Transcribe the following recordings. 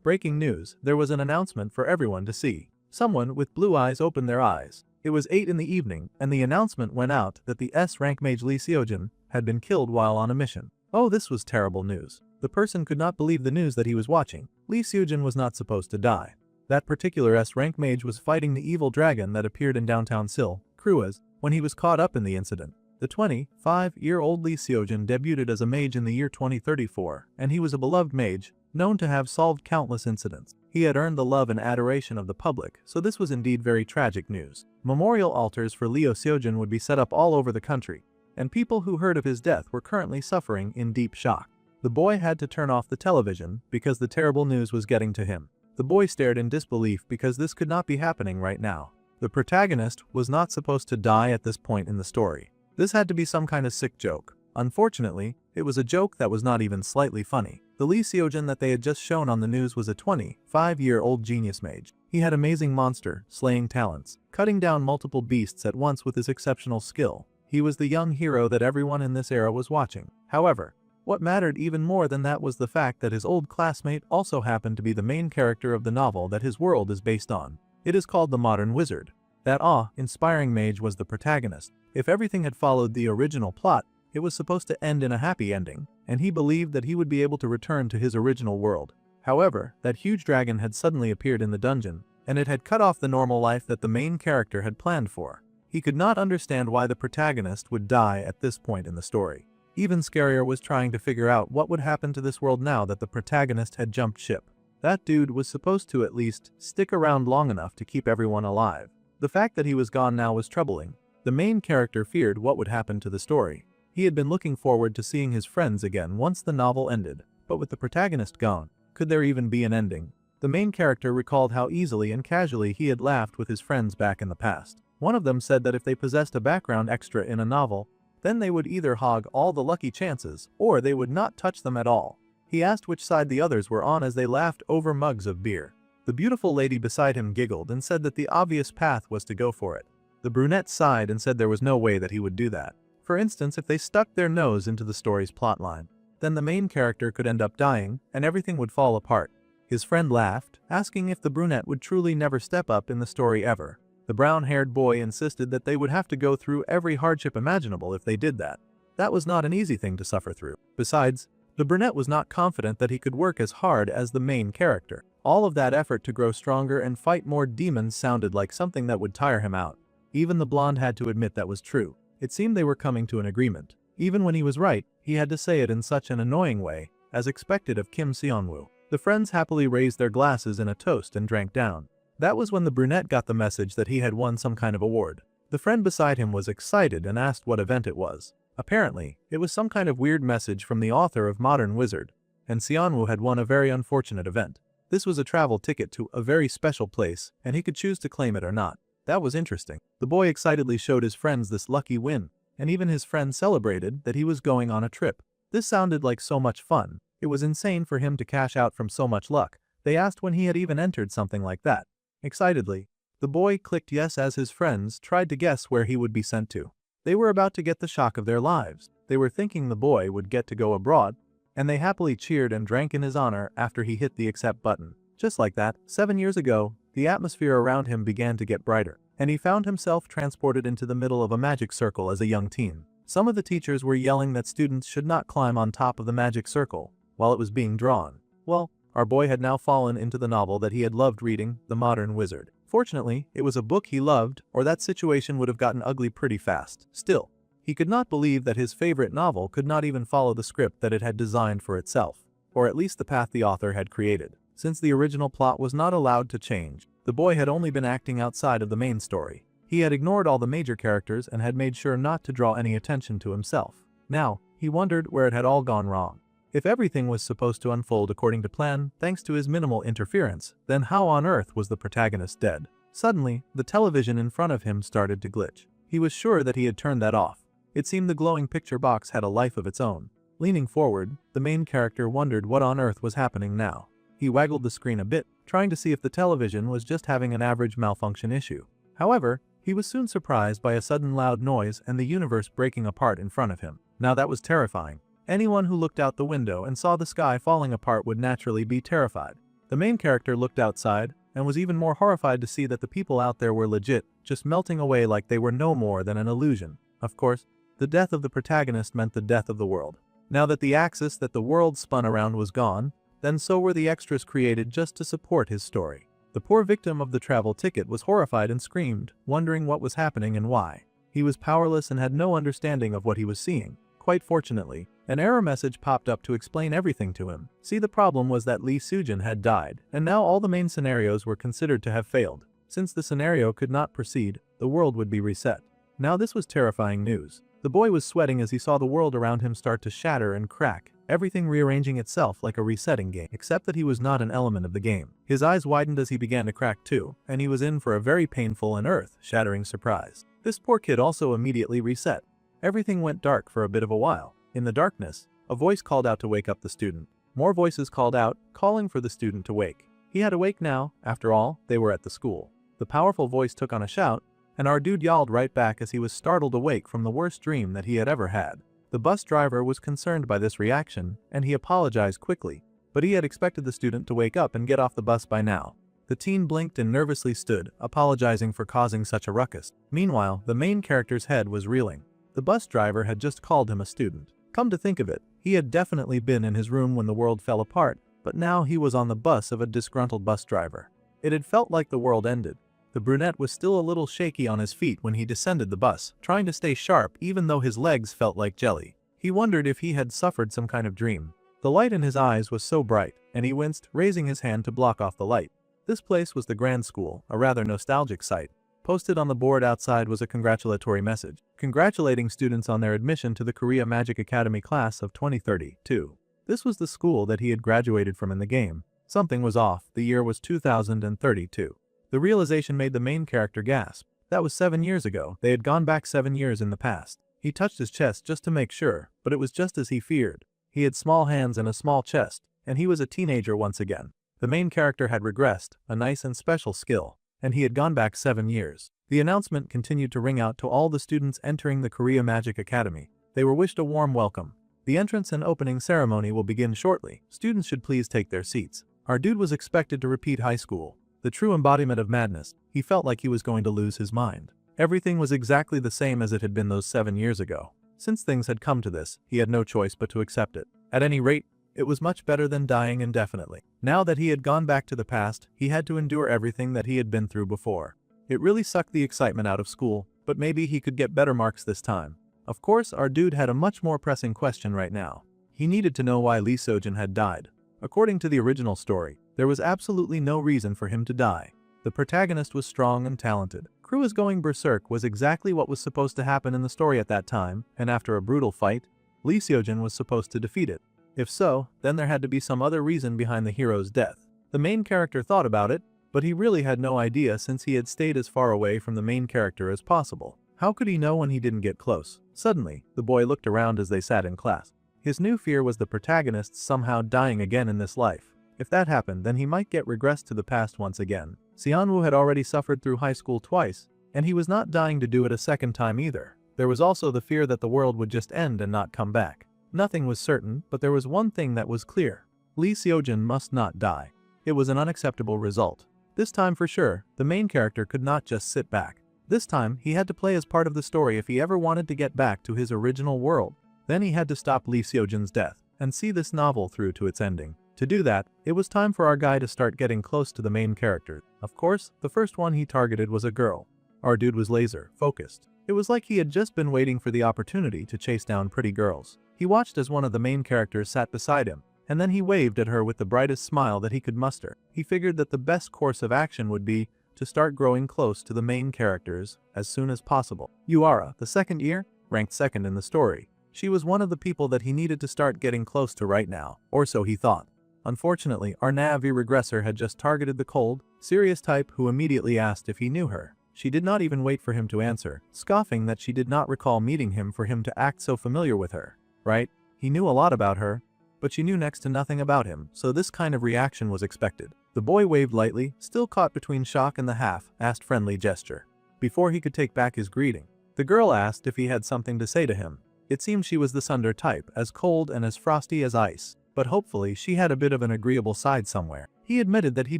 Breaking news, there was an announcement for everyone to see. Someone with blue eyes opened their eyes. It was 8 in the evening, and the announcement went out that the S-rank mage Lee Seojin had been killed while on a mission. Oh, this was terrible news. The person could not believe the news that he was watching. Lee Seojin was not supposed to die. That particular S-rank mage was fighting the evil dragon that appeared in downtown Seoul, Kruas, when he was caught up in the incident. The 25-year-old Lee Seojin debuted as a mage in the year 2034, and he was a beloved mage, known to have solved countless incidents. He had earned the love and adoration of the public, so this was indeed very tragic news. Memorial altars for Lee Seojin would be set up all over the country, and people who heard of his death were currently suffering in deep shock. The boy had to turn off the television because the terrible news was getting to him. The boy stared in disbelief because this could not be happening right now. The protagonist was not supposed to die at this point in the story. This had to be some kind of sick joke. Unfortunately, it was a joke that was not even slightly funny. The Lee Seojin that they had just shown on the news was a 25-year-old genius mage. He had amazing monster slaying talents, cutting down multiple beasts at once with his exceptional skill. He was the young hero that everyone in this era was watching. However, what mattered even more than that was the fact that his old classmate also happened to be the main character of the novel that his world is based on. It is called The Modern Wizard. That awe-inspiring mage was the protagonist. If everything had followed the original plot, it was supposed to end in a happy ending, and he believed that he would be able to return to his original world. However, that huge dragon had suddenly appeared in the dungeon, and it had cut off the normal life that the main character had planned for. He could not understand why the protagonist would die at this point in the story. Even scarier was trying to figure out what would happen to this world now that the protagonist had jumped ship. That dude was supposed to at least stick around long enough to keep everyone alive. The fact that he was gone now was troubling. The main character feared what would happen to the story. He had been looking forward to seeing his friends again once the novel ended, but with the protagonist gone, could there even be an ending? The main character recalled how easily and casually he had laughed with his friends back in the past. One of them said that if they possessed a background extra in a novel, then they would either hog all the lucky chances, or they would not touch them at all. He asked which side the others were on as they laughed over mugs of beer. The beautiful lady beside him giggled and said that the obvious path was to go for it. The brunette sighed and said there was no way that he would do that. For instance, if they stuck their nose into the story's plotline, then the main character could end up dying, and everything would fall apart. His friend laughed, asking if the brunette would truly never step up in the story ever. The brown-haired boy insisted that they would have to go through every hardship imaginable if they did that. That was not an easy thing to suffer through. Besides, the brunette was not confident that he could work as hard as the main character. All of that effort to grow stronger and fight more demons sounded like something that would tire him out. Even the blonde had to admit that was true. It seemed they were coming to an agreement. Even when he was right, he had to say it in such an annoying way, as expected of Kim Seonwoo. The friends happily raised their glasses in a toast and drank down. That was when the brunette got the message that he had won some kind of award. The friend beside him was excited and asked what event it was. Apparently, it was some kind of weird message from the author of Modern Wizard, and Seonwoo had won a very unfortunate event. This was a travel ticket to a very special place, and he could choose to claim it or not. That was interesting. The boy excitedly showed his friends this lucky win, and even his friends celebrated that he was going on a trip. This sounded like so much fun. It was insane for him to cash out from so much luck. They asked when he had even entered something like that. Excitedly, the boy clicked yes as his friends tried to guess where he would be sent to. They were about to get the shock of their lives. They were thinking the boy would get to go abroad, and they happily cheered and drank in his honor after he hit the accept button. Just like that, 7 years ago, the atmosphere around him began to get brighter, and he found himself transported into the middle of a magic circle as a young teen. Some of the teachers were yelling that students should not climb on top of the magic circle while it was being drawn. Well, our boy had now fallen into the novel that he had loved reading, The Modern Wizard. Fortunately, it was a book he loved, or that situation would have gotten ugly pretty fast. Still, he could not believe that his favorite novel could not even follow the script that it had designed for itself, or at least the path the author had created. Since the original plot was not allowed to change, the boy had only been acting outside of the main story. He had ignored all the major characters and had made sure not to draw any attention to himself. Now, he wondered where it had all gone wrong. If everything was supposed to unfold according to plan thanks to his minimal interference, then how on earth was the protagonist dead? Suddenly, the television in front of him started to glitch. He was sure that he had turned that off. It seemed the glowing picture box had a life of its own. Leaning forward, the main character wondered what on earth was happening now. He waggled the screen a bit, trying to see if the television was just having an average malfunction issue. However, he was soon surprised by a sudden loud noise and the universe breaking apart in front of him. Now that was terrifying. Anyone who looked out the window and saw the sky falling apart would naturally be terrified. The main character looked outside and was even more horrified to see that the people out there were legit, just melting away like they were no more than an illusion. Of course, the death of the protagonist meant the death of the world. Now that the axis that the world spun around was gone, then so were the extras created just to support his story. The poor victim of the travel ticket was horrified and screamed, wondering what was happening and why. He was powerless and had no understanding of what he was seeing. Quite fortunately, an error message popped up to explain everything to him. See, the problem was that Lee Soo-jin had died, and now all the main scenarios were considered to have failed. Since the scenario could not proceed, the world would be reset. Now this was terrifying news. The boy was sweating as he saw the world around him start to shatter and crack, everything rearranging itself like a resetting game, except that he was not an element of the game. His eyes widened as he began to crack too, and he was in for a very painful and earth-shattering surprise. This poor kid also immediately reset. Everything went dark for a bit of a while. In the darkness, a voice called out to wake up the student. More voices called out, calling for the student to wake. He had to wake now, after all, they were at the school. The powerful voice took on a shout, and our dude yelled right back as he was startled awake from the worst dream that he had ever had. The bus driver was concerned by this reaction, and he apologized quickly, but he had expected the student to wake up and get off the bus by now. The teen blinked and nervously stood, apologizing for causing such a ruckus. Meanwhile, the main character's head was reeling. The bus driver had just called him a student. Come to think of it, he had definitely been in his room when the world fell apart, but now he was on the bus of a disgruntled bus driver. It had felt like the world ended. The brunette was still a little shaky on his feet when he descended the bus, trying to stay sharp even though his legs felt like jelly. He wondered if he had suffered some kind of dream. The light in his eyes was so bright, and he winced, raising his hand to block off the light. This place was the Grand School, a rather nostalgic sight. Posted on the board outside was a congratulatory message, congratulating students on their admission to the Korea Magic Academy class of 2032. This was the school that he had graduated from in the game. Something was off, the year was 2032. The realization made the main character gasp. That was 7 years ago, they had gone back 7 years in the past. He touched his chest just to make sure, but it was just as he feared. He had small hands and a small chest, and he was a teenager once again. The main character had regressed, a nice and special skill, and he had gone back 7 years. The announcement continued to ring out to all the students entering the Korea Magic Academy. They were wished a warm welcome. The entrance and opening ceremony will begin shortly. Students should please take their seats. Our dude was expected to repeat high school. The true embodiment of madness. He felt like he was going to lose his mind. Everything was exactly the same as it had been those 7 years ago. Since things had come to this, he had no choice but to accept it. At any rate, it was much better than dying indefinitely. Now that he had gone back to the past, he had to endure everything that he had been through before. It really sucked the excitement out of school, but maybe he could get better marks this time. Of course, our dude had a much more pressing question right now. He needed to know why Lee Soo-jin had died. According to the original story, there was absolutely no reason for him to die. The protagonist was strong and talented. Crew is going berserk was exactly what was supposed to happen in the story at that time, and after a brutal fight, Lee Soo-jin was supposed to defeat it. If so, then there had to be some other reason behind the hero's death. The main character thought about it, but he really had no idea since he had stayed as far away from the main character as possible. How could he know when he didn't get close? Suddenly, the boy looked around as they sat in class. His new fear was the protagonist somehow dying again in this life. If that happened, then he might get regressed to the past once again. Seonwoo had already suffered through high school twice, and he was not dying to do it a second time either. There was also the fear that the world would just end and not come back. Nothing was certain, but there was one thing that was clear. Lee Soo-jin must not die. It was an unacceptable result. This time for sure, the main character could not just sit back. This time, he had to play as part of the story if he ever wanted to get back to his original world. Then he had to stop Lee Soo-jin's death and see this novel through to its ending. To do that, it was time for our guy to start getting close to the main character. Of course, the first one he targeted was a girl. Our dude was laser focused. It was like he had just been waiting for the opportunity to chase down pretty girls. He watched as one of the main characters sat beside him, and then he waved at her with the brightest smile that he could muster. He figured that the best course of action would be to start growing close to the main characters as soon as possible. Yuara, the second year, ranked second in the story. She was one of the people that he needed to start getting close to right now, or so he thought. Unfortunately, our Navi regressor had just targeted the cold, serious type who immediately asked if he knew her. She did not even wait for him to answer, scoffing that she did not recall meeting him for him to act so familiar with her. Right? He knew a lot about her, but she knew next to nothing about him, so this kind of reaction was expected. The boy waved lightly, still caught between shock and the half-assed friendly gesture. Before he could take back his greeting, the girl asked if he had something to say to him. It seemed she was the Sunder type, as cold and as frosty as ice, but hopefully she had a bit of an agreeable side somewhere. He admitted that he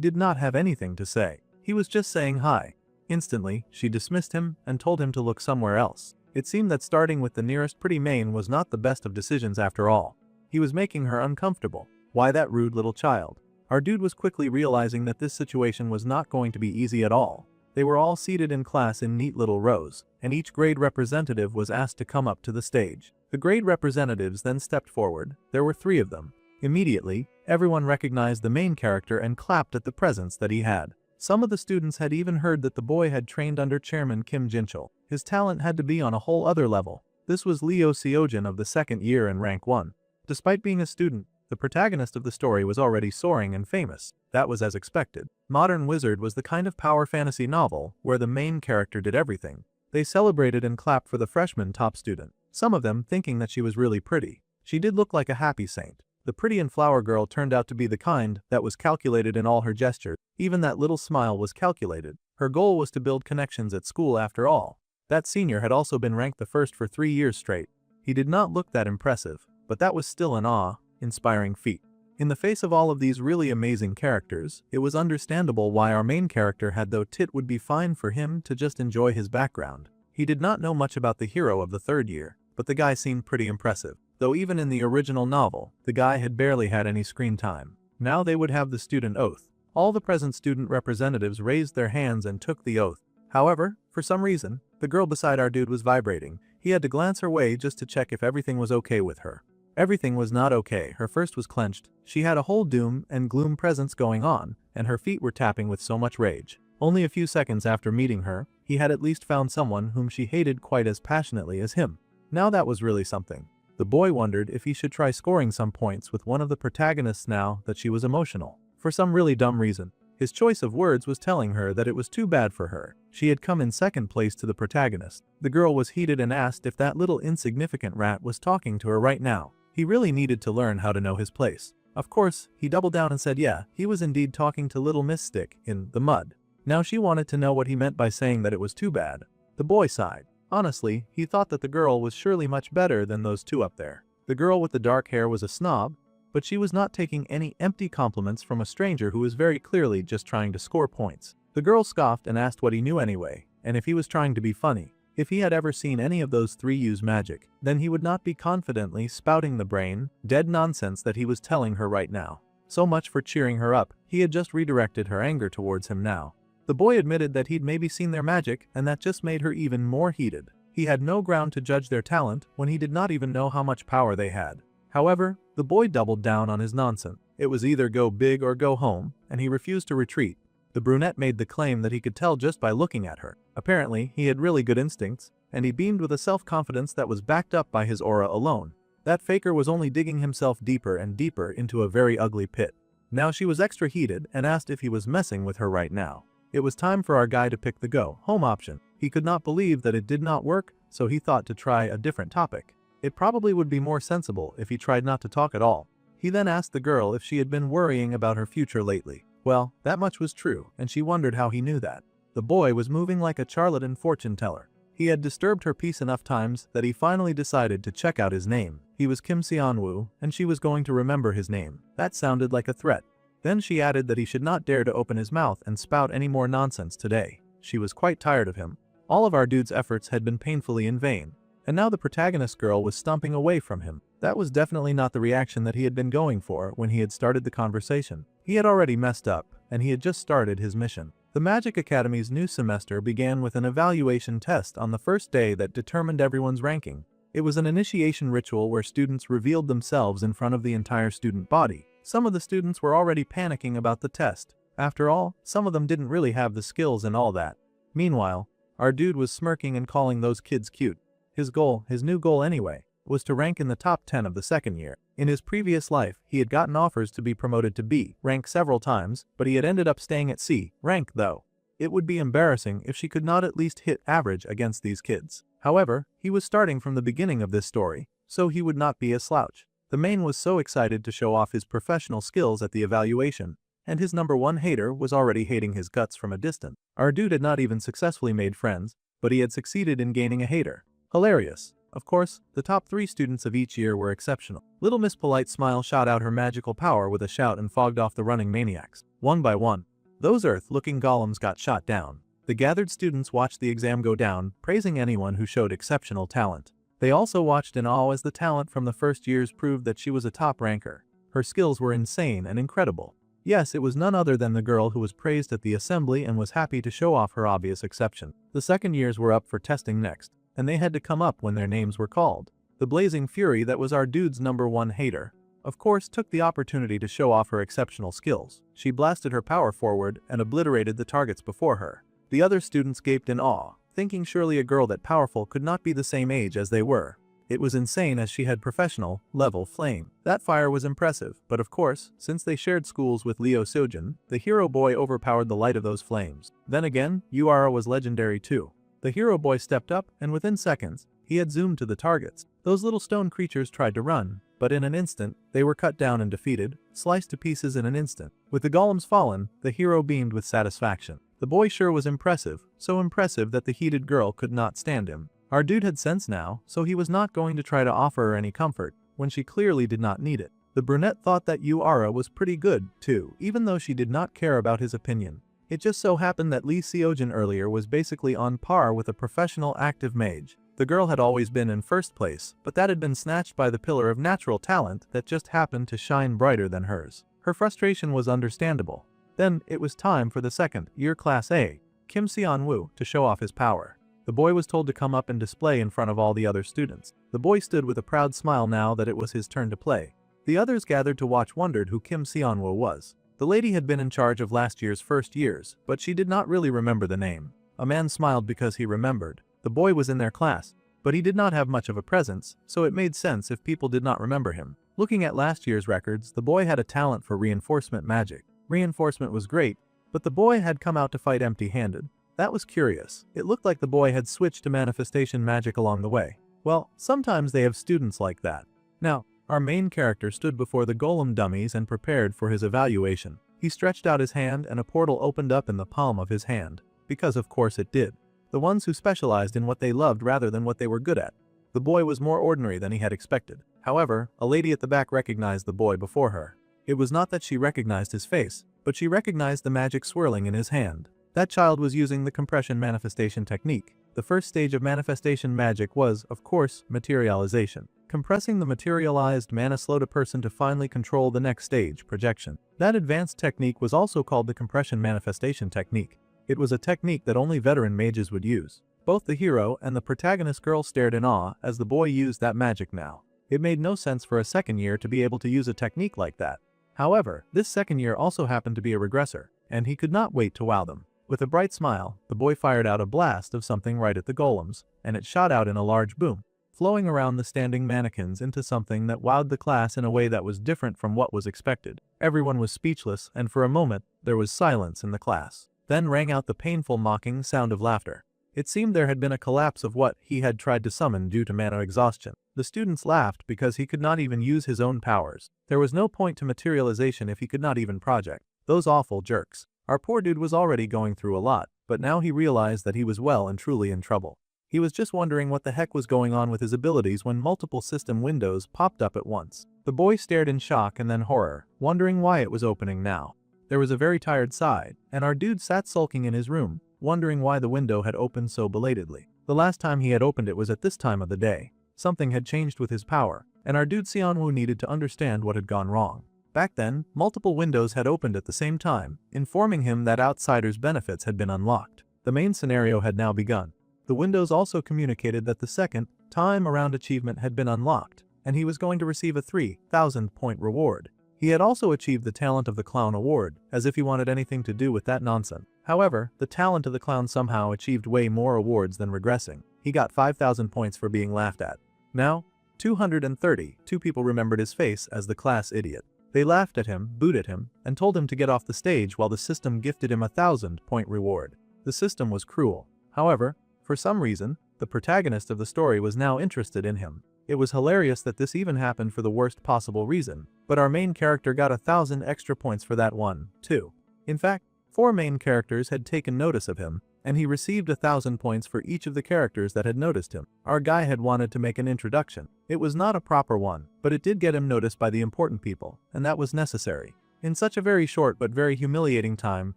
did not have anything to say. He was just saying hi. Instantly, she dismissed him and told him to look somewhere else. It seemed that starting with the nearest pretty main was not the best of decisions after all. He was making her uncomfortable. Why that rude little child? Our dude was quickly realizing that this situation was not going to be easy at all. They were all seated in class in neat little rows, and each grade representative was asked to come up to the stage. The grade representatives then stepped forward. There were 3 of them. Immediately, everyone recognized the main character and clapped at the presence that he had. Some of the students had even heard that the boy had trained under Chairman Kim Jinchul. His talent had to be on a whole other level. This was Leo Seojin of the 2nd year in rank 1. Despite being a student, the protagonist of the story was already soaring and famous. That was as expected. Modern Wizard was the kind of power fantasy novel where the main character did everything. They celebrated and clapped for the freshman top student, some of them thinking that she was really pretty. She did look like a happy saint. The pretty and flower girl turned out to be the kind that was calculated in all her gestures. Even that little smile was calculated. Her goal was to build connections at school after all. That senior had also been ranked the first for 3 years straight. He did not look that impressive, but that was still an awe-inspiring feat. In the face of all of these really amazing characters, it was understandable why our main character had thought it would be fine for him to just enjoy his background. He did not know much about the hero of the 3rd year, but the guy seemed pretty impressive. Though even in the original novel, the guy had barely had any screen time. Now they would have the student oath. All the present student representatives raised their hands and took the oath. However, for some reason, the girl beside our dude was vibrating. He had to glance her way just to check if everything was okay with her. Everything was not okay. Her fist was clenched. She had a whole doom and gloom presence going on, and her feet were tapping with so much rage. Only a few seconds after meeting her, he had at least found someone whom she hated quite as passionately as him. Now that was really something. The boy wondered if he should try scoring some points with one of the protagonists now that she was emotional. For some really dumb reason, his choice of words was telling her that it was too bad for her. She had come in 2nd place to the protagonist. The girl was heated and asked if that little insignificant rat was talking to her right now. He really needed to learn how to know his place. Of course, he doubled down and said yeah, he was indeed talking to little Miss Stick in the mud. Now she wanted to know what he meant by saying that it was too bad. The boy sighed. Honestly, he thought that the girl was surely much better than those 2 up there. The girl with the dark hair was a snob, but she was not taking any empty compliments from a stranger who was very clearly just trying to score points. The girl scoffed and asked what he knew anyway, and if he was trying to be funny. If he had ever seen any of those 3 use magic, then he would not be confidently spouting the brain-dead nonsense that he was telling her right now. So much for cheering her up. He had just redirected her anger towards him now. The boy admitted that he'd maybe seen their magic, and that just made her even more heated. He had no ground to judge their talent when he did not even know how much power they had. However, the boy doubled down on his nonsense. It was either go big or go home, and he refused to retreat. The brunette made the claim that he could tell just by looking at her. Apparently, he had really good instincts, and he beamed with a self-confidence that was backed up by his aura alone. That faker was only digging himself deeper and deeper into a very ugly pit. Now she was extra heated and asked if he was messing with her right now. It was time for our guy to pick the go-home option. He could not believe that it did not work, so he thought to try a different topic. It probably would be more sensible if he tried not to talk at all. He then asked the girl if she had been worrying about her future lately. Well, that much was true, and she wondered how he knew that. The boy was moving like a charlatan fortune teller. He had disturbed her peace enough times that he finally decided to check out his name. He was Kim Seonwoo, and she was going to remember his name. That sounded like a threat. Then she added that he should not dare to open his mouth and spout any more nonsense today. She was quite tired of him. All of our dude's efforts had been painfully in vain. And now the protagonist girl was stomping away from him. That was definitely not the reaction that he had been going for when he had started the conversation. He had already messed up, and he had just started his mission. The Magic Academy's new semester began with an evaluation test on the first day that determined everyone's ranking. It was an initiation ritual where students revealed themselves in front of the entire student body. Some of the students were already panicking about the test. After all, some of them didn't really have the skills and all that. Meanwhile, our dude was smirking and calling those kids cute. His goal, his new goal anyway, was to rank in the top 10 of the 2nd year. In his previous life, he had gotten offers to be promoted to B rank several times, but he had ended up staying at C rank though. It would be embarrassing if she could not at least hit average against these kids. However, he was starting from the beginning of this story, so he would not be a slouch. The main was so excited to show off his professional skills at the evaluation, and his number 1 hater was already hating his guts from a distance. Our dude had not even successfully made friends, but he had succeeded in gaining a hater. Hilarious. Of course, the top 3 students of each year were exceptional. Little Miss Polite Smile shot out her magical power with a shout and fogged off the running maniacs. One by one, those Earth-looking golems got shot down. The gathered students watched the exam go down, praising anyone who showed exceptional talent. They also watched in awe as the talent from the first years proved that she was a top ranker. Her skills were insane and incredible. Yes, it was none other than the girl who was praised at the assembly and was happy to show off her obvious exception. The second years were up for testing next, and they had to come up when their names were called. The blazing fury that was our dude's #1 hater, of course, took the opportunity to show off her exceptional skills. She blasted her power forward and obliterated the targets before her. The other students gaped in awe, thinking surely a girl that powerful could not be the same age as they were. It was insane as she had professional level flame. That fire was impressive, but of course, since they shared schools with Leo Sojin, the hero boy overpowered the light of those flames. Then again, Uara was legendary too. The hero boy stepped up, and within seconds, he had zoomed to the targets. Those little stone creatures tried to run, but in an instant, they were cut down and defeated, sliced to pieces in an instant. With the golems fallen, the hero beamed with satisfaction. The boy sure was impressive, so impressive that the heated girl could not stand him. Our dude had sense now, so he was not going to try to offer her any comfort, when she clearly did not need it. The brunette thought that Uara was pretty good, too, even though she did not care about his opinion. It just so happened that Lee Seojin earlier was basically on par with a professional active mage. The girl had always been in first place, but that had been snatched by the pillar of natural talent that just happened to shine brighter than hers. Her frustration was understandable. Then, it was time for the second-year Class A, Kim Seon-woo, to show off his power. The boy was told to come up and display in front of all the other students. The boy stood with a proud smile now that it was his turn to play. The others gathered to watch wondered who Kim Seon-woo was. The lady had been in charge of last year's first years, but she did not really remember the name. A man smiled because he remembered. The boy was in their class, but he did not have much of a presence, so it made sense if people did not remember him. Looking at last year's records, the boy had a talent for reinforcement magic. Reinforcement was great, but the boy had come out to fight empty-handed. That was curious. It looked like the boy had switched to manifestation magic along the way. Well, sometimes they have students like that. Now, our main character stood before the golem dummies and prepared for his evaluation. He stretched out his hand and a portal opened up in the palm of his hand. Because of course it did. The ones who specialized in what they loved rather than what they were good at. The boy was more ordinary than he had expected. However, a lady at the back recognized the boy before her. It was not that she recognized his face, but she recognized the magic swirling in his hand. That child was using the compression manifestation technique. The first stage of manifestation magic was, of course, materialization. Compressing the materialized mana slowed a person to finally control the next stage, projection. That advanced technique was also called the compression manifestation technique. It was a technique that only veteran mages would use. Both the hero and the protagonist girl stared in awe as the boy used that magic now. It made no sense for a second year to be able to use a technique like that. However, this second year also happened to be a regressor, and he could not wait to wow them. With a bright smile, the boy fired out a blast of something right at the golems, and it shot out in a large boom, flowing around the standing mannequins into something that wowed the class in a way that was different from what was expected. Everyone was speechless, and for a moment, there was silence in the class. Then rang out the painful mocking sound of laughter. It seemed there had been a collapse of what he had tried to summon due to mana exhaustion. The students laughed because he could not even use his own powers. There was no point to materialization if he could not even project. Those awful jerks. Our poor dude was already going through a lot, but now he realized that he was well and truly in trouble. He was just wondering what the heck was going on with his abilities when multiple system windows popped up at once. The boy stared in shock and then horror, wondering why it was opening now. There was a very tired sigh, and our dude sat sulking in his room, wondering why the window had opened so belatedly. The last time he had opened it was at this time of the day. Something had changed with his power, and our dude Seonwoo needed to understand what had gone wrong. Back then, multiple windows had opened at the same time, informing him that outsiders' benefits had been unlocked. The main scenario had now begun. The windows also communicated that the second time around achievement had been unlocked, and he was going to receive a 3,000-point reward. He had also achieved the Talent of the Clown award, as if he wanted anything to do with that nonsense. However, the Talent of the Clown somehow achieved way more awards than regressing. He got 5,000 points for being laughed at. Now, 232 people remembered his face as the class idiot. They laughed at him, booed at him, and told him to get off the stage while the system gifted him a 1,000-point reward. The system was cruel. However, for some reason, the protagonist of the story was now interested in him. It was hilarious that this even happened for the worst possible reason, but our main character got 1,000 extra points for that one, too. In fact, 4 main characters had taken notice of him, and he received 1,000 points for each of the characters that had noticed him. Our guy had wanted to make an introduction. It was not a proper one, but it did get him noticed by the important people, and that was necessary. In such a very short but very humiliating time,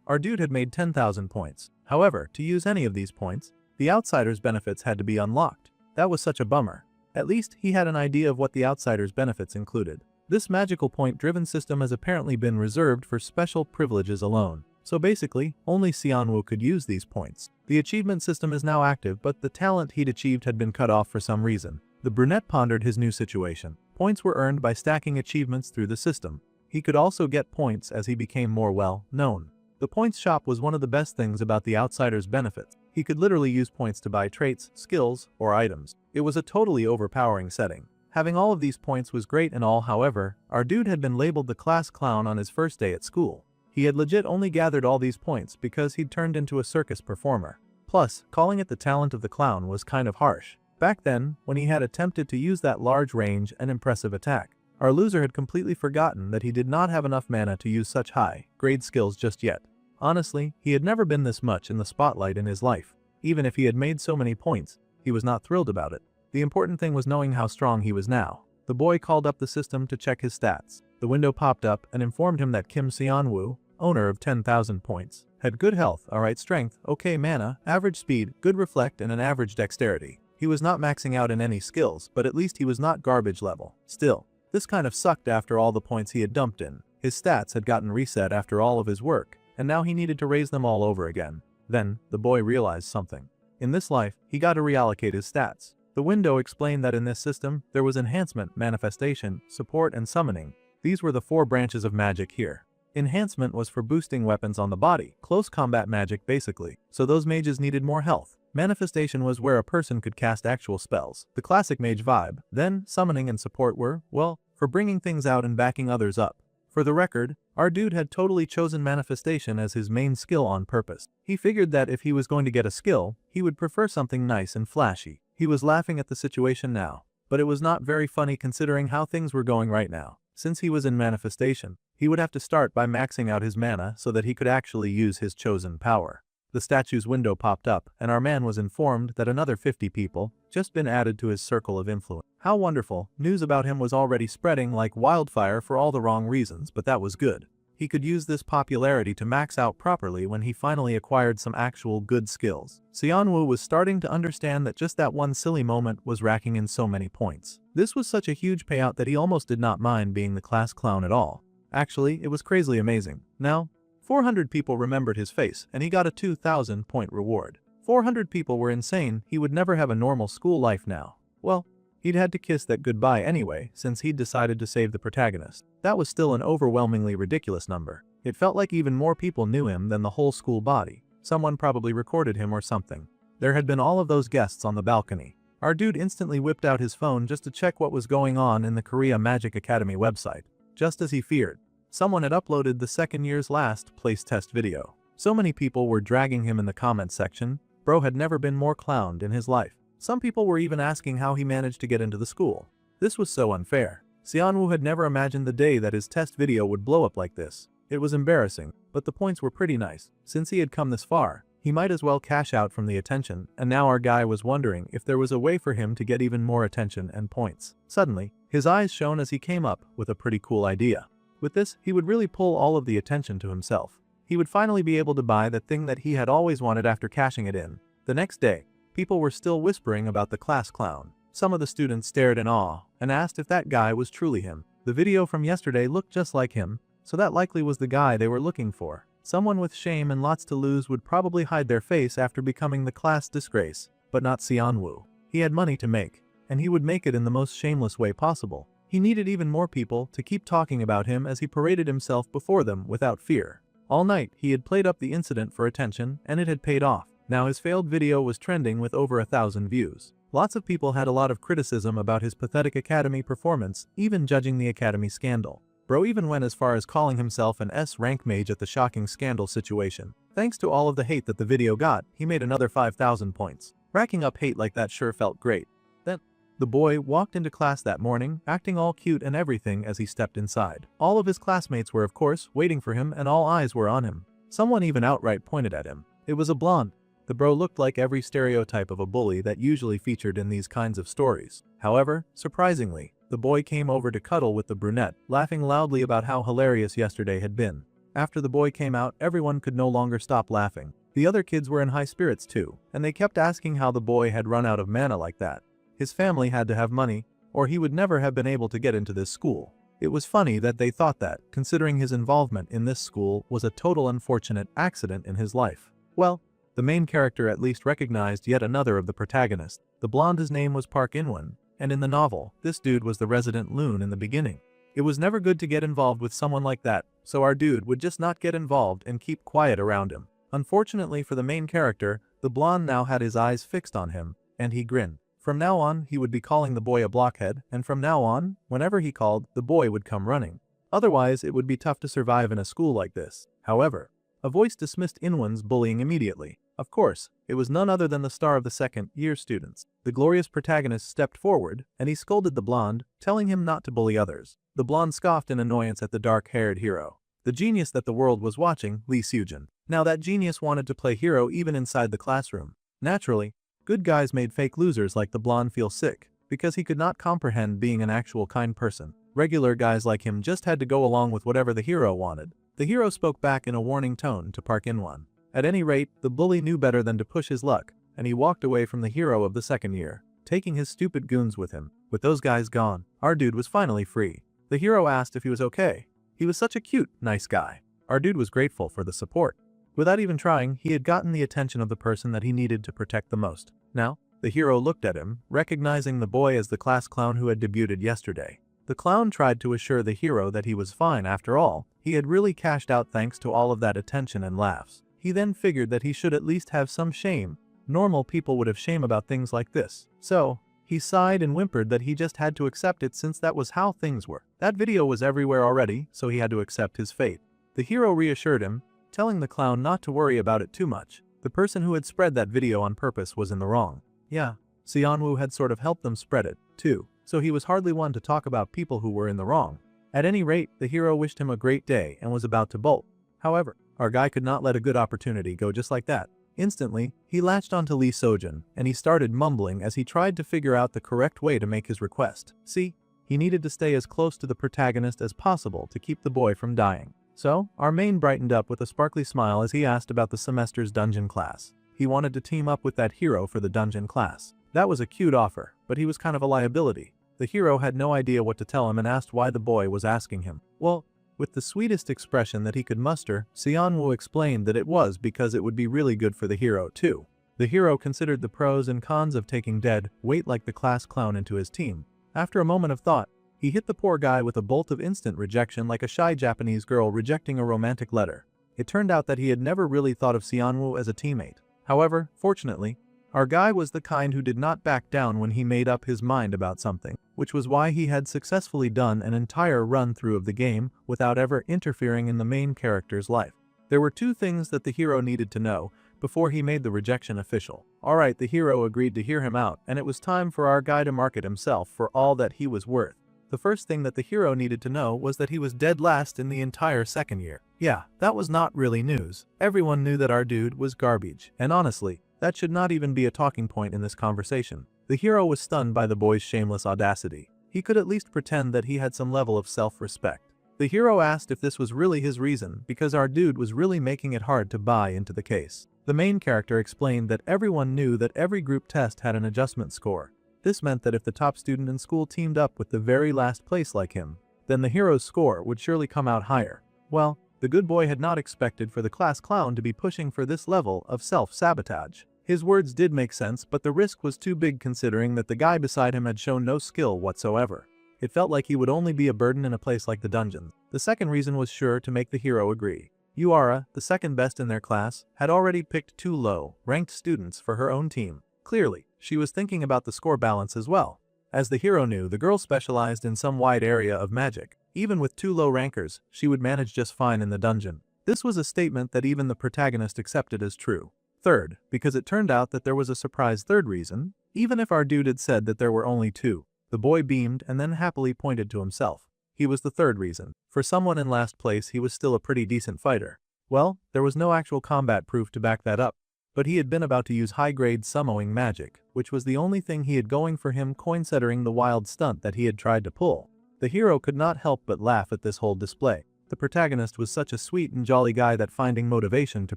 our dude had made 10,000 points. However, to use any of these points, the outsider's benefits had to be unlocked. That was such a bummer. At least he had an idea of what the outsider's benefits included. This magical point-driven system has apparently been reserved for special privileges alone. So basically, only Xianwu could use these points. The achievement system is now active, but the talent he'd achieved had been cut off for some reason. The brunette pondered his new situation. Points were earned by stacking achievements through the system. He could also get points as he became more well-known. The points shop was one of the best things about the outsider's benefits. He could literally use points to buy traits, skills, or items. It was a totally overpowering setting. Having all of these points was great and all, however, our dude had been labeled the class clown on his first day at school. He had legit only gathered all these points because he'd turned into a circus performer. Plus, calling it the talent of the clown was kind of harsh. Back then, when he had attempted to use that large range and impressive attack, our loser had completely forgotten that he did not have enough mana to use such high-grade skills just yet. Honestly, he had never been this much in the spotlight in his life. Even if he had made so many points, he was not thrilled about it. The important thing was knowing how strong he was now. The boy called up the system to check his stats. The window popped up and informed him that Kim Xianwu, owner of 10,000 points, had good health, alright strength, okay mana, average speed, good reflect, and an average dexterity. He was not maxing out in any skills, but at least he was not garbage level. Still, this kind of sucked after all the points he had dumped in. His stats had gotten reset after all of his work, and now he needed to raise them all over again. Then, the boy realized something. In this life, he got to reallocate his stats. The window explained that in this system, there was enhancement, manifestation, support, and summoning. These were the 4 branches of magic here. Enhancement was for boosting weapons on the body, close combat magic basically, so those mages needed more health. Manifestation was where a person could cast actual spells, the classic mage vibe. Then, summoning and support were, well, for bringing things out and backing others up. For the record, our dude had totally chosen manifestation as his main skill on purpose. He figured that if he was going to get a skill, he would prefer something nice and flashy. He was laughing at the situation now, but it was not very funny considering how things were going right now. Since he was in manifestation, he would have to start by maxing out his mana so that he could actually use his chosen power. The statue's window popped up, and our man was informed that another 50 people just been added to his circle of influence. How wonderful! News about him was already spreading like wildfire for all the wrong reasons, but that was good. He could use this popularity to max out properly when he finally acquired some actual good skills. Xianwu was starting to understand that just that one silly moment was racking in so many points. This was such a huge payout that he almost did not mind being the class clown at all. Actually, it was crazily amazing. Now, 400 people remembered his face, and he got a 2,000 point reward. 400 people were insane. He would never have a normal school life now. Well, he'd had to kiss that goodbye anyway, since he'd decided to save the protagonist. That was still an overwhelmingly ridiculous number. It felt like even more people knew him than the whole school body. Someone probably recorded him or something. There had been all of those guests on the balcony. Our dude instantly whipped out his phone just to check what was going on in the Korea Magic Academy website. Just as he feared, someone had uploaded the second year's last place test video. So many people were dragging him in the comments section. Bro had never been more clowned in his life. Some people were even asking how he managed to get into the school. This was so unfair. Xianwu had never imagined the day that his test video would blow up like this. It was embarrassing, but the points were pretty nice. Since he had come this far, he might as well cash out from the attention, and now our guy was wondering if there was a way for him to get even more attention and points. Suddenly, his eyes shone as he came up with a pretty cool idea. With this, he would really pull all of the attention to himself. He would finally be able to buy the thing that he had always wanted after cashing it in. The next day, people were still whispering about the class clown. Some of the students stared in awe and asked if that guy was truly him. The video from yesterday looked just like him, so that likely was the guy they were looking for. Someone with shame and lots to lose would probably hide their face after becoming the class disgrace, but not Xianwu. He had money to make, and he would make it in the most shameless way possible. He needed even more people to keep talking about him as he paraded himself before them without fear. All night, he had played up the incident for attention, and it had paid off. Now his failed video was trending with over 1,000 views. Lots of people had a lot of criticism about his pathetic academy performance, even judging the academy scandal. Bro even went as far as calling himself an S-rank mage at the shocking scandal situation. Thanks to all of the hate that the video got, he made another 5,000 points. Racking up hate like that sure felt great. Then, the boy walked into class that morning, acting all cute and everything as he stepped inside. All of his classmates were of course waiting for him and all eyes were on him. Someone even outright pointed at him. It was a blonde. The bro looked like every stereotype of a bully that usually featured in these kinds of stories. However, surprisingly, the boy came over to cuddle with the brunette, laughing loudly about how hilarious yesterday had been. After the boy came out, everyone could no longer stop laughing. The other kids were in high spirits too, and they kept asking how the boy had run out of mana like that. His family had to have money, or he would never have been able to get into this school. It was funny that they thought that, considering his involvement in this school was a total unfortunate accident in his life. Well, the main character at least recognized yet another of the protagonists. The blonde, his name was Park In-won, and in the novel, this dude was the resident loon in the beginning. It was never good to get involved with someone like that, so our dude would just not get involved and keep quiet around him. Unfortunately for the main character, the blonde now had his eyes fixed on him, and he grinned. From now on, he would be calling the boy a blockhead, and from now on, whenever he called, the boy would come running. Otherwise, it would be tough to survive in a school like this. However, a voice dismissed In-won's bullying immediately. Of course, it was none other than the star of the second-year students. The glorious protagonist stepped forward, and he scolded the blonde, telling him not to bully others. The blonde scoffed in annoyance at the dark-haired hero, the genius that the world was watching, Lee Seojin. Now that genius wanted to play hero even inside the classroom. Naturally, good guys made fake losers like the blonde feel sick, because he could not comprehend being an actual kind person. Regular guys like him just had to go along with whatever the hero wanted. The hero spoke back in a warning tone to Park In-won. At any rate, the bully knew better than to push his luck, and he walked away from the hero of the second year, taking his stupid goons with him. With those guys gone, our dude was finally free. The hero asked if he was okay. He was such a cute, nice guy. Our dude was grateful for the support. Without even trying, he had gotten the attention of the person that he needed to protect the most. Now, the hero looked at him, recognizing the boy as the class clown who had debuted yesterday. The clown tried to assure the hero that he was fine after all. He had really cashed out thanks to all of that attention and laughs. He then figured that he should at least have some shame. Normal people would have shame about things like this. So, he sighed and whimpered that he just had to accept it since that was how things were. That video was everywhere already, so he had to accept his fate. The hero reassured him, telling the clown not to worry about it too much. The person who had spread that video on purpose was in the wrong. Yeah, Seonwoo had sort of helped them spread it, too, so he was hardly one to talk about people who were in the wrong. At any rate, the hero wished him a great day and was about to bolt. However, our guy could not let a good opportunity go just like that. Instantly, he latched onto Lee Seojin, and he started mumbling as he tried to figure out the correct way to make his request. See, he needed to stay as close to the protagonist as possible to keep the boy from dying. So, our main brightened up with a sparkly smile as he asked about the semester's dungeon class. He wanted to team up with that hero for the dungeon class. That was a cute offer, but he was kind of a liability. The hero had no idea what to tell him and asked why the boy was asking him. Well, with the sweetest expression that he could muster, Seonwoo explained that it was because it would be really good for the hero too. The hero considered the pros and cons of taking dead weight like the class clown into his team. After a moment of thought, he hit the poor guy with a bolt of instant rejection like a shy Japanese girl rejecting a romantic letter. It turned out that he had never really thought of Seonwoo as a teammate. However, fortunately, our guy was the kind who did not back down when he made up his mind about something, which was why he had successfully done an entire run-through of the game without ever interfering in the main character's life. There were two things that the hero needed to know before he made the rejection official. Alright, the hero agreed to hear him out, and it was time for our guy to market himself for all that he was worth. The first thing that the hero needed to know was that he was dead last in the entire second year. Yeah, that was not really news. Everyone knew that our dude was garbage, and honestly, that should not even be a talking point in this conversation. The hero was stunned by the boy's shameless audacity. He could at least pretend that he had some level of self-respect. The hero asked if this was really his reason because our dude was really making it hard to buy into the case. The main character explained that everyone knew that every group test had an adjustment score. This meant that if the top student in school teamed up with the very last place like him, then the hero's score would surely come out higher. Well, the good boy had not expected for the class clown to be pushing for this level of self-sabotage. His words did make sense, but the risk was too big considering that the guy beside him had shown no skill whatsoever. It felt like he would only be a burden in a place like the dungeon. The second reason was sure to make the hero agree. Yuara, the second best in their class, had already picked two low-ranked students for her own team. Clearly, she was thinking about the score balance as well. As the hero knew, the girl specialized in some wide area of magic. Even with two low rankers, she would manage just fine in the dungeon. This was a statement that even the protagonist accepted as true. Third, because it turned out that there was a surprise third reason, even if our dude had said that there were only two. The boy beamed and then happily pointed to himself. He was the third reason. For someone in last place, he was still a pretty decent fighter. Well, there was no actual combat proof to back that up. but he had been about to use high-grade summoning magic, which was the only thing he had going for him, considering the wild stunt that he had tried to pull. The hero could not help but laugh at this whole display. The protagonist was such a sweet and jolly guy that finding motivation to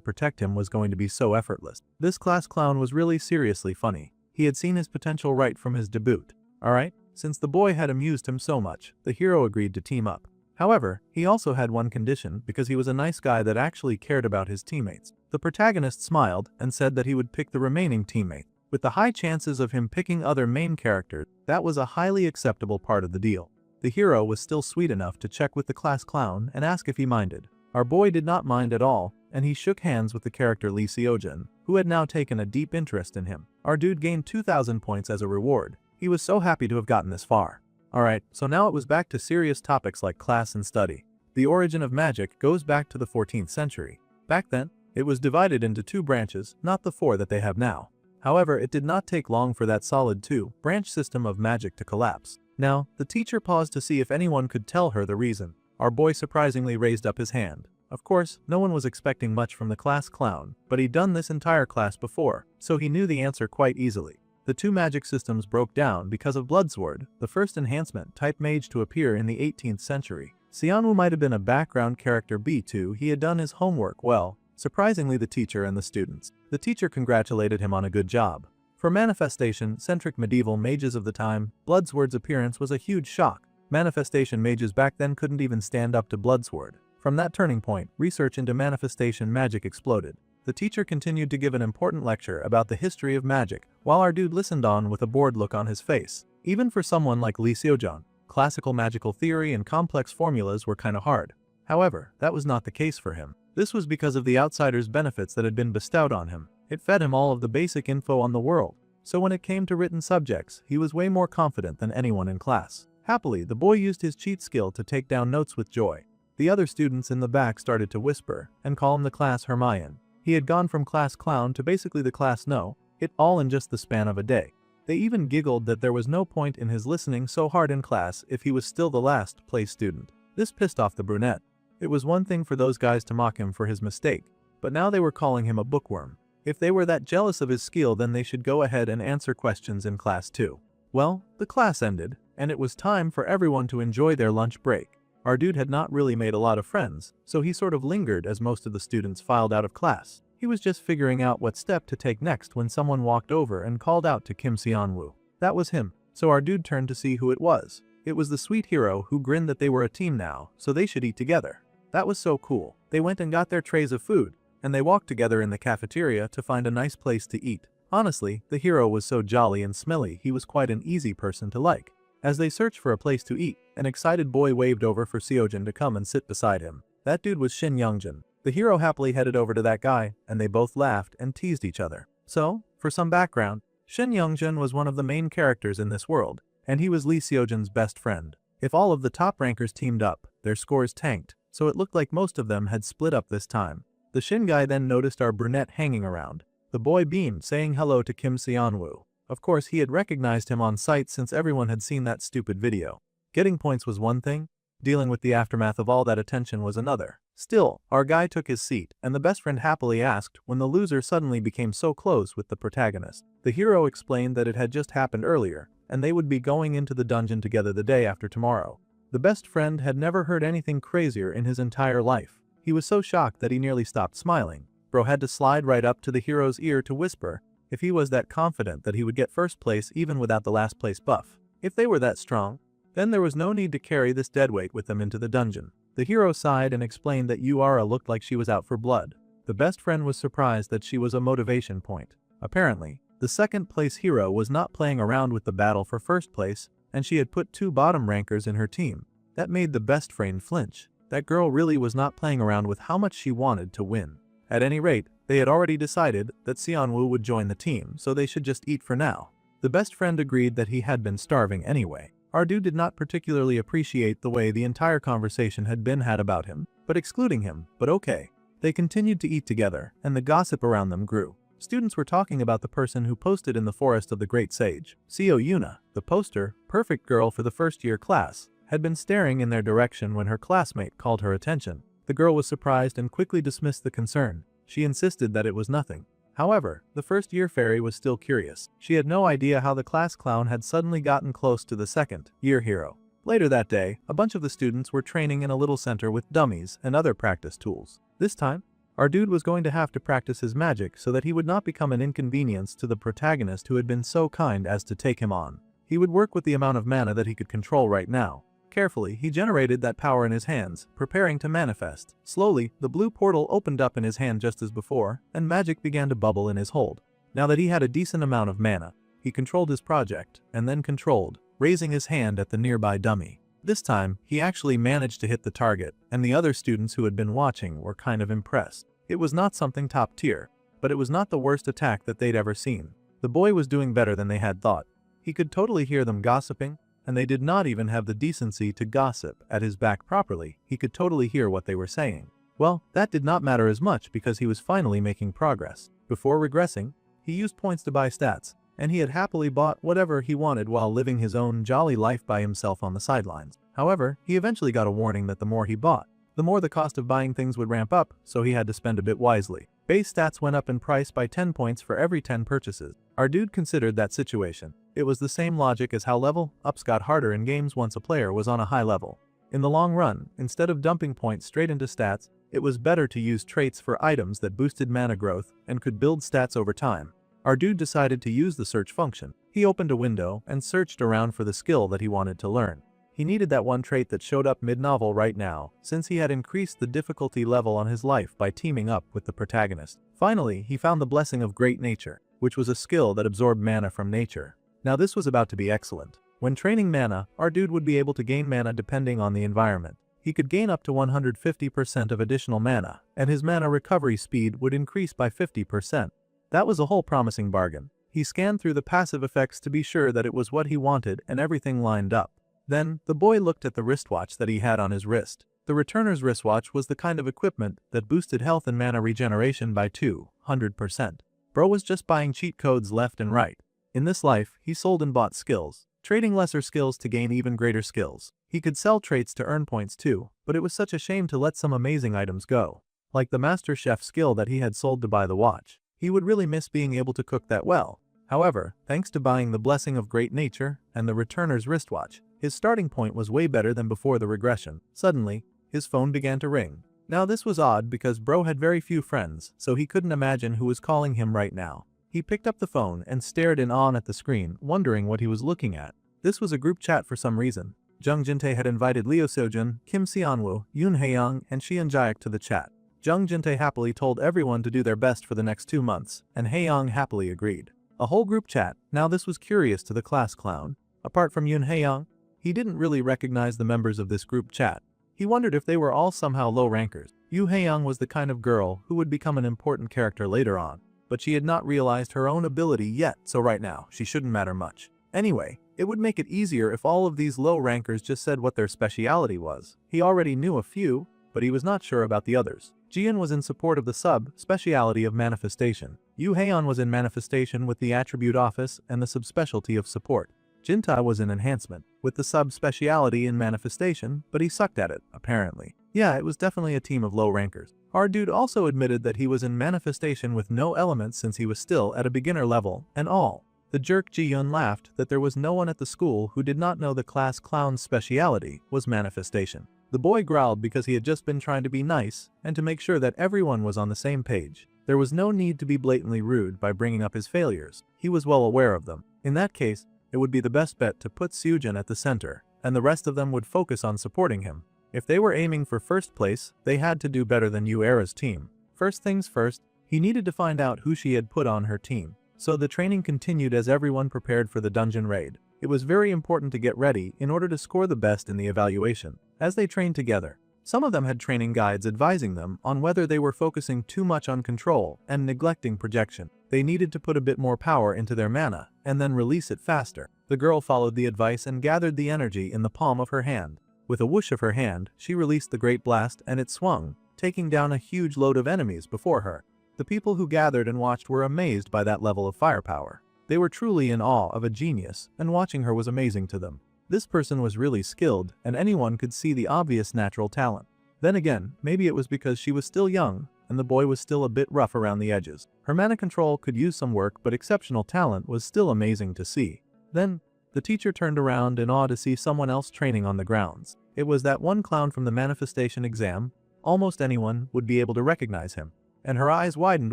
protect him was going to be so effortless. This class clown was really seriously funny. He had seen his potential right from his debut. Alright, since the boy had amused him so much, the hero agreed to team up. However, he also had one condition because he was a nice guy that actually cared about his teammates. The protagonist smiled and said that he would pick the remaining teammate. With the high chances of him picking other main characters, that was a highly acceptable part of the deal. The hero was still sweet enough to check with the class clown and ask if he minded. Our boy did not mind at all, and he shook hands with the character Lee Seojin, who had now taken a deep interest in him. Our dude gained 2,000 points as a reward. He was so happy to have gotten this far. Alright, so now it was back to serious topics like class and study. The origin of magic goes back to the 14th century. Back then, it was divided into 2 branches, not the 4 that they have now. However, it did not take long for that solid 2-branch system of magic to collapse. Now, the teacher paused to see if anyone could tell her the reason. Our boy surprisingly raised up his hand. Of course, no one was expecting much from the class clown, but he'd done this entire class before, so he knew the answer quite easily. The 2 magic systems broke down because of Bloodsword, the first enhancement type mage to appear in the 18th century. Seonwoo might have been a background character B2, he had done his homework well, surprisingly the teacher and the students. The teacher congratulated him on a good job. For manifestation-centric medieval mages of the time, Bloodsword's appearance was a huge shock. Manifestation mages back then couldn't even stand up to Bloodsword. From that turning point, research into manifestation magic exploded. The teacher continued to give an important lecture about the history of magic, while our dude listened on with a bored look on his face. Even for someone like Lee Seojin, classical magical theory and complex formulas were kinda hard. However, that was not the case for him. This was because of the outsider's benefits that had been bestowed on him. It fed him all of the basic info on the world. So when it came to written subjects, he was way more confident than anyone in class. Happily, the boy used his cheat skill to take down notes with joy. The other students in the back started to whisper and call him the class Hermione. He had gone from class clown to basically the class no, it all in just the span of a day. They even giggled that there was no point in his listening so hard in class if he was still the last place student. This pissed off the brunette. It was one thing for those guys to mock him for his mistake, but now they were calling him a bookworm. If they were that jealous of his skill, then they should go ahead and answer questions in class too. Well, the class ended, and it was time for everyone to enjoy their lunch break. Our dude had not really made a lot of friends, so he sort of lingered as most of the students filed out of class. He was just figuring out what step to take next when someone walked over and called out to Kim Seonwoo. That was him, so our dude turned to see who it was. It was the sweet hero who grinned that they were a team now, so they should eat together. That was so cool. They went and got their trays of food, and they walked together in the cafeteria to find a nice place to eat. Honestly, the hero was so jolly and smelly he was quite an easy person to like. As they searched for a place to eat, an excited boy waved over for Seojin to come and sit beside him. That dude was Shin Youngjin. The hero happily headed over to that guy, and they both laughed and teased each other. So, for some background, Shin Youngjin was one of the main characters in this world, and he was Lee Seojin's best friend. If all of the top rankers teamed up, their scores tanked, so it looked like most of them had split up this time. The Shin guy then noticed our brunette hanging around. The boy beamed, saying hello to Kim Seonwoo. Of course, he had recognized him on sight since everyone had seen that stupid video. Getting points was one thing, dealing with the aftermath of all that attention was another. Still, our guy took his seat, and the best friend happily asked when the loser suddenly became so close with the protagonist. The hero explained that it had just happened earlier, and they would be going into the dungeon together the day after tomorrow. The best friend had never heard anything crazier in his entire life. He was so shocked that he nearly stopped smiling. Bro had to slide right up to the hero's ear to whisper if he was that confident that he would get first place even without the last place buff. If they were that strong, then there was no need to carry this deadweight with them into the dungeon. The hero sighed and explained that Yura looked like she was out for blood. The best friend was surprised that she was a motivation point. Apparently, the second place hero was not playing around with the battle for first place, and she had put 2 bottom rankers in her team. That made the best friend flinch. That girl really was not playing around with how much she wanted to win. At any rate, they had already decided that Seonwoo would join the team, so they should just eat for now. The best friend agreed that he had been starving anyway. Our dude did not particularly appreciate the way the entire conversation had been had about him, but excluding him, but okay. They continued to eat together, and the gossip around them grew. Students were talking about the person who posted in the forest of the great sage. Seo Yuna, the poster, perfect girl for the first-year class, had been staring in their direction when her classmate called her attention. The girl was surprised and quickly dismissed the concern. She insisted that it was nothing. However, the first-year fairy was still curious. She had no idea how the class clown had suddenly gotten close to the second-year hero. Later that day, a bunch of the students were training in a little center with dummies and other practice tools. This time, our dude was going to have to practice his magic so that he would not become an inconvenience to the protagonist who had been so kind as to take him on. He would work with the amount of mana that he could control right now. Carefully, he generated that power in his hands, preparing to manifest. Slowly, the blue portal opened up in his hand just as before, and magic began to bubble in his hold. Now that he had a decent amount of mana, he controlled his project, and then controlled, raising his hand at the nearby dummy. This time, he actually managed to hit the target, and the other students who had been watching were kind of impressed. It was not something top tier, but it was not the worst attack that they'd ever seen. The boy was doing better than they had thought. He could totally hear them gossiping, and they did not even have the decency to gossip at his back properly. He could totally hear what they were saying. Well, that did not matter as much because he was finally making progress. Before regressing, he used points to buy stats, and he had happily bought whatever he wanted while living his own jolly life by himself on the sidelines. However, he eventually got a warning that the more he bought, the more the cost of buying things would ramp up, so he had to spend a bit wisely. Base stats went up in price by 10 points for every 10 purchases. Our dude considered that situation. It was the same logic as how level ups got harder in games once a player was on a high level. In the long run, instead of dumping points straight into stats, it was better to use traits for items that boosted mana growth and could build stats over time. Our dude decided to use the search function. He opened a window and searched around for the skill that he wanted to learn. He needed that one trait that showed up mid-novel right now, since he had increased the difficulty level on his life by teaming up with the protagonist. Finally, he found the Blessing of Great Nature, which was a skill that absorbed mana from nature. Now this was about to be excellent. When training mana, our dude would be able to gain mana depending on the environment. He could gain up to 150% of additional mana, and his mana recovery speed would increase by 50%. That was a whole promising bargain. He scanned through the passive effects to be sure that it was what he wanted and everything lined up. Then, the boy looked at the wristwatch that he had on his wrist. The returner's wristwatch was the kind of equipment that boosted health and mana regeneration by 200%. Bro was just buying cheat codes left and right. In this life, he sold and bought skills, trading lesser skills to gain even greater skills. He could sell traits to earn points too, but it was such a shame to let some amazing items go. Like the Master Chef skill that he had sold to buy the watch. He would really miss being able to cook that well. However, thanks to buying the Blessing of Great Nature and the returner's wristwatch, his starting point was way better than before the regression. Suddenly, his phone began to ring. Now this was odd because bro had very few friends, so he couldn't imagine who was calling him right now. He picked up the phone and stared in awe at the screen, wondering what he was looking at. This was a group chat for some reason. Jung Jinte had invited Leo Seojun, Kim Seonwoo, Yoon Hae-young, and Sheon Jaek to the chat. Jung Jinte happily told everyone to do their best for the next 2 months, and Hae-young happily agreed. A whole group chat. Now this was curious to the class clown. Apart from Yoon Hae-young, he didn't really recognize the members of this group chat. He wondered if they were all somehow low rankers. Yoo Hae-young was the kind of girl who would become an important character later on, but she had not realized her own ability yet, so right now, she shouldn't matter much. Anyway, it would make it easier if all of these low rankers just said what their speciality was. He already knew a few, but he was not sure about the others. Jian was in support of the sub-speciality of manifestation. Yoo Hae-yeon was in manifestation with the attribute office and the subspecialty of support. Jinta was in enhancement, with the sub-speciality in manifestation, but he sucked at it, apparently. Yeah, it was definitely a team of low rankers. Our dude also admitted that he was in manifestation with no elements since he was still at a beginner level, and all. The jerk Ji-yeon laughed that there was no one at the school who did not know the class clown's speciality was manifestation. The boy growled because he had just been trying to be nice and to make sure that everyone was on the same page. There was no need to be blatantly rude by bringing up his failures. He was well aware of them. In that case, it would be the best bet to put Seojun at the center, and the rest of them would focus on supporting him. If they were aiming for first place, they had to do better than Yu Era's team. First things first, he needed to find out who she had put on her team. So the training continued as everyone prepared for the dungeon raid. It was very important to get ready in order to score the best in the evaluation. As they trained together, some of them had training guides advising them on whether they were focusing too much on control and neglecting projection. They needed to put a bit more power into their mana and then release it faster. The girl followed the advice and gathered the energy in the palm of her hand. With a whoosh of her hand, she released the great blast and it swung, taking down a huge load of enemies before her. The people who gathered and watched were amazed by that level of firepower. They were truly in awe of a genius, and watching her was amazing to them. This person was really skilled, and anyone could see the obvious natural talent. Then again, maybe it was because she was still young, and the boy was still a bit rough around the edges. Her mana control could use some work, but exceptional talent was still amazing to see. Then, the teacher turned around in awe to see someone else training on the grounds. It was that one clown from the manifestation exam. Almost anyone would be able to recognize him. And her eyes widened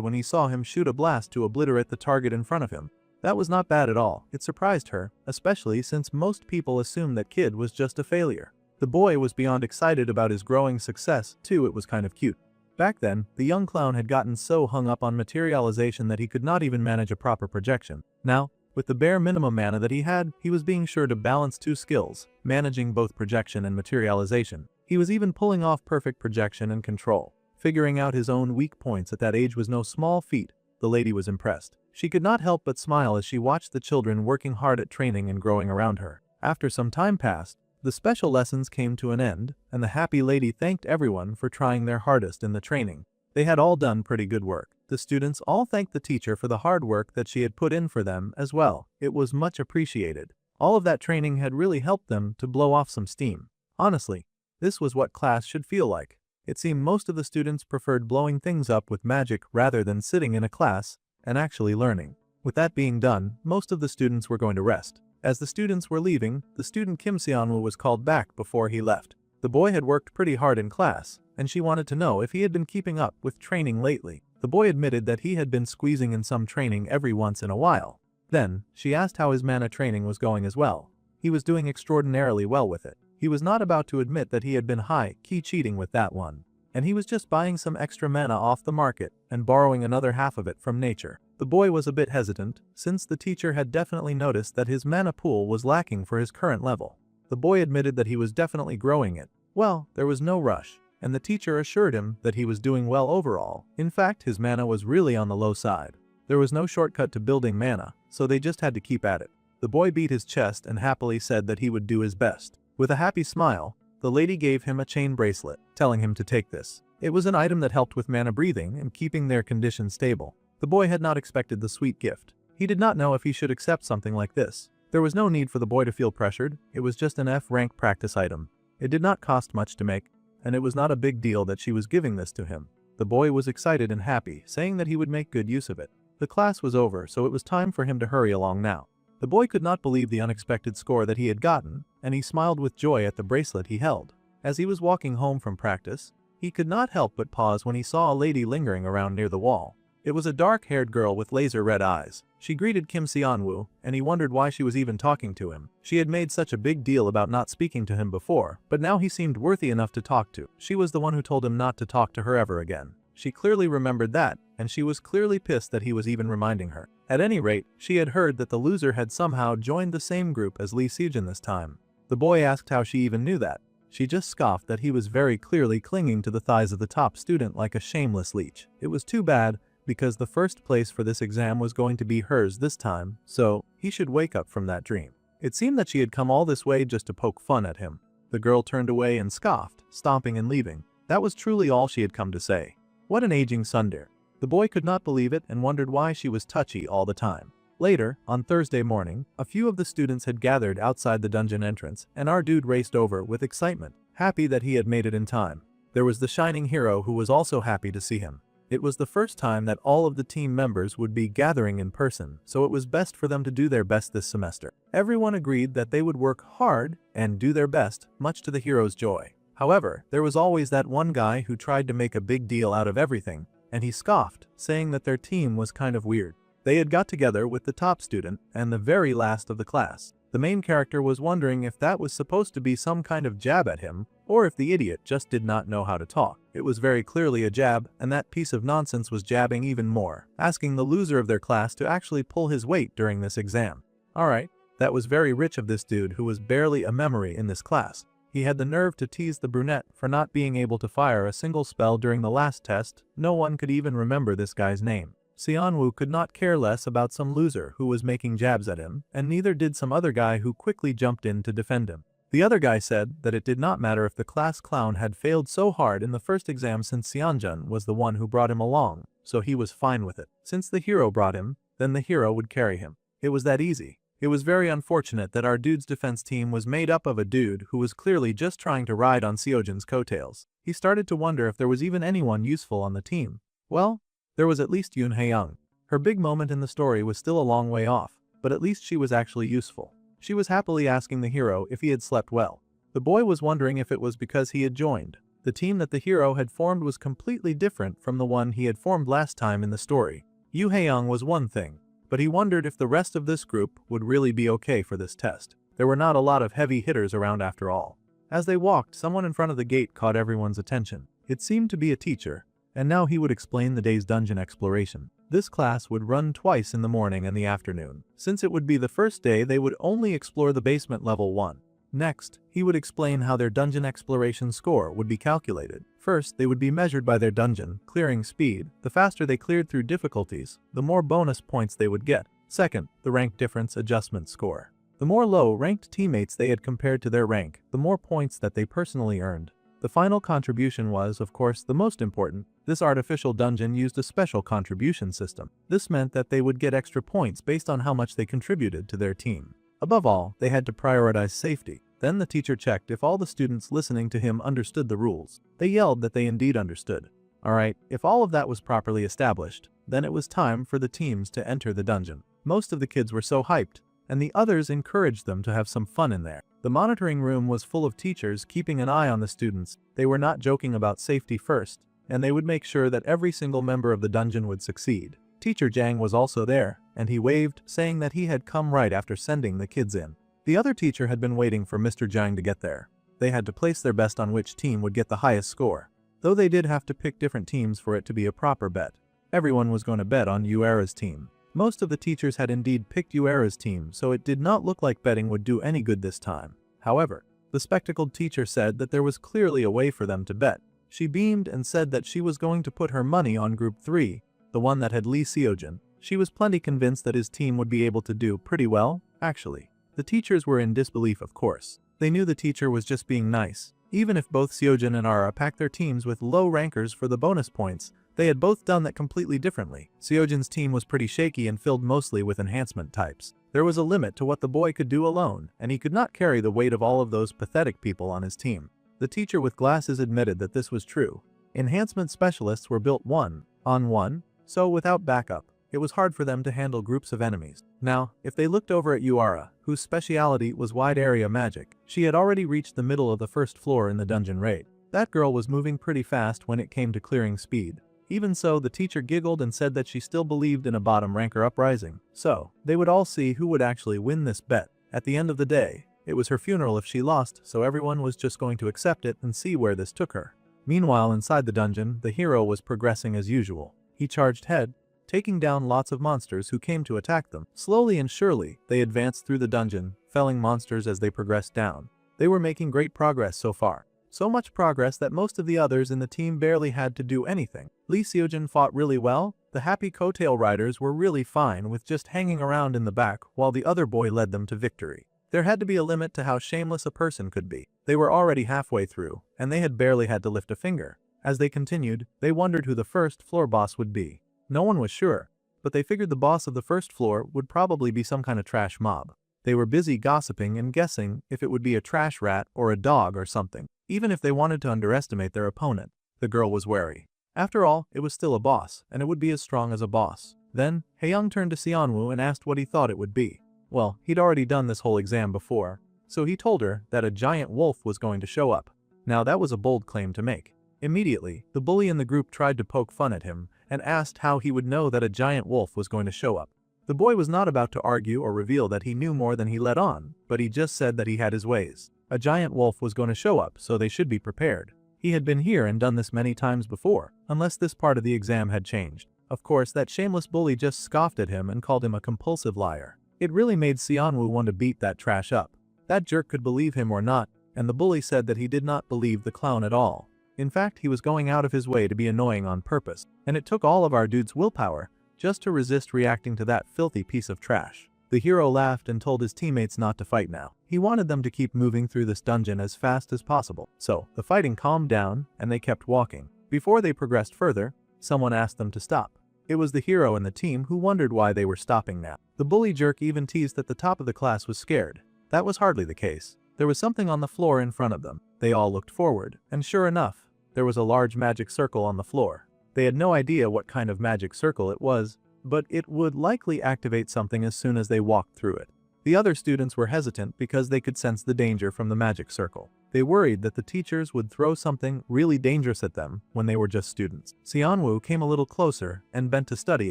when he saw him shoot a blast to obliterate the target in front of him. That was not bad at all. It surprised her, especially since most people assumed that kid was just a failure. The boy was beyond excited about his growing success, too. It was kind of cute. Back then, the young clown had gotten so hung up on materialization that he could not even manage a proper projection. Now, with the bare minimum mana that he had, he was being sure to balance two skills, managing both projection and materialization. He was even pulling off perfect projection and control. Figuring out his own weak points at that age was no small feat. The lady was impressed. She could not help but smile as she watched the children working hard at training and growing around her. After some time passed, the special lessons came to an end, and the happy lady thanked everyone for trying their hardest in the training. They had all done pretty good work. The students all thanked the teacher for the hard work that she had put in for them as well. It was much appreciated. All of that training had really helped them to blow off some steam. Honestly, this was what class should feel like. It seemed most of the students preferred blowing things up with magic rather than sitting in a class and actually learning. With that being done, most of the students were going to rest. As the students were leaving, the student Kim Seonwoo was called back before he left. The boy had worked pretty hard in class, and she wanted to know if he had been keeping up with training lately. The boy admitted that he had been squeezing in some training every once in a while. Then, she asked how his mana training was going as well. He was doing extraordinarily well with it. He was not about to admit that he had been high-key cheating with that one. And he was just buying some extra mana off the market and borrowing another half of it from nature. The boy was a bit hesitant, since the teacher had definitely noticed that his mana pool was lacking for his current level. The boy admitted that he was definitely growing it. Well, there was no rush, and the teacher assured him that he was doing well overall. In fact, his mana was really on the low side. There was no shortcut to building mana, so they just had to keep at it. The boy beat his chest and happily said that he would do his best. With a happy smile, the lady gave him a chain bracelet, telling him to take this. It was an item that helped with mana breathing and keeping their condition stable. The boy had not expected the sweet gift. He did not know if he should accept something like this. There was no need for the boy to feel pressured. It was just an F-rank practice item. It did not cost much to make, and it was not a big deal that she was giving this to him. The boy was excited and happy, saying that he would make good use of it. The class was over, so it was time for him to hurry along now. The boy could not believe the unexpected score that he had gotten, and he smiled with joy at the bracelet he held. As he was walking home from practice, he could not help but pause when he saw a lady lingering around near the wall. It was a dark-haired girl with laser-red eyes. She greeted Kim Seonwoo, and he wondered why she was even talking to him. She had made such a big deal about not speaking to him before, but now he seemed worthy enough to talk to. She was the one who told him not to talk to her ever again. She clearly remembered that, and she was clearly pissed that he was even reminding her. At any rate, she had heard that the loser had somehow joined the same group as Lee Sejin this time. The boy asked how she even knew that. She just scoffed that he was very clearly clinging to the thighs of the top student like a shameless leech. It was too bad, because the first place for this exam was going to be hers this time, so he should wake up from that dream. It seemed that she had come all this way just to poke fun at him. The girl turned away and scoffed, stomping and leaving. That was truly all she had come to say. What an aging tsundere. The boy could not believe it and wondered why she was touchy all the time. Later, on Thursday morning, a few of the students had gathered outside the dungeon entrance, and our dude raced over with excitement, happy that he had made it in time. There was the shining hero who was also happy to see him. It was the first time that all of the team members would be gathering in person, so it was best for them to do their best this semester. Everyone agreed that they would work hard and do their best, much to the hero's joy. However, there was always that one guy who tried to make a big deal out of everything, and he scoffed, saying that their team was kind of weird. They had got together with the top student and the very last of the class. The main character was wondering if that was supposed to be some kind of jab at him, or if the idiot just did not know how to talk. It was very clearly a jab, and that piece of nonsense was jabbing even more, asking the loser of their class to actually pull his weight during this exam. Alright, that was very rich of this dude who was barely a memory in this class. He had the nerve to tease the brunette for not being able to fire a single spell during the last test. No one could even remember this guy's name. Seonwoo could not care less about some loser who was making jabs at him, and neither did some other guy who quickly jumped in to defend him. The other guy said that it did not matter if the class clown had failed so hard in the first exam since Seonjun was the one who brought him along, so he was fine with it. Since the hero brought him, then the hero would carry him. It was that easy. It was very unfortunate that our dude's defense team was made up of a dude who was clearly just trying to ride on Seojin's coattails. He started to wonder if there was even anyone useful on the team. Well, there was at least Yoon Hae-young. Her big moment in the story was still a long way off, but at least she was actually useful. She was happily asking the hero if he had slept well. The boy was wondering if it was because he had joined. The team that the hero had formed was completely different from the one he had formed last time in the story. Yoo Hae-young was one thing, but he wondered if the rest of this group would really be okay for this test. There were not a lot of heavy hitters around after all. As they walked, someone in front of the gate caught everyone's attention. It seemed to be a teacher, and now he would explain the day's dungeon exploration. This class would run twice in the morning and the afternoon. Since it would be the first day, they would only explore the basement level 1. Next, he would explain how their dungeon exploration score would be calculated. First, they would be measured by their dungeon clearing speed. The faster they cleared through difficulties, the more bonus points they would get. Second, the rank difference adjustment score. The more low-ranked teammates they had compared to their rank, the more points that they personally earned. The final contribution was, of course, the most important. This artificial dungeon used a special contribution system. This meant that they would get extra points based on how much they contributed to their team. Above all, they had to prioritize safety. Then the teacher checked if all the students listening to him understood the rules. They yelled that they indeed understood. Alright, if all of that was properly established, then it was time for the teams to enter the dungeon. Most of the kids were so hyped, and the others encouraged them to have some fun in there. The monitoring room was full of teachers keeping an eye on the students. They were not joking about safety first, and they would make sure that every single member of the dungeon would succeed. Teacher Jang was also there, and he waved, saying that he had come right after sending the kids in. The other teacher had been waiting for Mr. Jang to get there. They had to place their best on which team would get the highest score, though they did have to pick different teams for it to be a proper bet. Everyone was going to bet on Yuera's team. Most of the teachers had indeed picked Yuera's team, so it did not look like betting would do any good this time. However, the spectacled teacher said that there was clearly a way for them to bet. She beamed and said that she was going to put her money on Group 3, the one that had Lee Seojin. She was plenty convinced that his team would be able to do pretty well, actually. The teachers were in disbelief, of course. They knew the teacher was just being nice. Even if both Seojin and Ara packed their teams with low rankers for the bonus points, they had both done that completely differently. Seojin's team was pretty shaky and filled mostly with enhancement types. There was a limit to what the boy could do alone, and he could not carry the weight of all of those pathetic people on his team. The teacher with glasses admitted that this was true. Enhancement specialists were built one-on-one, so without backup, it was hard for them to handle groups of enemies. Now, if they looked over at Yuara, whose speciality was wide area magic, she had already reached the middle of the first floor in the dungeon raid. That girl was moving pretty fast when it came to clearing speed. Even so, the teacher giggled and said that she still believed in a bottom ranker uprising. So, they would all see who would actually win this bet. At the end of the day, it was her funeral if she lost, so everyone was just going to accept it and see where this took her. Meanwhile, inside the dungeon, the hero was progressing as usual. He charged ahead, taking down lots of monsters who came to attack them. Slowly and surely, they advanced through the dungeon, felling monsters as they progressed down. They were making great progress so far. So much progress that most of the others in the team barely had to do anything. Lee Seojin fought really well. The happy coattail riders were really fine with just hanging around in the back while the other boy led them to victory. There had to be a limit to how shameless a person could be. They were already halfway through, and they had barely had to lift a finger. As they continued, they wondered who the first floor boss would be. No one was sure, but they figured the boss of the first floor would probably be some kind of trash mob. They were busy gossiping and guessing if it would be a trash rat or a dog or something. Even if they wanted to underestimate their opponent, the girl was wary. After all, it was still a boss, and it would be as strong as a boss. Then, Haeyoung turned to Seonwoo and asked what he thought it would be. Well, he'd already done this whole exam before, so he told her that a giant wolf was going to show up. Now that was a bold claim to make. Immediately, the bully in the group tried to poke fun at him and asked how he would know that a giant wolf was going to show up. The boy was not about to argue or reveal that he knew more than he let on, but he just said that he had his ways. A giant wolf was going to show up, so they should be prepared. He had been here and done this many times before, unless this part of the exam had changed. Of course, that shameless bully just scoffed at him and called him a compulsive liar. It really made Seonwoo want to beat that trash up. That jerk could believe him or not, and the bully said that he did not believe the clown at all. In fact, he was going out of his way to be annoying on purpose, and it took all of our dude's willpower just to resist reacting to that filthy piece of trash. The hero laughed and told his teammates not to fight now. He wanted them to keep moving through this dungeon as fast as possible. So, the fighting calmed down, and they kept walking. Before they progressed further, someone asked them to stop. It was the hero and the team who wondered why they were stopping now. The bully jerk even teased that the top of the class was scared. That was hardly the case. There was something on the floor in front of them. They all looked forward, and sure enough, there was a large magic circle on the floor. They had no idea what kind of magic circle it was, but it would likely activate something as soon as they walked through it. The other students were hesitant because they could sense the danger from the magic circle. They worried that the teachers would throw something really dangerous at them when they were just students. Xianwu came a little closer and bent to study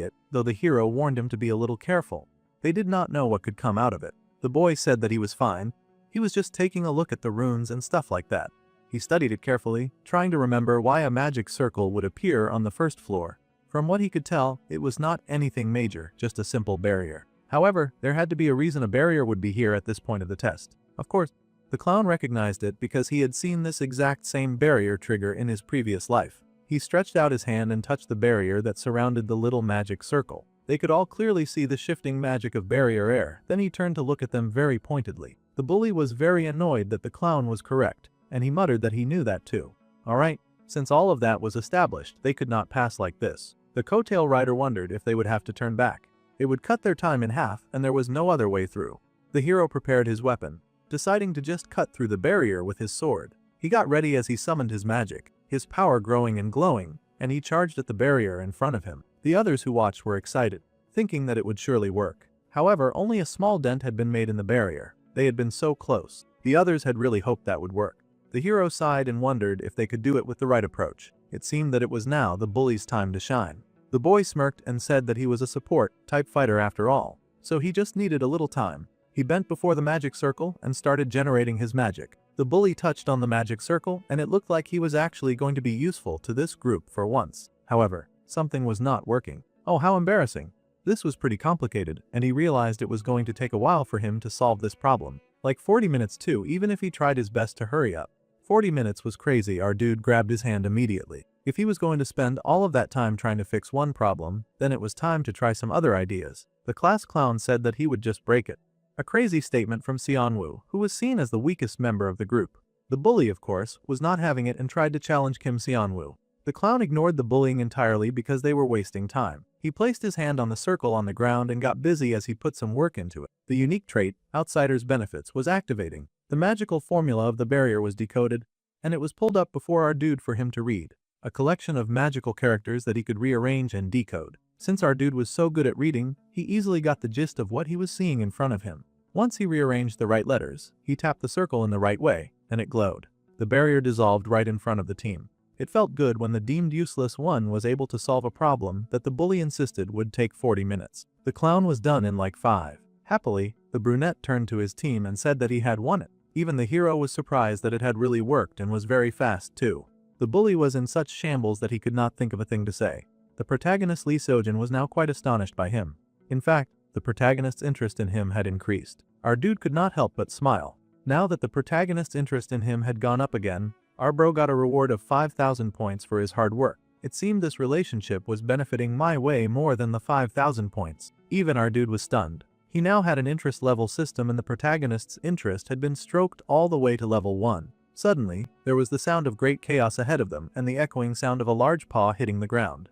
it, though the hero warned him to be a little careful. They did not know what could come out of it. The boy said that he was fine. He was just taking a look at the runes and stuff like that. He studied it carefully, trying to remember why a magic circle would appear on the first floor. From what he could tell, it was not anything major, just a simple barrier. However, there had to be a reason a barrier would be here at this point of the test. Of course, the clown recognized it because he had seen this exact same barrier trigger in his previous life. He stretched out his hand and touched the barrier that surrounded the little magic circle. They could all clearly see the shifting magic of barrier air. Then he turned to look at them very pointedly. The bully was very annoyed that the clown was correct, and he muttered that he knew that too. Alright, since all of that was established, they could not pass like this. The coattail rider wondered if they would have to turn back. It would cut their time in half, and there was no other way through. The hero prepared his weapon, deciding to just cut through the barrier with his sword. He got ready as he summoned his magic, his power growing and glowing, and he charged at the barrier in front of him. The others who watched were excited, thinking that it would surely work. However, only a small dent had been made in the barrier. They had been so close. The others had really hoped that would work. The hero sighed and wondered if they could do it with the right approach. It seemed that it was now the bully's time to shine. The boy smirked and said that he was a support-type fighter after all, so he just needed a little time. He bent before the magic circle and started generating his magic. The bully touched on the magic circle and it looked like he was actually going to be useful to this group for once. However, something was not working. Oh, how embarrassing. This was pretty complicated, and he realized it was going to take a while for him to solve this problem. Like 40 minutes too, even if he tried his best to hurry up. 40 minutes was crazy. Our dude grabbed his hand immediately. If he was going to spend all of that time trying to fix one problem, then it was time to try some other ideas. The class clown said that he would just break it. A crazy statement from Xianwu, who was seen as the weakest member of the group. The bully, of course, was not having it and tried to challenge Kim Xianwu. The clown ignored the bullying entirely because they were wasting time. He placed his hand on the circle on the ground and got busy as he put some work into it. The unique trait, Outsider's Benefits, was activating. The magical formula of the barrier was decoded, and it was pulled up before our dude for him to read. A collection of magical characters that he could rearrange and decode. Since our dude was so good at reading, he easily got the gist of what he was seeing in front of him. Once he rearranged the right letters, he tapped the circle in the right way, and it glowed. The barrier dissolved right in front of the team. It felt good when the deemed useless one was able to solve a problem that the bully insisted would take 40 minutes. The clown was done in like 5. Happily, the brunette turned to his team and said that he had won it. Even the hero was surprised that it had really worked and was very fast too. The bully was in such shambles that he could not think of a thing to say. The protagonist Lee Sojin was now quite astonished by him. In fact, the protagonist's interest in him had increased. Our dude could not help but smile. Now that the protagonist's interest in him had gone up again, our bro got a reward of 5,000 points for his hard work. It seemed this relationship was benefiting my way more than the 5,000 points. Even our dude was stunned. He now had an interest level system and the protagonist's interest had been stroked all the way to level 1. Suddenly, there was the sound of great chaos ahead of them and the echoing sound of a large paw hitting the ground.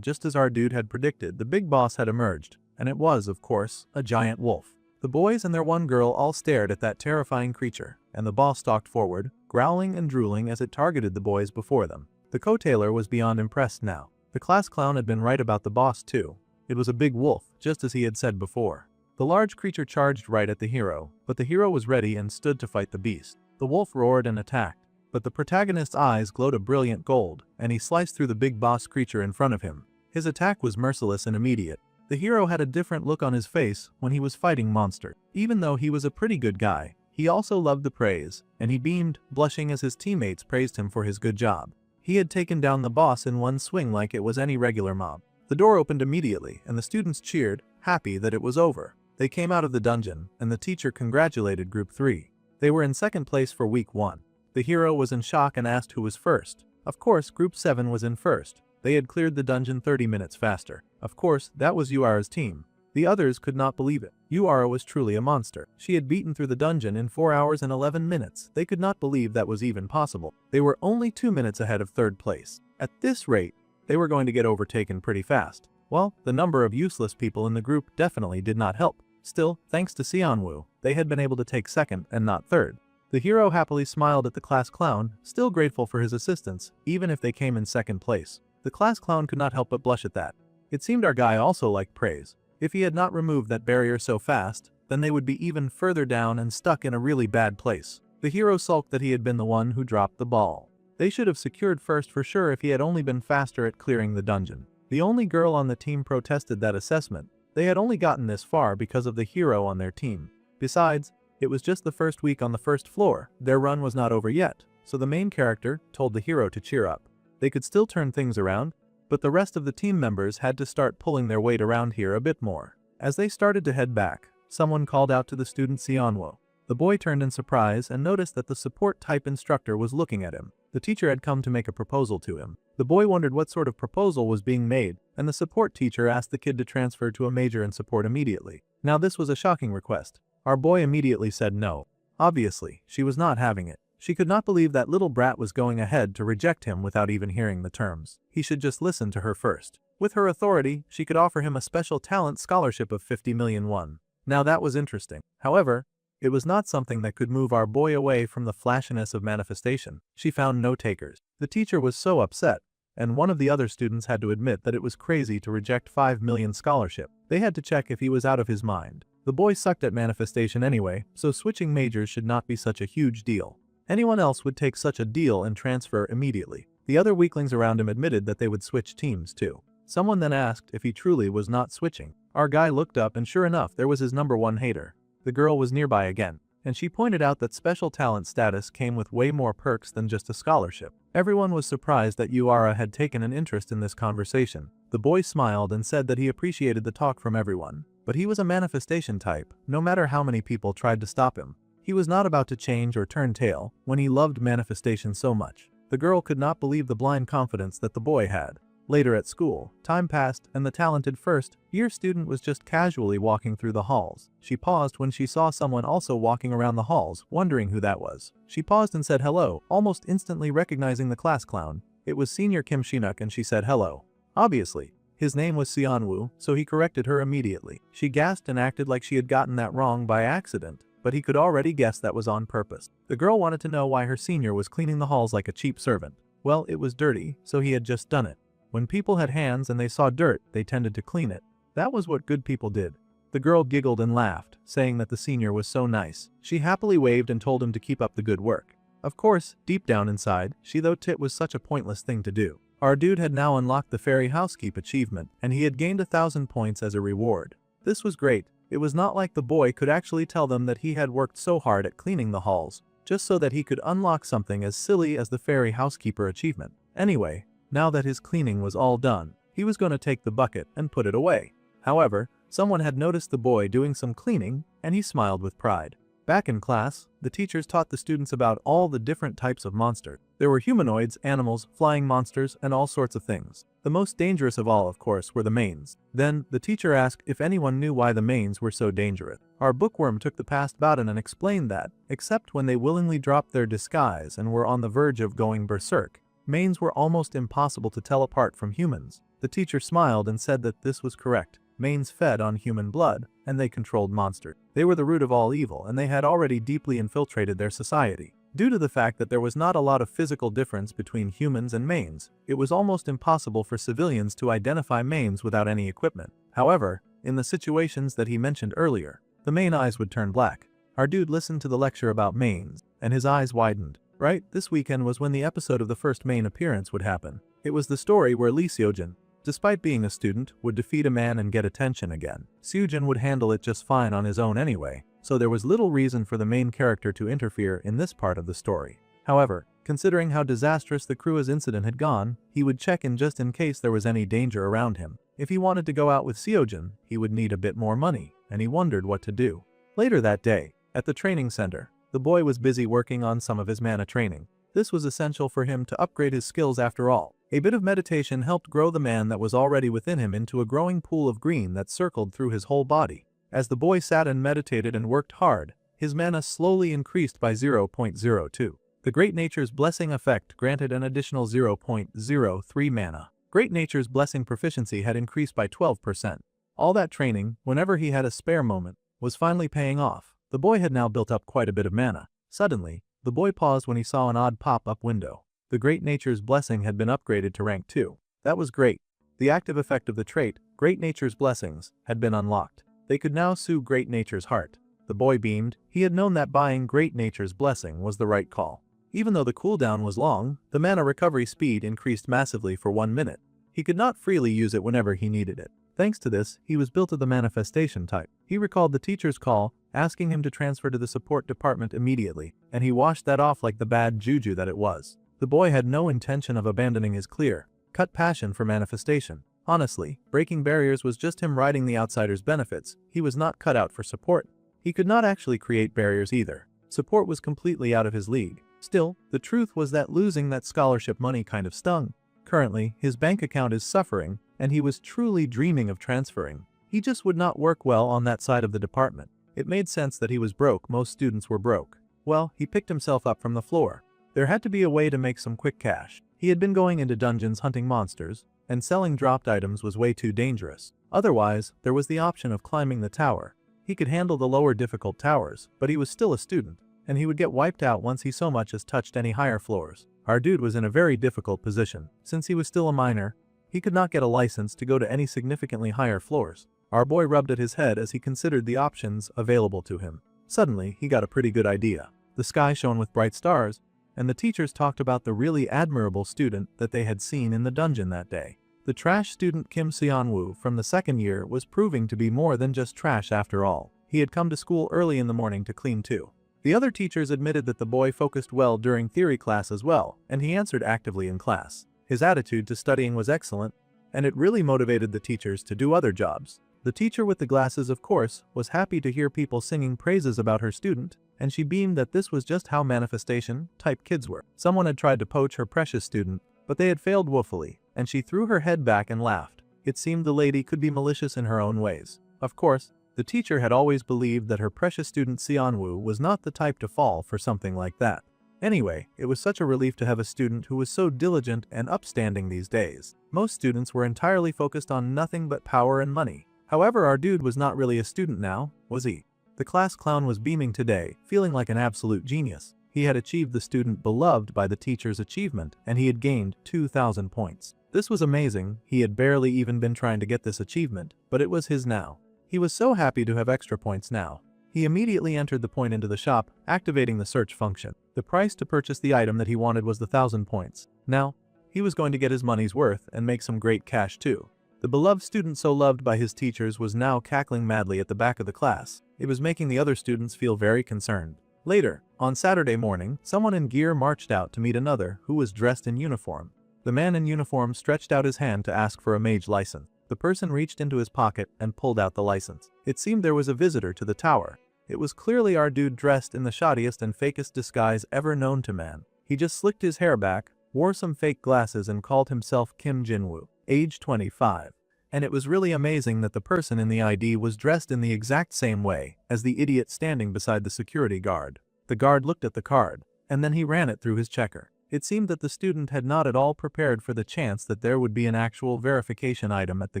Just as our dude had predicted, the big boss had emerged, and it was, of course, a giant wolf. The boys and their one girl all stared at that terrifying creature, and the boss stalked forward, growling and drooling as it targeted the boys before them. The co-tailor was beyond impressed now. The class clown had been right about the boss too. It was a big wolf, just as he had said before. The large creature charged right at the hero, but the hero was ready and stood to fight the beast. The wolf roared and attacked, but the protagonist's eyes glowed a brilliant gold, and he sliced through the big boss creature in front of him. His attack was merciless and immediate. The hero had a different look on his face when he was fighting monster. Even though he was a pretty good guy, he also loved the praise, and he beamed, blushing as his teammates praised him for his good job. He had taken down the boss in one swing like it was any regular mob. The door opened immediately, and the students cheered, happy that it was over. They came out of the dungeon, and the teacher congratulated Group 3. They were in second place for week 1. The hero was in shock and asked who was first. Of course, Group 7 was in first. They had cleared the dungeon 30 minutes faster. Of course, that was Yuara's team. The others could not believe it. Yuara was truly a monster. She had beaten through the dungeon in 4 hours and 11 minutes. They could not believe that was even possible. They were only 2 minutes ahead of third place. At this rate, they were going to get overtaken pretty fast. Well, the number of useless people in the group definitely did not help. Still, thanks to Xianwu, they had been able to take second and not third. The hero happily smiled at the class clown, still grateful for his assistance, even if they came in second place. The class clown could not help but blush at that. It seemed our guy also liked praise. If he had not removed that barrier so fast, then they would be even further down and stuck in a really bad place. The hero sulked that he had been the one who dropped the ball. They should have secured first for sure if he had only been faster at clearing the dungeon. The only girl on the team protested that assessment. They had only gotten this far because of the hero on their team. Besides, it was just the first week on the first floor. Their run was not over yet, so the main character told the hero to cheer up. They could still turn things around, but the rest of the team members had to start pulling their weight around here a bit more. As they started to head back, someone called out to the student Sionwo. The boy turned in surprise and noticed that the support-type instructor was looking at him. The teacher had come to make a proposal to him. The boy wondered what sort of proposal was being made, and the support teacher asked the kid to transfer to a major in support immediately. Now this was a shocking request. Our boy immediately said no. Obviously, she was not having it. She could not believe that little brat was going ahead to reject him without even hearing the terms. He should just listen to her first. With her authority, she could offer him a special talent scholarship of 50 million won. Now that was interesting. However, it was not something that could move our boy away from the flashiness of manifestation. She found no takers. The teacher was so upset, and one of the other students had to admit that it was crazy to reject 5 million scholarship. They had to check if he was out of his mind. The boy sucked at manifestation anyway, so switching majors should not be such a huge deal. Anyone else would take such a deal and transfer immediately. The other weaklings around him admitted that they would switch teams too. Someone then asked if he truly was not switching. Our guy looked up and sure enough there was his #1 hater. The girl was nearby again, and she pointed out that special talent status came with way more perks than just a scholarship. Everyone was surprised that Yuara had taken an interest in this conversation. The boy smiled and said that he appreciated the talk from everyone, but he was a manifestation type, no matter how many people tried to stop him. He was not about to change or turn tail when he loved manifestation so much. The girl could not believe the blind confidence that the boy had. Later at school, time passed and the talented first-year student was just casually walking through the halls. She paused when she saw someone also walking around the halls, wondering who that was. She paused and said hello, almost instantly recognizing the class clown. It was Senior Kim Shinuk and she said hello. Obviously, his name was Sionwoo, so he corrected her immediately. She gasped and acted like she had gotten that wrong by accident, but he could already guess that was on purpose. The girl wanted to know why her senior was cleaning the halls like a cheap servant. Well, it was dirty, so he had just done it. When people had hands and they saw dirt, they tended to clean it. That was what good people did. The girl giggled and laughed, saying that the senior was so nice. She happily waved and told him to keep up the good work. Of course, deep down inside, she thought it was such a pointless thing to do. Our dude had now unlocked the fairy housekeep achievement, and he had gained 1,000 points as a reward. This was great. It was not like the boy could actually tell them that he had worked so hard at cleaning the halls, just so that he could unlock something as silly as the fairy housekeeper achievement. Anyway, now that his cleaning was all done, he was going to take the bucket and put it away. However, someone had noticed the boy doing some cleaning, and he smiled with pride. Back in class, the teachers taught the students about all the different types of monsters. There were humanoids, animals, flying monsters, and all sorts of things. The most dangerous of all, of course, were the mains. Then, the teacher asked if anyone knew why the mains were so dangerous. Our bookworm took the past Bowden and explained that, except when they willingly dropped their disguise and were on the verge of going berserk, mains were almost impossible to tell apart from humans. The teacher smiled and said that this was correct. Mains fed on human blood, and they controlled monsters. They were the root of all evil, and they had already deeply infiltrated their society. Due to the fact that there was not a lot of physical difference between humans and mains, it was almost impossible for civilians to identify mains without any equipment. However, in the situations that he mentioned earlier, the main eyes would turn black. Our dude listened to the lecture about mains, and his eyes widened. Right, this weekend was when the episode of the first main appearance would happen. It was the story where Lee Seojin, despite being a student, would defeat a man and get attention again. Seojin would handle it just fine on his own anyway, so there was little reason for the main character to interfere in this part of the story. However, considering how disastrous the crew's incident had gone, he would check in just in case there was any danger around him. If he wanted to go out with Seojin, he would need a bit more money, and he wondered what to do. Later that day, at the training center, the boy was busy working on some of his mana training. This was essential for him to upgrade his skills after all. A bit of meditation helped grow the man that was already within him into a growing pool of green that circled through his whole body. As the boy sat and meditated and worked hard, his mana slowly increased by 0.02. The Great Nature's Blessing effect granted an additional 0.03 mana. Great Nature's Blessing proficiency had increased by 12%. All that training, whenever he had a spare moment, was finally paying off. The boy had now built up quite a bit of mana. Suddenly, the boy paused when he saw an odd pop-up window. The Great Nature's Blessing had been upgraded to rank 2. That was great. The active effect of the trait, Great Nature's Blessings, had been unlocked. They could now sue Great Nature's heart. The boy beamed. He had known that buying Great Nature's Blessing was the right call. Even though the cooldown was long, the mana recovery speed increased massively for 1 minute. He could not freely use it whenever he needed it. Thanks to this, he was built of the manifestation type. He recalled the teacher's call, asking him to transfer to the support department immediately, and he washed that off like the bad juju that it was. The boy had no intention of abandoning his clear-cut passion for manifestation. Honestly, breaking barriers was just him riding the outsider's benefits. He was not cut out for support. He could not actually create barriers either. Support was completely out of his league. Still, the truth was that losing that scholarship money kind of stung. Currently, his bank account is suffering, and he was truly dreaming of transferring. He just would not work well on that side of the department. It made sense that he was broke. Most students were broke. Well, he picked himself up from the floor. There had to be a way to make some quick cash. He had been going into dungeons hunting monsters, and selling dropped items was way too dangerous. Otherwise, there was the option of climbing the tower. He could handle the lower difficult towers, but he was still a student, and he would get wiped out once he so much as touched any higher floors. Our dude was in a very difficult position. Since he was still a minor, he could not get a license to go to any significantly higher floors. Our boy rubbed at his head as he considered the options available to him. Suddenly, he got a pretty good idea. The sky shone with bright stars, and the teachers talked about the really admirable student that they had seen in the dungeon that day. The trash student Kim Seon-woo from the second year was proving to be more than just trash after all. He had come to school early in the morning to clean too. The other teachers admitted that the boy focused well during theory class as well, and he answered actively in class. His attitude to studying was excellent, and it really motivated the teachers to do other jobs. The teacher with the glasses, of course, was happy to hear people singing praises about her student, and she beamed that this was just how manifestation-type kids were. Someone had tried to poach her precious student, but they had failed woefully, and she threw her head back and laughed. It seemed the lady could be malicious in her own ways. Of course, the teacher had always believed that her precious student Seon-woo was not the type to fall for something like that. Anyway, it was such a relief to have a student who was so diligent and upstanding these days. Most students were entirely focused on nothing but power and money. However, our dude was not really a student now, was he? The class clown was beaming today, feeling like an absolute genius. He had achieved the student beloved by the teacher's achievement, and he had gained 2,000 points. This was amazing. He had barely even been trying to get this achievement, but it was his now. He was so happy to have extra points now. He immediately entered the point into the shop, activating the search function. The price to purchase the item that he wanted was the 1,000 points. Now, he was going to get his money's worth and make some great cash too. The beloved student so loved by his teachers was now cackling madly at the back of the class. It was making the other students feel very concerned. Later, on Saturday morning, someone in gear marched out to meet another who was dressed in uniform. The man in uniform stretched out his hand to ask for a mage license. The person reached into his pocket and pulled out the license. It seemed there was a visitor to the tower. It was clearly our dude dressed in the shoddiest and fakest disguise ever known to man. He just slicked his hair back, wore some fake glasses and called himself Kim Jin-woo, age 25. And it was really amazing that the person in the ID was dressed in the exact same way as the idiot standing beside the security guard. The guard looked at the card, and then he ran it through his checker. It seemed that the student had not at all prepared for the chance that there would be an actual verification item at the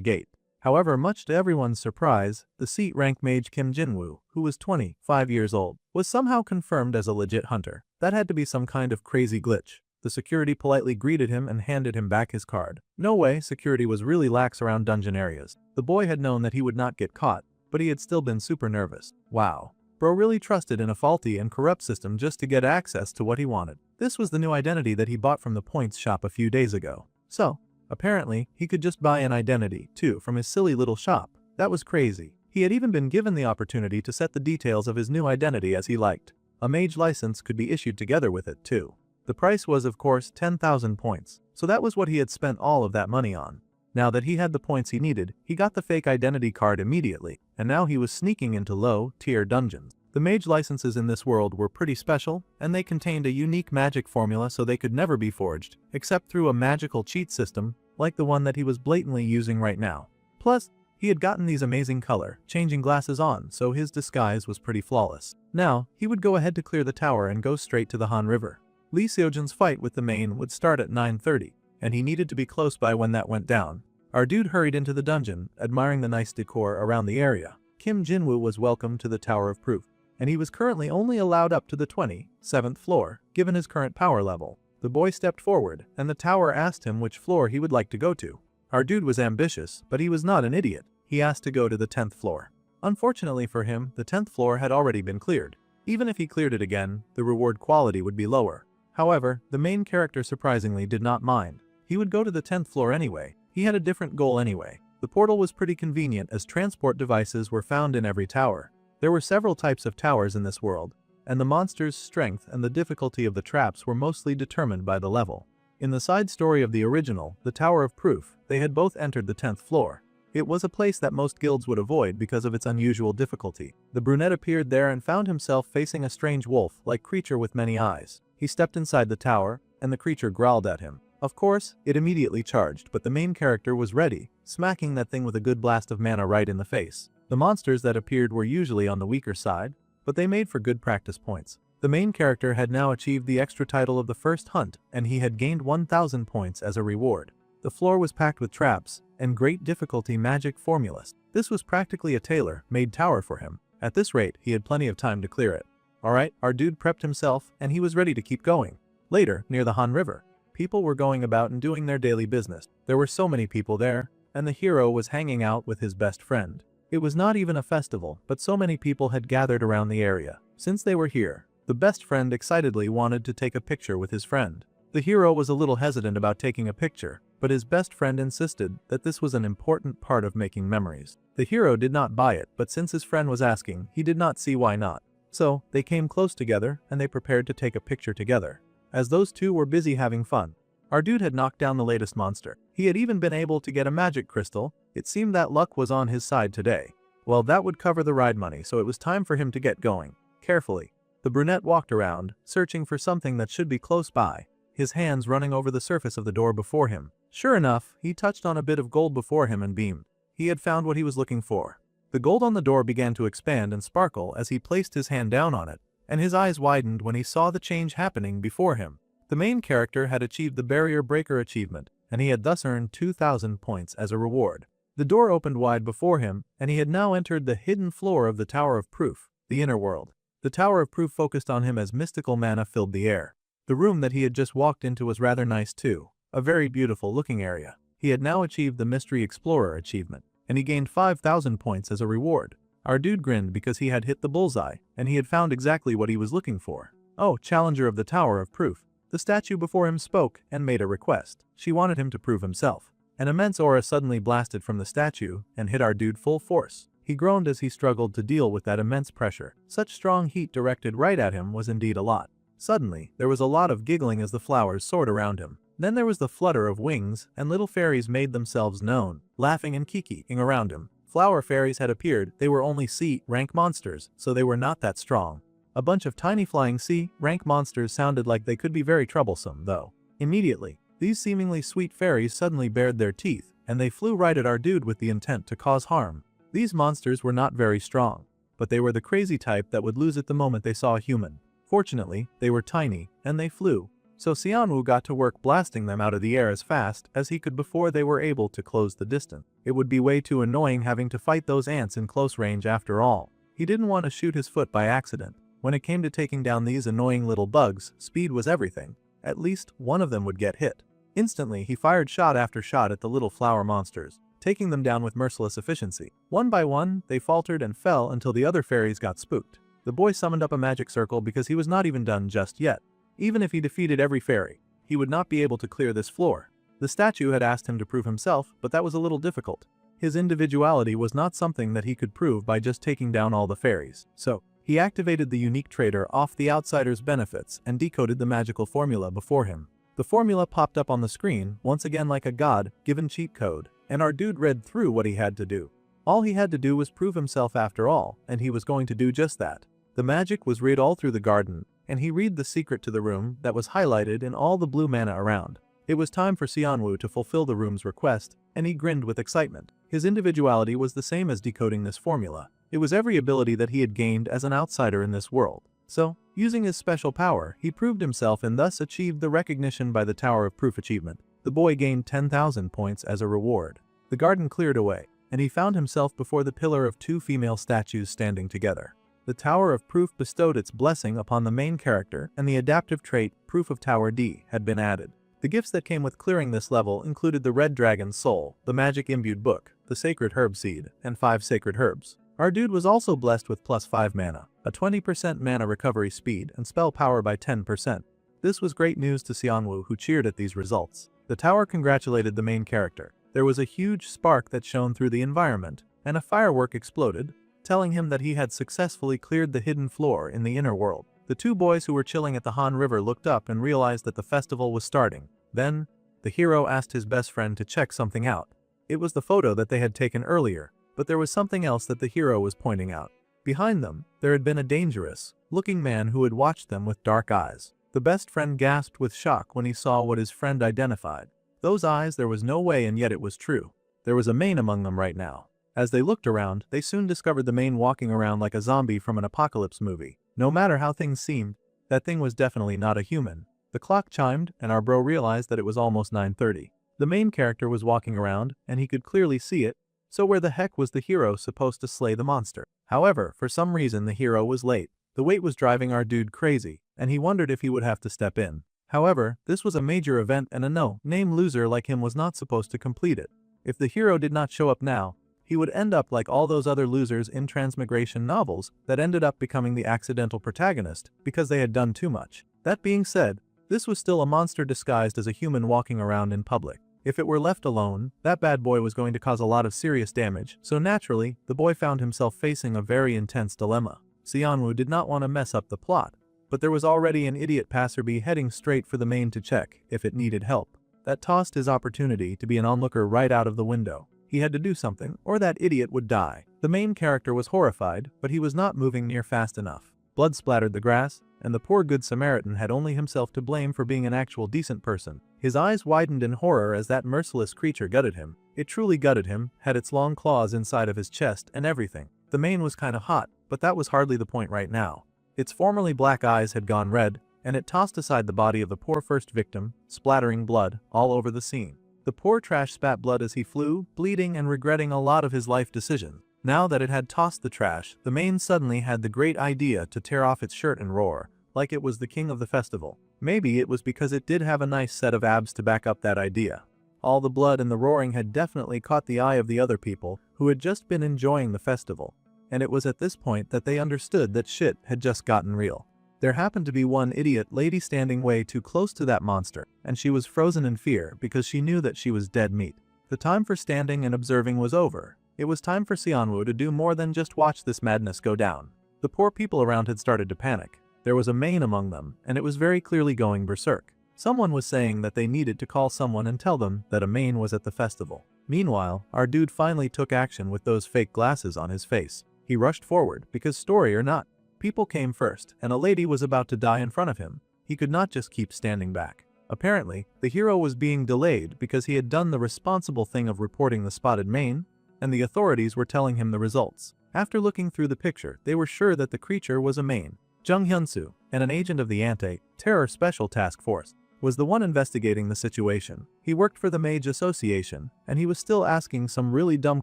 gate. However, much to everyone's surprise, the seat-rank mage Kim Jin-woo, who was 25 years old, was somehow confirmed as a legit hunter. That had to be some kind of crazy glitch. The security politely greeted him and handed him back his card. No way, security was really lax around dungeon areas. The boy had known that he would not get caught, but he had still been super nervous. Wow. Bro really trusted in a faulty and corrupt system just to get access to what he wanted. This was the new identity that he bought from the points shop a few days ago. So, apparently, he could just buy an identity, too, from his silly little shop. That was crazy. He had even been given the opportunity to set the details of his new identity as he liked. A mage license could be issued together with it, too. The price was, of course, 10,000 points, so that was what he had spent all of that money on. Now that he had the points he needed, he got the fake identity card immediately, and now he was sneaking into low-tier dungeons. The mage licenses in this world were pretty special, and they contained a unique magic formula so they could never be forged, except through a magical cheat system, like the one that he was blatantly using right now. Plus, he had gotten these amazing color-changing glasses on, so his disguise was pretty flawless. Now, he would go ahead to clear the tower and go straight to the Han River. Lee Seojin's fight with the main would start at 9:30, and he needed to be close by when that went down. Our dude hurried into the dungeon, admiring the nice decor around the area. Kim Jin-woo was welcome to the Tower of Proof, and he was currently only allowed up to the 27th floor, given his current power level. The boy stepped forward, and the tower asked him which floor he would like to go to. Our dude was ambitious, but he was not an idiot. He asked to go to the 10th floor. Unfortunately for him, the 10th floor had already been cleared. Even if he cleared it again, the reward quality would be lower. However, the main character surprisingly did not mind. He would go to the 10th floor anyway. He had a different goal anyway. The portal was pretty convenient as transport devices were found in every tower. There were several types of towers in this world, and the monster's strength and the difficulty of the traps were mostly determined by the level. In the side story of the original, the Tower of Proof, they had both entered the 10th floor. It was a place that most guilds would avoid because of its unusual difficulty. The brunette appeared there and found himself facing a strange wolf-like creature with many eyes. He stepped inside the tower, and the creature growled at him. Of course, it immediately charged, but the main character was ready, smacking that thing with a good blast of mana right in the face. The monsters that appeared were usually on the weaker side, but they made for good practice points. The main character had now achieved the extra title of the first hunt, and he had gained 1,000 points as a reward. The floor was packed with traps and great difficulty magic formulas. This was practically a tailor-made tower for him. At this rate, he had plenty of time to clear it. Alright, our dude prepped himself, and he was ready to keep going. Later, near the Han River, people were going about and doing their daily business. There were so many people there, and the hero was hanging out with his best friend. It was not even a festival, but so many people had gathered around the area. Since they were here, the best friend excitedly wanted to take a picture with his friend. The hero was a little hesitant about taking a picture, but his best friend insisted that this was an important part of making memories. The hero did not buy it, but since his friend was asking, he did not see why not. So, they came close together, and they prepared to take a picture together. As those two were busy having fun, our dude had knocked down the latest monster. He had even been able to get a magic crystal. It seemed that luck was on his side today. Well, that would cover the ride money, so it was time for him to get going. Carefully, the brunette walked around, searching for something that should be close by, his hands running over the surface of the door before him. Sure enough, he touched on a bit of gold before him and beamed. He had found what he was looking for. The gold on the door began to expand and sparkle as he placed his hand down on it, and his eyes widened when he saw the change happening before him. The main character had achieved the Barrier Breaker achievement, and he had thus earned 2,000 points as a reward. The door opened wide before him, and he had now entered the hidden floor of the Tower of Proof, the inner world. The Tower of Proof focused on him as mystical mana filled the air. The room that he had just walked into was rather nice too, a very beautiful looking area. He had now achieved the Mystery Explorer achievement, and he gained 5,000 points as a reward. Our dude grinned because he had hit the bullseye, and he had found exactly what he was looking for. Oh, Challenger of the Tower of Proof. The statue before him spoke and made a request. She wanted him to prove himself. An immense aura suddenly blasted from the statue and hit our dude full force. He groaned as he struggled to deal with that immense pressure. Such strong heat directed right at him was indeed a lot. Suddenly, there was a lot of giggling as the flowers soared around him. Then there was the flutter of wings, and little fairies made themselves known, laughing and kikiing around him. Flower fairies had appeared. They were only C-rank monsters, so they were not that strong. A bunch of tiny flying C-rank monsters sounded like they could be very troublesome, though. Immediately, these seemingly sweet fairies suddenly bared their teeth, and they flew right at our dude with the intent to cause harm. These monsters were not very strong, but they were the crazy type that would lose it the moment they saw a human. Fortunately, they were tiny, and they flew, so Xianwu got to work blasting them out of the air as fast as he could before they were able to close the distance. It would be way too annoying having to fight those ants in close range after all. He didn't want to shoot his foot by accident. When it came to taking down these annoying little bugs, speed was everything. At least one of them would get hit. Instantly, he fired shot after shot at the little flower monsters, taking them down with merciless efficiency. One by one, they faltered and fell until the other fairies got spooked. The boy summoned up a magic circle because he was not even done just yet. Even if he defeated every fairy, he would not be able to clear this floor. The statue had asked him to prove himself, but that was a little difficult. His individuality was not something that he could prove by just taking down all the fairies. So, he activated the unique trader off the outsider's benefits and decoded the magical formula before him. The formula popped up on the screen, once again like a god-given cheat code, and our dude read through what he had to do. All he had to do was prove himself after all, and he was going to do just that. The magic was read all through the garden, and he read the secret to the room that was highlighted in all the blue mana around. It was time for Xianwu to fulfill the room's request, and he grinned with excitement. His individuality was the same as decoding this formula. It was every ability that he had gained as an outsider in this world. So, using his special power, he proved himself and thus achieved the recognition by the Tower of Proof achievement. The boy gained 10,000 points as a reward. The garden cleared away, and he found himself before the pillar of two female statues standing together. The Tower of Proof bestowed its blessing upon the main character, and the adaptive trait, Proof of Tower D, had been added. The gifts that came with clearing this level included the Red Dragon's Soul, the Magic Imbued Book, the Sacred Herb Seed, and 5 Sacred Herbs. Our dude was also blessed with plus 5 mana, a 20% mana recovery speed, and spell power by 10%. This was great news to Xianwu, who cheered at these results. The tower congratulated the main character. There was a huge spark that shone through the environment, and a firework exploded, telling him that he had successfully cleared the hidden floor in the inner world. The two boys who were chilling at the Han River looked up and realized that the festival was starting. Then, the hero asked his best friend to check something out. It was the photo that they had taken earlier, but there was something else that the hero was pointing out. Behind them, there had been a dangerous-looking man who had watched them with dark eyes. The best friend gasped with shock when he saw what his friend identified. Those eyes, there was no way, and yet it was true. There was a Mane among them right now. As they looked around, they soon discovered the Mane walking around like a zombie from an apocalypse movie. No matter how things seemed, that thing was definitely not a human. The clock chimed, and our bro realized that it was almost 9:30. The main character was walking around, and he could clearly see it, so where the heck was the hero supposed to slay the monster? However, for some reason the hero was late. The wait was driving our dude crazy, and he wondered if he would have to step in. However, this was a major event and a no-name loser like him was not supposed to complete it. If the hero did not show up now, he would end up like all those other losers in transmigration novels that ended up becoming the accidental protagonist because they had done too much. That being said, this was still a monster disguised as a human walking around in public. If it were left alone, that bad boy was going to cause a lot of serious damage, so naturally, the boy found himself facing a very intense dilemma. Xianwu did not want to mess up the plot, but there was already an idiot passerby heading straight for the Mane to check if it needed help. That tossed his opportunity to be an onlooker right out of the window. He had to do something, or that idiot would die. The main character was horrified, but he was not moving near fast enough. Blood splattered the grass, and the poor good Samaritan had only himself to blame for being an actual decent person. His eyes widened in horror as that merciless creature gutted him. It truly gutted him, had its long claws inside of his chest and everything. The Mane was kinda hot, but that was hardly the point right now. Its formerly black eyes had gone red, and it tossed aside the body of the poor first victim, splattering blood all over the scene. The poor trash spat blood as he flew, bleeding and regretting a lot of his life decisions. Now that it had tossed the trash, the Mane suddenly had the great idea to tear off its shirt and roar, like it was the king of the festival. Maybe it was because it did have a nice set of abs to back up that idea. All the blood and the roaring had definitely caught the eye of the other people who had just been enjoying the festival, and it was at this point that they understood that shit had just gotten real. There happened to be one idiot lady standing way too close to that monster, and she was frozen in fear because she knew that she was dead meat. The time for standing and observing was over. It was time for Xianwu to do more than just watch this madness go down. The poor people around had started to panic. There was a Mane among them, and it was very clearly going berserk. Someone was saying that they needed to call someone and tell them that a Mane was at the festival. Meanwhile, our dude finally took action with those fake glasses on his face. He rushed forward, because story or not, people came first, and a lady was about to die in front of him. He could not just keep standing back. Apparently, the hero was being delayed because he had done the responsible thing of reporting the spotted Mane, and the authorities were telling him the results. After looking through the picture, they were sure that the creature was a Mane. Jung Hyunsu, and an agent of the Anti-Terror Special Task Force, was the one investigating the situation. He worked for the Mage Association, and he was still asking some really dumb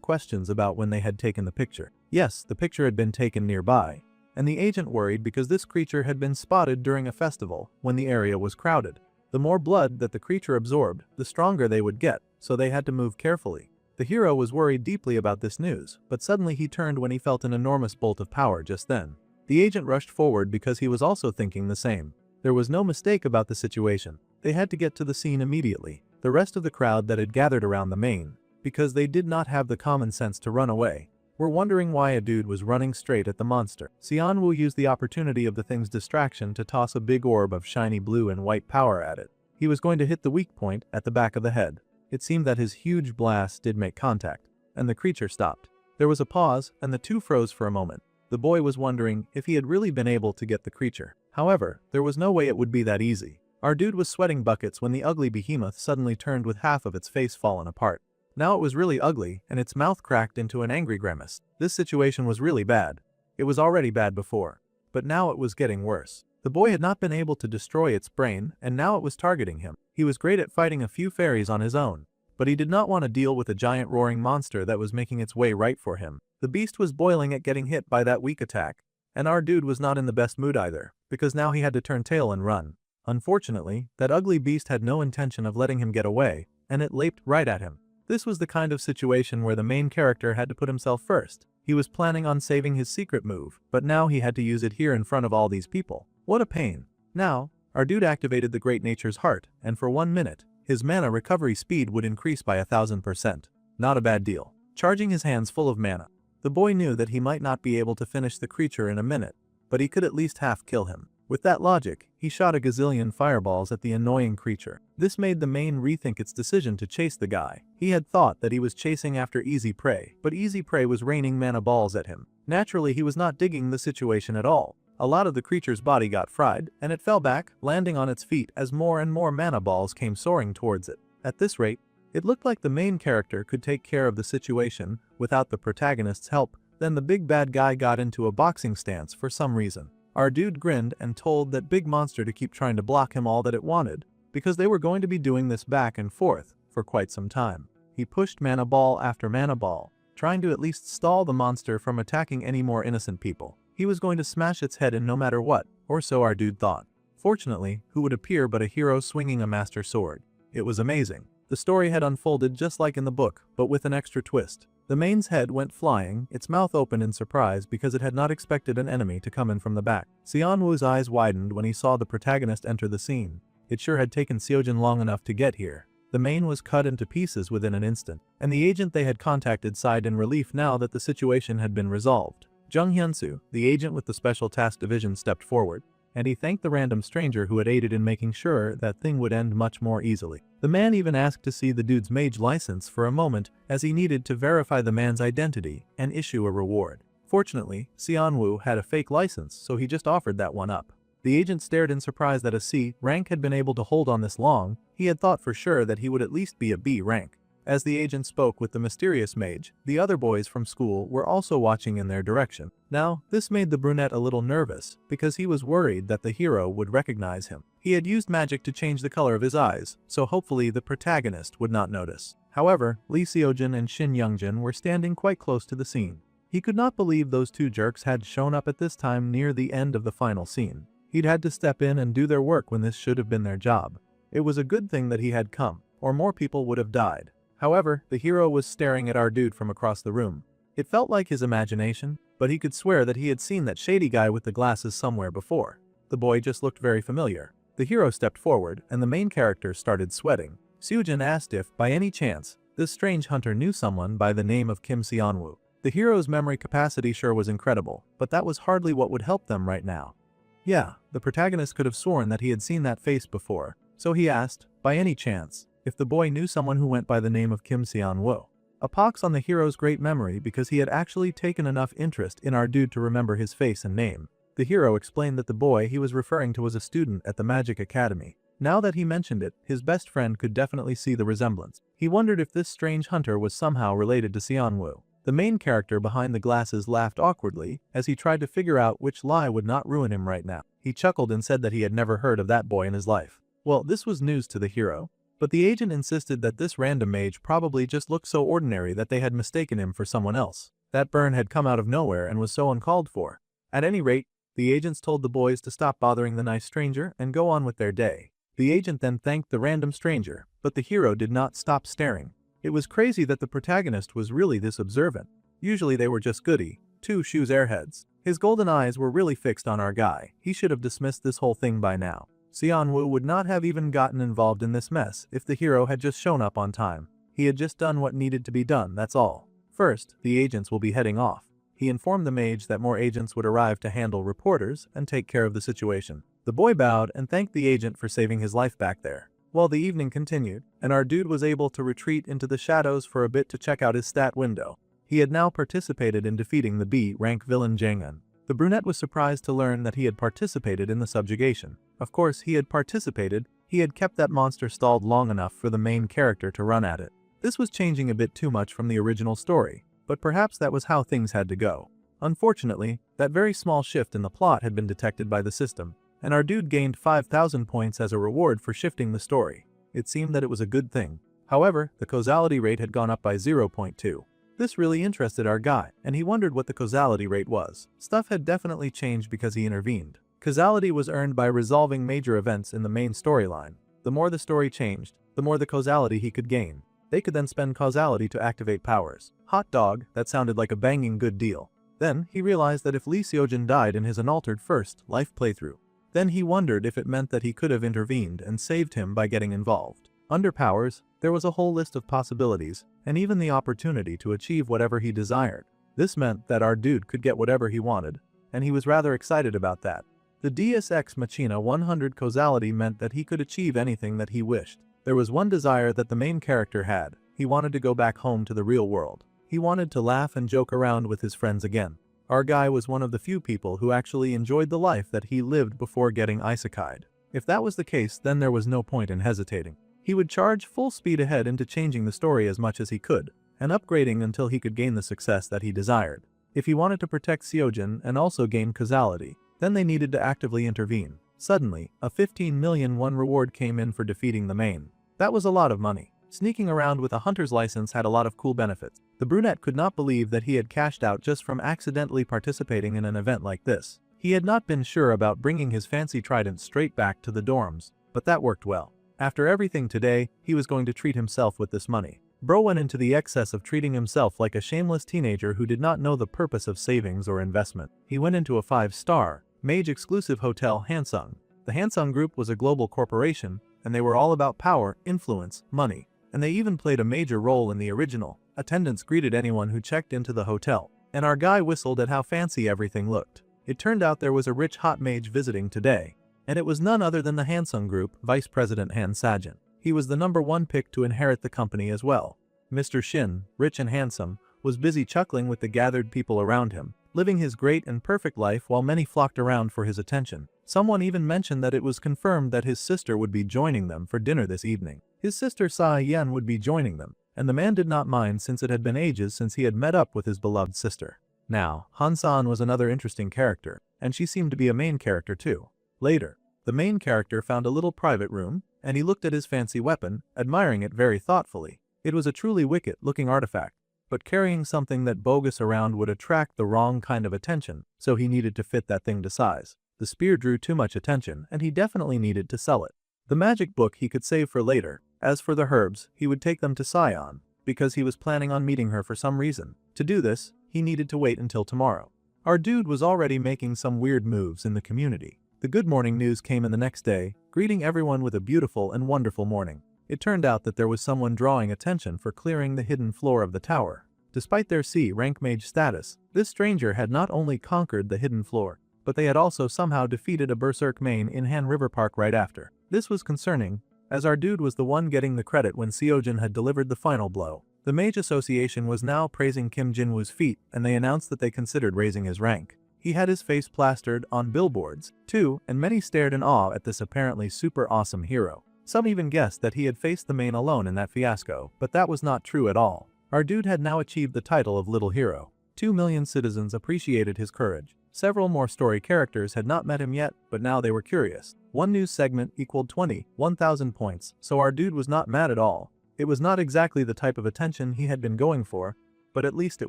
questions about when they had taken the picture. Yes, the picture had been taken nearby, and the agent worried because this creature had been spotted during a festival when the area was crowded. The more blood that the creature absorbed, the stronger they would get, so they had to move carefully. The hero was worried deeply about this news, but suddenly he turned when he felt an enormous bolt of power just then. The agent rushed forward because he was also thinking the same. There was no mistake about the situation. They had to get to the scene immediately. The rest of the crowd that had gathered around the Mane, because they did not have the common sense to run away, were wondering why a dude was running straight at the monster. Xianwu used the opportunity of the thing's distraction to toss a big orb of shiny blue and white power at it. He was going to hit the weak point at the back of the head. It seemed that his huge blast did make contact, and the creature stopped. There was a pause, and the two froze for a moment. The boy was wondering if he had really been able to get the creature. However, there was no way it would be that easy. Our dude was sweating buckets when the ugly behemoth suddenly turned with half of its face fallen apart. Now it was really ugly, and its mouth cracked into an angry grimace. This situation was really bad. It was already bad before, but now it was getting worse. The boy had not been able to destroy its brain, and now it was targeting him. He was great at fighting a few fairies on his own, but he did not want to deal with a giant roaring monster that was making its way right for him. The beast was boiling at getting hit by that weak attack, And our dude was not in the best mood either, because now he had to turn tail and run. Unfortunately, that ugly beast had no intention of letting him get away, and it leaped right at him. This was the kind of situation where the main character had to put himself first. He was planning on saving his secret move, but now he had to use it here in front of all these people. What a pain. Now, our dude activated the Great Nature's Heart, and for 1 minute, his mana recovery speed would increase by 1000%. Not a bad deal. Charging his hands full of mana, the boy knew that he might not be able to finish the creature in a minute, but he could at least half kill him. With that logic, he shot a gazillion fireballs at the annoying creature. This made the main rethink its decision to chase the guy. He had thought that he was chasing after easy prey, but easy prey was raining mana balls at him. Naturally, he was not digging the situation at all. A lot of the creature's body got fried, and it fell back, landing on its feet as more and more mana balls came soaring towards it. At this rate, it looked like the main character could take care of the situation without the protagonist's help. Then the big bad guy got into a boxing stance for some reason. Our dude grinned and told that big monster to keep trying to block him all that it wanted, because they were going to be doing this back and forth for quite some time. He pushed mana ball after mana ball, trying to at least stall the monster from attacking any more innocent people. He was going to smash its head in no matter what, or so our dude thought. Fortunately, who would appear but a hero swinging a master sword? It was amazing. The story had unfolded just like in the book, but with an extra twist. The main's head went flying, its mouth open in surprise because it had not expected an enemy to come in from the back. Xianwu's eyes widened when he saw the protagonist enter the scene. It sure had taken Xiaojun long enough to get here. The main was cut into pieces within an instant, and the agent they had contacted sighed in relief now that the situation had been resolved. Zheng Hyunsu, the agent with the Special Task Division, stepped forward, and he thanked the random stranger who had aided in making sure that thing would end much more easily. The man even asked to see the dude's mage license for a moment, as he needed to verify the man's identity and issue a reward. Fortunately, Xianwu had a fake license, so he just offered that one up. The agent stared in surprise that a C rank had been able to hold on this long. He had thought for sure that he would at least be a B rank. As the agent spoke with the mysterious mage, the other boys from school were also watching in their direction. Now, this made the brunette a little nervous, because he was worried that the hero would recognize him. He had used magic to change the color of his eyes, so hopefully the protagonist would not notice. However, Lee Seojin and Shin Youngjin were standing quite close to the scene. He could not believe those two jerks had shown up at this time near the end of the final scene. He'd had to step in and do their work when this should have been their job. It was a good thing that he had come, or more people would have died. However, the hero was staring at our dude from across the room. It felt like his imagination, but he could swear that he had seen that shady guy with the glasses somewhere before. The boy just looked very familiar. The hero stepped forward, and the main character started sweating. Seojin asked if, by any chance, this strange hunter knew someone by the name of Kim Seonwoo. The hero's memory capacity sure was incredible, but that was hardly what would help them right now. Yeah, the protagonist could have sworn that he had seen that face before, so he asked, by any chance, if the boy knew someone who went by the name of Kim Seon-woo. A pox on the hero's great memory because he had actually taken enough interest in our dude to remember his face and name. The hero explained that the boy he was referring to was a student at the Magic Academy. Now that he mentioned it, his best friend could definitely see the resemblance. He wondered if this strange hunter was somehow related to Seon-woo. The main character behind the glasses laughed awkwardly as he tried to figure out which lie would not ruin him right now. He chuckled and said that he had never heard of that boy in his life. Well, this was news to the hero. But the agent insisted that this random mage probably just looked so ordinary that they had mistaken him for someone else. That burn had come out of nowhere and was so uncalled for. At any rate, the agents told the boys to stop bothering the nice stranger and go on with their day. The agent then thanked the random stranger, but the hero did not stop staring. It was crazy that the protagonist was really this observant. Usually they were just goody, two-shoes airheads. His golden eyes were really fixed on our guy. He should have dismissed this whole thing by now. Seon-woo would not have even gotten involved in this mess if the hero had just shown up on time. He had just done what needed to be done, that's all. First, the agents will be heading off. He informed the mage that more agents would arrive to handle reporters and take care of the situation. The boy bowed and thanked the agent for saving his life back there. While the evening continued, and our dude was able to retreat into the shadows for a bit to check out his stat window. He had now participated in defeating the B-rank villain Jang-un. The brunette was surprised to learn that he had participated in the subjugation. Of course, he had participated. He had kept that monster stalled long enough for the main character to run at it. This was changing a bit too much from the original story, but perhaps that was how things had to go. Unfortunately, that very small shift in the plot had been detected by the system, and our dude gained 5,000 points as a reward for shifting the story. It seemed that it was a good thing. However, the causality rate had gone up by 0.2. This really interested our guy, and he wondered what the causality rate was. Stuff had definitely changed because he intervened. Causality was earned by resolving major events in the main storyline. The more the story changed, the more the causality he could gain. They could then spend causality to activate powers. Hot dog, that sounded like a banging good deal. Then, he realized that if Lee Seojin died in his unaltered first life playthrough, then he wondered if it meant that he could have intervened and saved him by getting involved. Under powers, there was a whole list of possibilities, and even the opportunity to achieve whatever he desired. This meant that our dude could get whatever he wanted, and he was rather excited about that. The Deus Ex Machina 100 causality meant that he could achieve anything that he wished. There was one desire that the main character had. He wanted to go back home to the real world. He wanted to laugh and joke around with his friends again. Our guy was one of the few people who actually enjoyed the life that he lived before getting isekai'd. If that was the case, then there was no point in hesitating. He would charge full speed ahead into changing the story as much as he could, and upgrading until he could gain the success that he desired. If he wanted to protect Seojin and also gain causality, then they needed to actively intervene. Suddenly, a 15 million won reward came in for defeating the main. That was a lot of money. Sneaking around with a hunter's license had a lot of cool benefits. The brunette could not believe that he had cashed out just from accidentally participating in an event like this. He had not been sure about bringing his fancy trident straight back to the dorms, but that worked well. After everything today, he was going to treat himself with this money. Bro went into the excess of treating himself like a shameless teenager who did not know the purpose of savings or investment. He went into a 5-star, mage-exclusive hotel Hansung. The Hansung Group was a global corporation, and they were all about power, influence, money. And they even played a major role in the original. Attendants greeted anyone who checked into the hotel, and our guy whistled at how fancy everything looked. It turned out there was a rich hot mage visiting today, and it was none other than the Hansung Group, Vice President Han Sajin. He was the #1 pick to inherit the company as well. Mr. Shin, rich and handsome, was busy chuckling with the gathered people around him, living his great and perfect life while many flocked around for his attention. Someone even mentioned that it was confirmed that his sister would be joining them for dinner this evening. His sister Sa Yen would be joining them, and the man did not mind since it had been ages since he had met up with his beloved sister. Now, Han-san was another interesting character, and she seemed to be a main character too. Later, the main character found a little private room, and he looked at his fancy weapon, admiring it very thoughtfully. It was a truly wicked-looking artifact, but carrying something that bogus around would attract the wrong kind of attention, so he needed to fit that thing to size. The spear drew too much attention, and he definitely needed to sell it. The magic book he could save for later. As for the herbs, he would take them to Sion, because he was planning on meeting her for some reason. To do this, he needed to wait until tomorrow. Our dude was already making some weird moves in the community. The good morning news came in the next day, greeting everyone with a beautiful and wonderful morning. It turned out that there was someone drawing attention for clearing the hidden floor of the tower. Despite their C-rank mage status, this stranger had not only conquered the hidden floor, but they had also somehow defeated a berserk main in Han River Park right after. This was concerning, as our dude was the one getting the credit when Seojin had delivered the final blow. The Mage Association was now praising Kim Jinwoo's feat, and they announced that they considered raising his rank. He had his face plastered on billboards, too, and many stared in awe at this apparently super awesome hero. Some even guessed that he had faced the main alone in that fiasco, but that was not true at all. Our dude had now achieved the title of Little Hero. 2 million citizens appreciated his courage. Several more story characters had not met him yet, but now they were curious. One news segment equaled 1,000 points, so our dude was not mad at all. It was not exactly the type of attention he had been going for, but at least it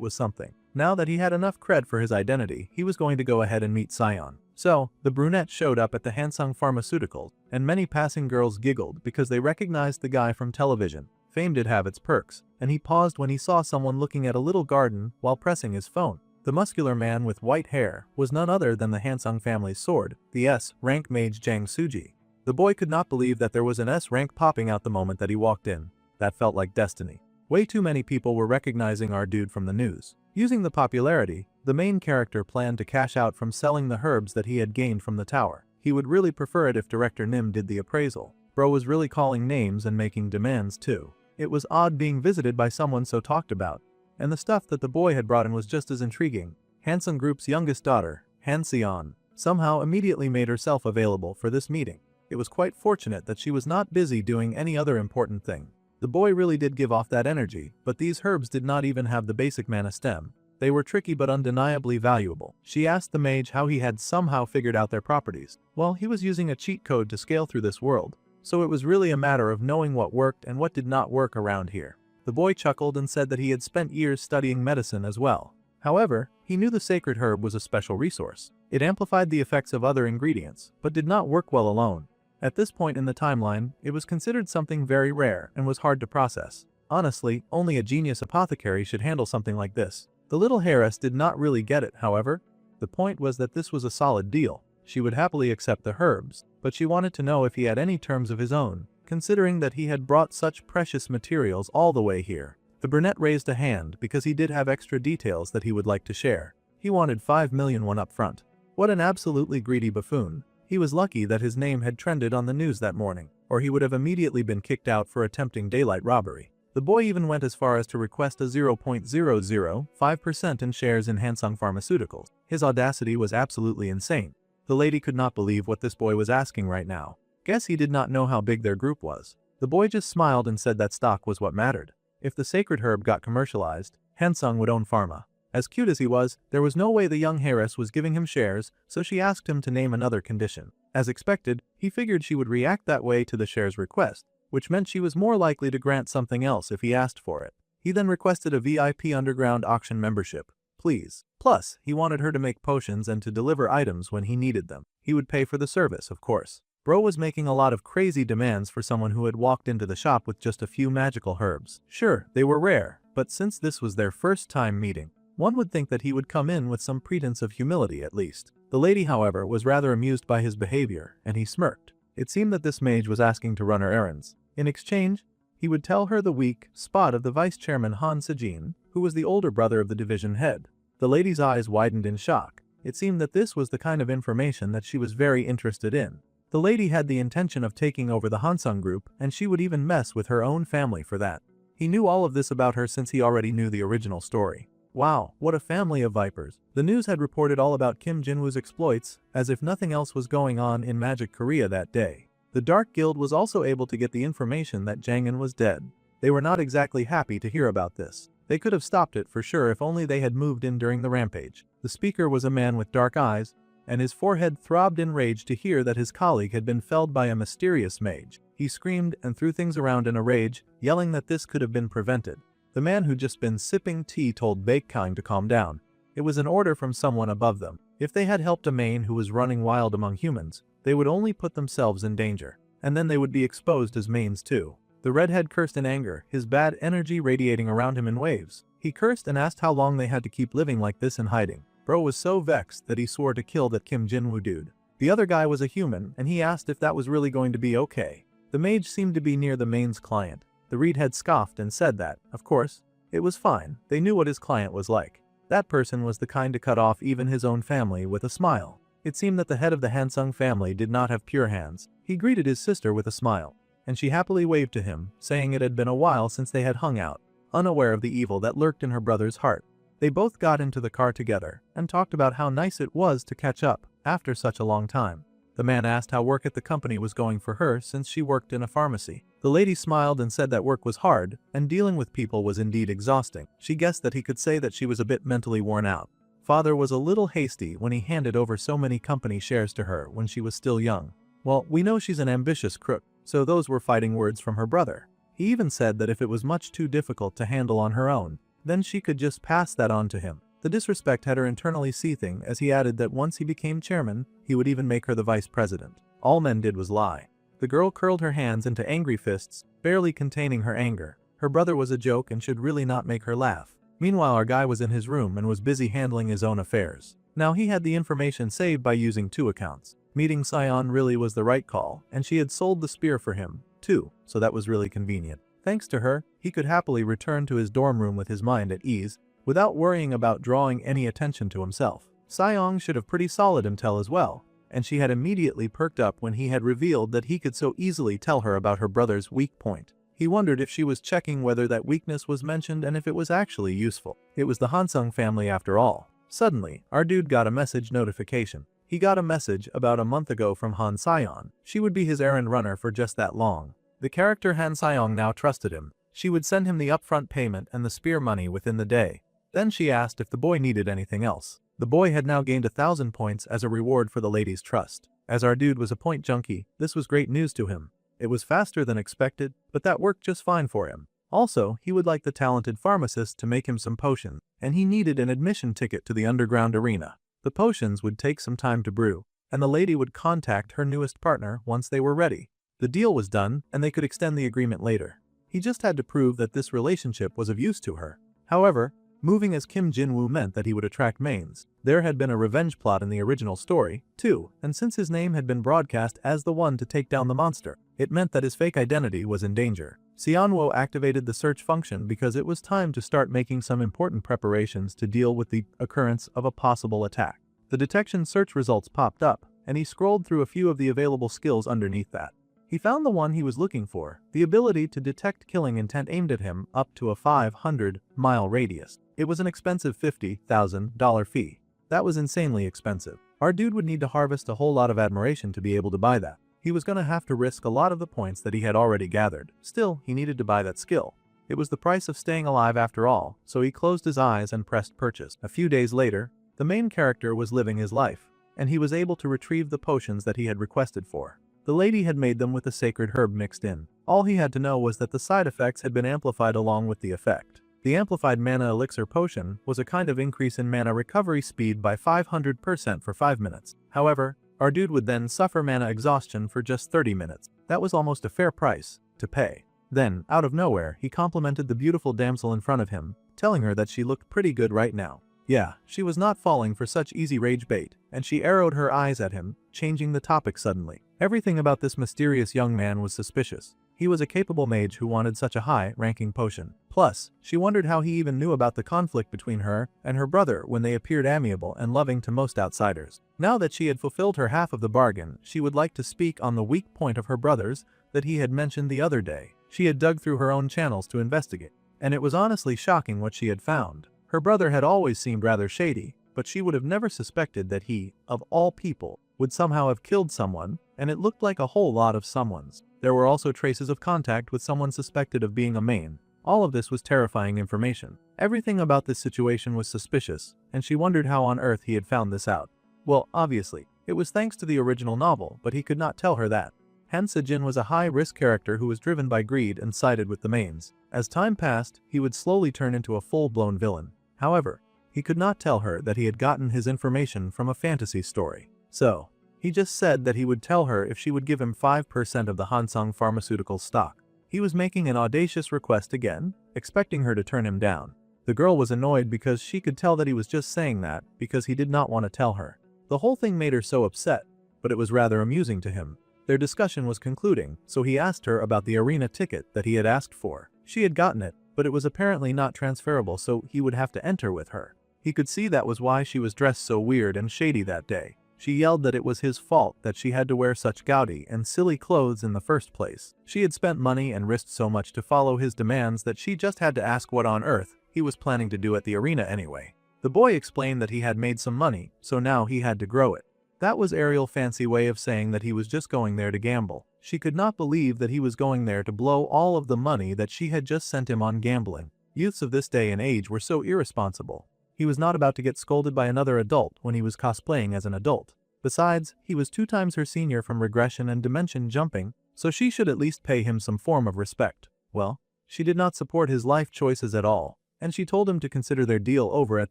was something. Now that he had enough cred for his identity, he was going to go ahead and meet Sion. So, the brunette showed up at the Hansung Pharmaceuticals, and many passing girls giggled because they recognized the guy from television. Fame did have its perks, and he paused when he saw someone looking at a little garden while pressing his phone. The muscular man with white hair was none other than the Hansung family's sword, the S-rank mage Jang Suji. The boy could not believe that there was an S-rank popping out the moment that he walked in. That felt like destiny. Way too many people were recognizing our dude from the news. Using the popularity, the main character planned to cash out from selling the herbs that he had gained from the tower. He would really prefer it if Director Nim did the appraisal. Bro was really calling names and making demands too. It was odd being visited by someone so talked about, and the stuff that the boy had brought in was just as intriguing. Hansung Group's youngest daughter, Han Sion, somehow immediately made herself available for this meeting. It was quite fortunate that she was not busy doing any other important thing. The boy really did give off that energy, but these herbs did not even have the basic mana stem. They were tricky but undeniably valuable. She asked the mage how he had somehow figured out their properties. Well, he was using a cheat code to scale through this world, so it was really a matter of knowing what worked and what did not work around here. The boy chuckled and said that he had spent years studying medicine as well. However, he knew the sacred herb was a special resource. It amplified the effects of other ingredients, but did not work well alone. At this point in the timeline, it was considered something very rare and was hard to process. Honestly, only a genius apothecary should handle something like this. The little heiress did not really get it, however. The point was that this was a solid deal. She would happily accept the herbs, but she wanted to know if he had any terms of his own, considering that he had brought such precious materials all the way here. The brunette raised a hand because he did have extra details that he would like to share. He wanted 5 million up front. What an absolutely greedy buffoon. He was lucky that his name had trended on the news that morning, or he would have immediately been kicked out for attempting daylight robbery. The boy even went as far as to request a 0.005% in shares in Hansung Pharmaceuticals. His audacity was absolutely insane. The lady could not believe what this boy was asking right now. Guess he did not know how big their group was. The boy just smiled and said that stock was what mattered. If the sacred herb got commercialized, Hansung would own pharma. As cute as he was, there was no way the young heiress was giving him shares, so she asked him to name another condition. As expected, he figured she would react that way to the shares request, which meant she was more likely to grant something else if he asked for it. He then requested a VIP underground auction membership. Please. Plus, he wanted her to make potions and to deliver items when he needed them. He would pay for the service, of course. Bro was making a lot of crazy demands for someone who had walked into the shop with just a few magical herbs. Sure, they were rare, but since this was their first time meeting, one would think that he would come in with some pretense of humility at least. The lady, however, was rather amused by his behavior, and he smirked. It seemed that this mage was asking to run her errands. In exchange, he would tell her the weak spot of the vice chairman Han Sejin, who was the older brother of the division head. The lady's eyes widened in shock. It seemed that this was the kind of information that she was very interested in. The lady had the intention of taking over the Hansung group, and she would even mess with her own family for that. He knew all of this about her since he already knew the original story. Wow, what a family of vipers. The news had reported all about Kim Jinwoo's exploits, as if nothing else was going on in Magic Korea that day. The Dark Guild was also able to get the information that Jangin was dead. They were not exactly happy to hear about this. They could have stopped it for sure if only they had moved in during the rampage. The speaker was a man with dark eyes, and his forehead throbbed in rage to hear that his colleague had been felled by a mysterious mage. He screamed and threw things around in a rage, yelling that this could have been prevented. The man who'd just been sipping tea told Baekkyung to calm down. It was an order from someone above them. If they had helped a main who was running wild among humans, they would only put themselves in danger, and then they would be exposed as mains too. The redhead cursed in anger, his bad energy radiating around him in waves. He cursed and asked how long they had to keep living like this in hiding. Bro was so vexed that he swore to kill that Kim Jinwoo dude. The other guy was a human, and he asked if that was really going to be okay. The mage seemed to be near the main's client. The redhead scoffed and said that, of course, it was fine. They knew what his client was like. That person was the kind to cut off even his own family with a smile. It seemed that the head of the Hansung family did not have pure hands. He greeted his sister with a smile, and she happily waved to him, saying it had been a while since they had hung out, unaware of the evil that lurked in her brother's heart. They both got into the car together and talked about how nice it was to catch up after such a long time. The man asked how work at the company was going for her since she worked in a pharmacy. The lady smiled and said that work was hard and dealing with people was indeed exhausting. She guessed that he could say that she was a bit mentally worn out. Father was a little hasty when he handed over so many company shares to her when she was still young. Well, we know she's an ambitious crook, so those were fighting words from her brother. He even said that if it was much too difficult to handle on her own, then she could just pass that on to him. The disrespect had her internally seething as he added that once he became chairman, he would even make her the vice president. All men did was lie. The girl curled her hands into angry fists, barely containing her anger. Her brother was a joke and should really not make her laugh. Meanwhile, our guy was in his room and was busy handling his own affairs. Now he had the information saved by using 2 accounts. Meeting Sion really was the right call, and she had sold the spear for him, too, so that was really convenient. Thanks to her, he could happily return to his dorm room with his mind at ease, without worrying about drawing any attention to himself. Sion should have pretty solid intel as well, and she had immediately perked up when he had revealed that he could so easily tell her about her brother's weak point. He wondered if she was checking whether that weakness was mentioned and if it was actually useful. It was the Hansung family after all. Suddenly, our dude got a message notification. He got a message about a month ago from Han Sion. She would be his errand runner for just that long. The character Han Sion now trusted him. She would send him the upfront payment and the spear money within the day. Then she asked if the boy needed anything else. The boy had now gained 1,000 points as a reward for the lady's trust. As our dude was a point junkie, this was great news to him. It was faster than expected, but that worked just fine for him. Also, he would like the talented pharmacist to make him some potions, and he needed an admission ticket to the underground arena. The potions would take some time to brew, and the lady would contact her newest partner once they were ready. The deal was done, and they could extend the agreement later. He just had to prove that this relationship was of use to her. However, moving as Kim Jin-woo meant that he would attract mains. There had been a revenge plot in the original story, too, and since his name had been broadcast as the one to take down the monster, it meant that his fake identity was in danger. Seonwo activated the search function because it was time to start making some important preparations to deal with the occurrence of a possible attack. The detection search results popped up, and he scrolled through a few of the available skills underneath that. He found the one he was looking for, the ability to detect killing intent aimed at him up to a 500-mile radius. It was an expensive $50,000 fee. That was insanely expensive. Our dude would need to harvest a whole lot of admiration to be able to buy that. He was gonna have to risk a lot of the points that he had already gathered. Still, he needed to buy that skill. It was the price of staying alive after all, so he closed his eyes and pressed purchase. A few days later, the main character was living his life, and he was able to retrieve the potions that he had requested for. The lady had made them with a sacred herb mixed in. All he had to know was that the side effects had been amplified along with the effect. The amplified mana elixir potion was a kind of increase in mana recovery speed by 500% for 5 minutes. However, our dude would then suffer mana exhaustion for just 30 minutes. That was almost a fair price to pay. Then, out of nowhere, he complimented the beautiful damsel in front of him, telling her that she looked pretty good right now. Yeah, she was not falling for such easy rage bait, and she arrowed her eyes at him, changing the topic suddenly. Everything about this mysterious young man was suspicious. He was a capable mage who wanted such a high-ranking potion. Plus, she wondered how he even knew about the conflict between her and her brother when they appeared amiable and loving to most outsiders. Now that she had fulfilled her half of the bargain, she would like to speak on the weak point of her brother's that he had mentioned the other day. She had dug through her own channels to investigate, and it was honestly shocking what she had found. Her brother had always seemed rather shady, but she would have never suspected that he, of all people, would somehow have killed someone, and it looked like a whole lot of someone's. There were also traces of contact with someone suspected of being a main. All of this was terrifying information. Everything about this situation was suspicious, and she wondered how on earth he had found this out. Well, obviously, it was thanks to the original novel, but he could not tell her that. Han Se-jin was a high-risk character who was driven by greed and sided with the mains. As time passed, he would slowly turn into a full-blown villain. However, he could not tell her that he had gotten his information from a fantasy story. So, he just said that he would tell her if she would give him 5% of the Hansung Pharmaceutical stock. He was making an audacious request again, expecting her to turn him down. The girl was annoyed because she could tell that he was just saying that because he did not want to tell her. The whole thing made her so upset, but it was rather amusing to him. Their discussion was concluding, so he asked her about the arena ticket that he had asked for. She had gotten it, but it was apparently not transferable, so he would have to enter with her. He could see that was why she was dressed so weird and shady that day. She yelled that it was his fault that she had to wear such gaudy and silly clothes in the first place. She had spent money and risked so much to follow his demands that she just had to ask what on earth he was planning to do at the arena anyway. The boy explained that he had made some money, so now he had to grow it. That was Ariel's fancy way of saying that he was just going there to gamble. She could not believe that he was going there to blow all of the money that she had just sent him on gambling. Youths of this day and age were so irresponsible. He was not about to get scolded by another adult when he was cosplaying as an adult. Besides, he was 2 times her senior from regression and dimension jumping, so she should at least pay him some form of respect. Well, she did not support his life choices at all, and she told him to consider their deal over at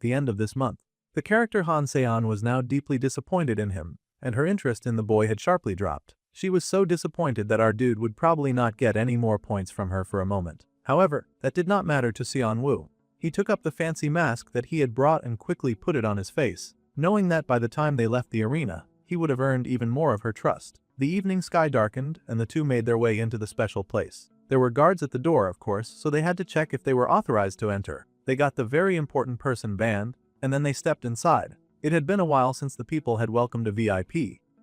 the end of this month. The character Han Se-an was now deeply disappointed in him, and her interest in the boy had sharply dropped. She was so disappointed that our dude would probably not get any more points from her for a moment. However, that did not matter to Seon-woo. He took up the fancy mask that he had brought and quickly put it on his face, knowing that by the time they left the arena, he would have earned even more of her trust. The evening sky darkened, and the two made their way into the special place. There were guards at the door, of course, so they had to check if they were authorized to enter. They got the very important person banned, and then they stepped inside. It had been a while since the people had welcomed a VIP.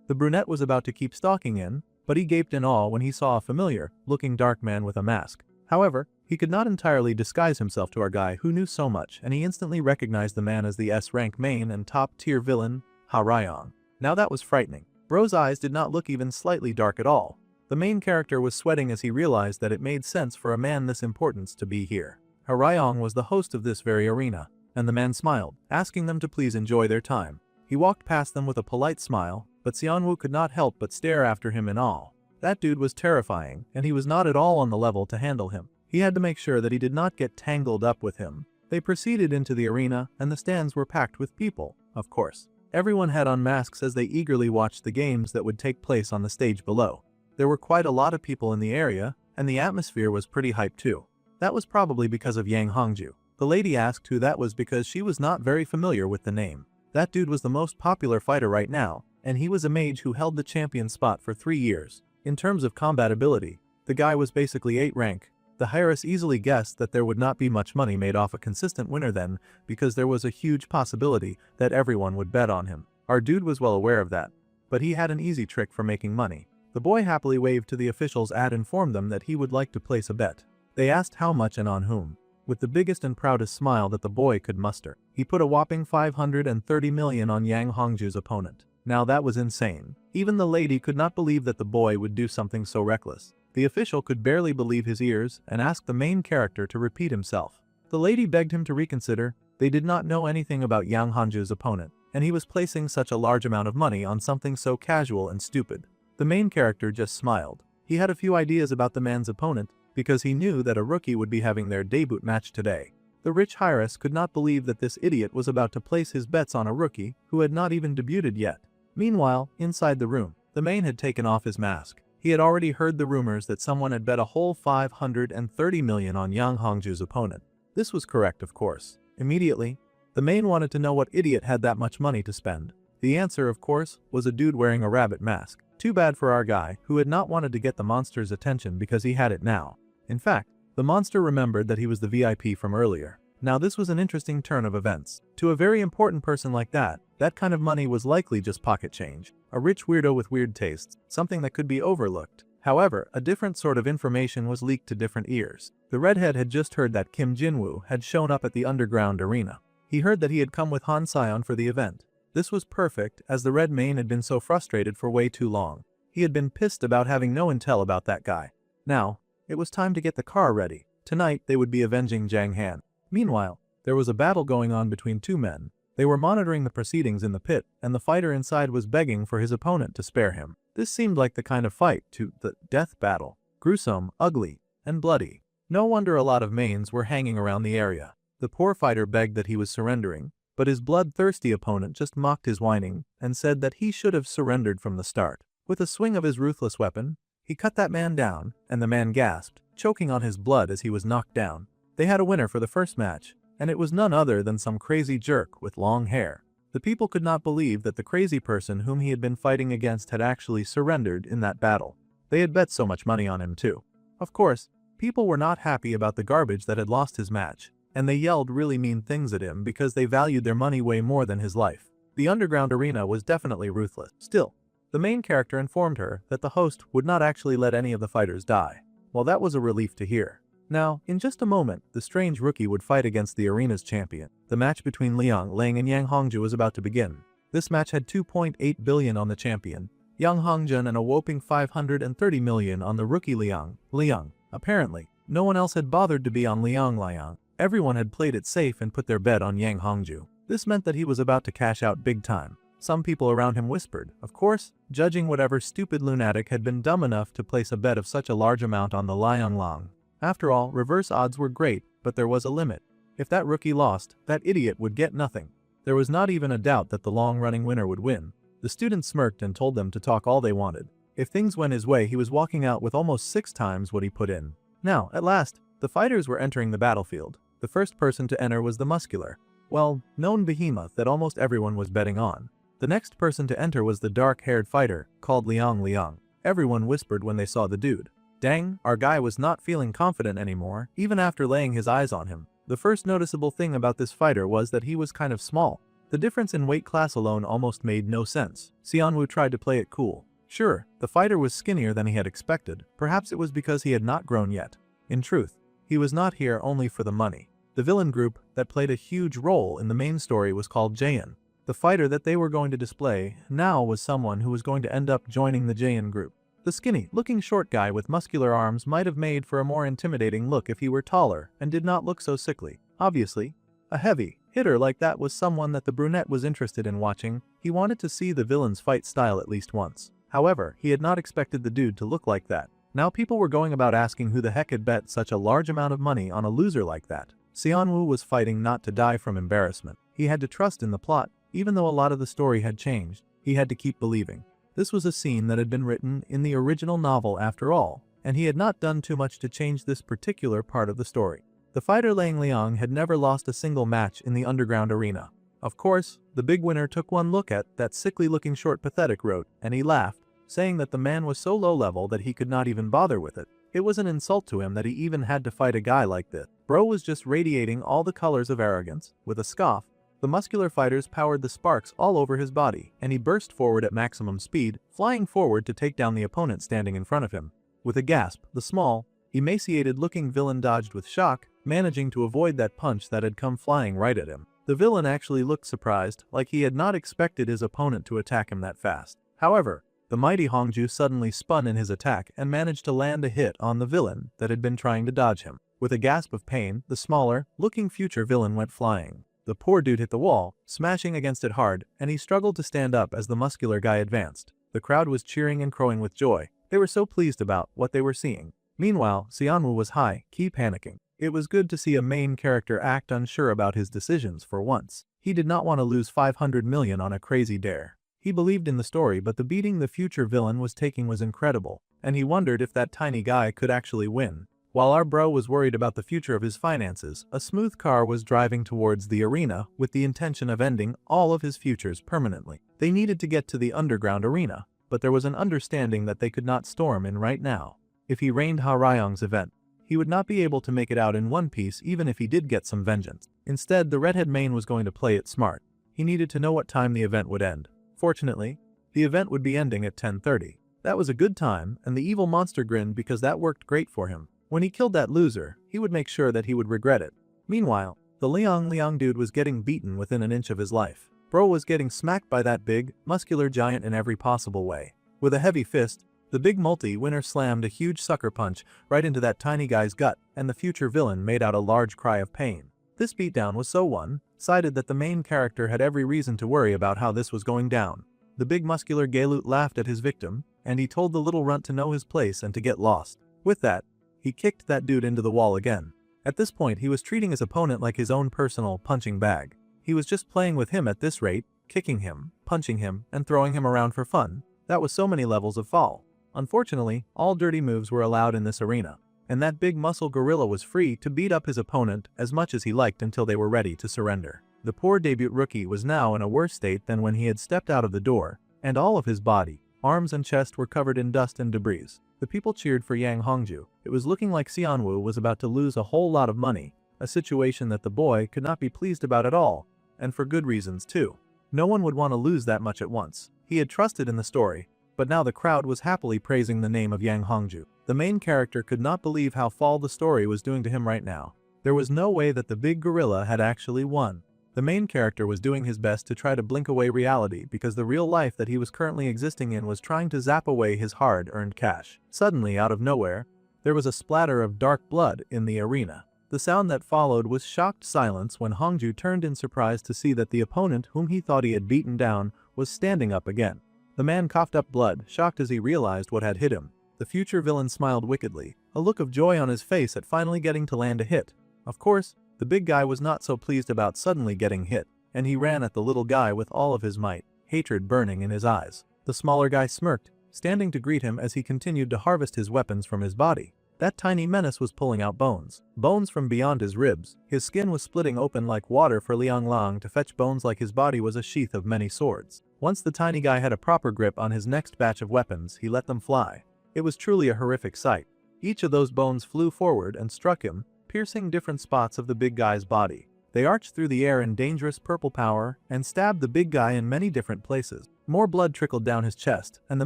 The brunette was about to keep stalking in, but he gaped in awe when he saw a familiar-looking dark man with a mask. However, he could not entirely disguise himself to our guy who knew so much, and he instantly recognized the man as the S-rank main and top-tier villain, Ha Ryong. Now that was frightening. Bro's eyes did not look even slightly dark at all. The main character was sweating as he realized that it made sense for a man this important to be here. Ha Ryong was the host of this very arena, and the man smiled, asking them to please enjoy their time. He walked past them with a polite smile, but Seon-woo could not help but stare after him in awe. That dude was terrifying, and he was not at all on the level to handle him. He had to make sure that he did not get tangled up with him. They proceeded into the arena, and the stands were packed with people, of course. Everyone had on masks as they eagerly watched the games that would take place on the stage below. There were quite a lot of people in the area, and the atmosphere was pretty hyped too. That was probably because of Yang Hongju. The lady asked who that was because she was not very familiar with the name. That dude was the most popular fighter right now, and he was a mage who held the champion spot for 3 years. In terms of combat ability, the guy was basically 8 rank. The heiress easily guessed that there would not be much money made off a consistent winner then, because there was a huge possibility that everyone would bet on him. Our dude was well aware of that, but he had an easy trick for making money. The boy happily waved to the officials and informed them that he would like to place a bet. They asked how much and on whom. With the biggest and proudest smile that the boy could muster, he put a whopping 530 million on Yang Hongju's opponent. Now that was insane. Even the lady could not believe that the boy would do something so reckless. The official could barely believe his ears and asked the main character to repeat himself. The lady begged him to reconsider. They did not know anything about Yang Hongju's opponent, and he was placing such a large amount of money on something so casual and stupid. The main character just smiled. He had a few ideas about the man's opponent, because he knew that a rookie would be having their debut match today. The rich heiress could not believe that this idiot was about to place his bets on a rookie who had not even debuted yet. Meanwhile, inside the room, the man had taken off his mask. He had already heard the rumors that someone had bet a whole 530 million on Yang Hongju's opponent. This was correct, of course. Immediately, the man wanted to know what idiot had that much money to spend. The answer, of course, was a dude wearing a rabbit mask. Too bad for our guy, who had not wanted to get the monster's attention because he had it now. In fact, the monster remembered that he was the VIP from earlier. Now this was an interesting turn of events. To a very important person like that kind of money was likely just pocket change. A rich weirdo with weird tastes, something that could be overlooked. However, a different sort of information was leaked to different ears. The redhead had just heard that Kim Jinwoo had shown up at the underground arena. He heard that he had come with Han Sion for the event. This was perfect, as the red mane had been so frustrated for way too long. He had been pissed about having no intel about that guy. Now, it was time to get the car ready. Tonight they would be avenging Jang Han. Meanwhile, there was a battle going on between two men. They were monitoring the proceedings in the pit, and the fighter inside was begging for his opponent to spare him. This seemed like the kind of fight to the death battle. Gruesome, ugly, and bloody. No wonder a lot of manes were hanging around the area. The poor fighter begged that he was surrendering, but his bloodthirsty opponent just mocked his whining and said that he should have surrendered from the start. With a swing of his ruthless weapon, he cut that man down, and the man gasped, choking on his blood as he was knocked down. They had a winner for the first match, and it was none other than some crazy jerk with long hair. The people could not believe that the crazy person whom he had been fighting against had actually surrendered in that battle. They had bet so much money on him too. Of course, people were not happy about the garbage that had lost his match, and they yelled really mean things at him because they valued their money way more than his life. The underground arena was definitely ruthless. Still, the main character informed her that the host would not actually let any of the fighters die. Well, that was a relief to hear. Now, in just a moment, the strange rookie would fight against the arena's champion. The match between Liang Lang and Yang Hongju was about to begin. This match had 2.8 billion on the champion, Yang Hongjun, and a whopping 530 million on the rookie Liang. Apparently, no one else had bothered to be on Liang. Everyone had played it safe and put their bet on Yang Hongju. This meant that he was about to cash out big time. Some people around him whispered, of course, judging whatever stupid lunatic had been dumb enough to place a bet of such a large amount on the Liang Lang. After all, reverse odds were great, but there was a limit. If that rookie lost, that idiot would get nothing. There was not even a doubt that the long-running winner would win. The student smirked and told them to talk all they wanted. If things went his way, he was walking out with almost 6 times what he put in. Now, at last, the fighters were entering the battlefield. The first person to enter was the muscular, known behemoth that almost everyone was betting on. The next person to enter was the dark-haired fighter, called Liang. Everyone whispered when they saw the dude. Dang, our guy was not feeling confident anymore, even after laying his eyes on him. The first noticeable thing about this fighter was that he was kind of small. The difference in weight class alone almost made no sense. Xianwu tried to play it cool. Sure, the fighter was skinnier than he had expected. Perhaps it was because he had not grown yet. In truth, he was not here only for the money. The villain group that played a huge role in the main story was called Jaein. The fighter that they were going to display now was someone who was going to end up joining the Jaein group. The skinny-looking short guy with muscular arms might have made for a more intimidating look if he were taller and did not look so sickly. Obviously, a heavy hitter like that was someone that the brunette was interested in watching. He wanted to see the villain's fight style at least once. However, he had not expected the dude to look like that. Now people were going about asking who the heck had bet such a large amount of money on a loser like that. Seonwoo was fighting not to die from embarrassment. He had to trust in the plot, even though a lot of the story had changed, he had to keep believing. This was a scene that had been written in the original novel after all, and he had not done too much to change this particular part of the story. The fighter Lang Liang had never lost a single match in the underground arena. Of course, the big winner took one look at that sickly-looking short pathetic rote, and he laughed, saying that the man was so low-level that he could not even bother with it. It was an insult to him that he even had to fight a guy like this. Bro was just radiating all the colors of arrogance. With a scoff, the muscular fighters powered the sparks all over his body, and he burst forward at maximum speed, flying forward to take down the opponent standing in front of him. With a gasp, the small, emaciated-looking villain dodged with shock, managing to avoid that punch that had come flying right at him. The villain actually looked surprised, like he had not expected his opponent to attack him that fast. However, the mighty Hongju suddenly spun in his attack and managed to land a hit on the villain that had been trying to dodge him. With a gasp of pain, the smaller-looking future villain went flying. The poor dude hit the wall, smashing against it hard, and he struggled to stand up as the muscular guy advanced. The crowd was cheering and crowing with joy. They were so pleased about what they were seeing. Meanwhile, Seonwoo was high-key panicking. It was good to see a main character act unsure about his decisions for once. He did not want to lose 500 million on a crazy dare. He believed in the story, but the beating the future villain was taking was incredible, and he wondered if that tiny guy could actually win. While our bro was worried about the future of his finances, a smooth car was driving towards the arena with the intention of ending all of his futures permanently. They needed to get to the underground arena, but there was an understanding that they could not storm in right now. If he rained Ha Ryong's event, he would not be able to make it out in one piece even if he did get some vengeance. Instead, the redhead main was going to play it smart. He needed to know what time the event would end. Fortunately, the event would be ending at 10:30. That was a good time, and the evil monster grinned because that worked great for him. When he killed that loser, he would make sure that he would regret it. Meanwhile, the Liang dude was getting beaten within an inch of his life. Bro was getting smacked by that big, muscular giant in every possible way. With a heavy fist, the big multi-winner slammed a huge sucker punch right into that tiny guy's gut, and the future villain made out a large cry of pain. This beatdown was so one-sided that the main character had every reason to worry about how this was going down. The big muscular Galut laughed at his victim, and he told the little runt to know his place and to get lost. With that, he kicked that dude into the wall again. At this point, he was treating his opponent like his own personal punching bag. He was just playing with him at this rate, kicking him, punching him, and throwing him around for fun. That was so many levels of fall. Unfortunately, all dirty moves were allowed in this arena, and that big muscle gorilla was free to beat up his opponent as much as he liked until they were ready to surrender. The poor debut rookie was now in a worse state than when he had stepped out of the door, and all of his body, arms and chest were covered in dust and debris. The people cheered for Yang Hongju. It was looking like Seonwoo was about to lose a whole lot of money, a situation that the boy could not be pleased about at all, and for good reasons too. No one would want to lose that much at once. He had trusted in the story, but now the crowd was happily praising the name of Yang Hongju. The main character could not believe how fall the story was doing to him right now. There was no way that the big gorilla had actually won. The main character was doing his best to try to blink away reality because the real life that he was currently existing in was trying to zap away his hard-earned cash. Suddenly, out of nowhere, there was a splatter of dark blood in the arena. The sound that followed was shocked silence when Hongju turned in surprise to see that the opponent whom he thought he had beaten down was standing up again. The man coughed up blood, shocked as he realized what had hit him. The future villain smiled wickedly, a look of joy on his face at finally getting to land a hit. Of course, the big guy was not so pleased about suddenly getting hit, and he ran at the little guy with all of his might, hatred burning in his eyes. The smaller guy smirked, standing to greet him as he continued to harvest his weapons from his body. That tiny menace was pulling out bones from beyond his ribs. His skin was splitting open like water for Liang Lang to fetch bones like his body was a sheath of many swords. Once the tiny guy had a proper grip on his next batch of weapons, he let them fly. It was truly a horrific sight. Each of those bones flew forward and struck him, piercing different spots of the big guy's body. They arched through the air in dangerous purple power and stabbed the big guy in many different places. More blood trickled down his chest, and the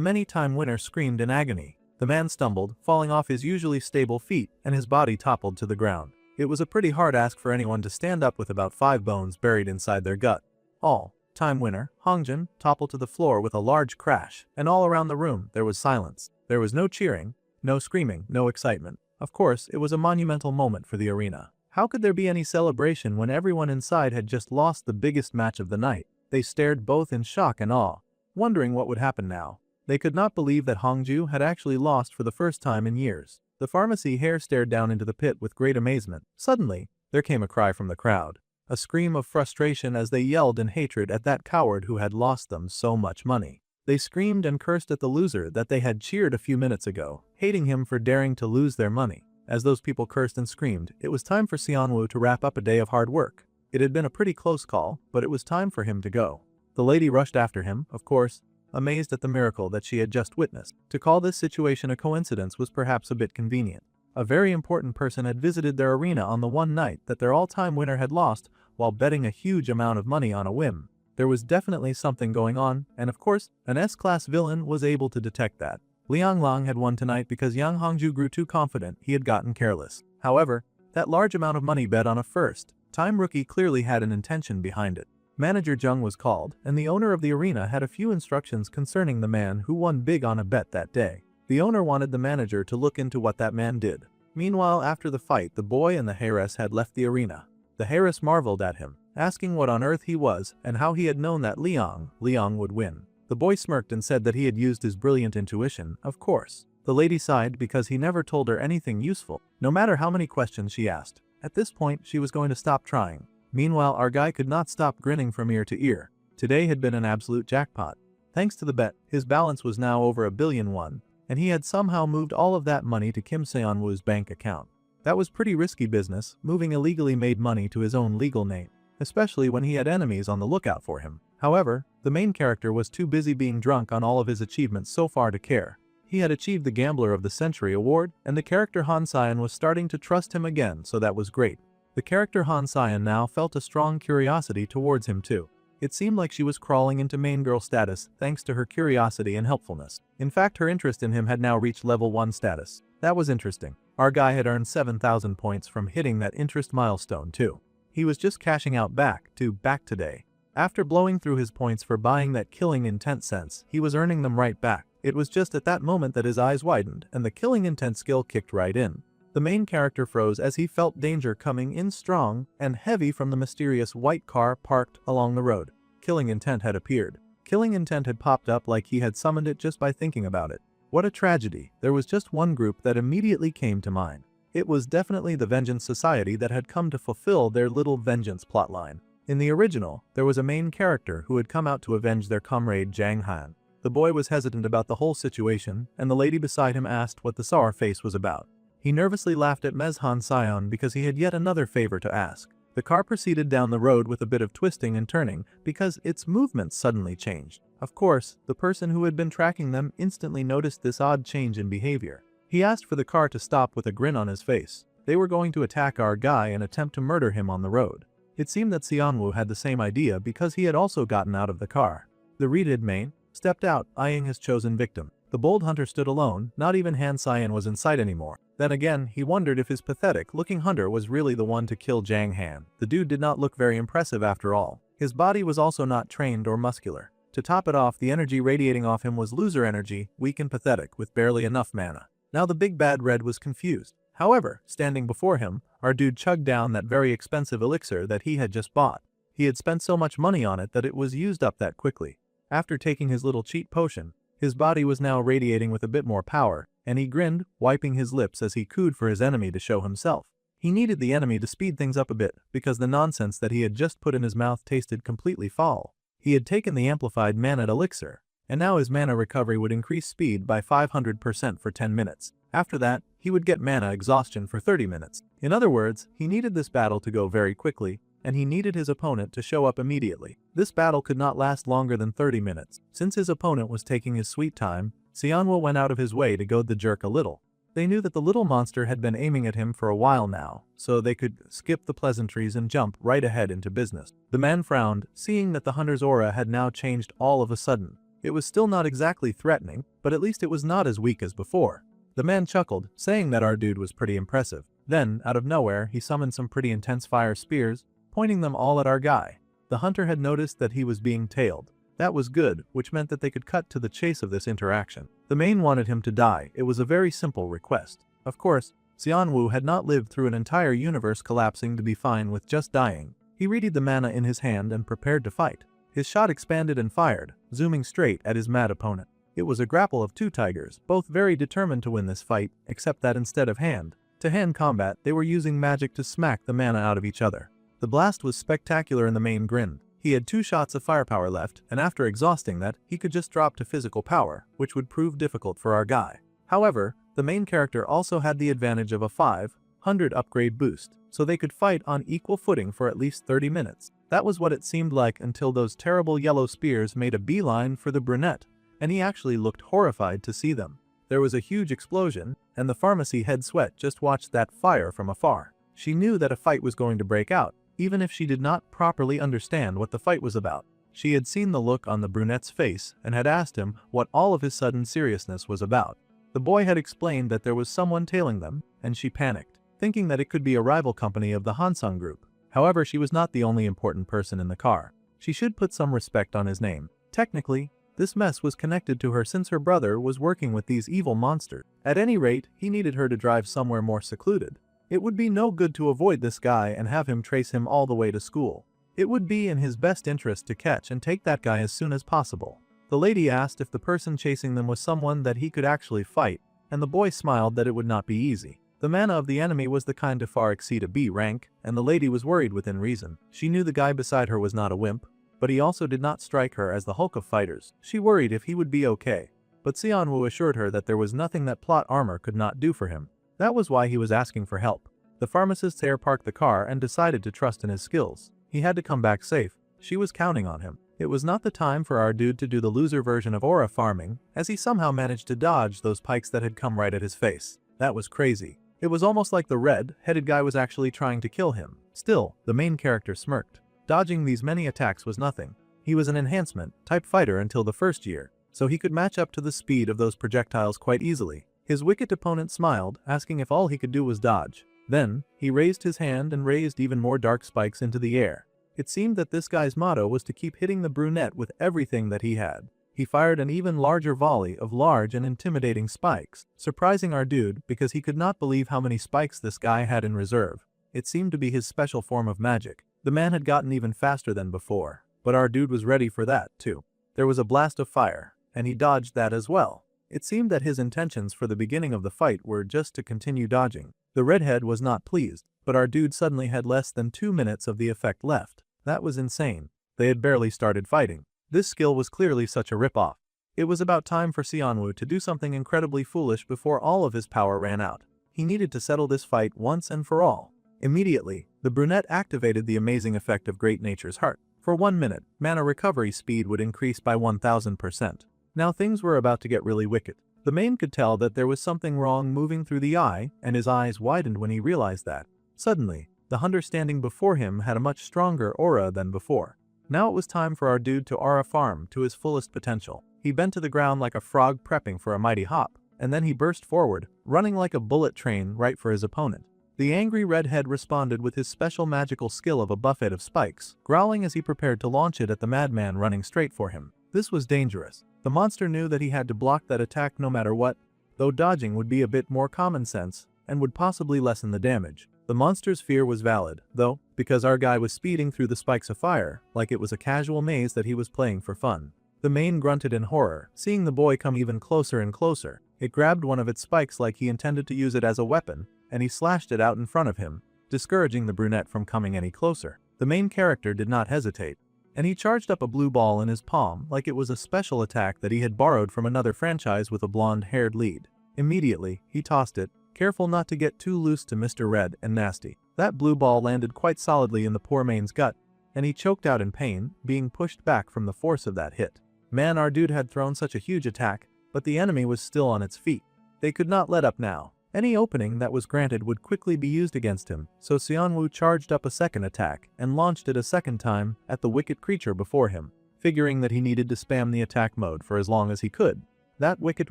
many-time winner screamed in agony. The man stumbled, falling off his usually stable feet, and his body toppled to the ground. It was a pretty hard ask for anyone to stand up with about 5 bones buried inside their gut. All-time winner, Hongjin, toppled to the floor with a large crash, and all around the room there was silence. There was no cheering, no screaming, no excitement. Of course, it was a monumental moment for the arena. How could there be any celebration when everyone inside had just lost the biggest match of the night? They stared both in shock and awe, wondering what would happen now. They could not believe that Hongju had actually lost for the first time in years. The pharmacy heir stared down into the pit with great amazement. Suddenly, there came a cry from the crowd. A scream of frustration as they yelled in hatred at that coward who had lost them so much money. They screamed and cursed at the loser that they had cheered a few minutes ago, hating him for daring to lose their money. As those people cursed and screamed, it was time for Xianwu to wrap up a day of hard work. It had been a pretty close call, but it was time for him to go. The lady rushed after him, of course, amazed at the miracle that she had just witnessed. To call this situation a coincidence was perhaps a bit convenient. A very important person had visited their arena on the one night that their all-time winner had lost while betting a huge amount of money on a whim. There was definitely something going on, and of course, an S-class villain was able to detect that. Liang Lang had won tonight because Yang Hongju grew too confident he had gotten careless. However, that large amount of money bet on a first-time rookie clearly had an intention behind it. Manager Zheng was called, and the owner of the arena had a few instructions concerning the man who won big on a bet that day. The owner wanted the manager to look into what that man did. Meanwhile, after the fight, the boy and the heiress had left the arena. The heiress marveled at him, asking what on earth he was and how he had known that Liang would win. The boy smirked and said that he had used his brilliant intuition, of course. The lady sighed because he never told her anything useful, no matter how many questions she asked. At this point, she was going to stop trying. Meanwhile, our guy could not stop grinning from ear to ear. Today had been an absolute jackpot. Thanks to the bet, his balance was now over 1,000,000,000 and he had somehow moved all of that money to Kim Seon-woo's bank account. That was pretty risky business, moving illegally made money to his own legal name, especially when he had enemies on the lookout for him. However, the main character was too busy being drunk on all of his achievements so far to care. He had achieved the Gambler of the Century award, and the character Han Sion was starting to trust him again, so that was great. The character Han Sion now felt a strong curiosity towards him too. It seemed like she was crawling into main girl status thanks to her curiosity and helpfulness. In fact, her interest in him had now reached level 1 status. That was interesting. Our guy had earned 7,000 points from hitting that interest milestone too. He was just cashing out back today. After blowing through his points for buying that killing intent sense, he was earning them right back. It was just at that moment that his eyes widened and the killing intent skill kicked right in. The main character froze as he felt danger coming in strong and heavy from the mysterious white car parked along the road. Killing intent had appeared. Killing intent had popped up like he had summoned it just by thinking about it. What a tragedy. There was just one group that immediately came to mind. It was definitely the Vengeance Society that had come to fulfill their little vengeance plotline. In the original, there was a main character who had come out to avenge their comrade Zhang Han. The boy was hesitant about the whole situation, and the lady beside him asked what the sour face was about. He nervously laughed at Ms. Han Sion because he had yet another favor to ask. The car proceeded down the road with a bit of twisting and turning because its movements suddenly changed. Of course, the person who had been tracking them instantly noticed this odd change in behavior. He asked for the car to stop with a grin on his face. They were going to attack our guy and attempt to murder him on the road. It seemed that Xianwu had the same idea because he had also gotten out of the car. The redhead main stepped out, eyeing his chosen victim. The bold hunter stood alone, not even Han Sion was in sight anymore. Then again, he wondered if his pathetic-looking hunter was really the one to kill Zhang Han. The dude did not look very impressive after all. His body was also not trained or muscular. To top it off, the energy radiating off him was loser energy, weak and pathetic, with barely enough mana. Now the big bad red was confused. However, standing before him, our dude chugged down that very expensive elixir that he had just bought. He had spent so much money on it that it was used up that quickly. After taking his little cheat potion, his body was now radiating with a bit more power, and he grinned, wiping his lips as he cooed for his enemy to show himself. He needed the enemy to speed things up a bit, because the nonsense that he had just put in his mouth tasted completely foul. He had taken the amplified mana elixir, and now his mana recovery would increase speed by 500% for 10 minutes. After that, he would get mana exhaustion for 30 minutes. In other words, he needed this battle to go very quickly, and he needed his opponent to show up immediately. This battle could not last longer than 30 minutes. Since his opponent was taking his sweet time, Xianwu went out of his way to goad the jerk a little. They knew that the little monster had been aiming at him for a while now, so they could skip the pleasantries and jump right ahead into business. The man frowned, seeing that the hunter's aura had now changed all of a sudden. It was still not exactly threatening, but at least it was not as weak as before. The man chuckled, saying that our dude was pretty impressive. Then, out of nowhere, he summoned some pretty intense fire spears, pointing them all at our guy. The hunter had noticed that he was being tailed. That was good, which meant that they could cut to the chase of this interaction. The main wanted him to die. It was a very simple request. Of course, Xianwu had not lived through an entire universe collapsing to be fine with just dying. He readied the mana in his hand and prepared to fight. His shot expanded and fired, zooming straight at his mad opponent. It was a grapple of two tigers, both very determined to win this fight, except that instead of hand-to-hand combat, they were using magic to smack the mana out of each other. The blast was spectacular and the main grinned. He had 2 shots of firepower left, and after exhausting that, he could just drop to physical power, which would prove difficult for our guy. However, the main character also had the advantage of a 500 upgrade boost, so they could fight on equal footing for at least 30 minutes. That was what it seemed like until those terrible yellow spears made a beeline for the brunette, and he actually looked horrified to see them. There was a huge explosion, and the pharmacy head sweat just watched that fire from afar. She knew that a fight was going to break out, even if she did not properly understand what the fight was about. She had seen the look on the brunette's face and had asked him what all of his sudden seriousness was about. The boy had explained that there was someone tailing them, and she panicked, thinking that it could be a rival company of the Hansung group. However, she was not the only important person in the car. She should put some respect on his name. Technically, this mess was connected to her since her brother was working with these evil monsters. At any rate, he needed her to drive somewhere more secluded. It would be no good to avoid this guy and have him trace him all the way to school. It would be in his best interest to catch and take that guy as soon as possible. The lady asked if the person chasing them was someone that he could actually fight, and the boy smiled that it would not be easy. The mana of the enemy was the kind to far exceed a B rank, and the lady was worried within reason. She knew the guy beside her was not a wimp, but he also did not strike her as the Hulk of fighters. She worried if he would be okay, but Seonwoo assured her that there was nothing that plot armor could not do for him. That was why he was asking for help. The pharmacist there parked the car and decided to trust in his skills. He had to come back safe. She was counting on him. It was not the time for our dude to do the loser version of aura farming, as he somehow managed to dodge those pikes that had come right at his face. That was crazy. It was almost like the red-headed guy was actually trying to kill him. Still, the main character smirked. Dodging these many attacks was nothing. He was an enhancement-type fighter until the first year, so he could match up to the speed of those projectiles quite easily. His wicked opponent smiled, asking if all he could do was dodge. Then, he raised his hand and raised even more dark spikes into the air. It seemed that this guy's motto was to keep hitting the brunette with everything that he had. He fired an even larger volley of large and intimidating spikes, surprising our dude because he could not believe how many spikes this guy had in reserve. It seemed to be his special form of magic. The man had gotten even faster than before, but our dude was ready for that, too. There was a blast of fire, and he dodged that as well. It seemed that his intentions for the beginning of the fight were just to continue dodging. The redhead was not pleased, but our dude suddenly had less than 2 minutes of the effect left. That was insane. They had barely started fighting. This skill was clearly such a rip-off. It was about time for Seonwoo to do something incredibly foolish before all of his power ran out. He needed to settle this fight once and for all. Immediately, the brunette activated the amazing effect of Great Nature's Heart. For 1 minute, mana recovery speed would increase by 1000%. Now things were about to get really wicked. The main could tell that there was something wrong moving through the eye, and his eyes widened when he realized that. Suddenly, the hunter standing before him had a much stronger aura than before. Now it was time for our dude to aura farm to his fullest potential. He bent to the ground like a frog prepping for a mighty hop, and then he burst forward, running like a bullet train right for his opponent. The angry redhead responded with his special magical skill of a buffet of spikes, growling as he prepared to launch it at the madman running straight for him. This was dangerous. The monster knew that he had to block that attack no matter what, though dodging would be a bit more common sense and would possibly lessen the damage. The monster's fear was valid, though, because our guy was speeding through the spikes of fire like it was a casual maze that he was playing for fun. The mane grunted in horror, seeing the boy come even closer and closer. It grabbed one of its spikes like he intended to use it as a weapon, and he slashed it out in front of him, discouraging the brunette from coming any closer. The main character did not hesitate, and he charged up a blue ball in his palm like it was a special attack that he had borrowed from another franchise with a blonde-haired lead. Immediately, he tossed it, careful not to get too loose to Mr. Red and Nasty. That blue ball landed quite solidly in the poor man's gut, and he choked out in pain, being pushed back from the force of that hit. Man, our dude had thrown such a huge attack, but the enemy was still on its feet. They could not let up now. Any opening that was granted would quickly be used against him, so Seonwoo charged up a second attack and launched it a second time at the wicked creature before him, figuring that he needed to spam the attack mode for as long as he could. That wicked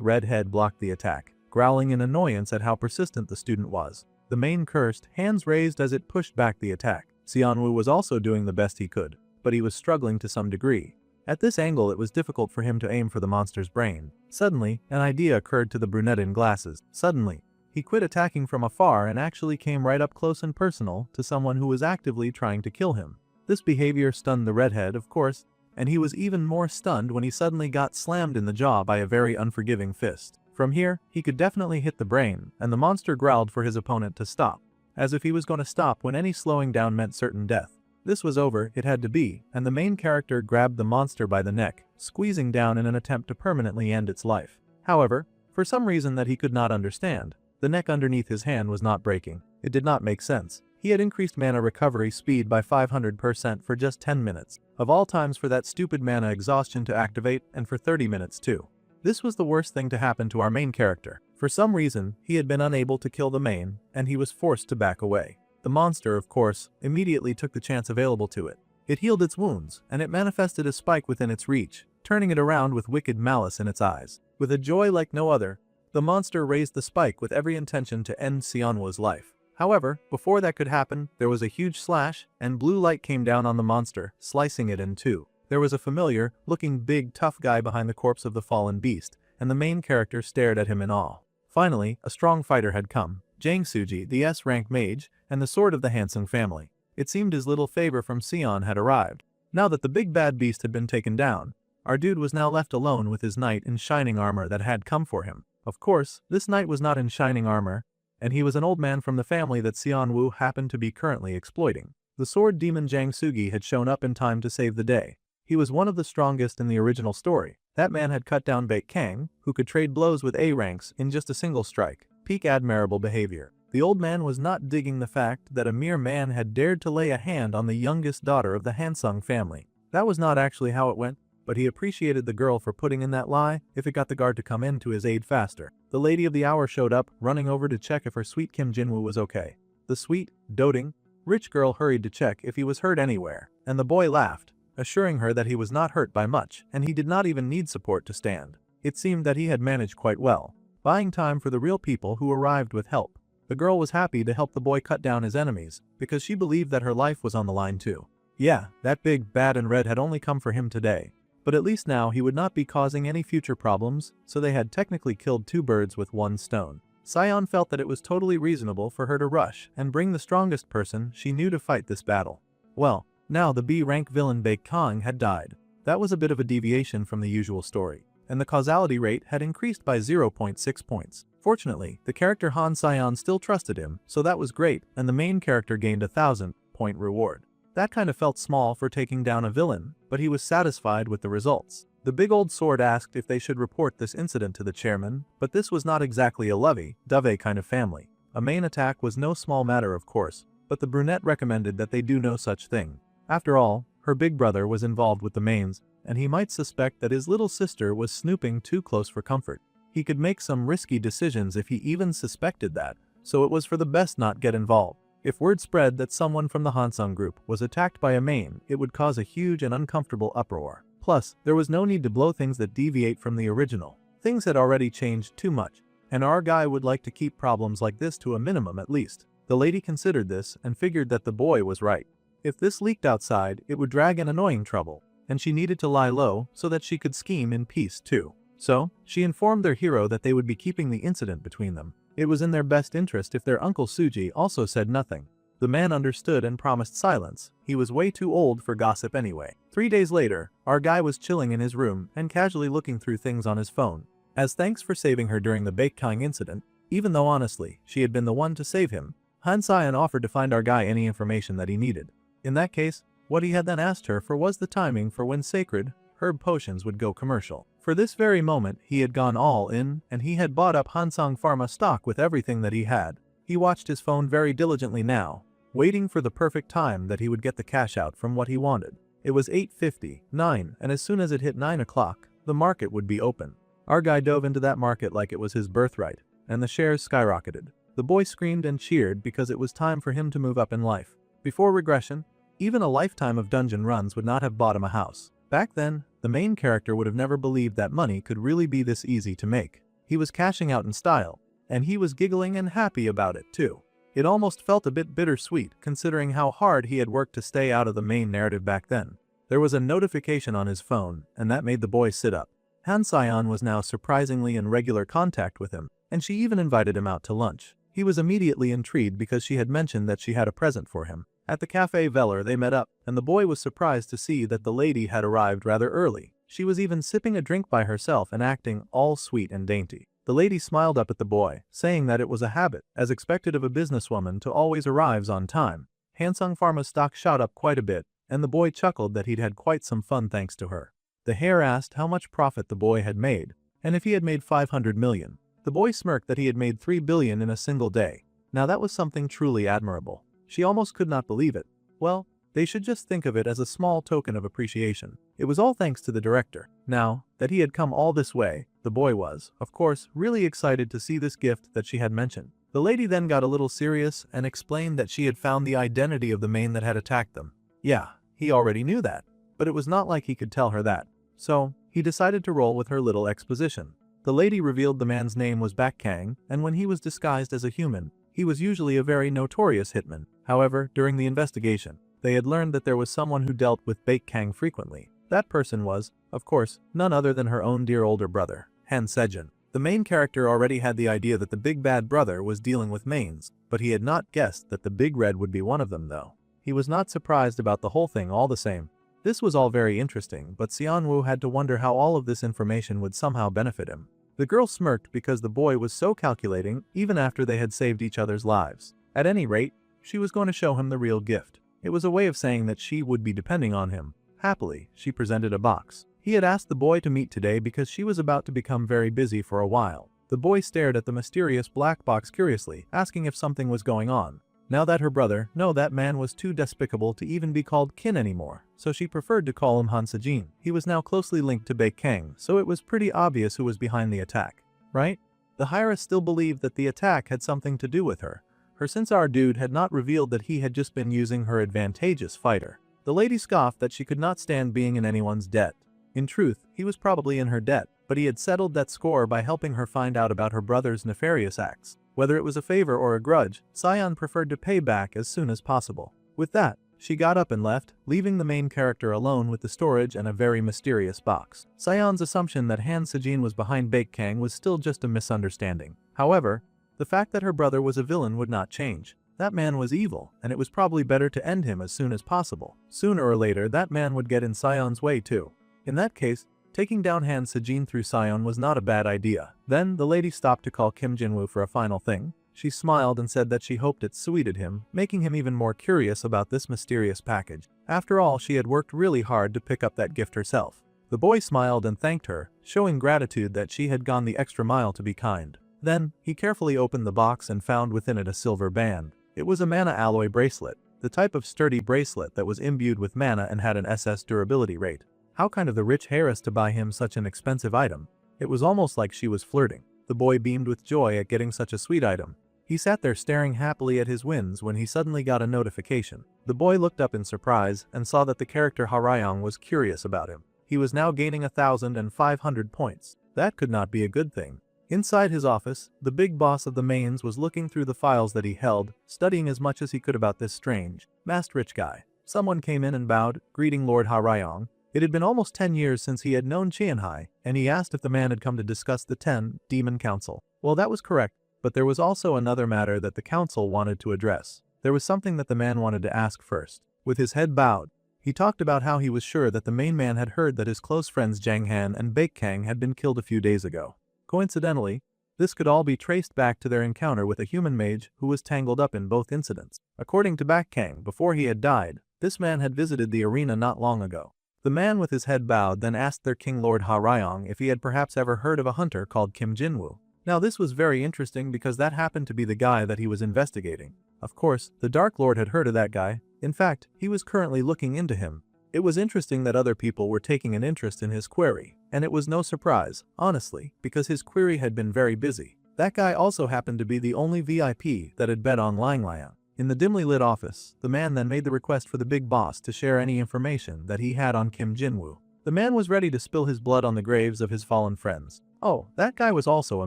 redhead blocked the attack, growling in annoyance at how persistent the student was. The main cursed, hands raised as it pushed back the attack. Seonwoo was also doing the best he could, but he was struggling to some degree. At this angle it was difficult for him to aim for the monster's brain. Suddenly, an idea occurred to the brunette in glasses. Suddenly, he quit attacking from afar and actually came right up close and personal to someone who was actively trying to kill him. This behavior stunned the redhead, of course, and he was even more stunned when he suddenly got slammed in the jaw by a very unforgiving fist. From here, he could definitely hit the brain, and the monster growled for his opponent to stop, as if he was going to stop when any slowing down meant certain death. This was over, it had to be, and the main character grabbed the monster by the neck, squeezing down in an attempt to permanently end its life. However, for some reason that he could not understand, the neck underneath his hand was not breaking. It did not make sense. He had increased mana recovery speed by 500% for just 10 minutes, of all times for that stupid mana exhaustion to activate, and for 30 minutes too. This was the worst thing to happen to our main character. For some reason, he had been unable to kill the main, and he was forced to back away. The monster, of course, immediately took the chance available to it. It healed its wounds, and it manifested a spike within its reach, turning it around with wicked malice in its eyes. With a joy like no other, the monster raised the spike with every intention to end Sionwu's life. However, before that could happen, there was a huge slash, and blue light came down on the monster, slicing it in two. There was a familiar, looking big, tough guy behind the corpse of the fallen beast, and the main character stared at him in awe. Finally, a strong fighter had come, Jang Suji, the S-rank mage, and the sword of the Hansung family. It seemed his little favor from Sion had arrived. Now that the big bad beast had been taken down, our dude was now left alone with his knight in shining armor that had come for him. Of course, this knight was not in shining armor, and he was an old man from the family that Sionwu happened to be currently exploiting. The sword demon Jang Sugi had shown up in time to save the day. He was one of the strongest in the original story. That man had cut down Baek Kang, who could trade blows with A ranks in just a single strike. Peak admirable behavior. The old man was not digging the fact that a mere man had dared to lay a hand on the youngest daughter of the Hansung family. That was not actually how it went, but he appreciated the girl for putting in that lie if it got the guard to come in to his aid faster. The lady of the hour showed up, running over to check if her sweet Kim Jinwoo was okay. The sweet, doting, rich girl hurried to check if he was hurt anywhere, and the boy laughed, assuring her that he was not hurt by much, and he did not even need support to stand. It seemed that he had managed quite well, buying time for the real people who arrived with help. The girl was happy to help the boy cut down his enemies, because she believed that her life was on the line too. Yeah, that big, bad and red had only come for him today. But at least now he would not be causing any future problems, so they had technically killed two birds with one stone. Sion felt that it was totally reasonable for her to rush and bring the strongest person she knew to fight this battle. Well, now the B-rank villain Baek Kang had died. That was a bit of a deviation from the usual story, and the causality rate had increased by 0.6 points. Fortunately, the character Han Sion still trusted him, so that was great, and the main character gained a 1000-point reward. That kind of felt small for taking down a villain, but he was satisfied with the results. The big old sword asked if they should report this incident to the chairman, but this was not exactly a lovey-dovey kind of family. A main attack was no small matter, of course, but the brunette recommended that they do no such thing. After all, her big brother was involved with the mains, and he might suspect that his little sister was snooping too close for comfort. He could make some risky decisions if he even suspected that, so it was for the best not get involved. If word spread that someone from the Hansung group was attacked by a main, it would cause a huge and uncomfortable uproar. Plus, there was no need to blow things that deviate from the original. Things had already changed too much, and our guy would like to keep problems like this to a minimum at least. The lady considered this and figured that the boy was right. If this leaked outside, it would drag an annoying trouble, and she needed to lie low so that she could scheme in peace too. So, she informed their hero that they would be keeping the incident between them. It was in their best interest if their uncle Suji also said nothing. The man understood and promised silence. He was way too old for gossip anyway. 3 days later, our guy was chilling in his room and casually looking through things on his phone. As thanks for saving her during the Baek Kang incident, even though honestly, she had been the one to save him, Han Sion offered to find our guy any information that he needed. In that case, what he had then asked her for was the timing for when sacred herb potions would go commercial. For this very moment, he had gone all in, and he had bought up Hansung Pharma stock with everything that he had. He watched his phone very diligently now, waiting for the perfect time that he would get the cash out from what he wanted. It was 8:59, and as soon as it hit 9 o'clock, the market would be open. Our guy dove into that market like it was his birthright, and the shares skyrocketed. The boy screamed and cheered because it was time for him to move up in life. Before regression, even a lifetime of dungeon runs would not have bought him a house. Back then, the main character would have never believed that money could really be this easy to make. He was cashing out in style, and he was giggling and happy about it too. It almost felt a bit bittersweet considering how hard he had worked to stay out of the main narrative back then. There was a notification on his phone, and that made the boy sit up. Han Sion was now surprisingly in regular contact with him, and she even invited him out to lunch. He was immediately intrigued because she had mentioned that she had a present for him. At the Café Veller they met up, and the boy was surprised to see that the lady had arrived rather early. She was even sipping a drink by herself and acting all sweet and dainty. The lady smiled up at the boy, saying that it was a habit, as expected of a businesswoman to always arrive on time. Hansung Pharma's stock shot up quite a bit, and the boy chuckled that he'd had quite some fun thanks to her. The hare asked how much profit the boy had made, and if he had made 500 million. The boy smirked that he had made 3 billion in a single day. Now that was something truly admirable. She almost could not believe it. Well, they should just think of it as a small token of appreciation. It was all thanks to the director. Now that he had come all this way, the boy was, of course, really excited to see this gift that she had mentioned. The lady then got a little serious and explained that she had found the identity of the man that had attacked them. Yeah, he already knew that, but it was not like he could tell her that. So, he decided to roll with her little exposition. The lady revealed the man's name was Baek Kang, and when he was disguised as a human, he was usually a very notorious hitman. However, during the investigation, they had learned that there was someone who dealt with Baek Kang frequently. That person was, of course, none other than her own dear older brother, Han Sejin. The main character already had the idea that the big bad brother was dealing with mains, but he had not guessed that the big red would be one of them though. He was not surprised about the whole thing all the same. This was all very interesting, but Xianwu had to wonder how all of this information would somehow benefit him. The girl smirked because the boy was so calculating even after they had saved each other's lives. At any rate, she was going to show him the real gift. It was a way of saying that she would be depending on him. Happily, she presented a box. He had asked the boy to meet today because she was about to become very busy for a while. The boy stared at the mysterious black box curiously, asking if something was going on. Now that her brother, no, that man was too despicable to even be called kin anymore, so she preferred to call him Han Sejin. He was now closely linked to Baek Kang, so it was pretty obvious who was behind the attack, right? The Hyra still believed that the attack had something to do with her. Her Sinsar dude had not revealed that he had just been using her advantageous fighter. The lady scoffed that she could not stand being in anyone's debt. In truth, he was probably in her debt, but he had settled that score by helping her find out about her brother's nefarious acts. Whether it was a favor or a grudge, Sion preferred to pay back as soon as possible. With that, she got up and left, leaving the main character alone with the storage and a very mysterious box. Sion's assumption that Han Sejin was behind Baek Kang was still just a misunderstanding. However, the fact that her brother was a villain would not change. That man was evil, and it was probably better to end him as soon as possible. Sooner or later, that man would get in Sion's way too. In that case, taking down Han Sejin through Sion was not a bad idea. Then the lady stopped to call Kim Jinwoo for a final thing. She smiled and said that she hoped it suited him, making him even more curious about this mysterious package. After all, she had worked really hard to pick up that gift herself. The boy smiled and thanked her, showing gratitude that she had gone the extra mile to be kind. Then, he carefully opened the box and found within it a silver band. It was a mana alloy bracelet, the type of sturdy bracelet that was imbued with mana and had an SS durability rate. How kind of the rich heiress to buy him such an expensive item? It was almost like she was flirting. The boy beamed with joy at getting such a sweet item. He sat there staring happily at his wins when he suddenly got a notification. The boy looked up in surprise and saw that the character Harayong was curious about him. He was now gaining 1,500 points. That could not be a good thing. Inside his office, the big boss of the mains was looking through the files that he held, studying as much as he could about this strange, masked rich guy. Someone came in and bowed, greeting Lord Harayong. It had been almost 10 years since he had known Qianhai, and he asked if the man had come to discuss the 10 Demon Council. Well, that was correct, but there was also another matter that the council wanted to address. There was something that the man wanted to ask first. With his head bowed, he talked about how he was sure that the main man had heard that his close friends Jang Han and Baek Kang had been killed a few days ago. Coincidentally, this could all be traced back to their encounter with a human mage who was tangled up in both incidents. According to Baek Kang, before he had died, this man had visited the arena not long ago. The man with his head bowed then asked their king Lord Harayong if he had perhaps ever heard of a hunter called Kim Jinwoo. Now this was very interesting because that happened to be the guy that he was investigating. Of course, the Dark Lord had heard of that guy. In fact, he was currently looking into him. It was interesting that other people were taking an interest in his query, and it was no surprise, honestly, because his query had been very busy. That guy also happened to be the only VIP that had bet on Langliang. In the dimly lit office, the man then made the request for the big boss to share any information that he had on Kim Jinwoo. The man was ready to spill his blood on the graves of his fallen friends. Oh, that guy was also a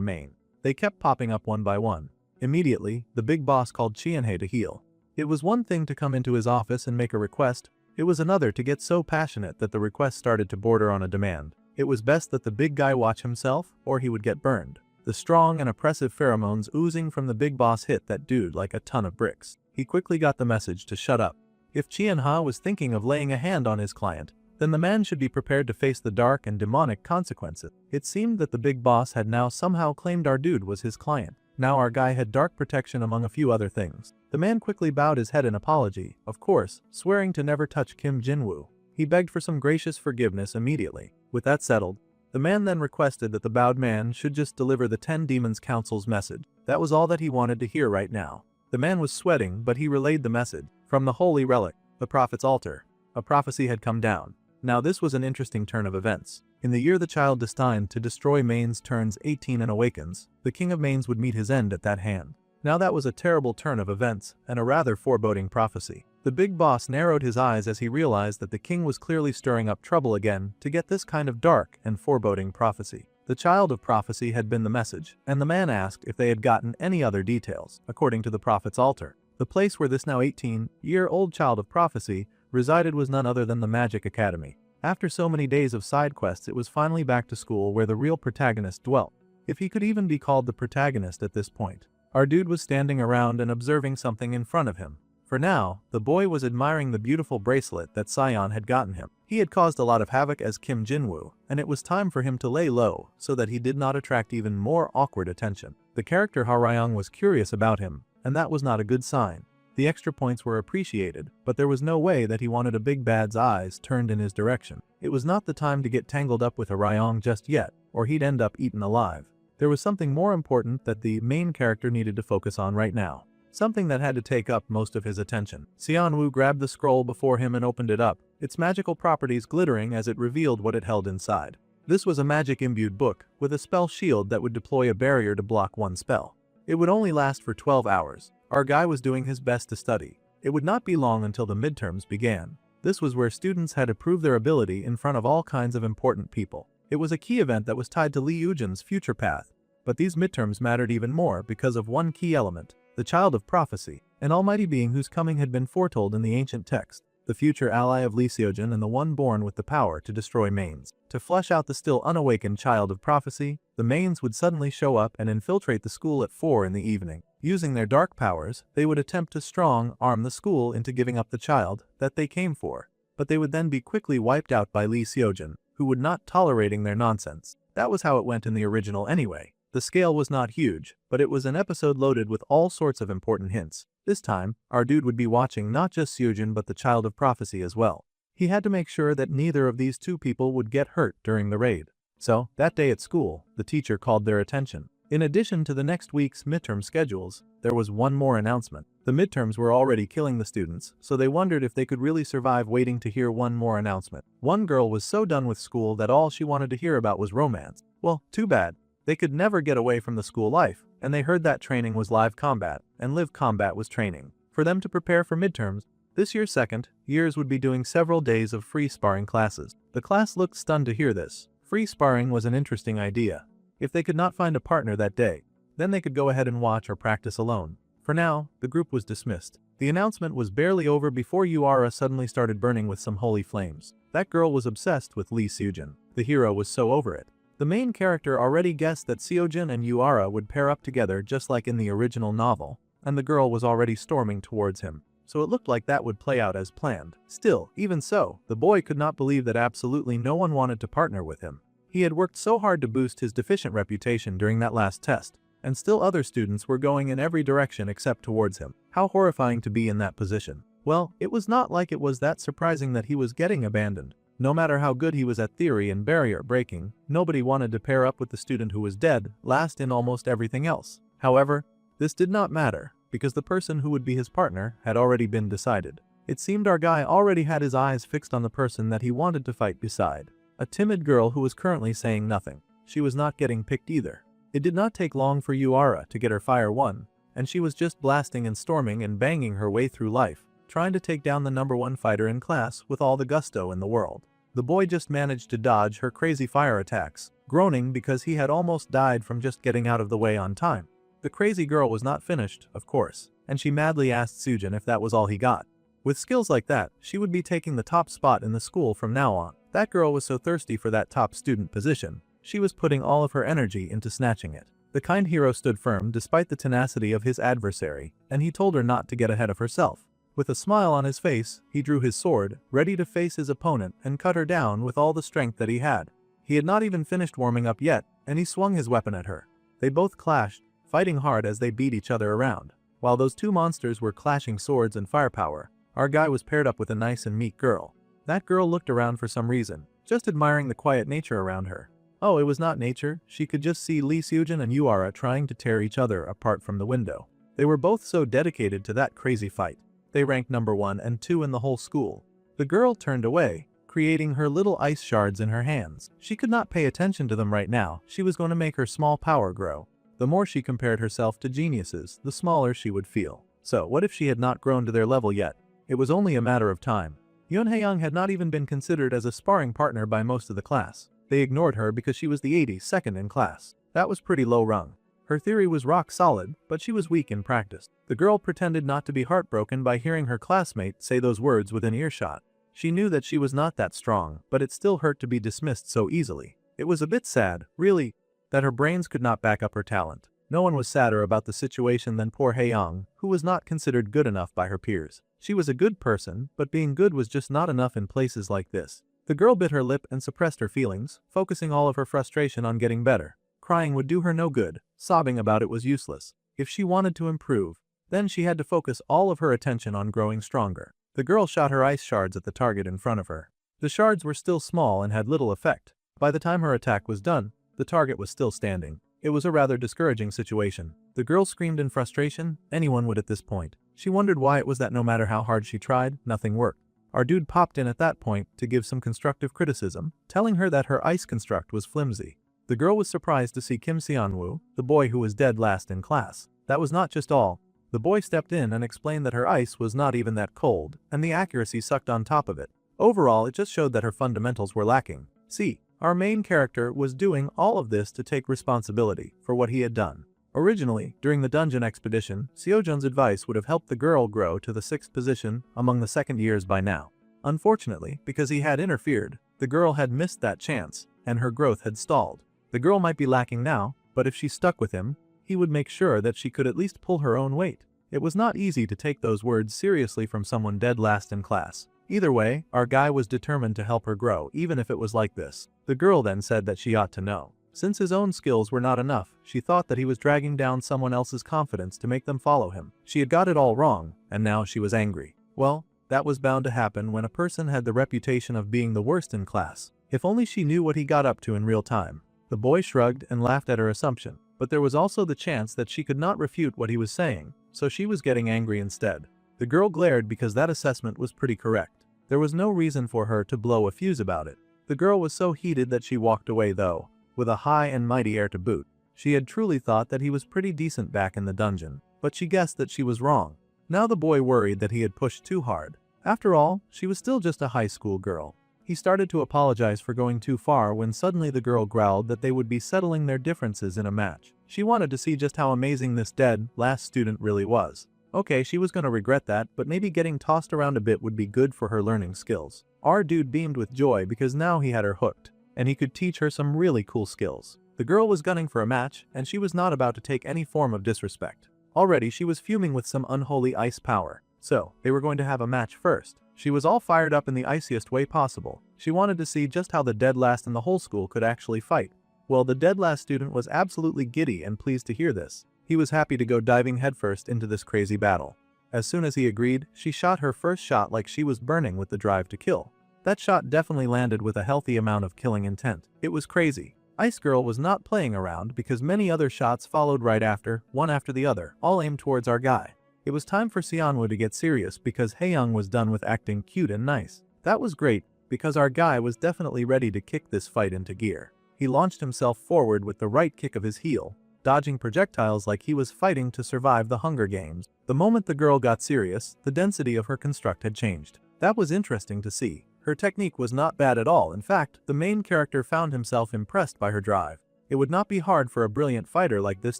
main. They kept popping up one by one. Immediately, the big boss called Qianhei to heal. It was one thing to come into his office and make a request. It was another to get so passionate that the request started to border on a demand. It was best that the big guy watch himself, or he would get burned. The strong and oppressive pheromones oozing from the big boss hit that dude like a ton of bricks. He quickly got the message to shut up. If Qianha was thinking of laying a hand on his client, then the man should be prepared to face the dark and demonic consequences. It seemed that the big boss had now somehow claimed our dude was his client. Now our guy had dark protection among a few other things. The man quickly bowed his head in apology, of course, swearing to never touch Kim Jinwoo. He begged for some gracious forgiveness immediately. With that settled, the man then requested that the bowed man should just deliver the 10 Demons Council's message. That was all that he wanted to hear right now. The man was sweating, but he relayed the message. From the holy relic, the prophet's altar, a prophecy had come down. Now this was an interesting turn of events. In the year the child destined to destroy Maines turns 18 and awakens, the king of Maines would meet his end at that hand. Now that was a terrible turn of events, and a rather foreboding prophecy. The big boss narrowed his eyes as he realized that the king was clearly stirring up trouble again to get this kind of dark and foreboding prophecy. The child of prophecy had been the message, and the man asked if they had gotten any other details, according to the prophet's altar. The place where this now 18-year-old child of prophecy resided was none other than the Magic Academy. After so many days of side quests, it was finally back to school where the real protagonist dwelt. If he could even be called the protagonist at this point. Our dude was standing around and observing something in front of him. For now, the boy was admiring the beautiful bracelet that Sion had gotten him. He had caused a lot of havoc as Kim Jinwoo, and it was time for him to lay low so that he did not attract even more awkward attention. The character Harayang was curious about him, and that was not a good sign. The extra points were appreciated, but there was no way that he wanted a big bad's eyes turned in his direction. It was not the time to get tangled up with Harayang just yet, or he'd end up eaten alive. There was something more important that the main character needed to focus on right now. Something that had to take up most of his attention. Xianwu grabbed the scroll before him and opened it up, its magical properties glittering as it revealed what it held inside. This was a magic-imbued book, with a spell shield that would deploy a barrier to block one spell. It would only last for 12 hours. Our guy was doing his best to study. It would not be long until the midterms began. This was where students had to prove their ability in front of all kinds of important people. It was a key event that was tied to Li Yujin's future path. But these midterms mattered even more because of one key element. The child of prophecy, an almighty being whose coming had been foretold in the ancient text, the future ally of Li Xiujin and the one born with the power to destroy Maines. To flesh out the still unawakened child of prophecy, the Maines would suddenly show up and infiltrate the school at 4 in the evening. Using their dark powers, they would attempt to strong-arm the school into giving up the child that they came for. But they would then be quickly wiped out by Li Xiujin, who would not tolerating their nonsense. That was how it went in the original anyway. The scale was not huge, but it was an episode loaded with all sorts of important hints. This time, our dude would be watching not just Xiujin but the child of prophecy as well. He had to make sure that neither of these two people would get hurt during the raid. So, that day at school, the teacher called their attention. In addition to the next week's midterm schedules, there was one more announcement. The midterms were already killing the students, so they wondered if they could really survive waiting to hear one more announcement. One girl was so done with school that all she wanted to hear about was romance. Well, too bad. They could never get away from the school life, and they heard that training was live combat, and live combat was training. For them to prepare for midterms, this year's second years would be doing several days of free sparring classes. The class looked stunned to hear this. Free sparring was an interesting idea. If they could not find a partner that day, then they could go ahead and watch or practice alone. For now, the group was dismissed. The announcement was barely over before Yuara suddenly started burning with some holy flames. That girl was obsessed with Li Xiujin. The hero was so over it. The main character already guessed that Xiujin and Yuara would pair up together just like in the original novel, and the girl was already storming towards him. So it looked like that would play out as planned. Still, even so, the boy could not believe that absolutely no one wanted to partner with him. He had worked so hard to boost his deficient reputation during that last test, and still other students were going in every direction except towards him. How horrifying to be in that position. Well, it was not like it was that surprising that he was getting abandoned. No matter how good he was at theory and barrier breaking, nobody wanted to pair up with the student who was dead last in almost everything else. However, this did not matter, because the person who would be his partner had already been decided. It seemed our guy already had his eyes fixed on the person that he wanted to fight beside. A timid girl who was currently saying nothing. She was not getting picked either. It did not take long for Yuara to get her fire won, and she was just blasting and storming and banging her way through life, trying to take down the #1 fighter in class with all the gusto in the world. The boy just managed to dodge her crazy fire attacks, groaning because he had almost died from just getting out of the way on time. The crazy girl was not finished, of course, and she madly asked Xiujin if that was all he got. With skills like that, she would be taking the top spot in the school from now on. That girl was so thirsty for that top student position, she was putting all of her energy into snatching it. The kind hero stood firm despite the tenacity of his adversary, and he told her not to get ahead of herself. With a smile on his face, he drew his sword, ready to face his opponent and cut her down with all the strength that he had. He had not even finished warming up yet, and he swung his weapon at her. They both clashed, fighting hard as they beat each other around. While those two monsters were clashing swords and firepower, our guy was paired up with a nice and meek girl. That girl looked around for some reason, just admiring the quiet nature around her. Oh, it was not nature, she could just see Lee Seojin and Yuara trying to tear each other apart from the window. They were both so dedicated to that crazy fight. They ranked number 1 and 2 in the whole school. The girl turned away, creating her little ice shards in her hands. She could not pay attention to them right now, she was going to make her small power grow. The more she compared herself to geniuses, the smaller she would feel. So what if she had not grown to their level yet? It was only a matter of time. Yoon Hae-young had not even been considered as a sparring partner by most of the class. They ignored her because she was the 82nd in class. That was pretty low rung. Her theory was rock solid, but she was weak in practice. The girl pretended not to be heartbroken by hearing her classmate say those words within earshot. She knew that she was not that strong, but it still hurt to be dismissed so easily. It was a bit sad, really, that her brains could not back up her talent. No one was sadder about the situation than poor Hae-young, who was not considered good enough by her peers. She was a good person, but being good was just not enough in places like this. The girl bit her lip and suppressed her feelings, focusing all of her frustration on getting better. Crying would do her no good, sobbing about it was useless. If she wanted to improve, then she had to focus all of her attention on growing stronger. The girl shot her ice shards at the target in front of her. The shards were still small and had little effect. By the time her attack was done, the target was still standing. It was a rather discouraging situation. The girl screamed in frustration, anyone would at this point. She wondered why it was that no matter how hard she tried, nothing worked. Our dude popped in at that point to give some constructive criticism, telling her that her ice construct was flimsy. The girl was surprised to see Kim Seon-woo, the boy who was dead last in class. That was not just all. The boy stepped in and explained that her ice was not even that cold, and the accuracy sucked on top of it. Overall, it just showed that her fundamentals were lacking. See, our main character was doing all of this to take responsibility for what he had done. Originally, during the dungeon expedition, Seojun's advice would have helped the girl grow to the 6th position among the second years by now. Unfortunately, because he had interfered, the girl had missed that chance, and her growth had stalled. The girl might be lacking now, but if she stuck with him, he would make sure that she could at least pull her own weight. It was not easy to take those words seriously from someone dead last in class. Either way, our guy was determined to help her grow, even if it was like this. The girl then said that she ought to know. Since his own skills were not enough, she thought that he was dragging down someone else's confidence to make them follow him. She had got it all wrong, and now she was angry. Well, that was bound to happen when a person had the reputation of being the worst in class. If only she knew what he got up to in real time. The boy shrugged and laughed at her assumption, but there was also the chance that she could not refute what he was saying, so she was getting angry instead. The girl glared because that assessment was pretty correct. There was no reason for her to blow a fuse about it. The girl was so heated that she walked away though, with a high and mighty air to boot. She had truly thought that he was pretty decent back in the dungeon, but she guessed that she was wrong. Now the boy worried that he had pushed too hard. After all, she was still just a high school girl. He started to apologize for going too far when suddenly the girl growled that they would be settling their differences in a match. She wanted to see just how amazing this dead, last student really was. Okay, she was gonna regret that, but maybe getting tossed around a bit would be good for her learning skills. Our dude beamed with joy because now he had her hooked, and he could teach her some really cool skills. The girl was gunning for a match, and she was not about to take any form of disrespect. Already she was fuming with some unholy ice power. So, they were going to have a match first. She was all fired up in the iciest way possible. She wanted to see just how the dead last in the whole school could actually fight. Well, the dead last student was absolutely giddy and pleased to hear this. He was happy to go diving headfirst into this crazy battle. As soon as he agreed, she shot her first shot like she was burning with the drive to kill. That shot definitely landed with a healthy amount of killing intent. It was crazy. Ice Girl was not playing around because many other shots followed right after, one after the other, all aimed towards our guy. It was time for Seonwoo to get serious because Hae-young was done with acting cute and nice. That was great, because our guy was definitely ready to kick this fight into gear. He launched himself forward with the right kick of his heel, dodging projectiles like he was fighting to survive the Hunger Games. The moment the girl got serious, the density of her construct had changed. That was interesting to see. Her technique was not bad at all. In fact, the main character found himself impressed by her drive. It would not be hard for a brilliant fighter like this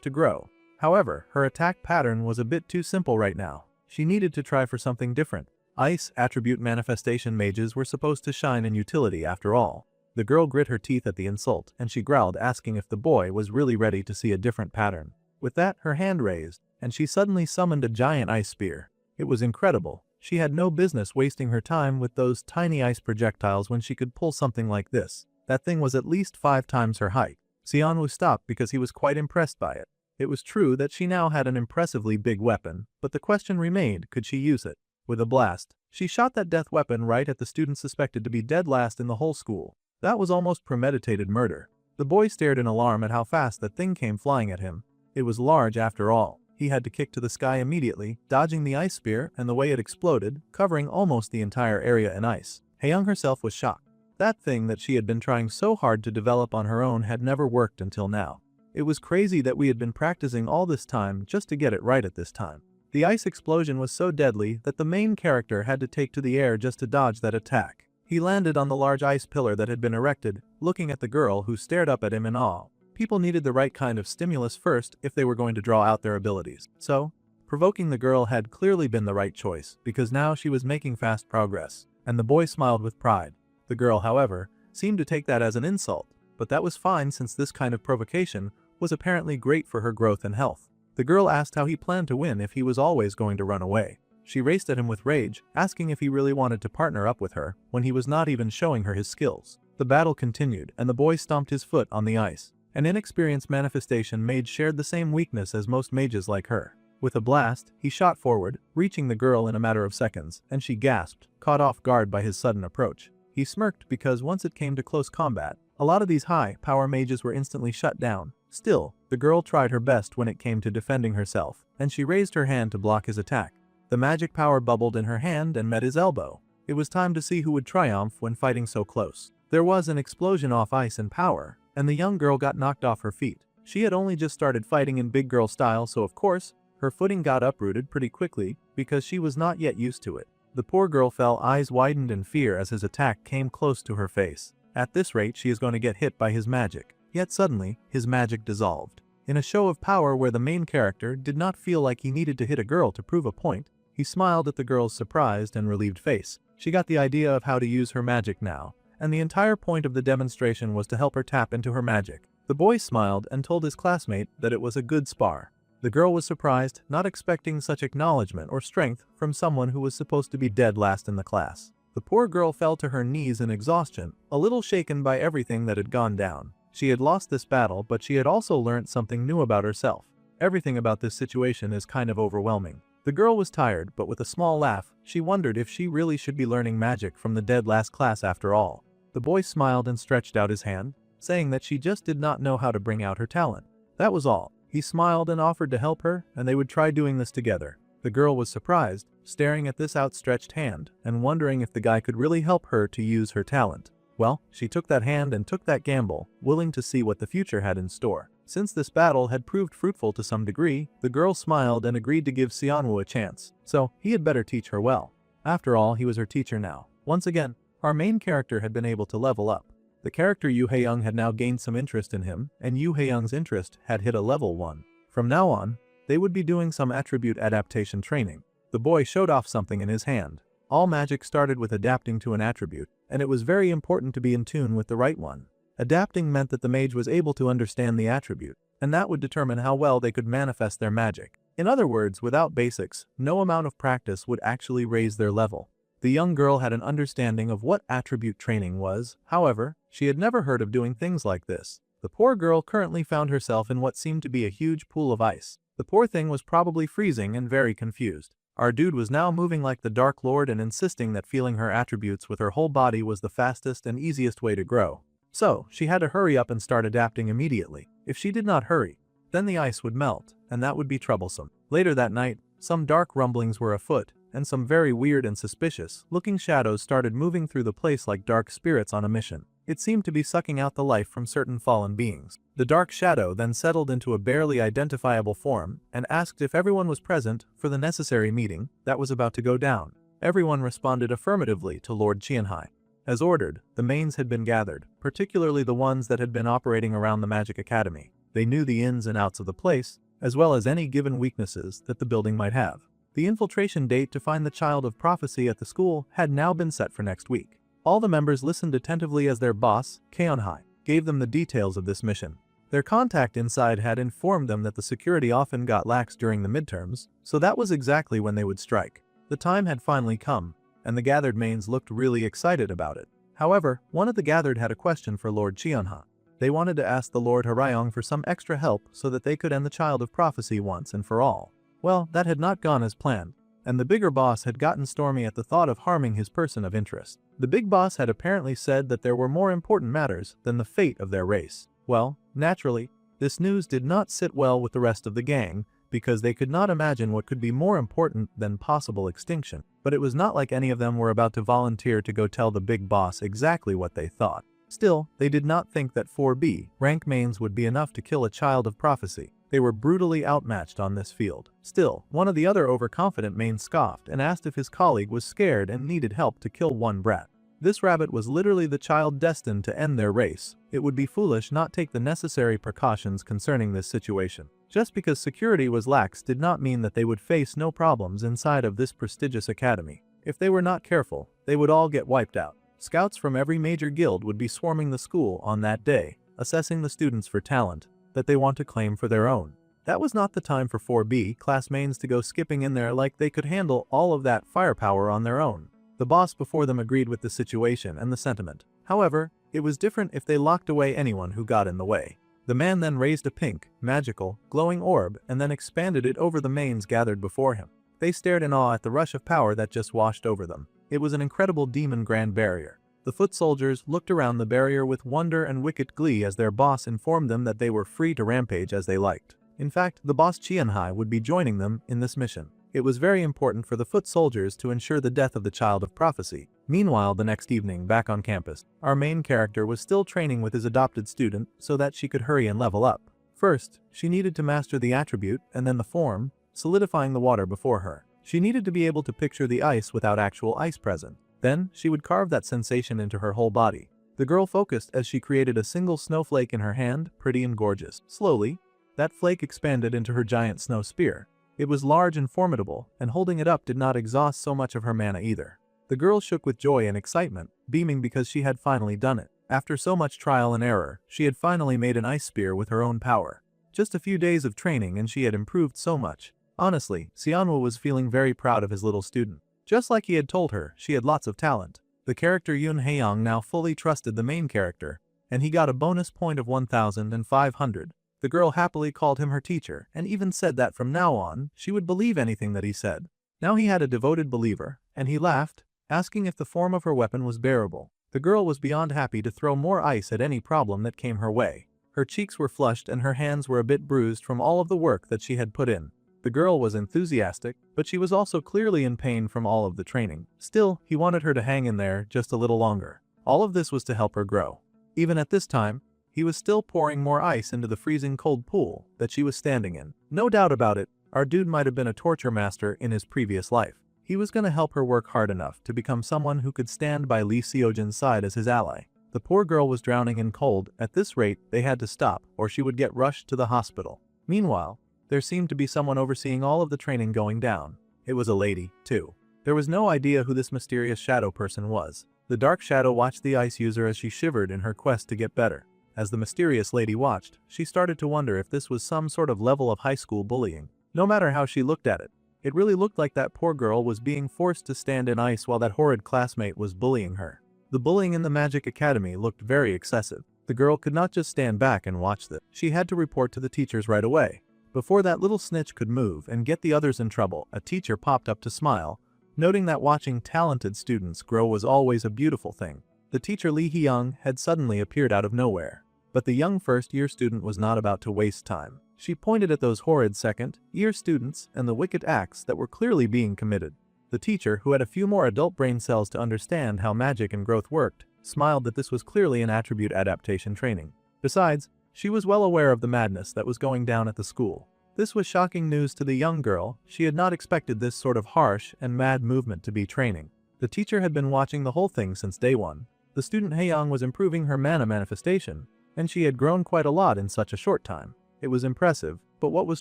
to grow. However, her attack pattern was a bit too simple right now. She needed to try for something different. Ice attribute manifestation mages were supposed to shine in utility after all. The girl grit her teeth at the insult, and she growled, asking if the boy was really ready to see a different pattern. With that, her hand raised, and she suddenly summoned a giant ice spear. It was incredible. She had no business wasting her time with those tiny ice projectiles when she could pull something like this. That thing was at least 5 times her height. Xianwu stopped because he was quite impressed by it. It was true that she now had an impressively big weapon, but the question remained, could she use it? With a blast, she shot that death weapon right at the student suspected to be dead last in the whole school. That was almost premeditated murder. The boy stared in alarm at how fast that thing came flying at him. It was large after all. He had to kick to the sky immediately, dodging the ice spear and the way it exploded, covering almost the entire area in ice. Haeyoung herself was shocked. That thing that she had been trying so hard to develop on her own had never worked until now. It was crazy that we had been practicing all this time just to get it right at this time. The ice explosion was so deadly that the main character had to take to the air just to dodge that attack. He landed on the large ice pillar that had been erected, looking at the girl who stared up at him in awe. People needed the right kind of stimulus first if they were going to draw out their abilities. So, provoking the girl had clearly been the right choice, because now she was making fast progress, and the boy smiled with pride. The girl, however, seemed to take that as an insult, but that was fine since this kind of provocation was apparently great for her growth and health. The girl asked how he planned to win if he was always going to run away. She raced at him with rage, asking if he really wanted to partner up with her when he was not even showing her his skills. The battle continued, and the boy stomped his foot on the ice. An inexperienced manifestation mage shared the same weakness as most mages like her. With a blast, he shot forward, reaching the girl in a matter of seconds, and she gasped, caught off guard by his sudden approach. He smirked because once it came to close combat, a lot of these high-power mages were instantly shut down. Still, the girl tried her best when it came to defending herself, and she raised her hand to block his attack. The magic power bubbled in her hand and met his elbow. It was time to see who would triumph when fighting so close. There was an explosion off ice and power, and the young girl got knocked off her feet. She had only just started fighting in big girl style, so of course, her footing got uprooted pretty quickly because she was not yet used to it. The poor girl fell, eyes widened in fear as his attack came close to her face. At this rate, she is going to get hit by his magic. Yet suddenly, his magic dissolved. In a show of power where the main character did not feel like he needed to hit a girl to prove a point, he smiled at the girl's surprised and relieved face. She got the idea of how to use her magic now, and the entire point of the demonstration was to help her tap into her magic. The boy smiled and told his classmate that it was a good spar. The girl was surprised, not expecting such acknowledgement or strength from someone who was supposed to be dead last in the class. The poor girl fell to her knees in exhaustion, a little shaken by everything that had gone down. She had lost this battle, but she had also learned something new about herself. Everything about this situation is kind of overwhelming. The girl was tired, but with a small laugh, she wondered if she really should be learning magic from the dead last class after all. The boy smiled and stretched out his hand, saying that she just did not know how to bring out her talent. That was all. He smiled and offered to help her, and they would try doing this together. The girl was surprised, staring at this outstretched hand, and wondering if the guy could really help her to use her talent. Well, she took that hand and took that gamble, willing to see what the future had in store. Since this battle had proved fruitful to some degree, the girl smiled and agreed to give Xianwu a chance, so he had better teach her well. After all, he was her teacher now. Once again, our main character had been able to level up. The character Yu Haeyoung had now gained some interest in him, and Yu Haeyoung's interest had hit a level 1. From now on, they would be doing some attribute adaptation training. The boy showed off something in his hand. All magic started with adapting to an attribute, and it was very important to be in tune with the right one. Adapting meant that the mage was able to understand the attribute, and that would determine how well they could manifest their magic. In other words, without basics, no amount of practice would actually raise their level. The young girl had an understanding of what attribute training was, however, she had never heard of doing things like this. The poor girl currently found herself in what seemed to be a huge pool of ice. The poor thing was probably freezing and very confused. Our dude was now moving like the Dark Lord and insisting that feeling her attributes with her whole body was the fastest and easiest way to grow. So, she had to hurry up and start adapting immediately. If she did not hurry, then the ice would melt, and that would be troublesome. Later that night, some dark rumblings were afoot, and some very weird and suspicious-looking shadows started moving through the place like dark spirits on a mission. It seemed to be sucking out the life from certain fallen beings. The dark shadow then settled into a barely identifiable form and asked if everyone was present for the necessary meeting that was about to go down. Everyone responded affirmatively to Lord Qianhai. As ordered, the mains had been gathered, particularly the ones that had been operating around the Magic Academy. They knew the ins and outs of the place, as well as any given weaknesses that the building might have. The infiltration date to find the child of prophecy at the school had now been set for next week. All the members listened attentively as their boss, Keonhai, gave them the details of this mission. Their contact inside had informed them that the security often got lax during the midterms, so that was exactly when they would strike. The time had finally come, and the gathered mains looked really excited about it. However, one of the gathered had a question for Lord Cheonha. They wanted to ask the Lord Harayong for some extra help so that they could end the Child of Prophecy once and for all. Well, that had not gone as planned, and the bigger boss had gotten stormy at the thought of harming his person of interest. The big boss had apparently said that there were more important matters than the fate of their race. Well, naturally, this news did not sit well with the rest of the gang, because they could not imagine what could be more important than possible extinction. But it was not like any of them were about to volunteer to go tell the big boss exactly what they thought. Still, they did not think that 4B rank mains would be enough to kill a Child of Prophecy. They were brutally outmatched on this field. Still, one of the other overconfident mains scoffed and asked if his colleague was scared and needed help to kill one brat. This rabbit was literally the child destined to end their race. It would be foolish not take the necessary precautions concerning this situation. Just because security was lax did not mean that they would face no problems inside of this prestigious academy. If they were not careful, they would all get wiped out. Scouts from every major guild would be swarming the school on that day, assessing the students for talent that they want to claim for their own. That was not the time for 4B class mains to go skipping in there like they could handle all of that firepower on their own. The boss before them agreed with the situation and the sentiment. However, it was different if they locked away anyone who got in the way. The man then raised a pink, magical, glowing orb and then expanded it over the mains gathered before him. They stared in awe at the rush of power that just washed over them. It was an incredible demon grand barrier. The foot soldiers looked around the barrier with wonder and wicked glee as their boss informed them that they were free to rampage as they liked. In fact, the boss Qianhai would be joining them in this mission. It was very important for the foot soldiers to ensure the death of the Child of Prophecy. Meanwhile, the next evening, back on campus, our main character was still training with his adopted student so that she could hurry and level up. First, she needed to master the attribute and then the form, solidifying the water before her. She needed to be able to picture the ice without actual ice present. Then, she would carve that sensation into her whole body. The girl focused as she created a single snowflake in her hand, pretty and gorgeous. Slowly, that flake expanded into her giant snow spear. It was large and formidable, and holding it up did not exhaust so much of her mana either. The girl shook with joy and excitement, beaming because she had finally done it. After so much trial and error, she had finally made an ice spear with her own power. Just a few days of training and she had improved so much. Honestly, Xianwu was feeling very proud of his little student. Just like he had told her, she had lots of talent. The character Yun Haeyong now fully trusted the main character, and he got a bonus point of 1,500. The girl happily called him her teacher, and even said that from now on, she would believe anything that he said. Now he had a devoted believer, and he laughed, asking if the form of her weapon was bearable. The girl was beyond happy to throw more ice at any problem that came her way. Her cheeks were flushed and her hands were a bit bruised from all of the work that she had put in. The girl was enthusiastic, but she was also clearly in pain from all of the training. Still, he wanted her to hang in there just a little longer. All of this was to help her grow. Even at this time, he was still pouring more ice into the freezing cold pool that she was standing in. No doubt about it, our dude might have been a torture master in his previous life. He was gonna help her work hard enough to become someone who could stand by Lee Seojin's side as his ally. The poor girl was drowning in cold. At this rate, they had to stop, or she would get rushed to the hospital. Meanwhile, there seemed to be someone overseeing all of the training going down. It was a lady, too. There was no idea who this mysterious shadow person was. The dark shadow watched the ice user as she shivered in her quest to get better. As the mysterious lady watched, she started to wonder if this was some sort of level of high school bullying. No matter how she looked at it, it really looked like that poor girl was being forced to stand in ice while that horrid classmate was bullying her. The bullying in the Magic Academy looked very excessive. The girl could not just stand back and watch this. She had to report to the teachers right away. Before that little snitch could move and get the others in trouble, a teacher popped up to smile, noting that watching talented students grow was always a beautiful thing. The teacher Lee Hyung had suddenly appeared out of nowhere. But the young first-year student was not about to waste time. She pointed at those horrid second-year students and the wicked acts that were clearly being committed. The teacher, who had a few more adult brain cells to understand how magic and growth worked, smiled that this was clearly an attribute adaptation training. Besides, she was well aware of the madness that was going down at the school. This was shocking news to the young girl. She had not expected this sort of harsh and mad movement to be training. The teacher had been watching the whole thing since day one. The student Haeyong was improving her mana manifestation, and she had grown quite a lot in such a short time. It was impressive, but what was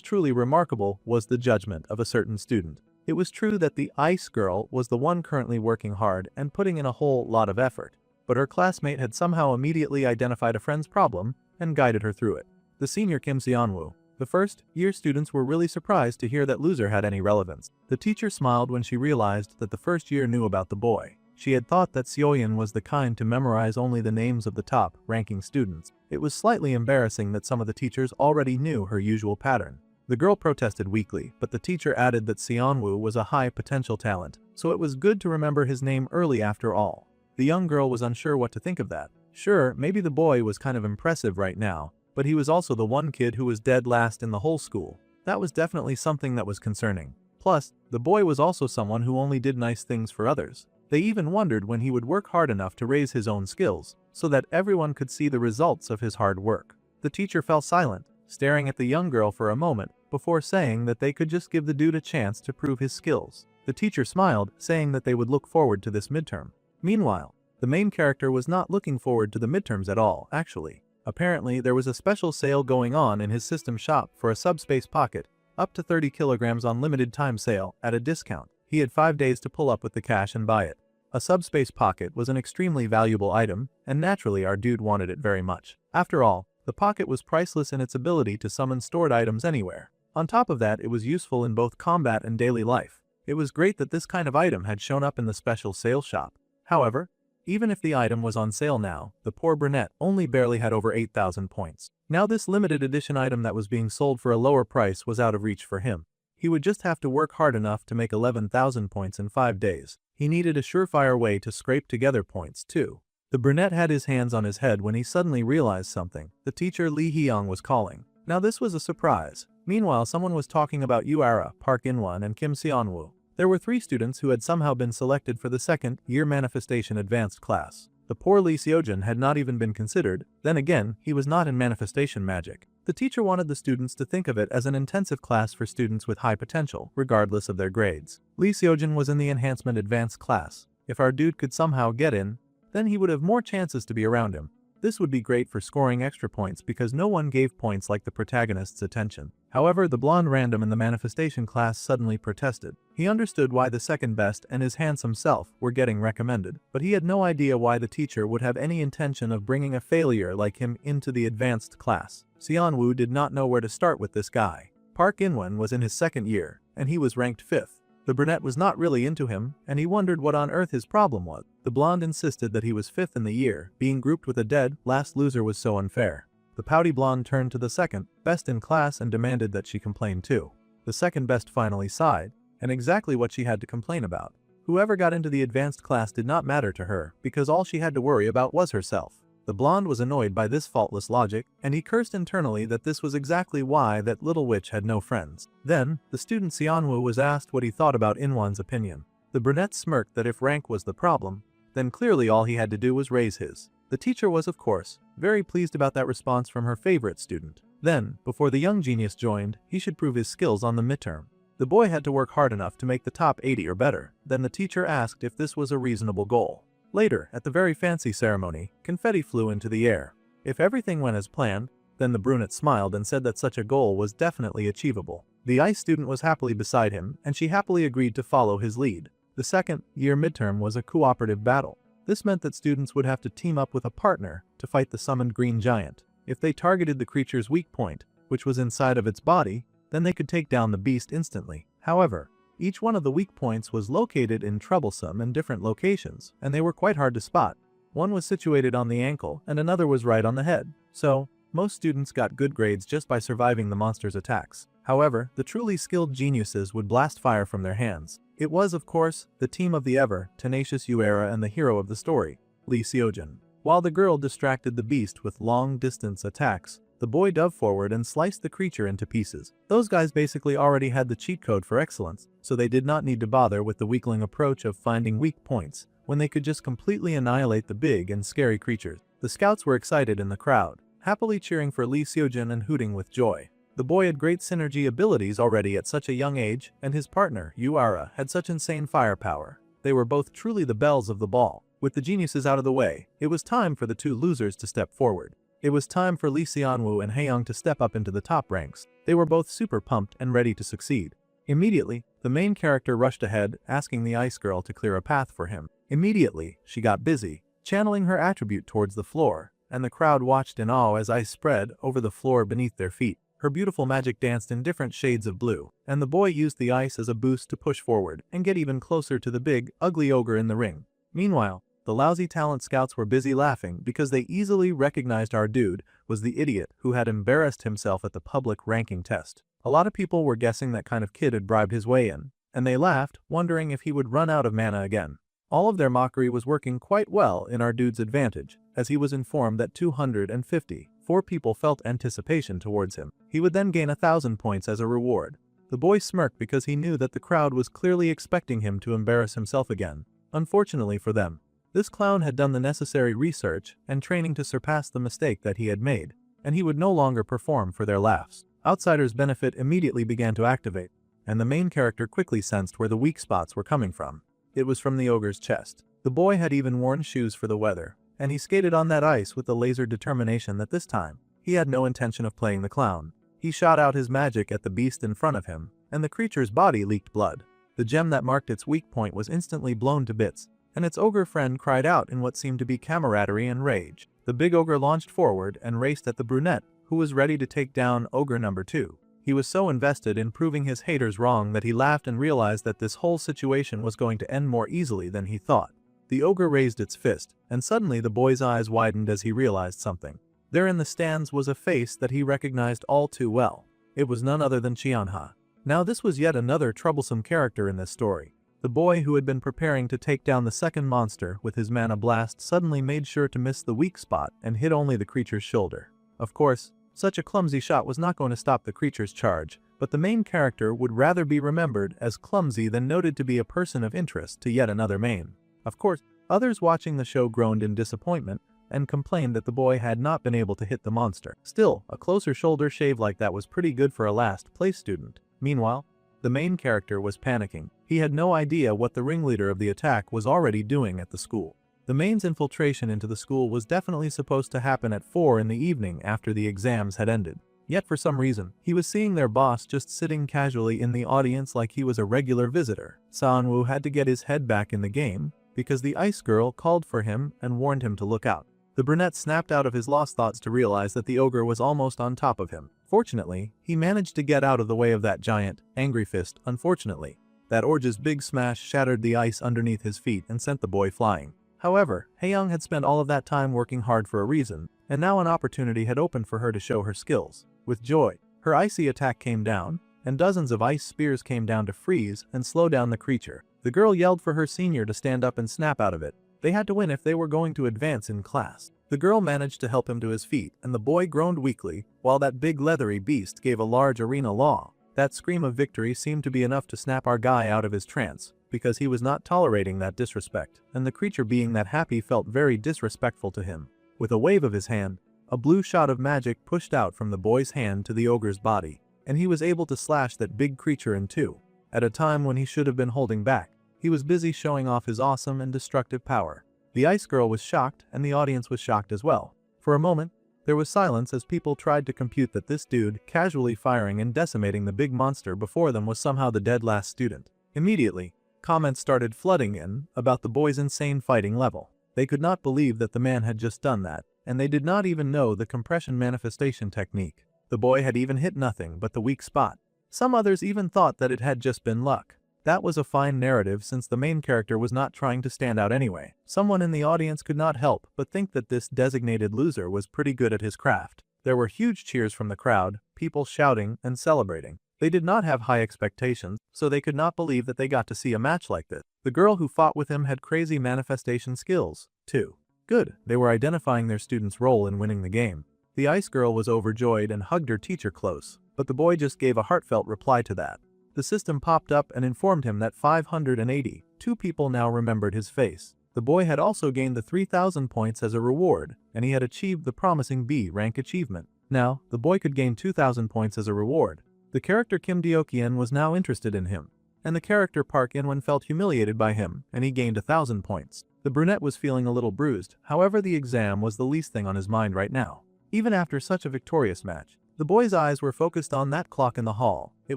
truly remarkable was the judgment of a certain student. It was true that the ice girl was the one currently working hard and putting in a whole lot of effort, but her classmate had somehow immediately identified a friend's problem and guided her through it. The senior Kim Seonwoo, The first-year students were really surprised to hear that loser had any relevance. The teacher smiled when she realized that the first year knew about the boy. She had thought that Seoyeon was the kind to memorize only the names of the top-ranking students. It was slightly embarrassing that some of the teachers already knew her usual pattern. The girl protested weakly, but the teacher added that Seonwoo was a high-potential talent, so it was good to remember his name early after all. The young girl was unsure what to think of that. Sure, maybe the boy was kind of impressive right now, but he was also the one kid who was dead last in the whole school. That was definitely something that was concerning. Plus, the boy was also someone who only did nice things for others. They even wondered when he would work hard enough to raise his own skills, so that everyone could see the results of his hard work. The teacher fell silent, staring at the young girl for a moment, before saying that they could just give the dude a chance to prove his skills. The teacher smiled, saying that they would look forward to this midterm. Meanwhile, the main character was not looking forward to the midterms at all, actually. Apparently, there was a special sale going on in his system shop for a subspace pocket, up to 30 kilograms on limited time sale, at a discount. He had 5 days to pull up with the cash and buy it. A subspace pocket was an extremely valuable item, and naturally our dude wanted it very much. After all, the pocket was priceless in its ability to summon stored items anywhere. On top of that, it was useful in both combat and daily life. It was great that this kind of item had shown up in the special sale shop. However, even if the item was on sale now, the poor brunette only barely had over 8,000 points. Now this limited edition item that was being sold for a lower price was out of reach for him. He would just have to work hard enough to make 11,000 points in 5 days. He needed a surefire way to scrape together points too. The brunette had his hands on his head when he suddenly realized something. The teacher Lee Hyung was calling. Now this was a surprise. Meanwhile, someone was talking about Yuara, Park In-won, and Kim Seonwoo. There were 3 students who had somehow been selected for the second-year manifestation advanced class. The poor Lee Seojin had not even been considered. Then again, he was not in manifestation magic. The teacher wanted the students to think of it as an intensive class for students with high potential, regardless of their grades. Lee Seojin was in the enhancement advanced class. If our dude could somehow get in, then he would have more chances to be around him. This would be great for scoring extra points because no one gave points like the protagonist's attention. However, the blonde random in the manifestation class suddenly protested. He understood why the second best and his handsome self were getting recommended, but he had no idea why the teacher would have any intention of bringing a failure like him into the advanced class. Seonwoo did not know where to start with this guy. Park In-won was in his second year, and he was ranked 5th. The brunette was not really into him, and he wondered what on earth his problem was. The blonde insisted that he was 5th in the year. Being grouped with a dead last loser was so unfair. The pouty blonde turned to the second best in class and demanded that she complain too. The second best finally sighed, and exactly what she had to complain about. Whoever got into the advanced class did not matter to her, because all she had to worry about was herself. The blonde was annoyed by this faultless logic, and he cursed internally that this was exactly why that little witch had no friends. Then, the student Seonwoo was asked what he thought about In-won's opinion. The brunette smirked that if rank was the problem, then clearly all he had to do was raise his. The teacher was, of course, very pleased about that response from her favorite student. Then, before the young genius joined, he should prove his skills on the midterm. The boy had to work hard enough to make the top 80 or better. Then the teacher asked if this was a reasonable goal. Later, at the very fancy ceremony, confetti flew into the air. If everything went as planned, then the brunette smiled and said that such a goal was definitely achievable. The ice student was happily beside him, and she happily agreed to follow his lead. The second-year midterm was a cooperative battle. This meant that students would have to team up with a partner to fight the summoned green giant. If they targeted the creature's weak point, which was inside of its body, then they could take down the beast instantly. However, each one of the weak points was located in troublesome and different locations, and they were quite hard to spot. One was situated on the ankle, and another was right on the head. So, most students got good grades just by surviving the monster's attacks. However, the truly skilled geniuses would blast fire from their hands. It was, of course, the team of the ever-tenacious Yuara and the hero of the story, Lee Seojin. While the girl distracted the beast with long-distance attacks, the boy dove forward and sliced the creature into pieces. Those guys basically already had the cheat code for excellence, so they did not need to bother with the weakling approach of finding weak points, when they could just completely annihilate the big and scary creatures. The scouts were excited in the crowd, happily cheering for Lee Seojin and hooting with joy. The boy had great synergy abilities already at such a young age, and his partner, Yuara, had such insane firepower. They were both truly the belles of the ball. With the geniuses out of the way, it was time for the 2 losers to step forward. It was time for Lee Seonwoo and Haeyoung to step up into the top ranks. They were both super pumped and ready to succeed. Immediately, the main character rushed ahead, asking the ice girl to clear a path for him. Immediately, she got busy, channeling her attribute towards the floor, and the crowd watched in awe as ice spread over the floor beneath their feet. Her beautiful magic danced in different shades of blue, and the boy used the ice as a boost to push forward and get even closer to the big, ugly ogre in the ring. Meanwhile, the lousy talent scouts were busy laughing because they easily recognized our dude was the idiot who had embarrassed himself at the public ranking test. A lot of people were guessing that kind of kid had bribed his way in, and they laughed, wondering if he would run out of mana again. All of their mockery was working quite well in our dude's advantage, as he was informed that 254 people felt anticipation towards him. He would then gain 1,000 points as a reward. The boy smirked because he knew that the crowd was clearly expecting him to embarrass himself again. Unfortunately for them, this clown had done the necessary research and training to surpass the mistake that he had made, and he would no longer perform for their laughs. Outsiders' benefit immediately began to activate, and the main character quickly sensed where the weak spots were coming from. It was from the ogre's chest. The boy had even worn shoes for the weather, and he skated on that ice with the laser determination that this time, he had no intention of playing the clown. He shot out his magic at the beast in front of him, and the creature's body leaked blood. The gem that marked its weak point was instantly blown to bits, and its ogre friend cried out in what seemed to be camaraderie and rage. The big ogre launched forward and raced at the brunette, who was ready to take down ogre number 2. He was so invested in proving his haters wrong that he laughed and realized that this whole situation was going to end more easily than he thought. The ogre raised its fist, and suddenly the boy's eyes widened as he realized something. There in the stands was a face that he recognized all too well. It was none other than Qianha. Now this was yet another troublesome character in this story. The boy who had been preparing to take down the second monster with his mana blast suddenly made sure to miss the weak spot and hit only the creature's shoulder. Of course, such a clumsy shot was not going to stop the creature's charge, but the main character would rather be remembered as clumsy than noted to be a person of interest to yet another main. Of course, others watching the show groaned in disappointment and complained that the boy had not been able to hit the monster. Still, a closer shoulder shave like that was pretty good for a last place student. Meanwhile, the main character was panicking. He had no idea what the ringleader of the attack was already doing at the school. The main's infiltration into the school was definitely supposed to happen at 4 in the evening after the exams had ended. Yet for some reason, he was seeing their boss just sitting casually in the audience like he was a regular visitor. Sanwoo had to get his head back in the game because the ice girl called for him and warned him to look out. The brunette snapped out of his lost thoughts to realize that the ogre was almost on top of him. Fortunately, he managed to get out of the way of that giant, angry fist. Unfortunately, that orge's big smash shattered the ice underneath his feet and sent the boy flying. However, Haeyoung had spent all of that time working hard for a reason, and now an opportunity had opened for her to show her skills. With joy, her icy attack came down, and dozens of ice spears came down to freeze and slow down the creature. The girl yelled for her senior to stand up and snap out of it. They had to win if they were going to advance in class. The girl managed to help him to his feet, and the boy groaned weakly, while that big leathery beast gave a large arena law. That scream of victory seemed to be enough to snap our guy out of his trance, because he was not tolerating that disrespect, and the creature being that happy felt very disrespectful to him. With a wave of his hand, a blue shot of magic pushed out from the boy's hand to the ogre's body, and he was able to slash that big creature in two. At a time when he should have been holding back, he was busy showing off his awesome and destructive power. The ice girl was shocked, and the audience was shocked as well. For a moment, there was silence as people tried to compute that this dude casually firing and decimating the big monster before them was somehow the dead last student. Immediately, comments started flooding in about the boy's insane fighting level. They could not believe that the man had just done that, and they did not even know the compression manifestation technique. The boy had even hit nothing but the weak spot. Some others even thought that it had just been luck. That was a fine narrative since the main character was not trying to stand out anyway. Someone in the audience could not help but think that this designated loser was pretty good at his craft. There were huge cheers from the crowd, people shouting and celebrating. They did not have high expectations, so they could not believe that they got to see a match like this. The girl who fought with him had crazy manifestation skills, too. Good, they were identifying their student's role in winning the game. The ice girl was overjoyed and hugged her teacher close, but the boy just gave a heartfelt reply to that. The system popped up and informed him that 582 people now remembered his face. The boy had also gained the 3,000 points as a reward, and he had achieved the promising B rank achievement. Now, the boy could gain 2,000 points as a reward. The character Kim Deokien was now interested in him, and the character Park In-won felt humiliated by him, and he gained 1,000 points. The brunette was feeling a little bruised, however the exam was the least thing on his mind right now. Even after such a victorious match, the boy's eyes were focused on that clock in the hall. It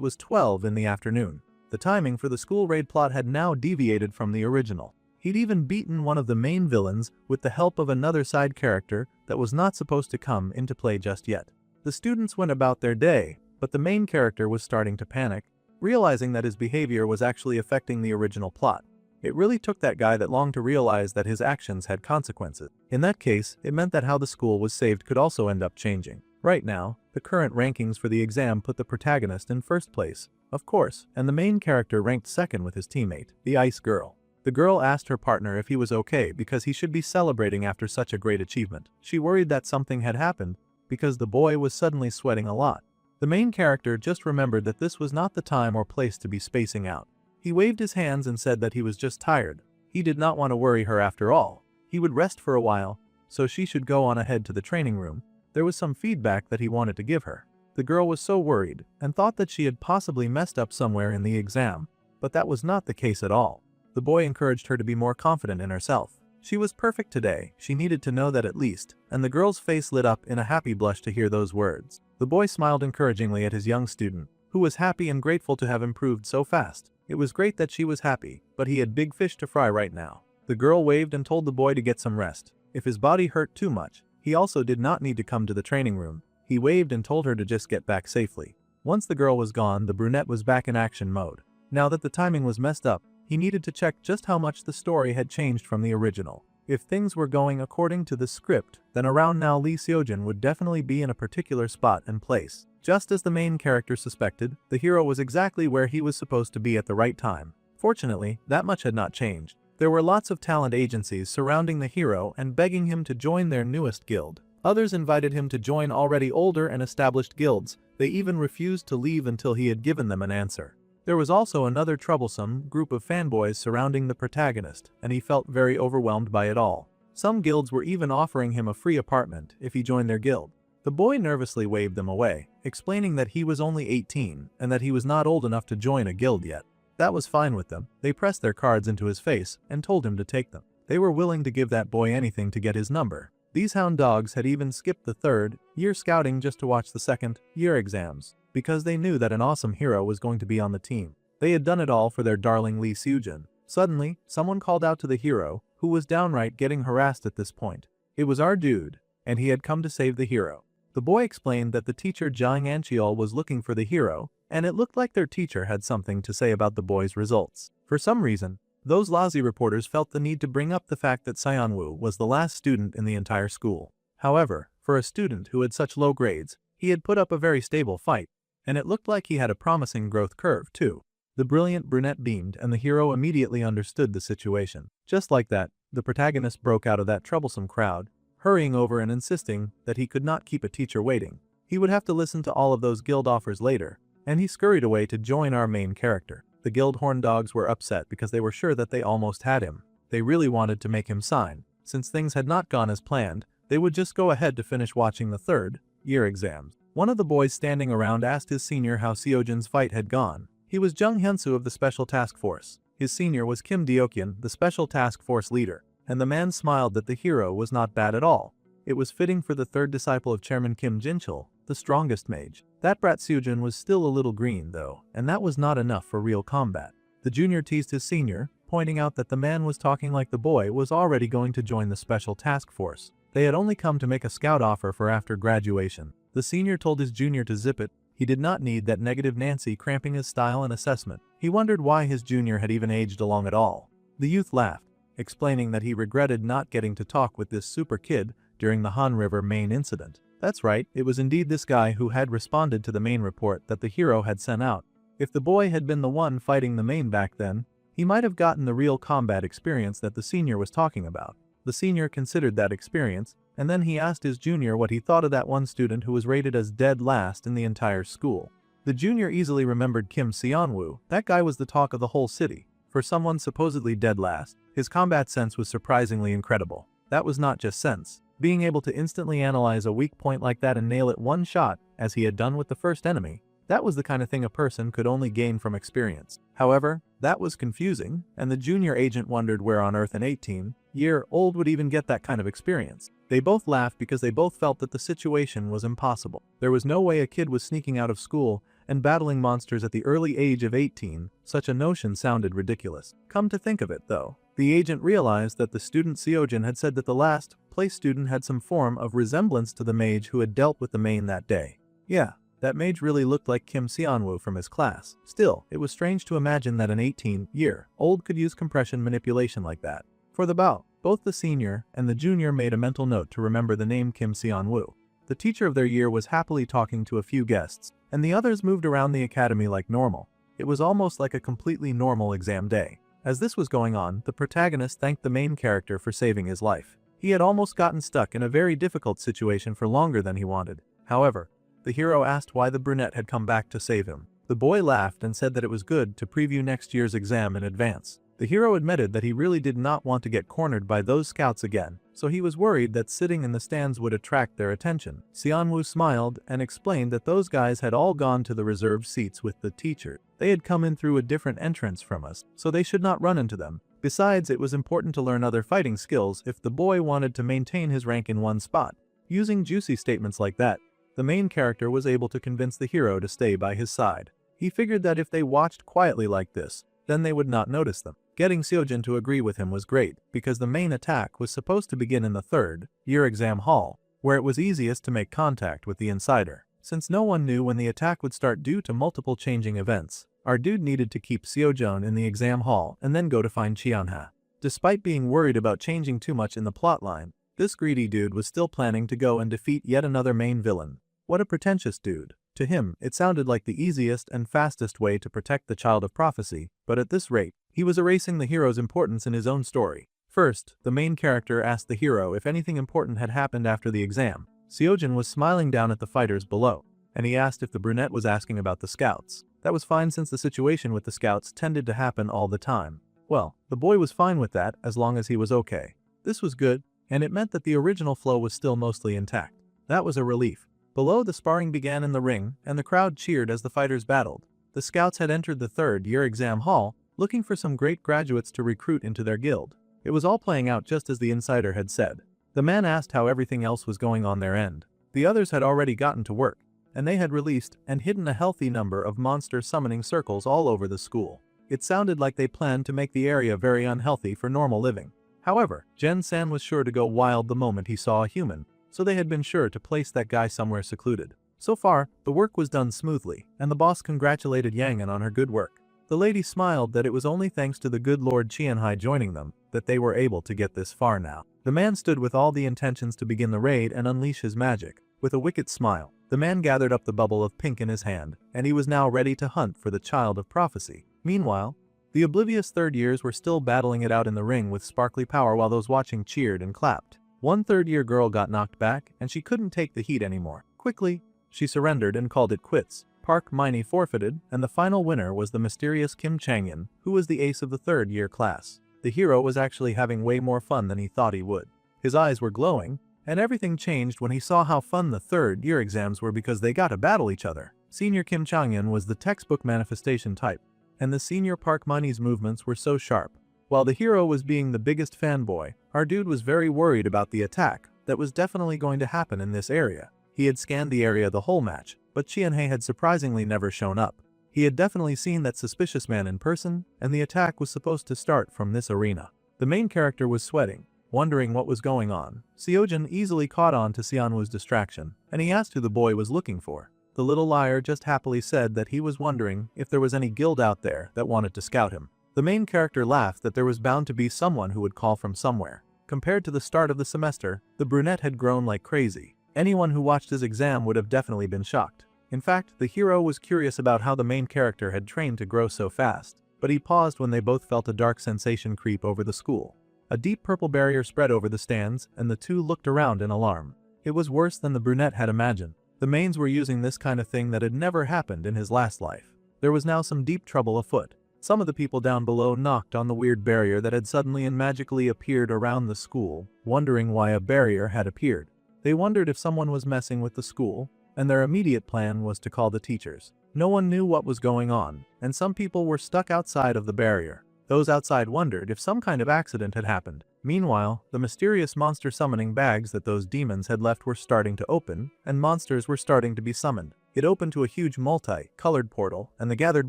was 12 in the afternoon. The timing for the school raid plot had now deviated from the original. He'd even beaten one of the main villains with the help of another side character that was not supposed to come into play just yet. The students went about their day, but the main character was starting to panic, realizing that his behavior was actually affecting the original plot. It really took that guy that long to realize that his actions had consequences. In that case, it meant that how the school was saved could also end up changing. Right now, the current rankings for the exam put the protagonist in first place, of course, and the main character ranked second with his teammate, the ice girl. The girl asked her partner if he was okay because he should be celebrating after such a great achievement. She worried that something had happened because the boy was suddenly sweating a lot. The main character just remembered that this was not the time or place to be spacing out. He waved his hands and said that he was just tired. He did not want to worry her after all. He would rest for a while, so she should go on ahead to the training room. There was some feedback that he wanted to give her. The girl was so worried and thought that she had possibly messed up somewhere in the exam, but that was not the case at all. The boy encouraged her to be more confident in herself. She was perfect today, she needed to know that at least, and the girl's face lit up in a happy blush to hear those words. The boy smiled encouragingly at his young student, who was happy and grateful to have improved so fast. It was great that she was happy, but he had big fish to fry right now. The girl waved and told the boy to get some rest. If his body hurt too much, he also did not need to come to the training room. He waved and told her to just get back safely. Once the girl was gone, the brunette was back in action mode. Now that the timing was messed up, he needed to check just how much the story had changed from the original. If things were going according to the script, then around now Lee Seojin would definitely be in a particular spot and place. Just as the main character suspected, the hero was exactly where he was supposed to be at the right time. Fortunately, that much had not changed. There were lots of talent agencies surrounding the hero and begging him to join their newest guild. Others invited him to join already older and established guilds. They even refused to leave until he had given them an answer. There was also another troublesome group of fanboys surrounding the protagonist, and he felt very overwhelmed by it all. Some guilds were even offering him a free apartment if he joined their guild. The boy nervously waved them away, explaining that he was only 18 and that he was not old enough to join a guild yet. That was fine with them. They pressed their cards into his face and told him to take them. They were willing to give that boy anything to get his number. These hound dogs had even skipped the third-year scouting just to watch the second-year exams, because they knew that an awesome hero was going to be on the team. They had done it all for their darling Lee Seojin. Suddenly, someone called out to the hero, who was downright getting harassed at this point. It was our dude, and he had come to save the hero. The boy explained that the teacher Jang Ancheol was looking for the hero, and it looked like their teacher had something to say about the boy's results. For some reason, those lousy reporters felt the need to bring up the fact that Seonwoo was the last student in the entire school. However, for a student who had such low grades, he had put up a very stable fight, and it looked like he had a promising growth curve too. The brilliant brunette beamed and the hero immediately understood the situation. Just like that, the protagonist broke out of that troublesome crowd, hurrying over and insisting that he could not keep a teacher waiting. He would have to listen to all of those guild offers later, and he scurried away to join our main character. The guild horn dogs were upset because they were sure that they almost had him. They really wanted to make him sign. Since things had not gone as planned, they would just go ahead to finish watching the third-year exams. One of the boys standing around asked his senior how Seojin's fight had gone. He was Jung Hyunsu of the Special Task Force. His senior was Kim Deokyeon, the Special Task Force leader, and the man smiled that the hero was not bad at all. It was fitting for the third disciple of Chairman Kim Jinchul, the strongest mage. That brat Seojin was still a little green though, and that was not enough for real combat. The junior teased his senior, pointing out that the man was talking like the boy was already going to join the Special Task Force. They had only come to make a scout offer for after graduation. The senior told his junior to zip it. He did not need that negative Nancy cramping his style and assessment. He wondered why his junior had even aged along at all. The youth laughed, explaining that he regretted not getting to talk with this super kid during the Han River main incident. That's right, it was indeed this guy who had responded to the main report that the hero had sent out. If the boy had been the one fighting the main back then, he might have gotten the real combat experience that the senior was talking about. The senior considered that experience, and then he asked his junior what he thought of that one student who was rated as dead last in the entire school. The junior easily remembered Kim Seonwoo. That guy was the talk of the whole city. For someone supposedly dead last, his combat sense was surprisingly incredible. That was not just sense. Being able to instantly analyze a weak point like that and nail it one shot, as he had done with the first enemy, that was the kind of thing a person could only gain from experience. However, that was confusing, and the junior agent wondered where on earth an 18-year-old would even get that kind of experience. They both laughed because they both felt that the situation was impossible. There was no way a kid was sneaking out of school and battling monsters at the early age of 18, such a notion sounded ridiculous. Come to think of it though, The agent realized that the student Seojin had said that the last place student had some form of resemblance to the mage who had dealt with the main that day. Yeah, that mage really looked like Kim Seonwoo from his class. Still, it was strange to imagine that an 18-year-old could use compression manipulation like that. For the bout, both the senior and the junior made a mental note to remember the name Kim Seonwoo. The teacher of their year was happily talking to a few guests, and the others moved around the academy like normal. It was almost like a completely normal exam day. As this was going on, the protagonist thanked the main character for saving his life. He had almost gotten stuck in a very difficult situation for longer than he wanted. However, the hero asked why the brunette had come back to save him. The boy laughed and said that it was good to preview next year's exam in advance. The hero admitted that he really did not want to get cornered by those scouts again, so he was worried that sitting in the stands would attract their attention. Seonwoo smiled and explained that those guys had all gone to the reserved seats with the teacher. They had come in through a different entrance from us, so they should not run into them. Besides, it was important to learn other fighting skills if the boy wanted to maintain his rank in one spot. Using juicy statements like that, the main character was able to convince the hero to stay by his side. He figured that if they watched quietly like this, then they would not notice them. Getting Seojin to agree with him was great, because the main attack was supposed to begin in the third-year exam hall, where it was easiest to make contact with the insider. Since no one knew when the attack would start due to multiple changing events, our dude needed to keep Seojin in the exam hall and then go to find Cheonha. Despite being worried about changing too much in the plotline, this greedy dude was still planning to go and defeat yet another main villain. What a pretentious dude. To him, it sounded like the easiest and fastest way to protect the child of prophecy, but at this rate, he was erasing the hero's importance in his own story. First, the main character asked the hero if anything important had happened after the exam. Seojin was smiling down at the fighters below, and he asked if the brunette was asking about the scouts. That was fine since the situation with the scouts tended to happen all the time. Well, the boy was fine with that as long as he was okay. This was good, and it meant that the original flow was still mostly intact. That was a relief. Below, the sparring began in the ring, and the crowd cheered as the fighters battled. The scouts had entered the third-year exam hall, looking for some great graduates to recruit into their guild. It was all playing out just as the insider had said. The man asked how everything else was going on their end. The others had already gotten to work, and they had released and hidden a healthy number of monster summoning circles all over the school. It sounded like they planned to make the area very unhealthy for normal living. However, Jen-san was sure to go wild the moment he saw a human, so they had been sure to place that guy somewhere secluded. So far, the work was done smoothly, and the boss congratulated Yangan on her good work. The lady smiled that it was only thanks to the good Lord Qianhai joining them that they were able to get this far now. The man stood with all the intentions to begin the raid and unleash his magic. With a wicked smile, the man gathered up the bubble of pink in his hand, and he was now ready to hunt for the child of prophecy. Meanwhile, the oblivious third years were still battling it out in the ring with sparkly power while those watching cheered and clapped. One third-year girl got knocked back, and she couldn't take the heat anymore. Quickly, she surrendered and called it quits. Park Miney forfeited, and the final winner was the mysterious Kim Changyan, who was the ace of the third-year class. The hero was actually having way more fun than he thought he would. His eyes were glowing, and everything changed when he saw how fun the third-year exams were because they got to battle each other. Senior Kim Changyan was the textbook manifestation type, and the senior Park Miney's movements were so sharp. While the hero was being the biggest fanboy, our dude was very worried about the attack that was definitely going to happen in this area. He had scanned the area the whole match, but Qianhei had surprisingly never shown up. He had definitely seen that suspicious man in person, and the attack was supposed to start from this arena. The main character was sweating, wondering what was going on. Seojin easily caught on to Seonwoo's distraction, and he asked who the boy was looking for. The little liar just happily said that he was wondering if there was any guild out there that wanted to scout him. The main character laughed that there was bound to be someone who would call from somewhere. Compared to the start of the semester, the brunette had grown like crazy. Anyone who watched his exam would have definitely been shocked. In fact, the hero was curious about how the main character had trained to grow so fast, but he paused when they both felt a dark sensation creep over the school. A deep purple barrier spread over the stands, and the two looked around in alarm. It was worse than the brunette had imagined. The mains were using this kind of thing that had never happened in his last life. There was now some deep trouble afoot. Some of the people down below knocked on the weird barrier that had suddenly and magically appeared around the school, wondering why a barrier had appeared. They wondered if someone was messing with the school, and their immediate plan was to call the teachers. No one knew what was going on, and some people were stuck outside of the barrier. Those outside wondered if some kind of accident had happened. Meanwhile, the mysterious monster summoning bags that those demons had left were starting to open, and monsters were starting to be summoned. It opened to a huge multi-colored portal, and the gathered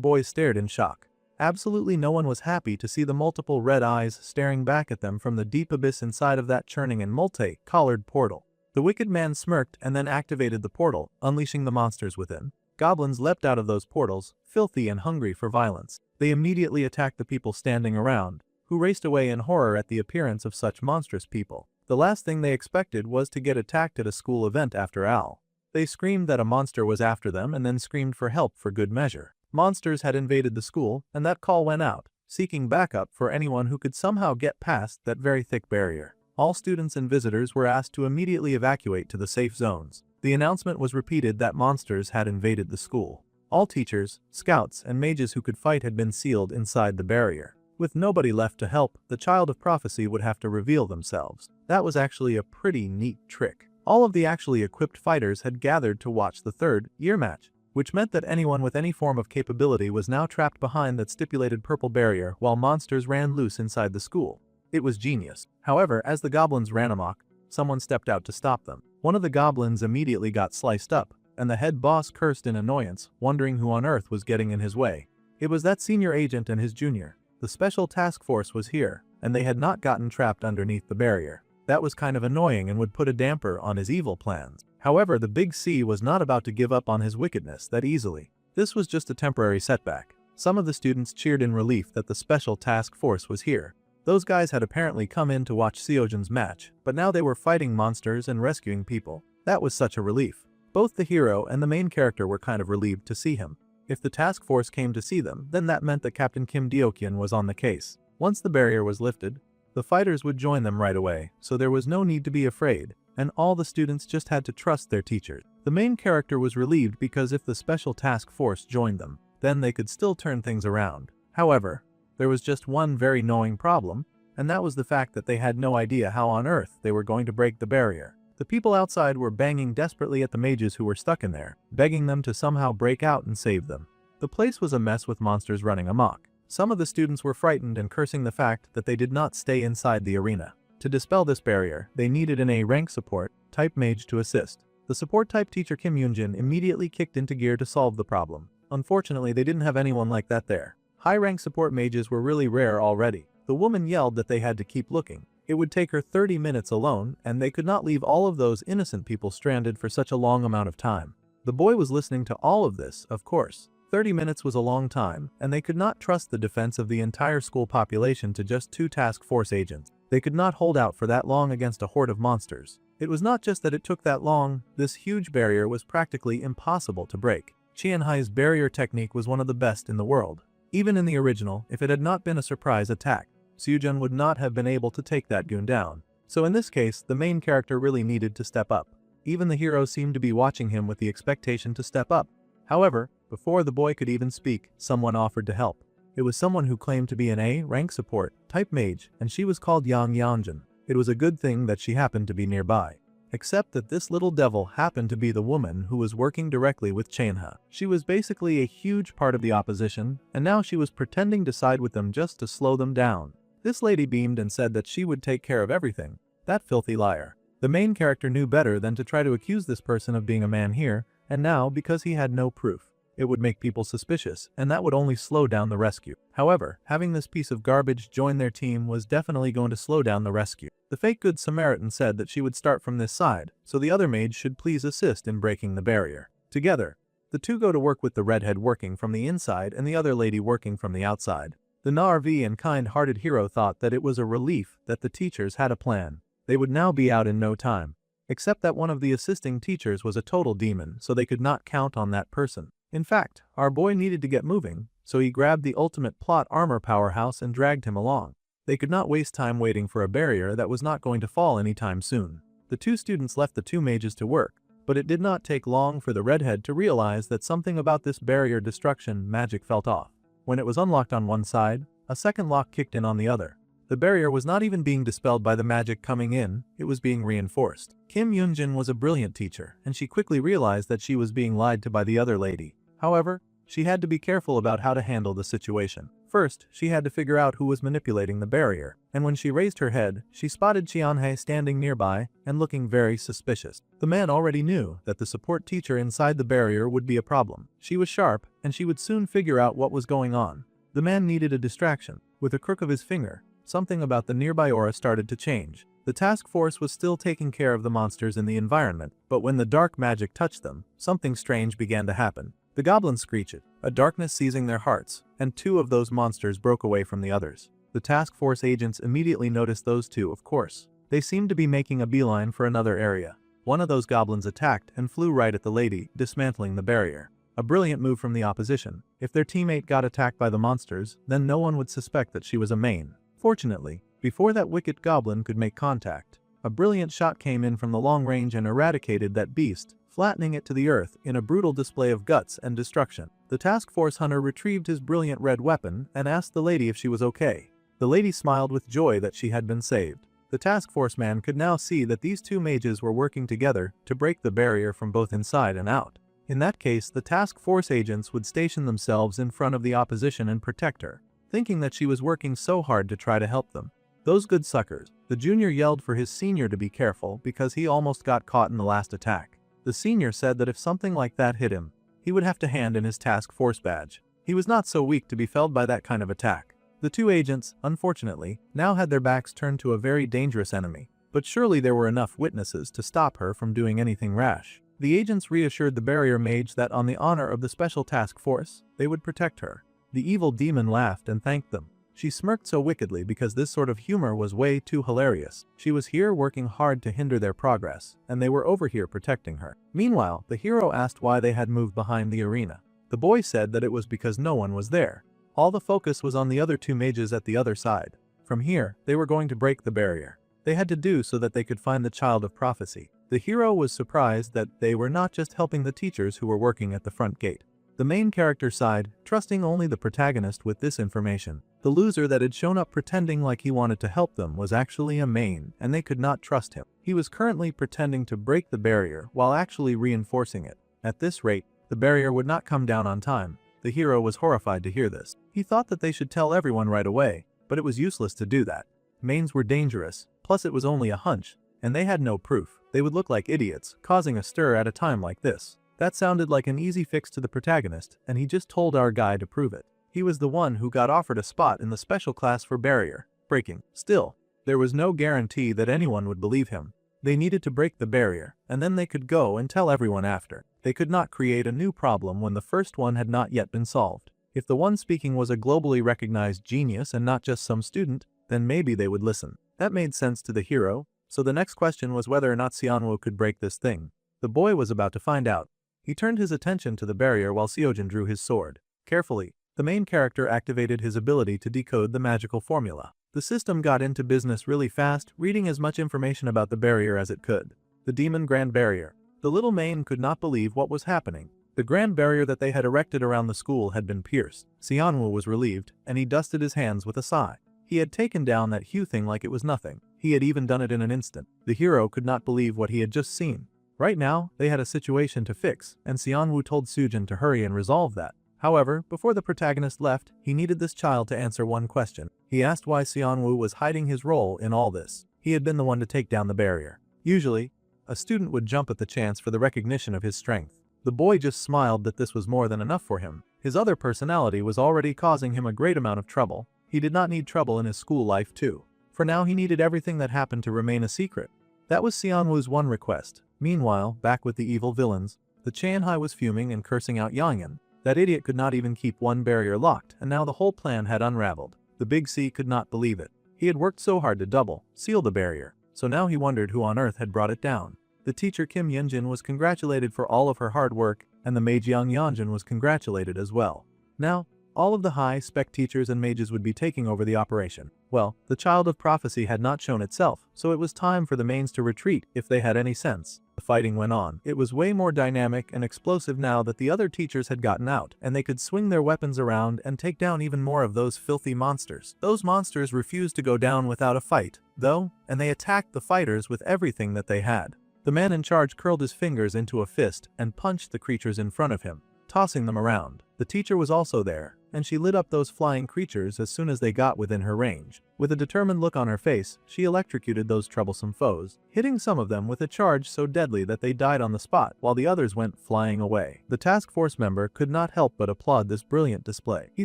boys stared in shock. Absolutely no one was happy to see the multiple red eyes staring back at them from the deep abyss inside of that churning and multi-colored portal. The wicked man smirked and then activated the portal, unleashing the monsters within. Goblins leapt out of those portals, filthy and hungry for violence. They immediately attacked the people standing around, who raced away in horror at the appearance of such monstrous people. The last thing they expected was to get attacked at a school event after all. They screamed that a monster was after them and then screamed for help for good measure. Monsters had invaded the school, and that call went out, seeking backup for anyone who could somehow get past that very thick barrier. All students and visitors were asked to immediately evacuate to the safe zones. The announcement was repeated that monsters had invaded the school. All teachers, scouts, and mages who could fight had been sealed inside the barrier. With nobody left to help, the Child of Prophecy would have to reveal themselves. That was actually a pretty neat trick. All of the actually equipped fighters had gathered to watch the third-year match, which meant that anyone with any form of capability was now trapped behind that stipulated purple barrier while monsters ran loose inside the school. It was genius. However, as the goblins ran amok, someone stepped out to stop them. One of the goblins immediately got sliced up, and the head boss cursed in annoyance, wondering who on earth was getting in his way. It was that senior agent and his junior. The special task force was here, and they had not gotten trapped underneath the barrier. That was kind of annoying and would put a damper on his evil plans. However, the Big C was not about to give up on his wickedness that easily. This was just a temporary setback. Some of the students cheered in relief that the special task force was here. Those guys had apparently come in to watch Seojin's match, but now they were fighting monsters and rescuing people. That was such a relief. Both the hero and the main character were kind of relieved to see him. If the task force came to see them, then that meant that Captain Kim Deokyeon was on the case. Once the barrier was lifted, the fighters would join them right away, so there was no need to be afraid, and all the students just had to trust their teachers. The main character was relieved because if the special task force joined them, then they could still turn things around. However, there was just one very annoying problem, and that was the fact that they had no idea how on earth they were going to break the barrier. The people outside were banging desperately at the mages who were stuck in there, begging them to somehow break out and save them. The place was a mess with monsters running amok. Some of the students were frightened and cursing the fact that they did not stay inside the arena. To dispel this barrier, they needed an A-rank support type mage to assist. The support type teacher Kim Yoonjin immediately kicked into gear to solve the problem. Unfortunately, they didn't have anyone like that there. High-rank support mages were really rare already. The woman yelled that they had to keep looking. It would take her 30 minutes alone, and they could not leave all of those innocent people stranded for such a long amount of time. The boy was listening to all of this, of course. 30 minutes was a long time, and they could not trust the defense of the entire school population to just 2 task force agents. They could not hold out for that long against a horde of monsters. It was not just that it took that long, this huge barrier was practically impossible to break. Chienhai's barrier technique was one of the best in the world. Even in the original, if it had not been a surprise attack, Seojin would not have been able to take that goon down. So in this case, the main character really needed to step up. Even the hero seemed to be watching him with the expectation to step up. However, before the boy could even speak, someone offered to help. It was someone who claimed to be an A-rank support type mage, and she was called Yang Yeonjun. It was a good thing that she happened to be nearby. Except that this little devil happened to be the woman who was working directly with Chainha. She was basically a huge part of the opposition, and now she was pretending to side with them just to slow them down. This lady beamed and said that she would take care of everything. That filthy liar. The main character knew better than to try to accuse this person of being a man here, and now, because he had no proof, it would make people suspicious, and that would only slow down the rescue. However, having this piece of garbage join their team was definitely going to slow down the rescue. The fake good Samaritan said that she would start from this side, so the other mage should please assist in breaking the barrier. Together, the two go to work with the redhead working from the inside and the other lady working from the outside. The Narvi and kind-hearted hero thought that it was a relief that the teachers had a plan. They would now be out in no time. Except that one of the assisting teachers was a total demon, so they could not count on that person. In fact, our boy needed to get moving, so he grabbed the ultimate plot armor powerhouse and dragged him along. They could not waste time waiting for a barrier that was not going to fall anytime soon. The two students left the two mages to work, but it did not take long for the redhead to realize that something about this barrier destruction magic felt off. When it was unlocked on one side, a second lock kicked in on the other. The barrier was not even being dispelled by the magic coming in, it was being reinforced. Kim Yoonjin was a brilliant teacher, and she quickly realized that she was being lied to by the other lady. However, she had to be careful about how to handle the situation. First, she had to figure out who was manipulating the barrier, and when she raised her head, she spotted Chianhei standing nearby and looking very suspicious. The man already knew that the support teacher inside the barrier would be a problem. She was sharp, and she would soon figure out what was going on. The man needed a distraction. With a crook of his finger, something about the nearby aura started to change. The task force was still taking care of the monsters in the environment, but when the dark magic touched them, something strange began to happen. The goblins screeched, a darkness seizing their hearts, and 2 of those monsters broke away from the others. The task force agents immediately noticed those 2, of course. They seemed to be making a beeline for another area. One of those goblins attacked and flew right at the lady, dismantling the barrier. A brilliant move from the opposition. If their teammate got attacked by the monsters, then no one would suspect that she was a main. Fortunately, before that wicked goblin could make contact, a brilliant shot came in from the long range and eradicated that beast, flattening it to the earth in a brutal display of guts and destruction. The task force hunter retrieved his brilliant red weapon and asked the lady if she was okay. The lady smiled with joy that she had been saved. The task force man could now see that these 2 mages were working together to break the barrier from both inside and out. In that case, the task force agents would station themselves in front of the opposition and protect her, thinking that she was working so hard to try to help them. Those good suckers. The junior yelled for his senior to be careful because he almost got caught in the last attack. The senior said that if something like that hit him, he would have to hand in his task force badge. He was not so weak to be felled by that kind of attack. The 2 agents, unfortunately, now had their backs turned to a very dangerous enemy, but surely there were enough witnesses to stop her from doing anything rash. The agents reassured the barrier mage that on the honor of the special task force, they would protect her. The evil demon laughed and thanked them. She smirked so wickedly because this sort of humor was way too hilarious. She was here working hard to hinder their progress, and they were over here protecting her. Meanwhile, the hero asked why they had moved behind the arena. The boy said that it was because no one was there. All the focus was on the other 2 mages at the other side. From here, they were going to break the barrier. They had to do so that they could find the child of prophecy. The hero was surprised that they were not just helping the teachers who were working at the front gate. The main character sighed, trusting only the protagonist with this information. The loser that had shown up pretending like he wanted to help them was actually a main, and they could not trust him. He was currently pretending to break the barrier while actually reinforcing it. At this rate, the barrier would not come down on time. The hero was horrified to hear this. He thought that they should tell everyone right away, but it was useless to do that. Mains were dangerous, plus it was only a hunch, and they had no proof. They would look like idiots, causing a stir at a time like this. That sounded like an easy fix to the protagonist, and he just told our guy to prove it. He was the one who got offered a spot in the special class for barrier breaking. Still, there was no guarantee that anyone would believe him. They needed to break the barrier, and then they could go and tell everyone after. They could not create a new problem when the first one had not yet been solved. If the one speaking was a globally recognized genius and not just some student, then maybe they would listen. That made sense to the hero, so the next question was whether or not Xianwu could break this thing. The boy was about to find out. He turned his attention to the barrier while Seojin drew his sword. Carefully, the main character activated his ability to decode the magical formula. The system got into business really fast, reading as much information about the barrier as it could. The Demon Grand Barrier. The little main could not believe what was happening. The grand barrier that they had erected around the school had been pierced. Xianwu was relieved, and he dusted his hands with a sigh. He had taken down that huge thing like it was nothing. He had even done it in an instant. The hero could not believe what he had just seen. Right now, they had a situation to fix, and Xianwu told Sujin to hurry and resolve that. However, before the protagonist left, he needed this child to answer one question. He asked why Xianwu was hiding his role in all this. He had been the one to take down the barrier. Usually, a student would jump at the chance for the recognition of his strength. The boy just smiled that this was more than enough for him. His other personality was already causing him a great amount of trouble. He did not need trouble in his school life too. For now he needed everything that happened to remain a secret. That was Xianwu's one request. Meanwhile, back with the evil villains, the Chanhai was fuming and cursing out Yangyan. That idiot could not even keep one barrier locked, and now the whole plan had unraveled. The Big C could not believe it. He had worked so hard to seal the barrier, so now he wondered who on earth had brought it down. The teacher Kim Yunjin was congratulated for all of her hard work, and the mage Yang Yanjin was congratulated as well. Now, all of the high-spec teachers and mages would be taking over the operation. Well, the child of prophecy had not shown itself, so it was time for the mains to retreat if they had any sense. The fighting went on. It was way more dynamic and explosive now that the other teachers had gotten out, and they could swing their weapons around and take down even more of those filthy monsters. Those monsters refused to go down without a fight, though, and they attacked the fighters with everything that they had. The man in charge curled his fingers into a fist and punched the creatures in front of him, tossing them around. The teacher was also there, and she lit up those flying creatures as soon as they got within her range. With a determined look on her face, she electrocuted those troublesome foes, hitting some of them with a charge so deadly that they died on the spot while the others went flying away. The task force member could not help but applaud this brilliant display. He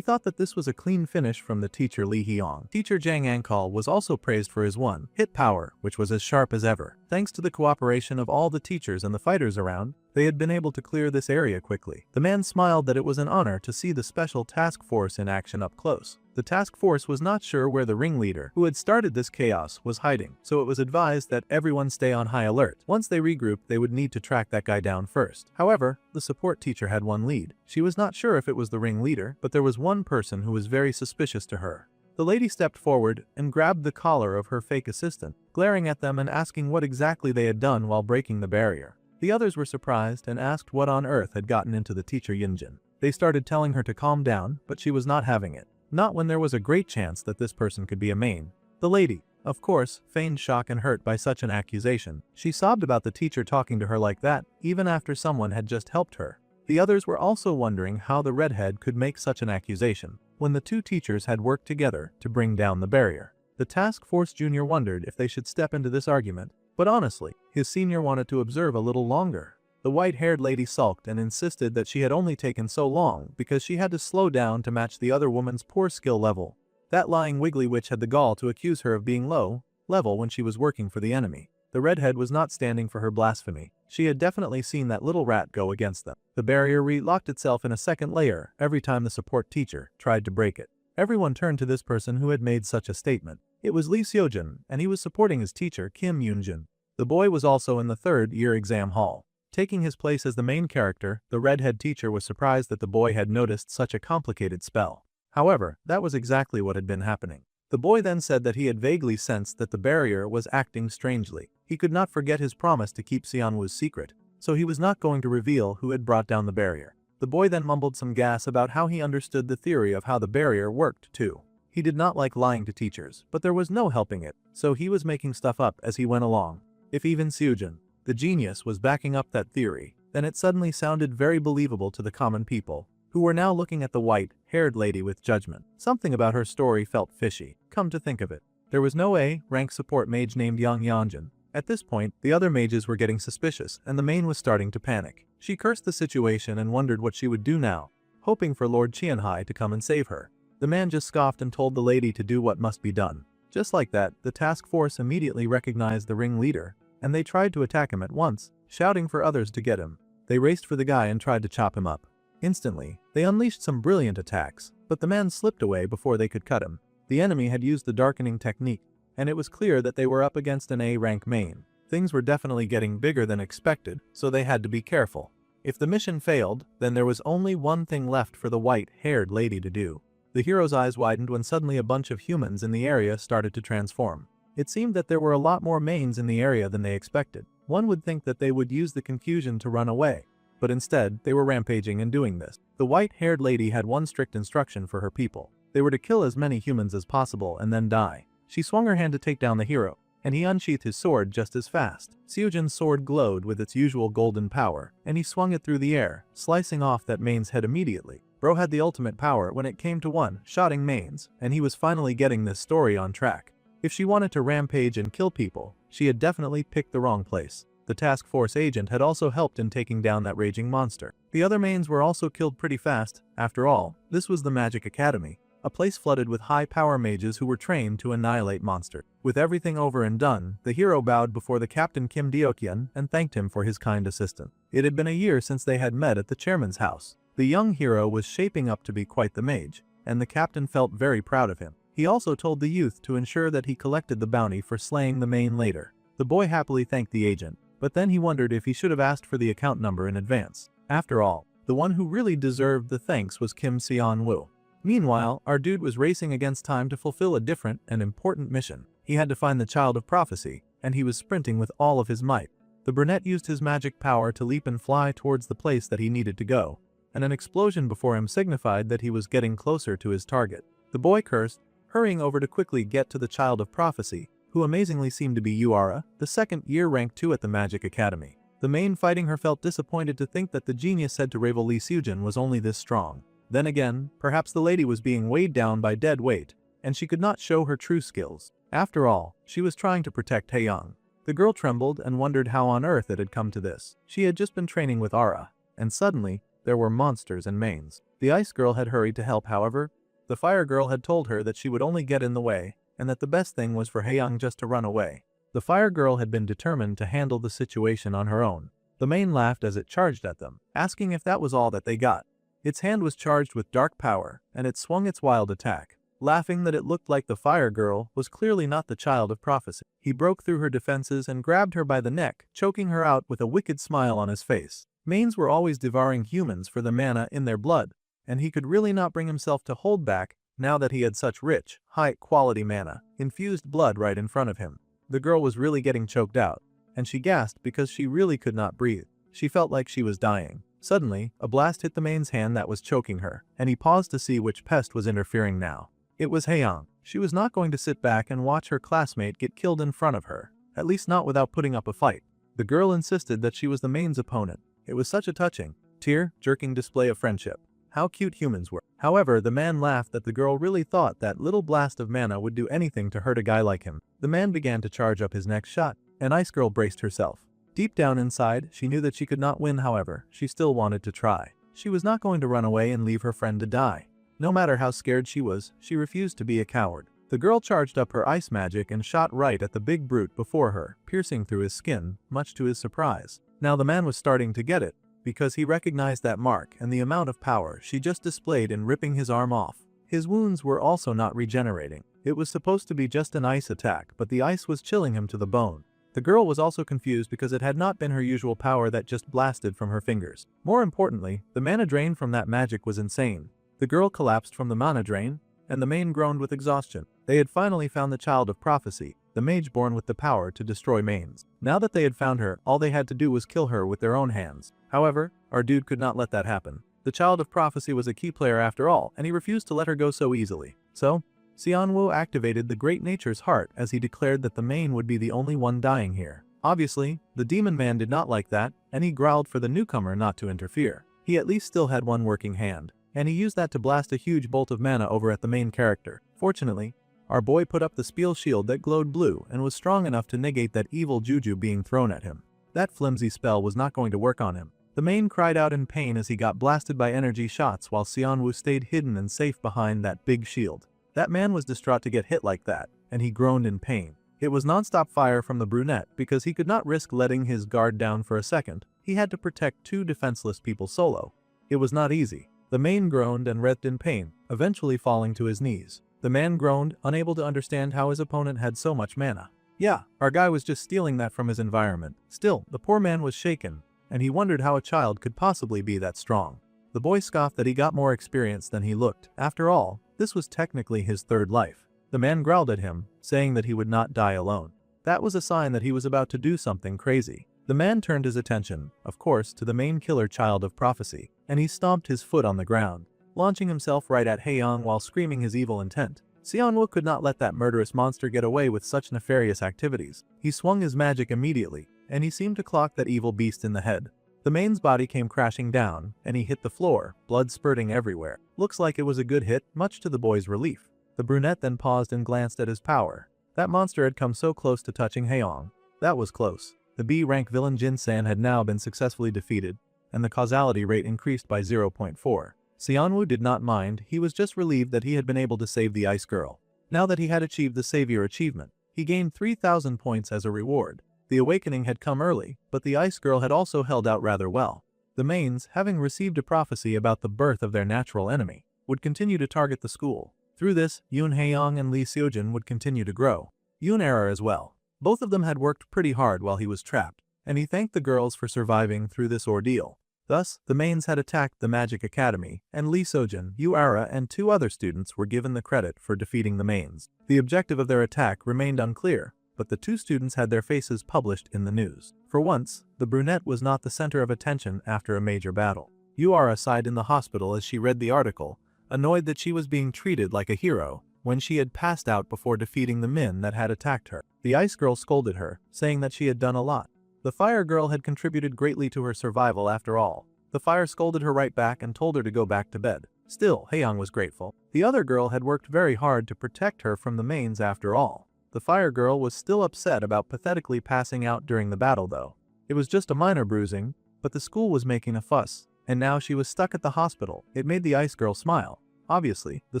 thought that this was a clean finish from the teacher Li Hyong. Teacher Jang Ankal was also praised for his one-hit power, which was as sharp as ever. Thanks to the cooperation of all the teachers and the fighters around, they had been able to clear this area quickly. The man smiled that it was an honor to see the special task force in action up close. The task force was not sure where the ringleader, who had started this chaos, was hiding, so it was advised that everyone stay on high alert. Once they regrouped, they would need to track that guy down first. However, the support teacher had one lead. She was not sure if it was the ringleader, but there was one person who was very suspicious to her. The lady stepped forward and grabbed the collar of her fake assistant, glaring at them and asking what exactly they had done while breaking the barrier. The others were surprised and asked what on earth had gotten into the teacher Yinjin. They started telling her to calm down, but she was not having it. Not when there was a great chance that this person could be a main. The lady, of course, feigned shock and hurt by such an accusation. She sobbed about the teacher talking to her like that, even after someone had just helped her. The others were also wondering how the redhead could make such an accusation, when the two teachers had worked together to bring down the barrier. The task force junior wondered if they should step into this argument, but honestly, his senior wanted to observe a little longer. The white-haired lady sulked and insisted that she had only taken so long because she had to slow down to match the other woman's poor skill level. That lying wiggly witch had the gall to accuse her of being low level when she was working for the enemy. The redhead was not standing for her blasphemy. She had definitely seen that little rat go against them. The barrier re-locked itself in a second layer every time the support teacher tried to break it. Everyone turned to this person who had made such a statement. It was Lee Seojun, and he was supporting his teacher Kim Yoonjun. The boy was also in the third-year exam hall. Taking his place as the main character, the redhead teacher was surprised that the boy had noticed such a complicated spell. However, that was exactly what had been happening. The boy then said that he had vaguely sensed that the barrier was acting strangely. He could not forget his promise to keep Seonwoo's secret, so he was not going to reveal who had brought down the barrier. The boy then mumbled some gas about how he understood the theory of how the barrier worked too. He did not like lying to teachers, but there was no helping it, so he was making stuff up as he went along. If even Seojun, the genius, was backing up that theory, then it suddenly sounded very believable to the common people, who were now looking at the white-haired lady with judgment. Something about her story felt fishy, come to think of it. There was no A-rank support mage named Yang Yeonjun. At this point, the other mages were getting suspicious, and the main was starting to panic. She cursed the situation and wondered what she would do now, hoping for Lord Qianhai to come and save her. The man just scoffed and told the lady to do what must be done. Just like that, the task force immediately recognized the ringleader, and they tried to attack him at once, shouting for others to get him. They raced for the guy and tried to chop him up. Instantly, they unleashed some brilliant attacks, but the man slipped away before they could cut him. The enemy had used the darkening technique, and it was clear that they were up against an A-rank main. Things were definitely getting bigger than expected, so they had to be careful. If the mission failed, then there was only one thing left for the white-haired lady to do. The hero's eyes widened when suddenly a bunch of humans in the area started to transform. It seemed that there were a lot more mains in the area than they expected. One would think that they would use the confusion to run away, but instead, they were rampaging and doing this. The white-haired lady had one strict instruction for her people. They were to kill as many humans as possible and then die. She swung her hand to take down the hero, and he unsheathed his sword just as fast. Seojun's sword glowed with its usual golden power, and he swung it through the air, slicing off that main's head immediately. Bro had the ultimate power when it came to one-shotting mains, and he was finally getting this story on track. If she wanted to rampage and kill people, she had definitely picked the wrong place. The task force agent had also helped in taking down that raging monster. The other mains were also killed pretty fast. After all, this was the Magic Academy, a place flooded with high-power mages who were trained to annihilate monsters. With everything over and done, the hero bowed before the captain Kim Deokyeon and thanked him for his kind assistance. It had been a year since they had met at the chairman's house. The young hero was shaping up to be quite the mage, and the captain felt very proud of him. He also told the youth to ensure that he collected the bounty for slaying the main later. The boy happily thanked the agent, but then he wondered if he should have asked for the account number in advance. After all, the one who really deserved the thanks was Kim Seon-woo. Meanwhile, our dude was racing against time to fulfill a different and important mission. He had to find the Child of Prophecy, and he was sprinting with all of his might. The brunette used his magic power to leap and fly towards the place that he needed to go, and an explosion before him signified that he was getting closer to his target. The boy cursed, hurrying over to quickly get to the Child of Prophecy, who amazingly seemed to be Yuara, the second-year rank 2 at the Magic Academy. The main fighting her felt disappointed to think that the genius said to Ravel Lee Seojun was only this strong. Then again, perhaps the lady was being weighed down by dead weight, and she could not show her true skills. After all, she was trying to protect Taeyang. The girl trembled and wondered how on earth it had come to this. She had just been training with Ara, and suddenly, there were monsters and mains. The ice girl had hurried to help, however. The fire girl had told her that she would only get in the way, and that the best thing was for Haeyang just to run away. The fire girl had been determined to handle the situation on her own. The main laughed as it charged at them, asking if that was all that they got. Its hand was charged with dark power, and it swung its wild attack. Laughing that it looked like the fire girl was clearly not the child of prophecy. He broke through her defenses and grabbed her by the neck, choking her out with a wicked smile on his face. Mains were always devouring humans for the mana in their blood, and he could really not bring himself to hold back now that he had such rich, high-quality mana, infused blood right in front of him. The girl was really getting choked out, and she gasped because she really could not breathe. She felt like she was dying. Suddenly, a blast hit the main's hand that was choking her, and he paused to see which pest was interfering now. It was Haeyang. She was not going to sit back and watch her classmate get killed in front of her, at least not without putting up a fight. The girl insisted that she was the main's opponent. It was such a touching, tear-jerking display of friendship. How cute humans were. However, the man laughed that the girl really thought that little blast of mana would do anything to hurt a guy like him. The man began to charge up his next shot, and Ice Girl braced herself. Deep down inside, she knew that she could not win, however, she still wanted to try. She was not going to run away and leave her friend to die. No matter how scared she was, she refused to be a coward. The girl charged up her ice magic and shot right at the big brute before her, piercing through his skin, much to his surprise. Now the man was starting to get it, because he recognized that mark and the amount of power she just displayed in ripping his arm off. His wounds were also not regenerating. It was supposed to be just an ice attack, but the ice was chilling him to the bone. The girl was also confused because it had not been her usual power that just blasted from her fingers. More importantly, the mana drain from that magic was insane. The girl collapsed from the mana drain, and the main groaned with exhaustion. They had finally found the child of prophecy, the mage born with the power to destroy mains. Now that they had found her, all they had to do was kill her with their own hands. However, our dude could not let that happen. The child of prophecy was a key player after all, and he refused to let her go so easily. So, Xianwu activated the great nature's heart as he declared that the main would be the only one dying here. Obviously, the demon man did not like that, and he growled for the newcomer not to interfere. He at least still had one working hand, and he used that to blast a huge bolt of mana over at the main character. Fortunately, our boy put up the spiel shield that glowed blue and was strong enough to negate that evil juju being thrown at him. That flimsy spell was not going to work on him. The main cried out in pain as he got blasted by energy shots while Xianwu stayed hidden and safe behind that big shield. That man was distraught to get hit like that, and he groaned in pain. It was non-stop fire from the brunette because he could not risk letting his guard down for a second. He had to protect two defenseless people solo. It was not easy. The main groaned and writhed in pain, eventually falling to his knees. The man groaned, unable to understand how his opponent had so much mana. Yeah, our guy was just stealing that from his environment. Still, the poor man was shaken, and he wondered how a child could possibly be that strong. The boy scoffed that he got more experience than he looked. After all, this was technically his third life. The man growled at him, saying that he would not die alone. That was a sign that he was about to do something crazy. The man turned his attention, of course, to the main killer child of prophecy, and he stomped his foot on the ground, launching himself right at Haeyang while screaming his evil intent. Xianwu could not let that murderous monster get away with such nefarious activities. He swung his magic immediately, and he seemed to clock that evil beast in the head. The main's body came crashing down, and he hit the floor, blood spurting everywhere. Looks like it was a good hit, much to the boy's relief. The brunette then paused and glanced at his power. That monster had come so close to touching Haeyang. That was close. The B-rank villain Jin-san had now been successfully defeated, and the causality rate increased by 0.4. Xianwu did not mind, he was just relieved that he had been able to save the ice girl. Now that he had achieved the savior achievement, he gained 3,000 points as a reward. The awakening had come early, but the ice girl had also held out rather well. The mains, having received a prophecy about the birth of their natural enemy, would continue to target the school. Through this, Yoon Haeyang and Lee Seojin would continue to grow. Yoon Era as well. Both of them had worked pretty hard while he was trapped, and he thanked the girls for surviving through this ordeal. Thus, the mains had attacked the Magic Academy, and Lee Seojin, Yu Ara, and two other students were given the credit for defeating the mains. The objective of their attack remained unclear, but the two students had their faces published in the news. For once, the brunette was not the center of attention after a major battle. Yu Ara sighed in the hospital as she read the article, annoyed that she was being treated like a hero when she had passed out before defeating the men that had attacked her. The ice girl scolded her, saying that she had done a lot. The fire girl had contributed greatly to her survival after all. The fire scolded her right back and told her to go back to bed. Still, Haeyoung was grateful. The other girl had worked very hard to protect her from the mains after all. The fire girl was still upset about pathetically passing out during the battle though. It was just a minor bruising, but the school was making a fuss, and now she was stuck at the hospital. It made the ice girl smile. Obviously, the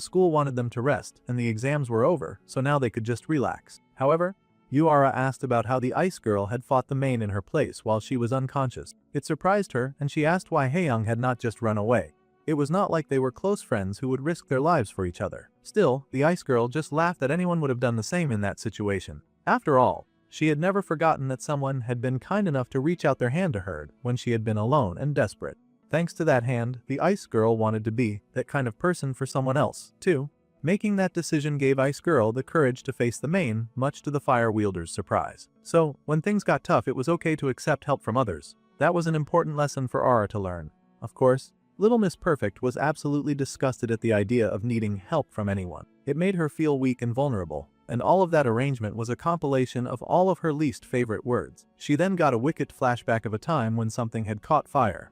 school wanted them to rest and the exams were over, so now they could just relax. However, Yuara asked about how the ice girl had fought the main in her place while she was unconscious. It surprised her and she asked why Haeyoung had not just run away. It was not like they were close friends who would risk their lives for each other. Still, the ice girl just laughed that anyone would have done the same in that situation. After all, she had never forgotten that someone had been kind enough to reach out their hand to her when she had been alone and desperate. Thanks to that hand, the ice girl wanted to be that kind of person for someone else, too. Making that decision gave Ice Girl the courage to face the main, much to the fire wielder's surprise. So, when things got tough, it was okay to accept help from others. That was an important lesson for Aura to learn. Of course, Little Miss Perfect was absolutely disgusted at the idea of needing help from anyone. It made her feel weak and vulnerable, and all of that arrangement was a compilation of all of her least favorite words. She then got a wicked flashback of a time when something had caught fire.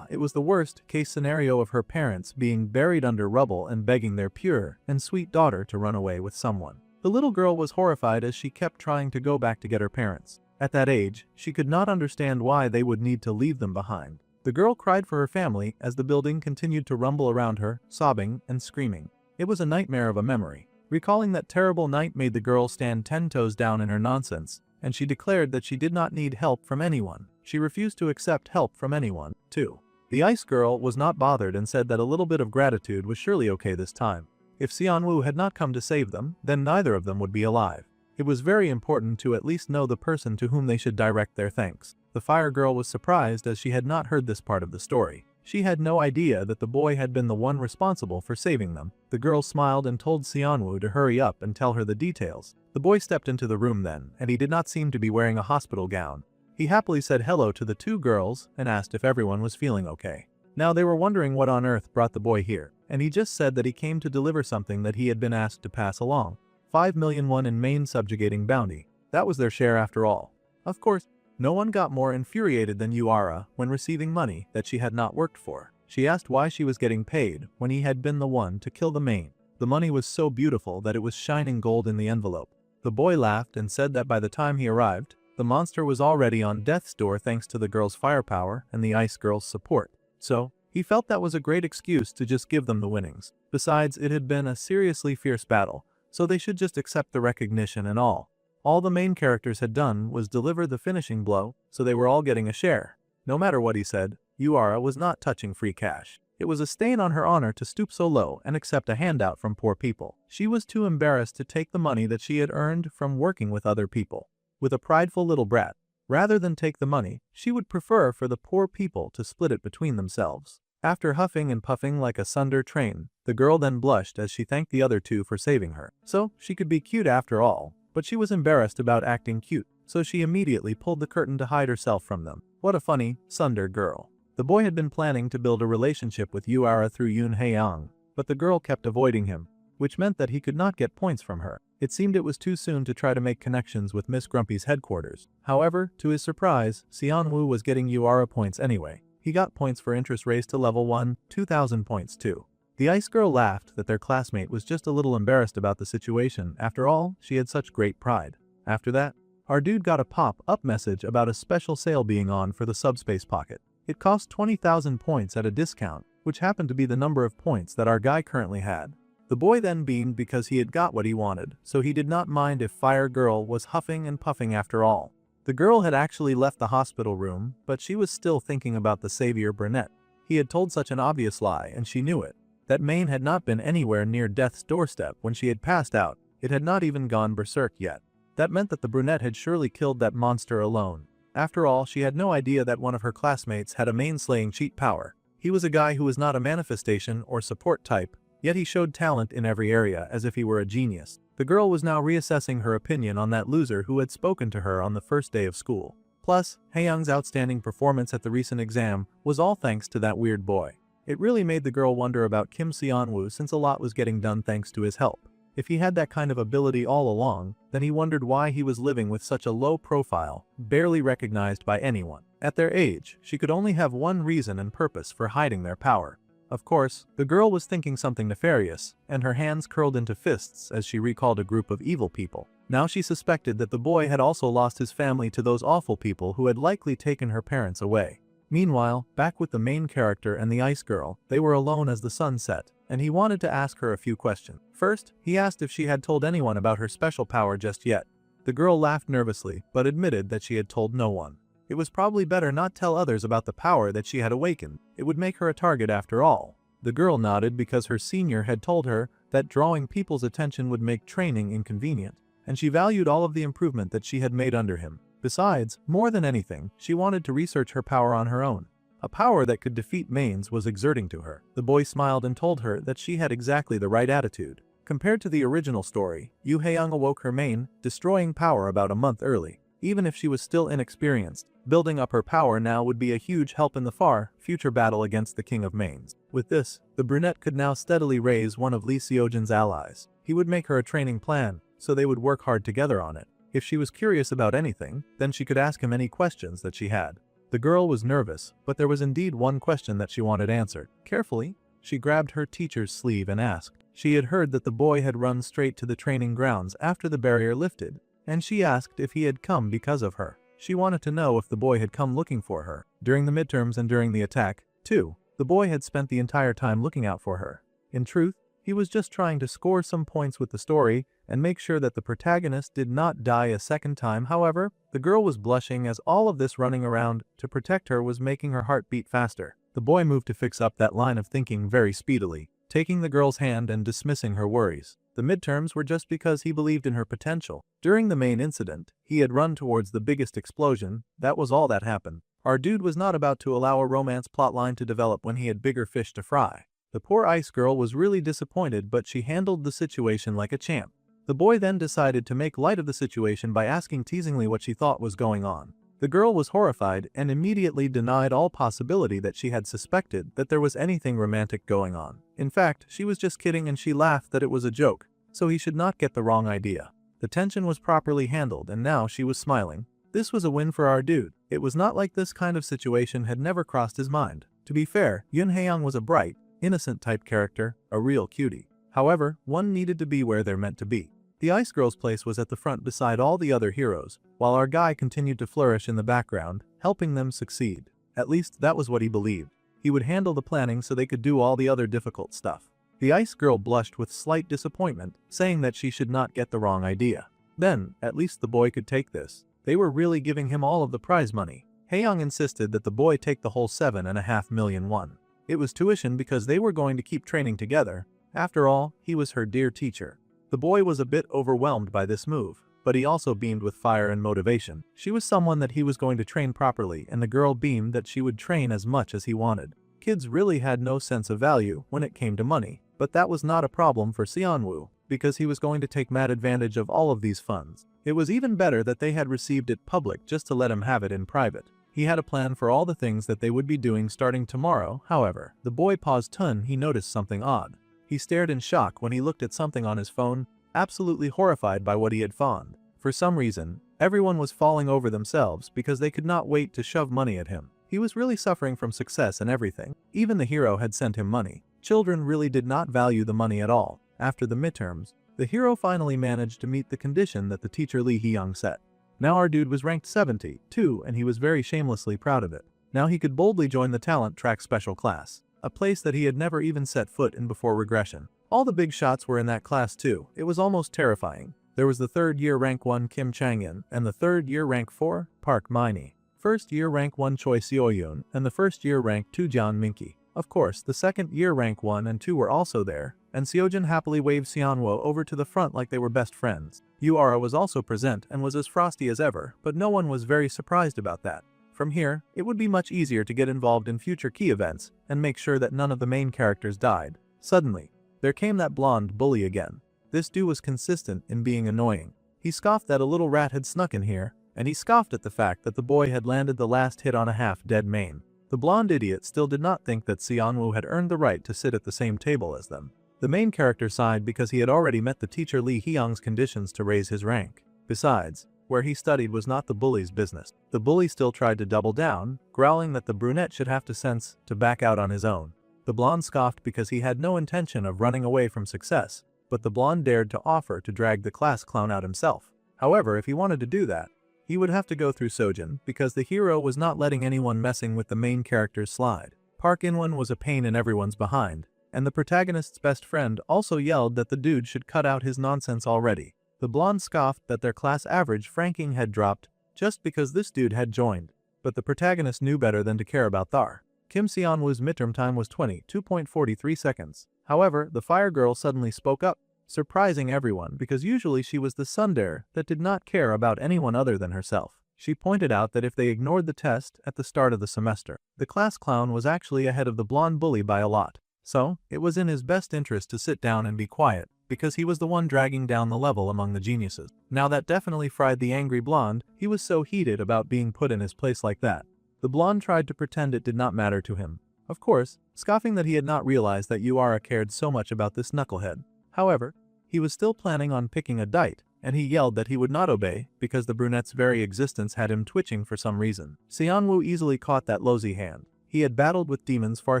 It was the worst case scenario of her parents being buried under rubble and begging their pure and sweet daughter to run away with someone. The little girl was horrified as she kept trying to go back to get her parents. At that age, she could not understand why they would need to leave them behind. The girl cried for her family as the building continued to rumble around her, sobbing and screaming. It was a nightmare of a memory. Recalling that terrible night made the girl stand 10 toes down in her nonsense, and she declared that she did not need help from anyone. She refused to accept help from anyone, too. The ice girl was not bothered and said that a little bit of gratitude was surely okay this time. If Xianwu had not come to save them, then neither of them would be alive. It was very important to at least know the person to whom they should direct their thanks. The fire girl was surprised as she had not heard this part of the story. She had no idea that the boy had been the one responsible for saving them. The girl smiled and told Xianwu to hurry up and tell her the details. The boy stepped into the room then, and he did not seem to be wearing a hospital gown. He happily said hello to the two girls and asked if everyone was feeling okay. Now they were wondering what on earth brought the boy here, and he just said that he came to deliver something that he had been asked to pass along. 5 million won in main subjugating bounty. That was their share after all. Of course, no one got more infuriated than Yuara when receiving money that she had not worked for. She asked why she was getting paid when he had been the one to kill the main. The money was so beautiful that it was shining gold in the envelope. The boy laughed and said that by the time he arrived, the monster was already on death's door thanks to the girl's firepower and the ice girl's support. So, he felt that was a great excuse to just give them the winnings. Besides, it had been a seriously fierce battle, so they should just accept the recognition and all. All the main characters had done was deliver the finishing blow, so they were all getting a share. No matter what he said, Yuara was not touching free cash. It was a stain on her honor to stoop so low and accept a handout from poor people. She was too embarrassed to take the money that she had earned from working with other people. With a prideful little brat, rather than take the money, she would prefer for the poor people to split it between themselves. After huffing and puffing like a Sunder train, the girl then blushed as she thanked the other two for saving her. So, she could be cute after all, but she was embarrassed about acting cute, so she immediately pulled the curtain to hide herself from them. What a funny, Sunder girl. The boy had been planning to build a relationship with Yuara through Yoon Haeyoung, but the girl kept avoiding him, which meant that he could not get points from her. It seemed it was too soon to try to make connections with Miss Grumpy's headquarters. However, to his surprise, Xianwu was getting Yuara points anyway. He got points for interest raised to level 1, 2,000 points too. The ice girl laughed that their classmate was just a little embarrassed about the situation. After all, she had such great pride. After that, our dude got a pop-up message about a special sale being on for the subspace pocket. It cost 20,000 points at a discount, which happened to be the number of points that our guy currently had. The boy then beamed because he had got what he wanted, so he did not mind if Fire Girl was huffing and puffing after all. The girl had actually left the hospital room, but she was still thinking about the savior brunette. He had told such an obvious lie and she knew it. That Maine had not been anywhere near death's doorstep when she had passed out. It had not even gone berserk yet. That meant that the brunette had surely killed that monster alone. After all, she had no idea that one of her classmates had a main-slaying cheat power. He was a guy who was not a manifestation or support type, yet he showed talent in every area as if he were a genius. The girl was now reassessing her opinion on that loser who had spoken to her on the first day of school. Plus, Haeyoung's outstanding performance at the recent exam was all thanks to that weird boy. It really made the girl wonder about Kim Seonwoo since a lot was getting done thanks to his help. If he had that kind of ability all along, then he wondered why he was living with such a low profile, barely recognized by anyone. At their age, she could only have one reason and purpose for hiding their power. Of course, the girl was thinking something nefarious, and her hands curled into fists as she recalled a group of evil people. Now she suspected that the boy had also lost his family to those awful people who had likely taken her parents away. Meanwhile, back with the main character and the ice girl, they were alone as the sun set, and he wanted to ask her a few questions. First, he asked if she had told anyone about her special power just yet. The girl laughed nervously, but admitted that she had told no one. It was probably better not tell others about the power that she had awakened. It would make her a target after all. The girl nodded because her senior had told her that drawing people's attention would make training inconvenient, and she valued all of the improvement that she had made under him. Besides, more than anything, she wanted to research her power on her own. A power that could defeat Mains was exerting to her. The boy smiled and told her that she had exactly the right attitude. Compared to the original story, Yu Haeyoung awoke her main, destroying power about a month early. Even if she was still inexperienced, building up her power now would be a huge help in the far future battle against the King of Mains. With this, the brunette could now steadily raise one of Lee Seojin's allies. He would make her a training plan, so they would work hard together on it. If she was curious about anything, then she could ask him any questions that she had. The girl was nervous, but there was indeed one question that she wanted answered. Carefully, she grabbed her teacher's sleeve and asked. She had heard that the boy had run straight to the training grounds after the barrier lifted, and she asked if he had come because of her. She wanted to know if the boy had come looking for her. During the midterms and during the attack, too, the boy had spent the entire time looking out for her. In truth, he was just trying to score some points with the story and make sure that the protagonist did not die a second time. However, the girl was blushing as all of this running around to protect her was making her heart beat faster. The boy moved to fix up that line of thinking very speedily, taking the girl's hand and dismissing her worries. The midterms were just because he believed in her potential. During the main incident, he had run towards the biggest explosion. That was all that happened. Our dude was not about to allow a romance plotline to develop when he had bigger fish to fry. The poor ice girl was really disappointed, but she handled the situation like a champ. The boy then decided to make light of the situation by asking teasingly what she thought was going on. The girl was horrified and immediately denied all possibility that she had suspected that there was anything romantic going on. In fact, she was just kidding and she laughed that it was a joke, so he should not get the wrong idea. The tension was properly handled and now she was smiling. This was a win for our dude. It was not like this kind of situation had never crossed his mind. To be fair, Yoon Haeyoung was a bright, innocent type character, a real cutie. However, one needed to be where they're meant to be. The ice girl's place was at the front beside all the other heroes, while our guy continued to flourish in the background, helping them succeed. At least that was what he believed. He would handle the planning so they could do all the other difficult stuff. The ice girl blushed with slight disappointment, saying that she should not get the wrong idea. Then, at least the boy could take this. They were really giving him all of the prize money. Haeyoung insisted that the boy take the whole 7.5 million won. It was tuition because they were going to keep training together. After all, he was her dear teacher. The boy was a bit overwhelmed by this move, but he also beamed with fire and motivation. She was someone that he was going to train properly, and the girl beamed that she would train as much as he wanted. Kids really had no sense of value when it came to money, but that was not a problem for Seonwoo, because he was going to take mad advantage of all of these funds. It was even better that they had received it public just to let him have it in private. He had a plan for all the things that they would be doing starting tomorrow. However, the boy paused. He noticed something odd. He stared in shock when he looked at something on his phone, absolutely horrified by what he had found. For some reason, everyone was falling over themselves because they could not wait to shove money at him. He was really suffering from success and everything. Even the hero had sent him money. Children really did not value the money at all. After the midterms, the hero finally managed to meet the condition that the teacher Lee Hee-young set. Now our dude was ranked 72, and he was very shamelessly proud of it. Now he could boldly join the talent track special class, a place that he had never even set foot in before regression. All the big shots were in that class too. It was almost terrifying. There was the third-year rank 1 Kim Chang-in and the third-year rank 4 Park Min-hee, first-year rank 1 Choi Seo-yoon, and the first-year rank 2 Jeon Min-ki. Of course, the second-year rank 1 and 2 were also there, and Seojin happily waved Seonwoo over to the front like they were best friends. Yu-ara was also present and was as frosty as ever, but no one was very surprised about that. From here, it would be much easier to get involved in future key events and make sure that none of the main characters died. Suddenly, there came that blonde bully again. This dude was consistent in being annoying. He scoffed that a little rat had snuck in here, and he scoffed at the fact that the boy had landed the last hit on a half-dead main. The blonde idiot still did not think that Seonwoo had earned the right to sit at the same table as them. The main character sighed because he had already met the teacher Lee Hee-young's conditions to raise his rank. Besides, where he studied was not the bully's business. The bully still tried to double down, growling that the brunette should have to sense to back out on his own. The blonde scoffed because he had no intention of running away from success, but the blonde dared to offer to drag the class clown out himself. However, if he wanted to do that, he would have to go through Sojin because the hero was not letting anyone messing with the main character's slide. Park In-won was a pain in everyone's behind, and the protagonist's best friend also yelled that the dude should cut out his nonsense already. The blonde scoffed that their class average ranking had dropped just because this dude had joined, but the protagonist knew better than to care about Thar. Kim Seon-woo's midterm time was 22.43 seconds. However, the fire girl suddenly spoke up, surprising everyone because usually she was the tsundere that did not care about anyone other than herself. She pointed out that if they ignored the test at the start of the semester, the class clown was actually ahead of the blonde bully by a lot. So, it was in his best interest to sit down and be quiet, because he was the one dragging down the level among the geniuses. Now that definitely fried the angry blonde. He was so heated about being put in his place like that. The blonde tried to pretend it did not matter to him, of course, scoffing that he had not realized that Yura cared so much about this knucklehead. However, he was still planning on picking a date, and he yelled that he would not obey because the brunette's very existence had him twitching for some reason. Seon-woo easily caught that lousy hand. He had battled with demons far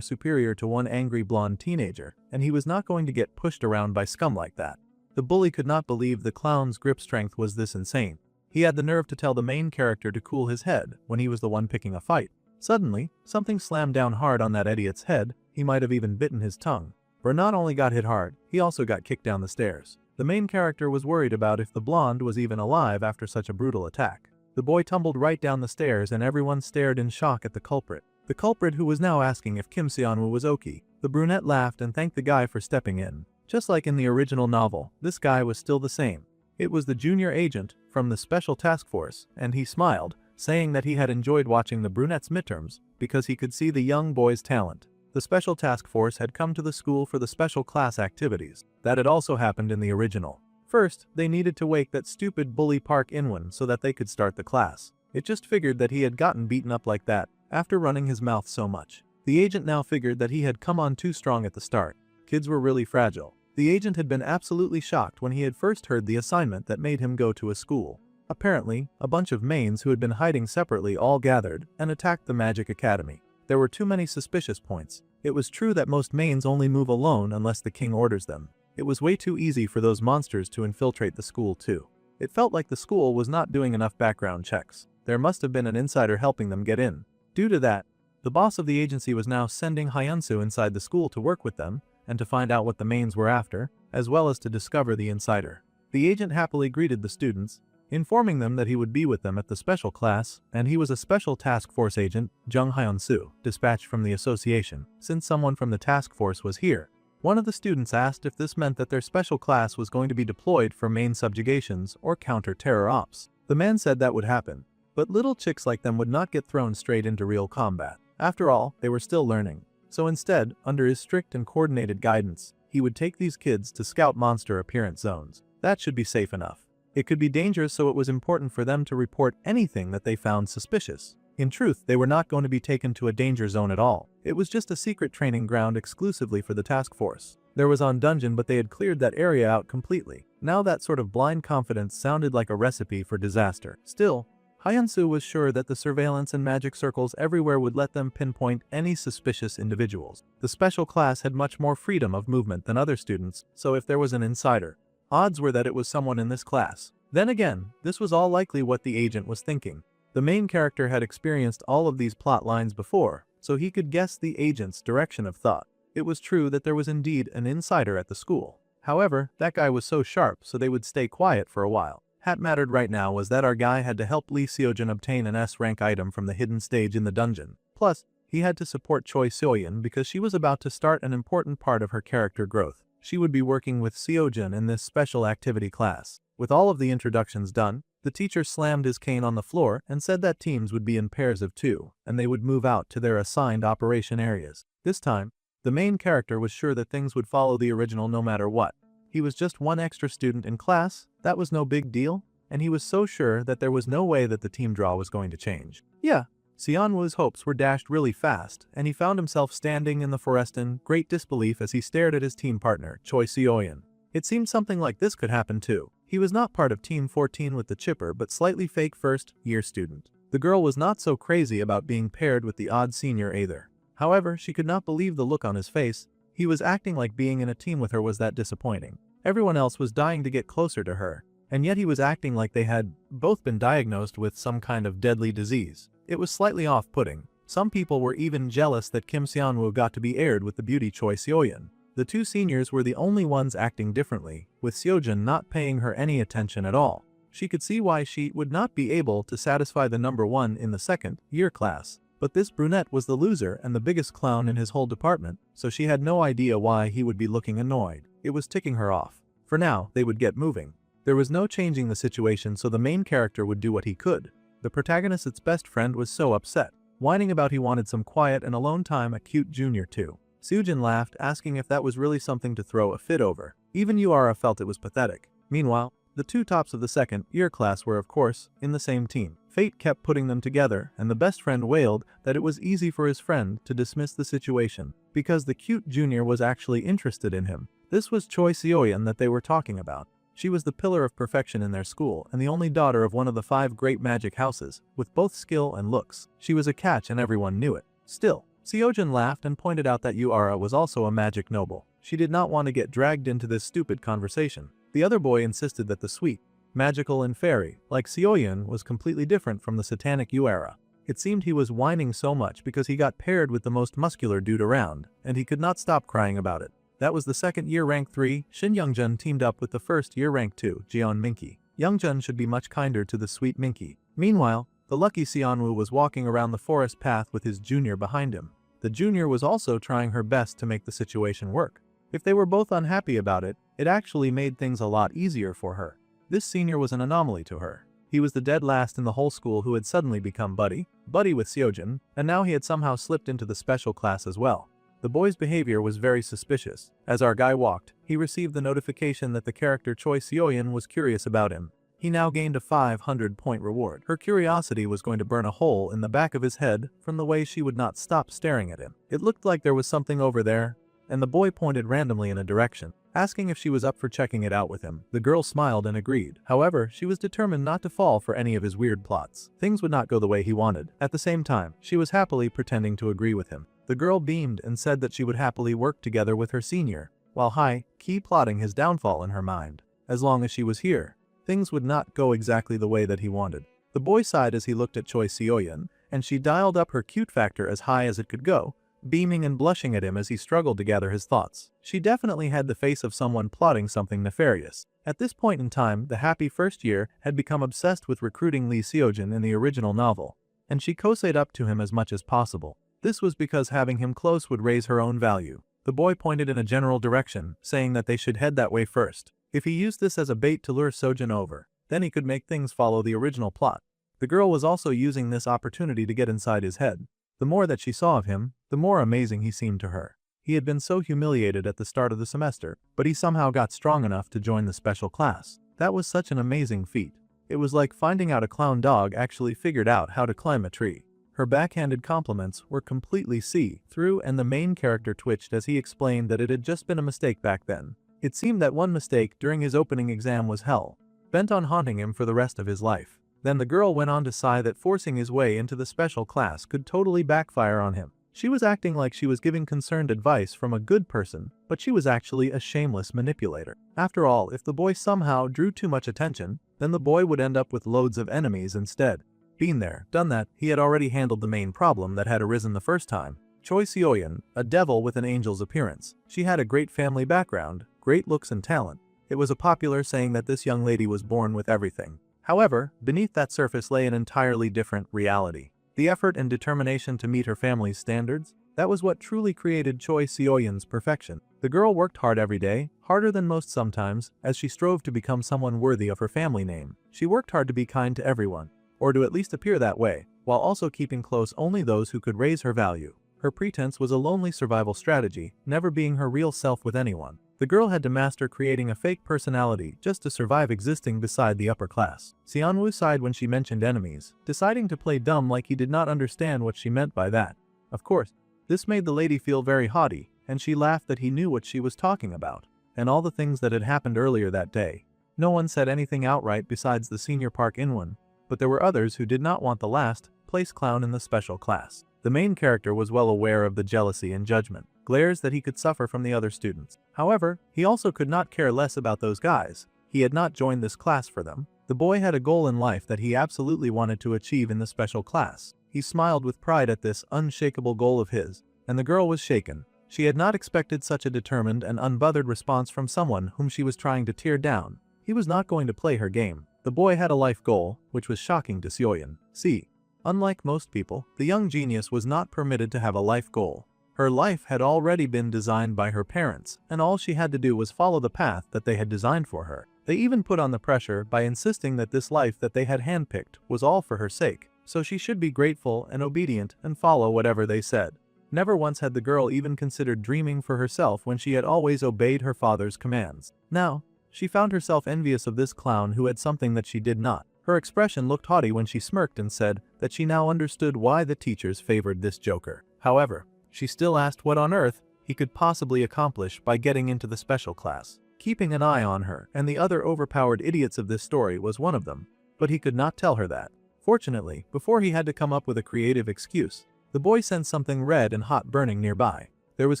superior to one angry blonde teenager, and he was not going to get pushed around by scum like that. The bully could not believe the clown's grip strength was this insane. He had the nerve to tell the main character to cool his head when he was the one picking a fight. Suddenly, something slammed down hard on that idiot's head. He might have even bitten his tongue. For not only got hit hard, he also got kicked down the stairs. The main character was worried about if the blonde was even alive after such a brutal attack. The boy tumbled right down the stairs and everyone stared in shock at the culprit. The culprit who was now asking if Kim Seon-woo was okay. The brunette laughed and thanked the guy for stepping in. Just like in the original novel, this guy was still the same. It was the junior agent from the Special Task Force, and he smiled, saying that he had enjoyed watching the brunette's midterms because he could see the young boy's talent. The Special Task Force had come to the school for the special class activities. That had also happened in the original. First, they needed to wake that stupid bully Park In-won so that they could start the class. It just figured that he had gotten beaten up like that after running his mouth so much. The agent now figured that he had come on too strong at the start. Kids were really fragile. The agent had been absolutely shocked when he had first heard the assignment that made him go to a school. Apparently, a bunch of mains who had been hiding separately all gathered and attacked the Magic Academy. There were too many suspicious points. It was true that most mains only move alone unless the king orders them. It was way too easy for those monsters to infiltrate the school too. It felt like the school was not doing enough background checks. There must have been an insider helping them get in. Due to that, the boss of the agency was now sending Hyunsu inside the school to work with them and to find out what the mains were after, as well as to discover the insider. The agent happily greeted the students, informing them that he would be with them at the special class, and he was a special task force agent, Jung Hyun-soo, dispatched from the association, since someone from the task force was here. One of the students asked if this meant that their special class was going to be deployed for main subjugations or counter-terror ops. The man said that would happen, but little chicks like them would not get thrown straight into real combat. After all, they were still learning. So instead, under his strict and coordinated guidance, he would take these kids to scout monster appearance zones. That should be safe enough. It could be dangerous, so it was important for them to report anything that they found suspicious. In truth, they were not going to be taken to a danger zone at all. It was just a secret training ground exclusively for the task force. There was on dungeon, but they had cleared that area out completely. Now that sort of blind confidence sounded like a recipe for disaster. Still, Hyunsu was sure that the surveillance and magic circles everywhere would let them pinpoint any suspicious individuals. The special class had much more freedom of movement than other students, so if there was an insider, odds were that it was someone in this class. Then again, this was all likely what the agent was thinking. The main character had experienced all of these plot lines before, so he could guess the agent's direction of thought. It was true that there was indeed an insider at the school. However, that guy was so sharp, so they would stay quiet for a while. What mattered right now was that our guy had to help Lee Seojin obtain an S-rank item from the hidden stage in the dungeon. Plus, he had to support Choi Seoyeon because she was about to start an important part of her character growth. She would be working with Seojin in this special activity class. With all of the introductions done, the teacher slammed his cane on the floor and said that teams would be in pairs of 2, and they would move out to their assigned operation areas. This time, the main character was sure that things would follow the original no matter what. He was just one extra student in class, that was no big deal, and he was so sure that there was no way that the team draw was going to change. Yeah, Seon-woo's hopes were dashed really fast, and he found himself standing in the forest in great disbelief as he stared at his team partner, Choi Seoyeon. It seemed something like this could happen too. He was not part of Team 14 with the chipper but slightly fake first-year student. The girl was not so crazy about being paired with the odd senior either. However, she could not believe the look on his face. He was acting like being in a team with her was that disappointing. Everyone else was dying to get closer to her, and yet he was acting like they had both been diagnosed with some kind of deadly disease. It was slightly off-putting. Some people were even jealous that Kim Seonwoo got to be aired with the beauty Choi Seoyeon. The two seniors were the only ones acting differently, with Seojin not paying her any attention at all. She could see why she would not be able to satisfy the number one in the second-year class. But this brunette was the loser and the biggest clown in his whole department, so she had no idea why he would be looking annoyed. It was ticking her off. For now, they would get moving. There was no changing the situation, so the main character would do what he could. The protagonist's best friend was so upset, whining about he wanted some quiet and alone time, a cute junior too. Seojin laughed, asking if that was really something to throw a fit over. Even Yuara felt it was pathetic. Meanwhile, the two tops of the second-year class were, of course, in the same team. Fate kept putting them together, and the best friend wailed that it was easy for his friend to dismiss the situation, because the cute junior was actually interested in him. This was Choi Seoyeon that they were talking about. She was the pillar of perfection in their school and the only daughter of one of the 5 great magic houses, with both skill and looks. She was a catch and everyone knew it. Still, Seojin laughed and pointed out that Yuara was also a magic noble. She did not want to get dragged into this stupid conversation. The other boy insisted that the sweet, magical and fairy, like Seoyeon, was completely different from the satanic Yuara. It seemed he was whining so much because he got paired with the most muscular dude around, and he could not stop crying about it. That was the second-year rank 3, Shin Youngjun teamed up with the first-year rank 2, Jeon Minky. Youngjun should be much kinder to the sweet Minky. Meanwhile, the lucky Seonwoo was walking around the forest path with his junior behind him. The junior was also trying her best to make the situation work. If they were both unhappy about it, it actually made things a lot easier for her. This senior was an anomaly to her. He was the dead last in the whole school who had suddenly become buddy with Seojin, and now he had somehow slipped into the special class as well. The boy's behavior was very suspicious. As our guy walked, he received the notification that the character Choi Seoyeon was curious about him. He now gained a 500-point reward. Her curiosity was going to burn a hole in the back of his head from the way she would not stop staring at him. It looked like there was something over there, and the boy pointed randomly in a direction, asking if she was up for checking it out with him. The girl smiled and agreed. However, she was determined not to fall for any of his weird plots. Things would not go the way he wanted. At the same time, she was happily pretending to agree with him. The girl beamed and said that she would happily work together with her senior, while high-key plotting his downfall in her mind. As long as she was here, things would not go exactly the way that he wanted. The boy sighed as he looked at Choi Seoyeon, and she dialed up her cute factor as high as it could go, beaming and blushing at him as he struggled to gather his thoughts. She definitely had the face of someone plotting something nefarious. At this point in time, the happy first year had become obsessed with recruiting Lee Seojin in the original novel, and she cozied up to him as much as possible. This was because having him close would raise her own value. The boy pointed in a general direction, saying that they should head that way first. If he used this as a bait to lure Seojin over, then he could make things follow the original plot. The girl was also using this opportunity to get inside his head. The more that she saw of him, the more amazing he seemed to her. He had been so humiliated at the start of the semester, but he somehow got strong enough to join the special class. That was such an amazing feat. It was like finding out a clown dog actually figured out how to climb a tree. Her backhanded compliments were completely see-through, and the main character twitched as he explained that it had just been a mistake back then. It seemed that one mistake during his opening exam was hell, bent on haunting him for the rest of his life. Then the girl went on to sigh that forcing his way into the special class could totally backfire on him. She was acting like she was giving concerned advice from a good person, but she was actually a shameless manipulator. After all, if the boy somehow drew too much attention, then the boy would end up with loads of enemies instead. Been there, done that, he had already handled the main problem that had arisen the first time. Choi Seoyeon, a devil with an angel's appearance. She had a great family background, great looks and talent. It was a popular saying that this young lady was born with everything. However, beneath that surface lay an entirely different reality. The effort and determination to meet her family's standards, that was what truly created Choi Seoyeon's perfection. The girl worked hard every day, harder than most sometimes, as she strove to become someone worthy of her family name. She worked hard to be kind to everyone, or to at least appear that way, while also keeping close only those who could raise her value. Her pretense was a lonely survival strategy, never being her real self with anyone. The girl had to master creating a fake personality just to survive existing beside the upper class. Seonwoo sighed when she mentioned enemies, deciding to play dumb like he did not understand what she meant by that. Of course, this made the lady feel very haughty, and she laughed that he knew what she was talking about, and all the things that had happened earlier that day. No one said anything outright besides the senior Park In-won, but there were others who did not want the last place clown in the special class. The main character was well aware of the jealousy and judgment glares that he could suffer from the other students. However, he also could not care less about those guys. He had not joined this class for them. The boy had a goal in life that he absolutely wanted to achieve in the special class. He smiled with pride at this unshakable goal of his, and the girl was shaken. She had not expected such a determined and unbothered response from someone whom she was trying to tear down. He was not going to play her game. The boy had a life goal, which was shocking to Seoyeon. See, unlike most people, the young genius was not permitted to have a life goal. Her life had already been designed by her parents, and all she had to do was follow the path that they had designed for her. They even put on the pressure by insisting that this life that they had handpicked was all for her sake, so she should be grateful and obedient and follow whatever they said. Never once had the girl even considered dreaming for herself when she had always obeyed her father's commands. Now, she found herself envious of this clown who had something that she did not. Her expression looked haughty when she smirked and said that she now understood why the teachers favored this joker. However, she still asked what on earth he could possibly accomplish by getting into the special class. Keeping an eye on her and the other overpowered idiots of this story was one of them, but he could not tell her that. Fortunately, before he had to come up with a creative excuse, the boy sensed something red and hot burning nearby. There was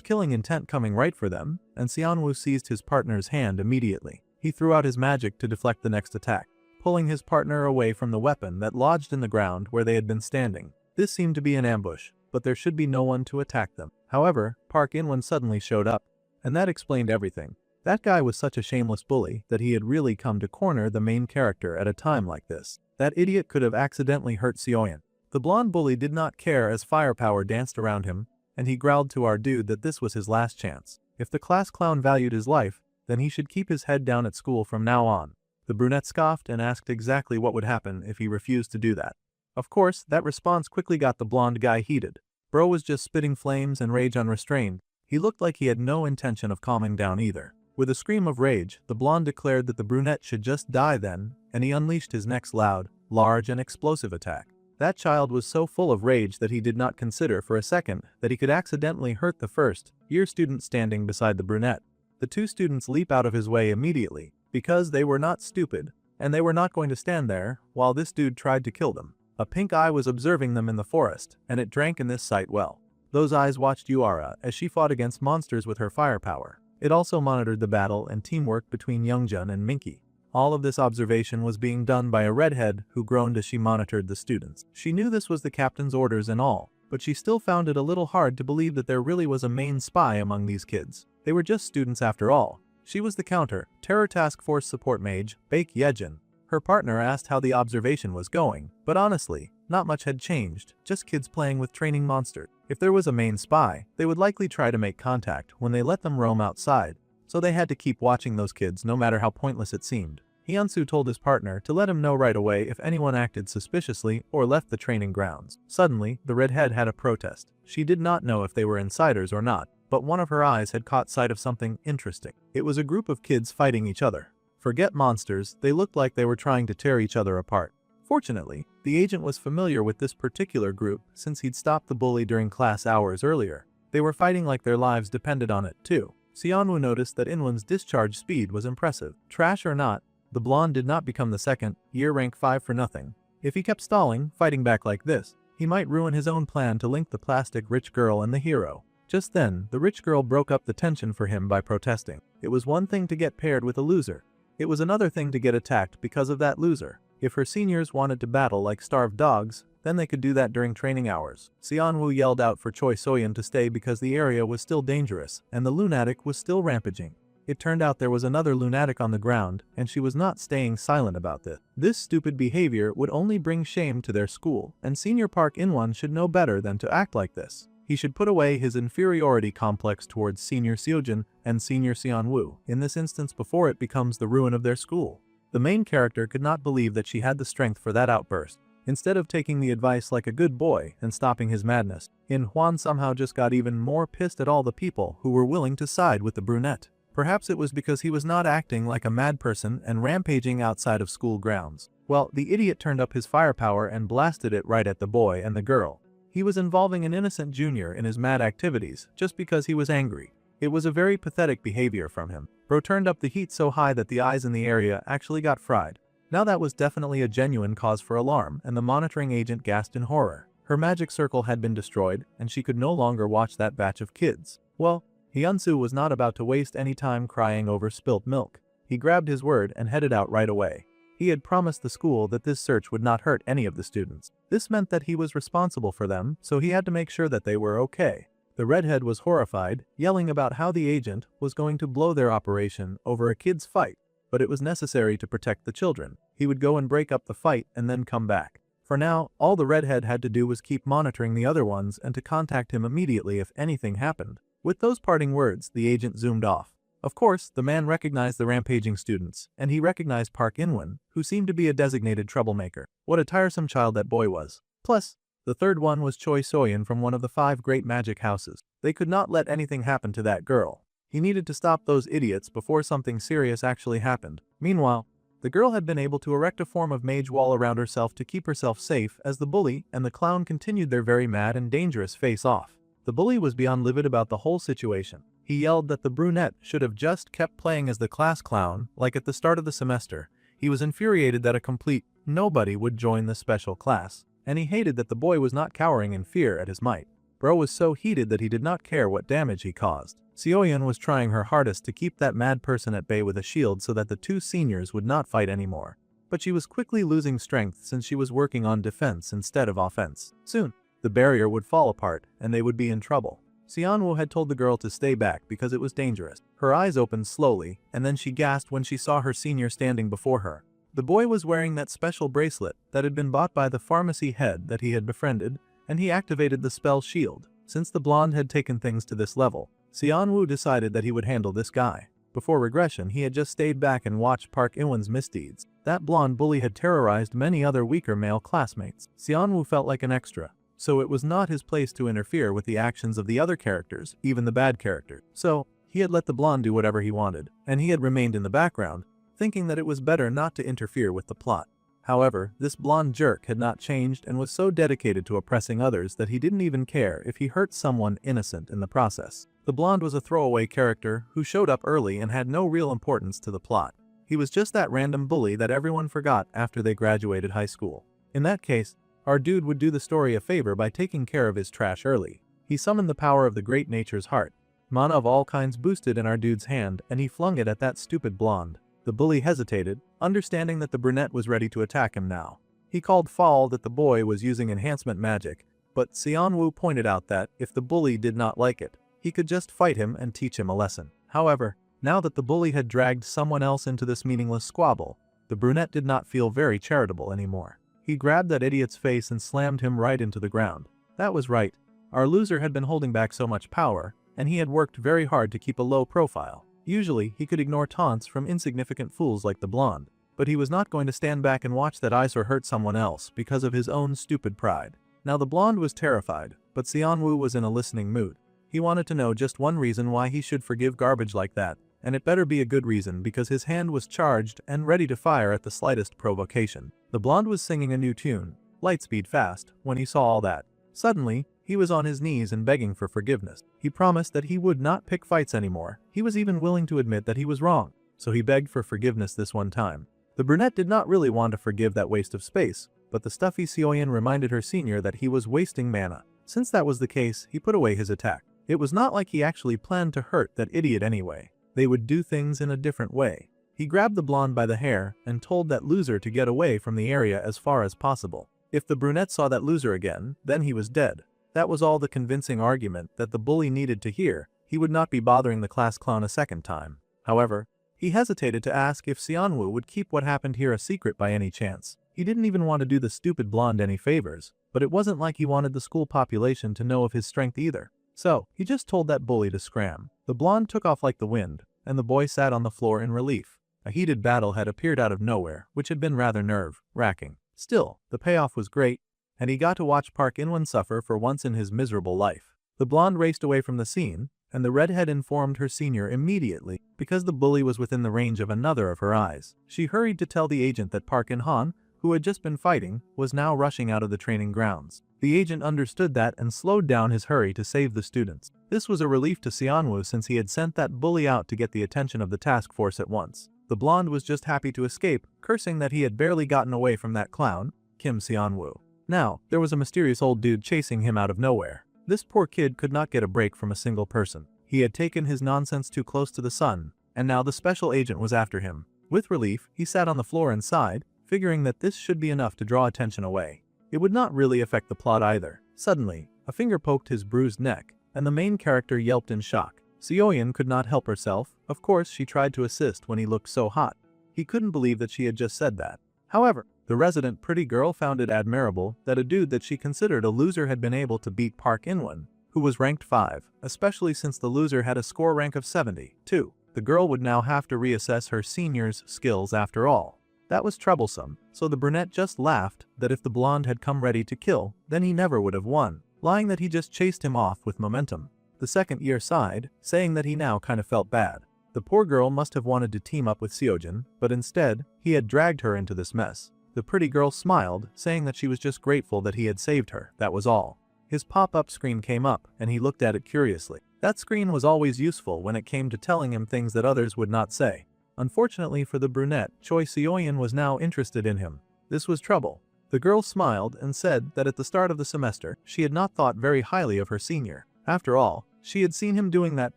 killing intent coming right for them, and Seonwoo seized his partner's hand immediately. He threw out his magic to deflect the next attack, pulling his partner away from the weapon that lodged in the ground where they had been standing. This seemed to be an ambush, but there should be no one to attack them. However, Park In-won suddenly showed up, and that explained everything. That guy was such a shameless bully that he had really come to corner the main character at a time like this. That idiot could have accidentally hurt Seoyeon. The blonde bully did not care as firepower danced around him, and he growled to our dude that this was his last chance. If the class clown valued his life, then he should keep his head down at school from now on. The brunette scoffed and asked exactly what would happen if he refused to do that. Of course, that response quickly got the blonde guy heated. Bro was just spitting flames and rage unrestrained. He looked like he had no intention of calming down either. With a scream of rage, the blonde declared that the brunette should just die then, and he unleashed his next loud, large and explosive attack. That child was so full of rage that he did not consider for a second that he could accidentally hurt the first-year student standing beside the brunette. The two students leap out of his way immediately, because they were not stupid, and they were not going to stand there while this dude tried to kill them. A pink eye was observing them in the forest, and it drank in this sight well. Those eyes watched Yuara as she fought against monsters with her firepower. It also monitored the battle and teamwork between Youngjun and Minky. All of this observation was being done by a redhead who groaned as she monitored the students. She knew this was the captain's orders and all, but she still found it a little hard to believe that there really was a main spy among these kids. They were just students after all. She was the Terror Task Force support mage, Baek Yejin. Her partner asked how the observation was going, but honestly, not much had changed, just kids playing with training monsters. If there was a main spy, they would likely try to make contact when they let them roam outside, so they had to keep watching those kids no matter how pointless it seemed. Hyunsu told his partner to let him know right away if anyone acted suspiciously or left the training grounds. Suddenly, the redhead had a protest. She did not know if they were insiders or not, but one of her eyes had caught sight of something interesting. It was a group of kids fighting each other. Forget monsters, they looked like they were trying to tear each other apart. Fortunately, the agent was familiar with this particular group since he'd stopped the bully during class hours earlier. They were fighting like their lives depended on it too. Seonwoo noticed that In-won's discharge speed was impressive. Trash or not, the blonde did not become the second-year rank 5 for nothing. If he kept stalling, fighting back like this, he might ruin his own plan to link the plastic rich girl and the hero. Just then, the rich girl broke up the tension for him by protesting. It was one thing to get paired with a loser. It was another thing to get attacked because of that loser. If her seniors wanted to battle like starved dogs, then they could do that during training hours. Seonwoo yelled out for Choi Soyeon to stay because the area was still dangerous and the lunatic was still rampaging. It turned out there was another lunatic on the ground, and she was not staying silent about this. This stupid behavior would only bring shame to their school, and Senior Park In-won should know better than to act like this. He should put away his inferiority complex towards Senior Seojin and Senior Seonwoo, in this instance before it becomes the ruin of their school. The main character could not believe that she had the strength for that outburst. Instead of taking the advice like a good boy and stopping his madness, In-hwan somehow just got even more pissed at all the people who were willing to side with the brunette. Perhaps it was because he was not acting like a mad person and rampaging outside of school grounds. Well, the idiot turned up his firepower and blasted it right at the boy and the girl. He was involving an innocent junior in his mad activities just because he was angry. It was a very pathetic behavior from him. Bro turned up the heat so high that the eyes in the area actually got fried. Now that was definitely a genuine cause for alarm, and the monitoring agent gasped in horror. Her magic circle had been destroyed, and she could no longer watch that batch of kids. Well, Hyunsu was not about to waste any time crying over spilt milk. He grabbed his word and headed out right away. He had promised the school that this search would not hurt any of the students. This meant that he was responsible for them, so he had to make sure that they were okay. The redhead was horrified, yelling about how the agent was going to blow their operation over a kid's fight, but it was necessary to protect the children. He would go and break up the fight and then come back. For now, all the redhead had to do was keep monitoring the other ones and to contact him immediately if anything happened. With those parting words, the agent zoomed off. Of course, the man recognized the rampaging students, and he recognized Park In-won, who seemed to be a designated troublemaker. What a tiresome child that boy was. Plus, the third one was Choi Soyeon from one of the 5 great magic houses. They could not let anything happen to that girl. He needed to stop those idiots before something serious actually happened. Meanwhile, the girl had been able to erect a form of mage wall around herself to keep herself safe as the bully and the clown continued their very mad and dangerous face-off. The bully was beyond livid about the whole situation. He yelled that the brunette should have just kept playing as the class clown, like at the start of the semester. He was infuriated that a complete nobody would join the special class, and he hated that the boy was not cowering in fear at his might. Bro was so heated that he did not care what damage he caused. Seoyeon was trying her hardest to keep that mad person at bay with a shield so that the 2 seniors would not fight anymore. But she was quickly losing strength since she was working on defense instead of offense. Soon, the barrier would fall apart and they would be in trouble. Seonwoo had told the girl to stay back because it was dangerous. Her eyes opened slowly, and then she gasped when she saw her senior standing before her. The boy was wearing that special bracelet that had been bought by the pharmacy head that he had befriended, and he activated the spell shield. Since the blonde had taken things to this level, Seonwoo decided that he would handle this guy. Before regression, he had just stayed back and watched Park In-won's misdeeds. That blonde bully had terrorized many other weaker male classmates. Seonwoo felt like an extra, so it was not his place to interfere with the actions of the other characters, even the bad characters. So, he had let the blonde do whatever he wanted, and he had remained in the background, thinking that it was better not to interfere with the plot. However, this blonde jerk had not changed and was so dedicated to oppressing others that he didn't even care if he hurt someone innocent in the process. The blonde was a throwaway character who showed up early and had no real importance to the plot. He was just that random bully that everyone forgot after they graduated high school. In that case, our dude would do the story a favor by taking care of his trash early. He summoned the power of the great nature's heart. Mana of all kinds boosted in our dude's hand and he flung it at that stupid blonde. The bully hesitated, understanding that the brunette was ready to attack him now. He called foul that the boy was using enhancement magic, but Seonwoo pointed out that, if the bully did not like it, he could just fight him and teach him a lesson. However, now that the bully had dragged someone else into this meaningless squabble, the brunette did not feel very charitable anymore. He grabbed that idiot's face and slammed him right into the ground. That was right. Our loser had been holding back so much power, and he had worked very hard to keep a low profile. Usually, he could ignore taunts from insignificant fools like the blonde, but he was not going to stand back and watch that eyesore hurt someone else because of his own stupid pride. Now the blonde was terrified, but Seonwoo was in a listening mood. He wanted to know just one reason why he should forgive garbage like that, and it better be a good reason because his hand was charged and ready to fire at the slightest provocation. The blonde was singing a new tune, Lightspeed Fast, when he saw all that. Suddenly, he was on his knees and begging for forgiveness. He promised that he would not pick fights anymore. He was even willing to admit that he was wrong, so he begged for forgiveness this one time. The brunette did not really want to forgive that waste of space, but the stuffy Seoyeon reminded her senior that he was wasting mana. Since that was the case, he put away his attack. It was not like he actually planned to hurt that idiot anyway. They would do things in a different way. He grabbed the blonde by the hair and told that loser to get away from the area as far as possible. If the brunette saw that loser again, then he was dead. That was all the convincing argument that the bully needed to hear. He would not be bothering the class clown a second time. However, he hesitated to ask if Seonwoo would keep what happened here a secret by any chance. He didn't even want to do the stupid blonde any favors, but it wasn't like he wanted the school population to know of his strength either. So, he just told that bully to scram. The blonde took off like the wind, and the boy sat on the floor in relief. A heated battle had appeared out of nowhere, which had been rather nerve-wracking. Still, the payoff was great, and he got to watch Park In-won suffer for once in his miserable life. The blonde raced away from the scene, and the redhead informed her senior immediately because the bully was within the range of another of her eyes. She hurried to tell the agent that Park In-han, who had just been fighting, was now rushing out of the training grounds. The agent understood that and slowed down his hurry to save the students. This was a relief to Seonwoo since he had sent that bully out to get the attention of the task force at once. The blonde was just happy to escape, cursing that he had barely gotten away from that clown, Kim Seonwoo. Now, there was a mysterious old dude chasing him out of nowhere. This poor kid could not get a break from a single person. He had taken his nonsense too close to the sun, and now the special agent was after him. With relief, he sat on the floor and sighed, figuring that this should be enough to draw attention away. It would not really affect the plot either. Suddenly, a finger poked his bruised neck, and the main character yelped in shock. Seoyeon could not help herself. Of course, she tried to assist when he looked so hot. He couldn't believe that she had just said that. However, the resident pretty girl found it admirable that a dude that she considered a loser had been able to beat Park In-won, who was ranked 5, especially since the loser had a score rank of 72. The girl would now have to reassess her senior's skills after all. That was troublesome, so the brunette just laughed that if the blonde had come ready to kill, then he never would have won, lying that he just chased him off with momentum. The second year sighed, saying that he now kind of felt bad. The poor girl must have wanted to team up with Seojeon, but instead, he had dragged her into this mess. The pretty girl smiled, saying that she was just grateful that he had saved her, that was all. His pop-up screen came up, and he looked at it curiously. That screen was always useful when it came to telling him things that others would not say. Unfortunately for the brunette, Choi Seoyeon was now interested in him. This was trouble. The girl smiled and said that at the start of the semester, she had not thought very highly of her senior. After all, she had seen him doing that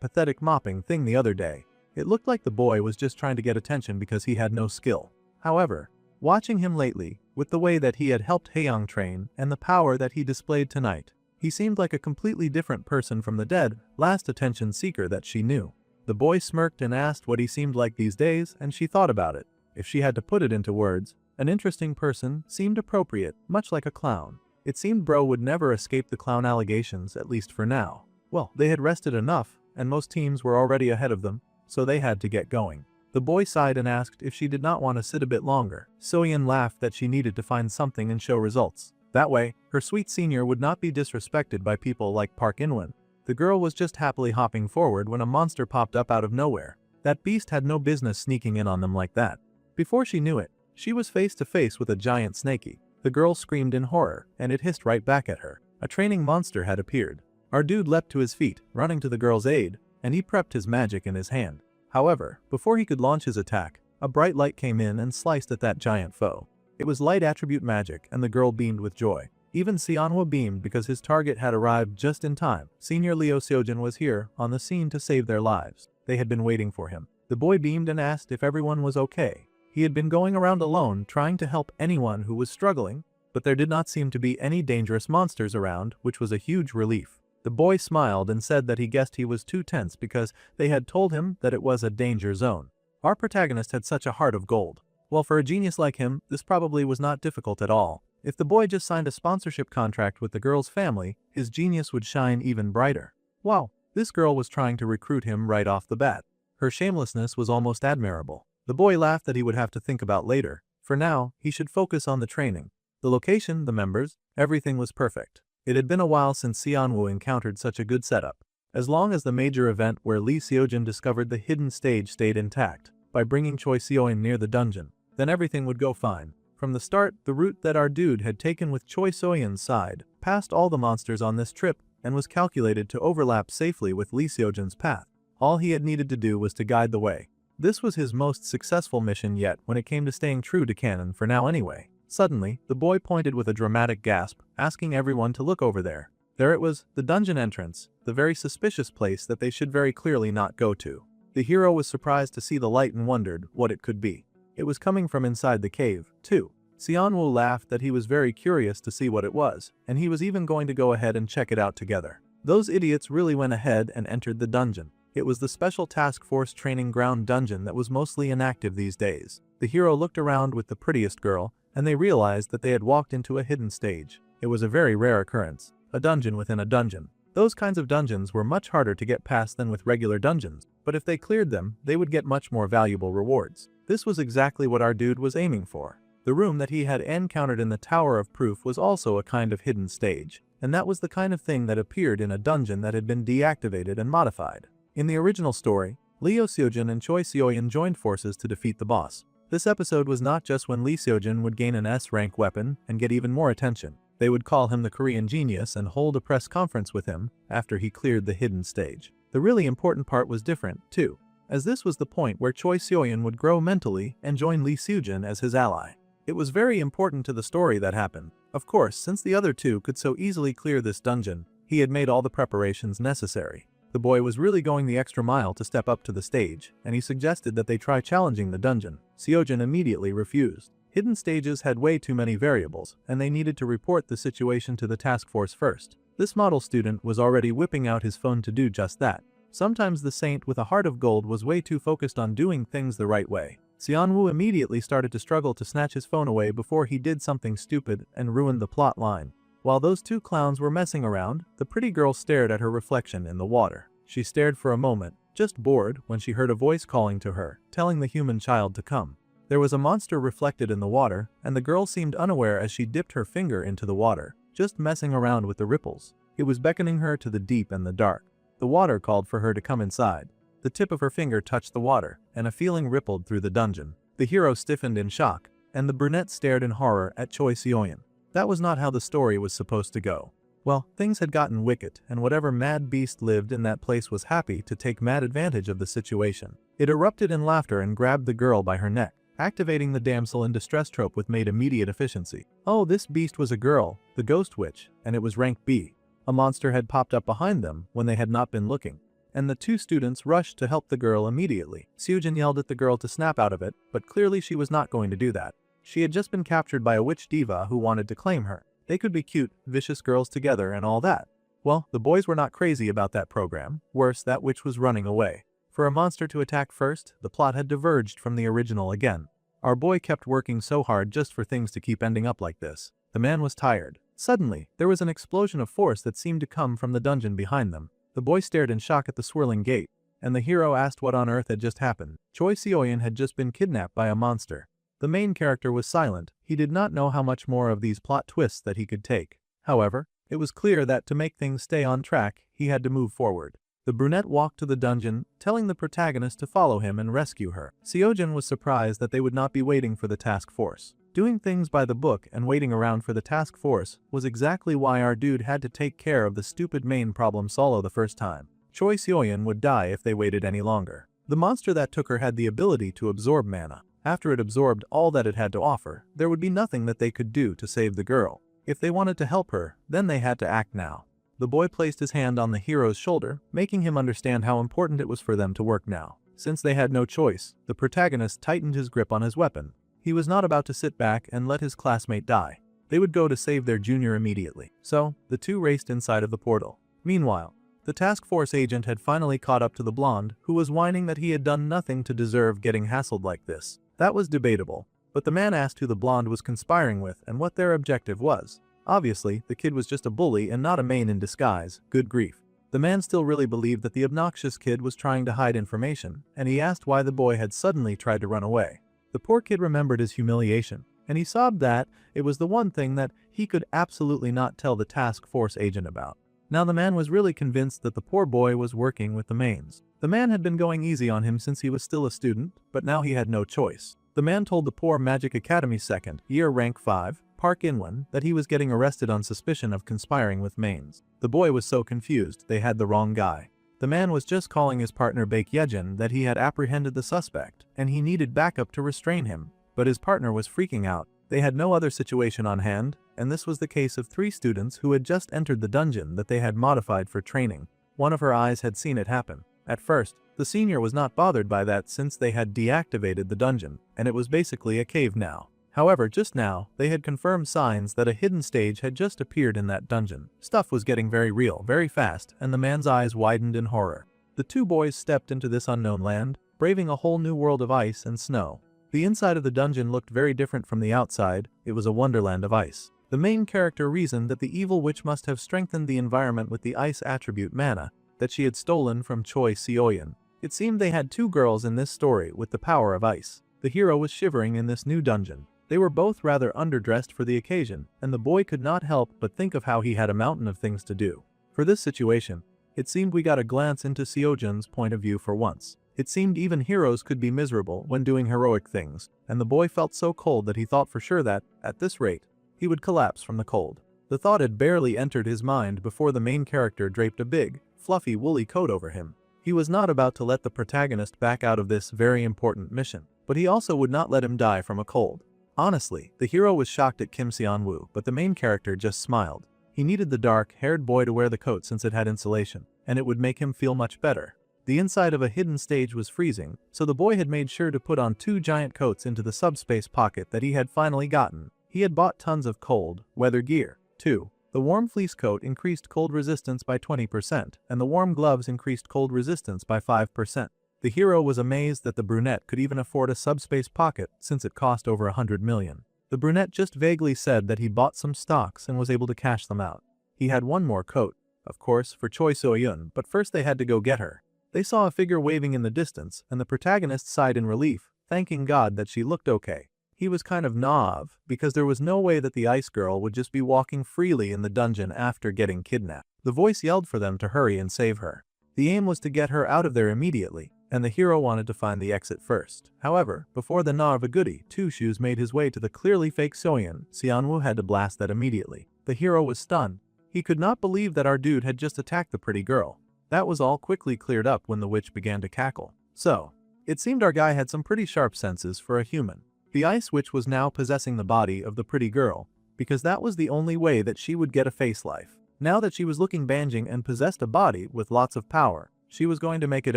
pathetic mopping thing the other day. It looked like the boy was just trying to get attention because he had no skill. However, watching him lately, with the way that he had helped Haeyoung train and the power that he displayed tonight, he seemed like a completely different person from the dead, last attention seeker that she knew. The boy smirked and asked what he seemed like these days, and she thought about it. If she had to put it into words, an interesting person seemed appropriate, much like a clown. It seemed bro would never escape the clown allegations, at least for now. Well, they had rested enough, and most teams were already ahead of them, so they had to get going. The boy sighed and asked if she did not want to sit a bit longer. Seoyeon laughed that she needed to find something and show results. That way, her sweet senior would not be disrespected by people like Park In-won. The girl was just happily hopping forward when a monster popped up out of nowhere. That beast had no business sneaking in on them like that. Before she knew it, she was face to face with a giant snakey. The girl screamed in horror, and it hissed right back at her. A training monster had appeared. Our dude leapt to his feet, running to the girl's aid, and he prepped his magic in his hand. However, before he could launch his attack, a bright light came in and sliced at that giant foe. It was light attribute magic, and the girl beamed with joy. Even Manhwa beamed because his target had arrived just in time. Senior Leo Seojeon was here, on the scene to save their lives. They had been waiting for him. The boy beamed and asked if everyone was okay. He had been going around alone trying to help anyone who was struggling, but there did not seem to be any dangerous monsters around, which was a huge relief. The boy smiled and said that he guessed he was too tense because they had told him that it was a danger zone. Our protagonist had such a heart of gold. Well, for a genius like him, this probably was not difficult at all. If the boy just signed a sponsorship contract with the girl's family, his genius would shine even brighter. Wow, this girl was trying to recruit him right off the bat. Her shamelessness was almost admirable. The boy laughed that he would have to think about later. For now, he should focus on the training. The location, the members, everything was perfect. It had been a while since Seonwoo encountered such a good setup. As long as the major event where Lee Seojeon discovered the hidden stage stayed intact, by bringing Choi Seoyeon near the dungeon, then everything would go fine. From the start, the route that our dude had taken with Choi Seoyeon's side, passed all the monsters on this trip, and was calculated to overlap safely with Lee Seojeon's path. All he had needed to do was to guide the way. This was his most successful mission yet when it came to staying true to canon for now anyway. Suddenly, the boy pointed with a dramatic gasp, asking everyone to look over there. There it was, the dungeon entrance, the very suspicious place that they should very clearly not go to. The hero was surprised to see the light and wondered what it could be. It was coming from inside the cave, too. Seonwoo laughed that he was very curious to see what it was, and he was even going to go ahead and check it out together. Those idiots really went ahead and entered the dungeon. It was the Special Task Force Training Ground dungeon that was mostly inactive these days. The hero looked around with the prettiest girl, and they realized that they had walked into a hidden stage. It was a very rare occurrence, a dungeon within a dungeon. Those kinds of dungeons were much harder to get past than with regular dungeons, but if they cleared them, they would get much more valuable rewards. This was exactly what our dude was aiming for. The room that he had encountered in the Tower of Proof was also a kind of hidden stage, and that was the kind of thing that appeared in a dungeon that had been deactivated and modified. In the original story, Leo Seojeon and Choi Seoyeon joined forces to defeat the boss. This episode was not just when Lee Seojeon would gain an S-rank weapon and get even more attention. They would call him the Korean genius and hold a press conference with him after he cleared the hidden stage. The really important part was different, too, as this was the point where Choi Seoyeon would grow mentally and join Lee Seojeon as his ally. It was very important to the story that happened. Of course, since the other two could so easily clear this dungeon, he had made all the preparations necessary. The boy was really going the extra mile to step up to the stage, and he suggested that they try challenging the dungeon. Seojin immediately refused. Hidden stages had way too many variables, and they needed to report the situation to the task force first. This model student was already whipping out his phone to do just that. Sometimes the saint with a heart of gold was way too focused on doing things the right way. Seonwoo immediately started to struggle to snatch his phone away before he did something stupid and ruined the plot line. While those two clowns were messing around, the pretty girl stared at her reflection in the water. She stared for a moment, just bored, when she heard a voice calling to her, telling the human child to come. There was a monster reflected in the water, and the girl seemed unaware as she dipped her finger into the water, just messing around with the ripples. It was beckoning her to the deep and the dark. The water called for her to come inside. The tip of her finger touched the water, and a feeling rippled through the dungeon. The hero stiffened in shock, and the brunette stared in horror at Choi Seoyeon. That was not how the story was supposed to go. Well, things had gotten wicked, and whatever mad beast lived in that place was happy to take mad advantage of the situation. It erupted in laughter and grabbed the girl by her neck, activating the damsel in distress trope with made immediate efficiency. Oh, this beast was a girl, the ghost witch, and it was rank B. A monster had popped up behind them when they had not been looking, and the two students rushed to help the girl immediately. Seojin yelled at the girl to snap out of it, but clearly she was not going to do that. She had just been captured by a witch diva who wanted to claim her. They could be cute, vicious girls together and all that. Well, the boys were not crazy about that program. Worse, that witch was running away. For a monster to attack first, the plot had diverged from the original again. Our boy kept working so hard just for things to keep ending up like this. The man was tired. Suddenly, there was an explosion of force that seemed to come from the dungeon behind them. The boy stared in shock at the swirling gate, and the hero asked what on earth had just happened. Choi Seoyeon had just been kidnapped by a monster. The main character was silent. He did not know how much more of these plot twists that he could take. However, it was clear that to make things stay on track, he had to move forward. The brunette walked to the dungeon, telling the protagonist to follow him and rescue her. Seojin was surprised that they would not be waiting for the task force. Doing things by the book and waiting around for the task force was exactly why our dude had to take care of the stupid main problem solo the first time. Choi Seoyeon would die if they waited any longer. The monster that took her had the ability to absorb mana. After it absorbed all that it had to offer, there would be nothing that they could do to save the girl. If they wanted to help her, then they had to act now. The boy placed his hand on the hero's shoulder, making him understand how important it was for them to work now. Since they had no choice, the protagonist tightened his grip on his weapon. He was not about to sit back and let his classmate die. They would go to save their junior immediately. So, the two raced inside of the portal. Meanwhile, the task force agent had finally caught up to the blonde, who was whining that he had done nothing to deserve getting hassled like this. That was debatable, but the man asked who the blonde was conspiring with and what their objective was. Obviously, the kid was just a bully and not a main in disguise. Good grief. The man still really believed that the obnoxious kid was trying to hide information, and he asked why the boy had suddenly tried to run away. The poor kid remembered his humiliation, and he sobbed that it was the one thing that he could absolutely not tell the task force agent about. Now the man was really convinced that the poor boy was working with the mains. The man had been going easy on him since he was still a student, but now he had no choice. The man told the poor Magic Academy second year rank 5, Park Inwon, that he was getting arrested on suspicion of conspiring with mains. The boy was so confused they had the wrong guy. The man was just calling his partner Baek Yejin that he had apprehended the suspect, and he needed backup to restrain him, but his partner was freaking out. They had no other situation on hand, and this was the case of 3 students who had just entered the dungeon that they had modified for training. One of her eyes had seen it happen. At first, the senior was not bothered by that since they had deactivated the dungeon, and it was basically a cave now. However, just now, they had confirmed signs that a hidden stage had just appeared in that dungeon. Stuff was getting very real, very fast, and the man's eyes widened in horror. The 2 boys stepped into this unknown land, braving a whole new world of ice and snow. The inside of the dungeon looked very different from the outside. It was a wonderland of ice. The main character reasoned that the evil witch must have strengthened the environment with the ice attribute mana that she had stolen from Choi Seoyeon. It seemed they had 2 girls in this story with the power of ice. The hero was shivering in this new dungeon. They were both rather underdressed for the occasion, and the boy could not help but think of how he had a mountain of things to do. For this situation, it seemed we got a glance into Seojin's point of view for once. It seemed even heroes could be miserable when doing heroic things, and the boy felt so cold that he thought for sure that, at this rate, he would collapse from the cold. The thought had barely entered his mind before the main character draped a big, fluffy woolly coat over him. He was not about to let the protagonist back out of this very important mission, but he also would not let him die from a cold. Honestly, the hero was shocked at Kim Seon-woo, but the main character just smiled. He needed the dark-haired boy to wear the coat since it had insulation, and it would make him feel much better. The inside of a hidden stage was freezing, so the boy had made sure to put on 2 giant coats into the subspace pocket that he had finally gotten. He had bought tons of cold weather gear, too. The warm fleece coat increased cold resistance by 20%, and the warm gloves increased cold resistance by 5%. The hero was amazed that the brunette could even afford a subspace pocket since it cost over 100 million. The brunette just vaguely said that he bought some stocks and was able to cash them out. He had one more coat, of course, for Choi So-yeon, but first they had to go get her. They saw a figure waving in the distance, and the protagonist sighed in relief, thanking God that she looked okay. He was kind of naive, because there was no way that the ice girl would just be walking freely in the dungeon after getting kidnapped. The voice yelled for them to hurry and save her. The aim was to get her out of there immediately, and the hero wanted to find the exit first. However, before the gnaw of a goody, Two Shoes made his way to the clearly fake Soyeon. Seon-woo had to blast that immediately. The hero was stunned. He could not believe that our dude had just attacked the pretty girl. That was all quickly cleared up when the witch began to cackle. So, it seemed our guy had some pretty sharp senses for a human. The ice witch was now possessing the body of the pretty girl, because that was the only way that she would get a face life. Now that she was looking banging and possessed a body with lots of power, she was going to make it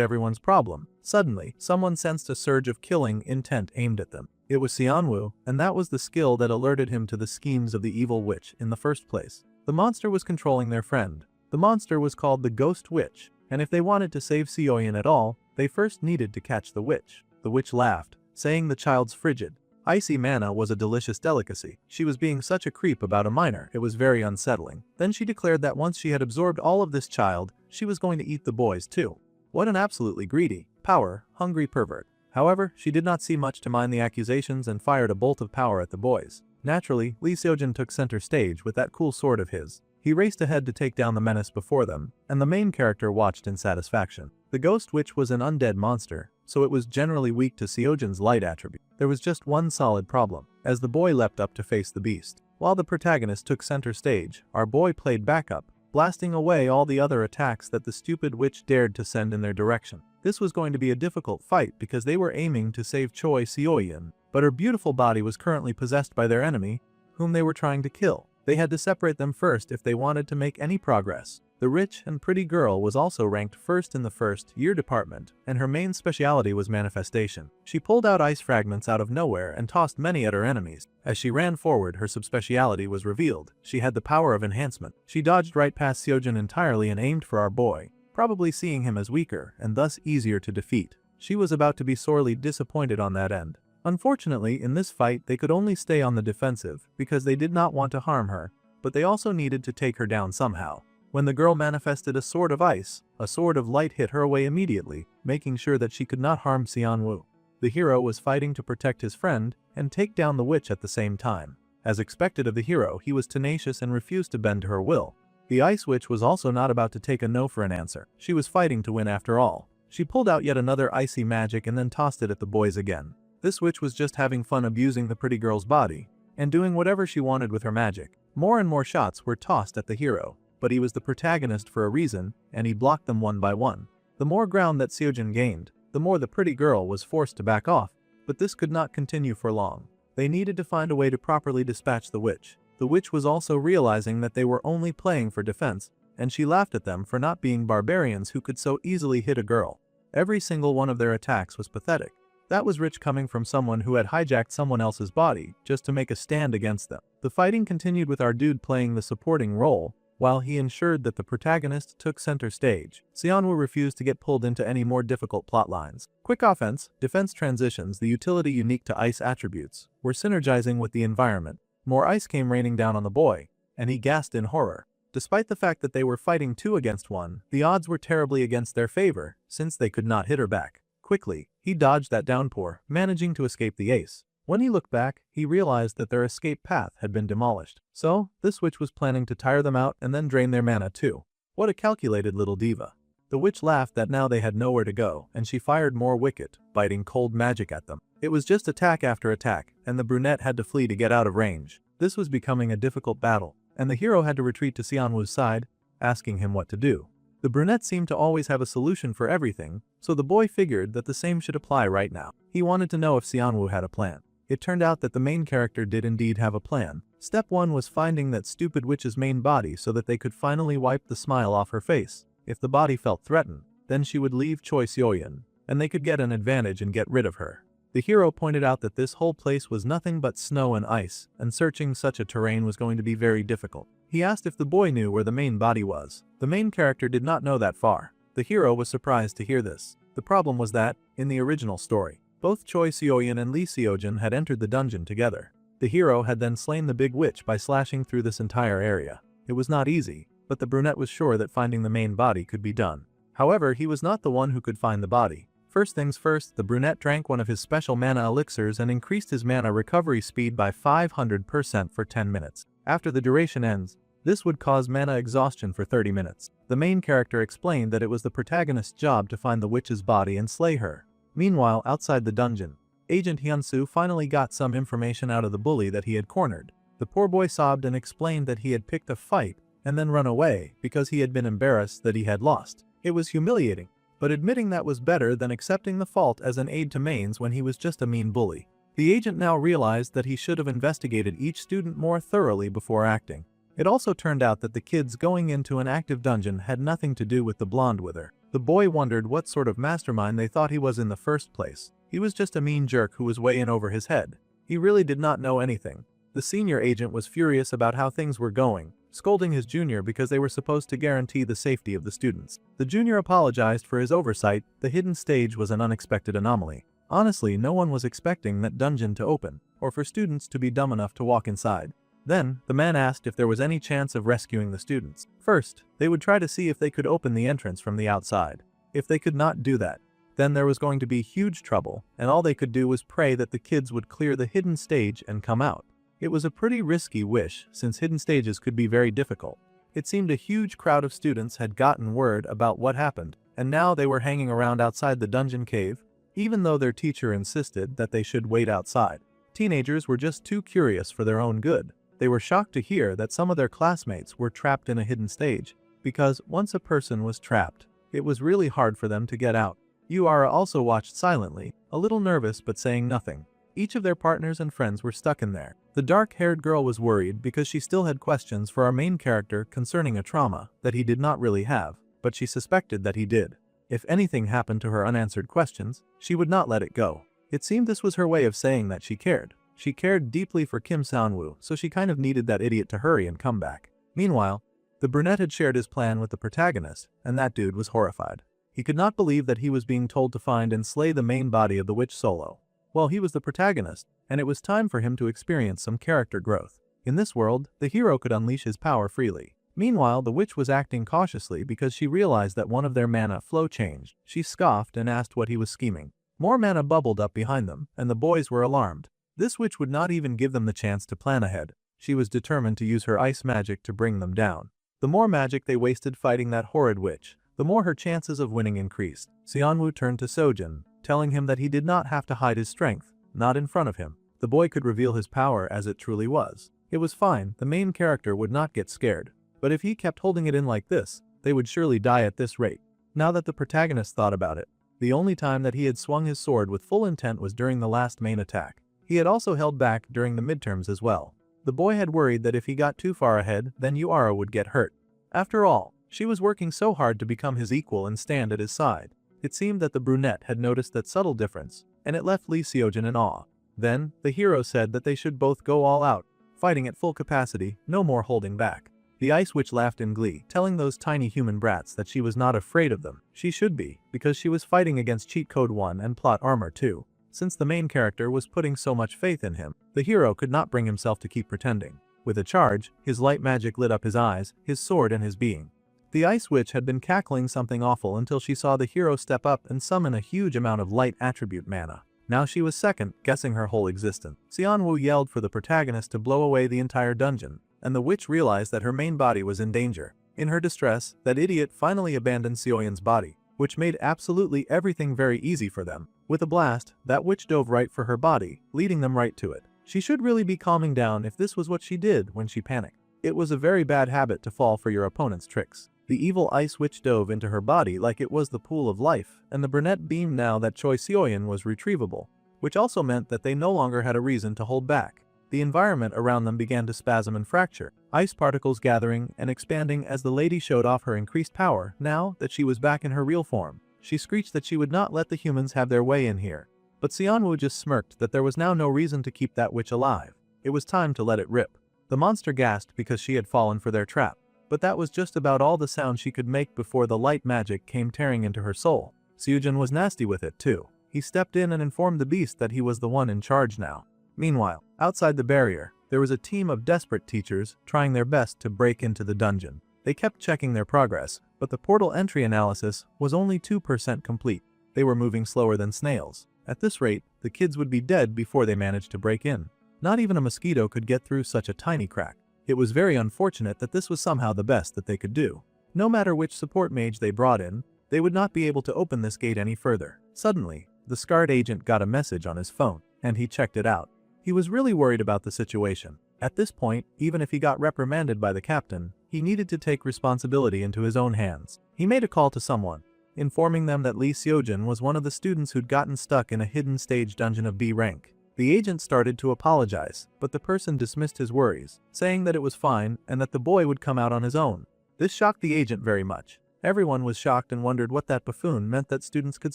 everyone's problem. Suddenly, someone sensed a surge of killing intent aimed at them. It was Seon-woo, and that was the skill that alerted him to the schemes of the evil witch in the first place. The monster was controlling their friend. The monster was called the Ghost Witch, and if they wanted to save Seoyeon at all, they first needed to catch the witch. The witch laughed, saying the child's frigid. Icy manna was a delicious delicacy. She was being such a creep about a minor, it was very unsettling. Then she declared that once she had absorbed all of this child, she was going to eat the boys too. What an absolutely greedy, power-hungry pervert. However, she did not see much to mind the accusations and fired a bolt of power at the boys. Naturally, Lee Seojin took center stage with that cool sword of his. He raced ahead to take down the menace before them, and the main character watched in satisfaction. The Ghost Witch was an undead monster, so it was generally weak to Seojin's light attribute. There was just one solid problem, as the boy leapt up to face the beast. While the protagonist took center stage, our boy played backup, blasting away all the other attacks that the stupid witch dared to send in their direction. This was going to be a difficult fight because they were aiming to save Choi So-yeon, but her beautiful body was currently possessed by their enemy, whom they were trying to kill. They had to separate them first if they wanted to make any progress. The rich and pretty girl was also ranked first in the first-year department, and her main specialty was manifestation. She pulled out ice fragments out of nowhere and tossed many at her enemies. As she ran forward, her subspecialty was revealed. She had the power of enhancement. She dodged right past Seojin entirely and aimed for our boy, probably seeing him as weaker and thus easier to defeat. She was about to be sorely disappointed on that end. Unfortunately, in this fight they could only stay on the defensive because they did not want to harm her, but they also needed to take her down somehow. When the girl manifested a sword of ice, a sword of light hit her away immediately, making sure that she could not harm Seon-woo. The hero was fighting to protect his friend and take down the witch at the same time. As expected of the hero, he was tenacious and refused to bend to her will. The ice witch was also not about to take a no for an answer. She was fighting to win after all. She pulled out yet another icy magic and then tossed it at the boys again. This witch was just having fun abusing the pretty girl's body and doing whatever she wanted with her magic. More and more shots were tossed at the hero, but he was the protagonist for a reason, and he blocked them one by one. The more ground that Seojin gained, the more the pretty girl was forced to back off, but this could not continue for long. They needed to find a way to properly dispatch the witch. The witch was also realizing that they were only playing for defense, and she laughed at them for not being barbarians who could so easily hit a girl. Every single one of their attacks was pathetic. That was rich coming from someone who had hijacked someone else's body just to make a stand against them. The fighting continued with our dude playing the supporting role, while he ensured that the protagonist took center stage. Seon-woo refused to get pulled into any more difficult plot lines. Quick offense, defense transitions, the utility unique to ice attributes, were synergizing with the environment. More ice came raining down on the boy, and he gasped in horror. Despite the fact that they were fighting 2 against 1, the odds were terribly against their favor, since they could not hit her back. Quickly, he dodged that downpour, managing to escape the ace. When he looked back, he realized that their escape path had been demolished. So, this witch was planning to tire them out and then drain their mana too. What a calculated little diva. The witch laughed that now they had nowhere to go, and she fired more wicked, biting cold magic at them. It was just attack after attack, and the brunette had to flee to get out of range. This was becoming a difficult battle, and the hero had to retreat to Seon-woo's side, asking him what to do. The brunette seemed to always have a solution for everything, so the boy figured that the same should apply right now. He wanted to know if Seon-woo had a plan. It turned out that the main character did indeed have a plan. Step 1 was finding that stupid witch's main body so that they could finally wipe the smile off her face. If the body felt threatened, then she would leave Choi Seo-yeon, and they could get an advantage and get rid of her. The hero pointed out that this whole place was nothing but snow and ice, and searching such a terrain was going to be very difficult. He asked if the boy knew where the main body was. The main character did not know that far. The hero was surprised to hear this. The problem was that, in the original story, both Choi Seo-yeon and Lee Seo-jin had entered the dungeon together. The hero had then slain the big witch by slashing through this entire area. It was not easy, but the brunette was sure that finding the main body could be done. However, he was not the one who could find the body. First things first, the brunette drank one of his special mana elixirs and increased his mana recovery speed by 500% for 10 minutes. After the duration ends, this would cause mana exhaustion for 30 minutes. The main character explained that it was the protagonist's job to find the witch's body and slay her. Meanwhile, outside the dungeon, Agent Hyun-soo finally got some information out of the bully that he had cornered. The poor boy sobbed and explained that he had picked a fight and then run away because he had been embarrassed that he had lost. It was humiliating, but admitting that was better than accepting the fault as an aide to mains when he was just a mean bully. The agent now realized that he should have investigated each student more thoroughly before acting. It also turned out that the kids going into an active dungeon had nothing to do with the blonde wither. The boy wondered what sort of mastermind they thought he was in the first place. He was just a mean jerk who was way in over his head. He really did not know anything. The senior agent was furious about how things were going, scolding his junior because they were supposed to guarantee the safety of the students. The junior apologized for his oversight. The hidden stage was an unexpected anomaly. Honestly, no one was expecting that dungeon to open, or for students to be dumb enough to walk inside. Then, the man asked if there was any chance of rescuing the students. First, they would try to see if they could open the entrance from the outside. If they could not do that, then there was going to be huge trouble, and all they could do was pray that the kids would clear the hidden stage and come out. It was a pretty risky wish, since hidden stages could be very difficult. It seemed a huge crowd of students had gotten word about what happened, and now they were hanging around outside the dungeon cave, even though their teacher insisted that they should wait outside. Teenagers were just too curious for their own good. They were shocked to hear that some of their classmates were trapped in a hidden stage, because once a person was trapped, it was really hard for them to get out. Yura also watched silently, a little nervous but saying nothing. Each of their partners and friends were stuck in there. The dark-haired girl was worried because she still had questions for our main character concerning a trauma that he did not really have, but she suspected that he did. If anything happened to her unanswered questions, she would not let it go. It seemed this was her way of saying that she cared. She cared deeply for Kim Sang-woo, so she kind of needed that idiot to hurry and come back. Meanwhile, the brunette had shared his plan with the protagonist, and that dude was horrified. He could not believe that he was being told to find and slay the main body of the witch solo. Well, he was the protagonist, and it was time for him to experience some character growth. In this world, the hero could unleash his power freely. Meanwhile, the witch was acting cautiously because she realized that one of their mana flow changed. She scoffed and asked what he was scheming. More mana bubbled up behind them, and the boys were alarmed. This witch would not even give them the chance to plan ahead. She was determined to use her ice magic to bring them down. The more magic they wasted fighting that horrid witch, the more her chances of winning increased. Seonwoo turned to Sojin, telling him that he did not have to hide his strength, not in front of him. The boy could reveal his power as it truly was. It was fine, the main character would not get scared. But if he kept holding it in like this, they would surely die at this rate. Now that the protagonist thought about it, the only time that he had swung his sword with full intent was during the last main attack. He had also held back during the midterms as well. The boy had worried that if he got too far ahead, then Yura would get hurt. After all, she was working so hard to become his equal and stand at his side. It seemed that the brunette had noticed that subtle difference, and it left Lee Seo-jin in awe. Then, the hero said that they should both go all out, fighting at full capacity, no more holding back. The Ice Witch laughed in glee, telling those tiny human brats that she was not afraid of them. She should be, because she was fighting against Cheat Code 1 and Plot Armor 2. Since the main character was putting so much faith in him, the hero could not bring himself to keep pretending. With a charge, his light magic lit up his eyes, his sword and his being. The Ice Witch had been cackling something awful until she saw the hero step up and summon a huge amount of light attribute mana. Now she was second, guessing her whole existence. Seonwoo yelled for the protagonist to blow away the entire dungeon, and the witch realized that her main body was in danger. In her distress, that idiot finally abandoned Seoyeon's body, which made absolutely everything very easy for them. With a blast, that witch dove right for her body, leading them right to it. She should really be calming down if this was what she did when she panicked. It was a very bad habit to fall for your opponent's tricks. The evil Ice Witch dove into her body like it was the pool of life, and the brunette beamed now that Choi Seo-yeon was retrievable. which also meant that they no longer had a reason to hold back. The environment around them began to spasm and fracture, ice particles gathering and expanding as the lady showed off her increased power. Now that she was back in her real form, she screeched that she would not let the humans have their way in here. But Xianwu just smirked that there was now no reason to keep that witch alive. It was time to let it rip. The monster gasped because she had fallen for their trap, but that was just about all the sound she could make before the light magic came tearing into her soul. Seojin was nasty with it too. He stepped in and informed the beast that he was the one in charge now. Meanwhile, outside the barrier, there was a team of desperate teachers trying their best to break into the dungeon. They kept checking their progress, but the portal entry analysis was only 2% complete. They were moving slower than snails. At this rate, the kids would be dead before they managed to break in. Not even a mosquito could get through such a tiny crack. It was very unfortunate that this was somehow the best that they could do. No matter which support mage they brought in, they would not be able to open this gate any further. Suddenly, the scarred agent got a message on his phone, and he checked it out. He was really worried about the situation. At this point, even if he got reprimanded by the captain, he needed to take responsibility into his own hands. He made a call to someone, informing them that Lee Seojin was one of the students who'd gotten stuck in a hidden stage dungeon of B rank. The agent started to apologize, but the person dismissed his worries, saying that it was fine and that the boy would come out on his own. This shocked the agent very much. Everyone was shocked and wondered what that buffoon meant that students could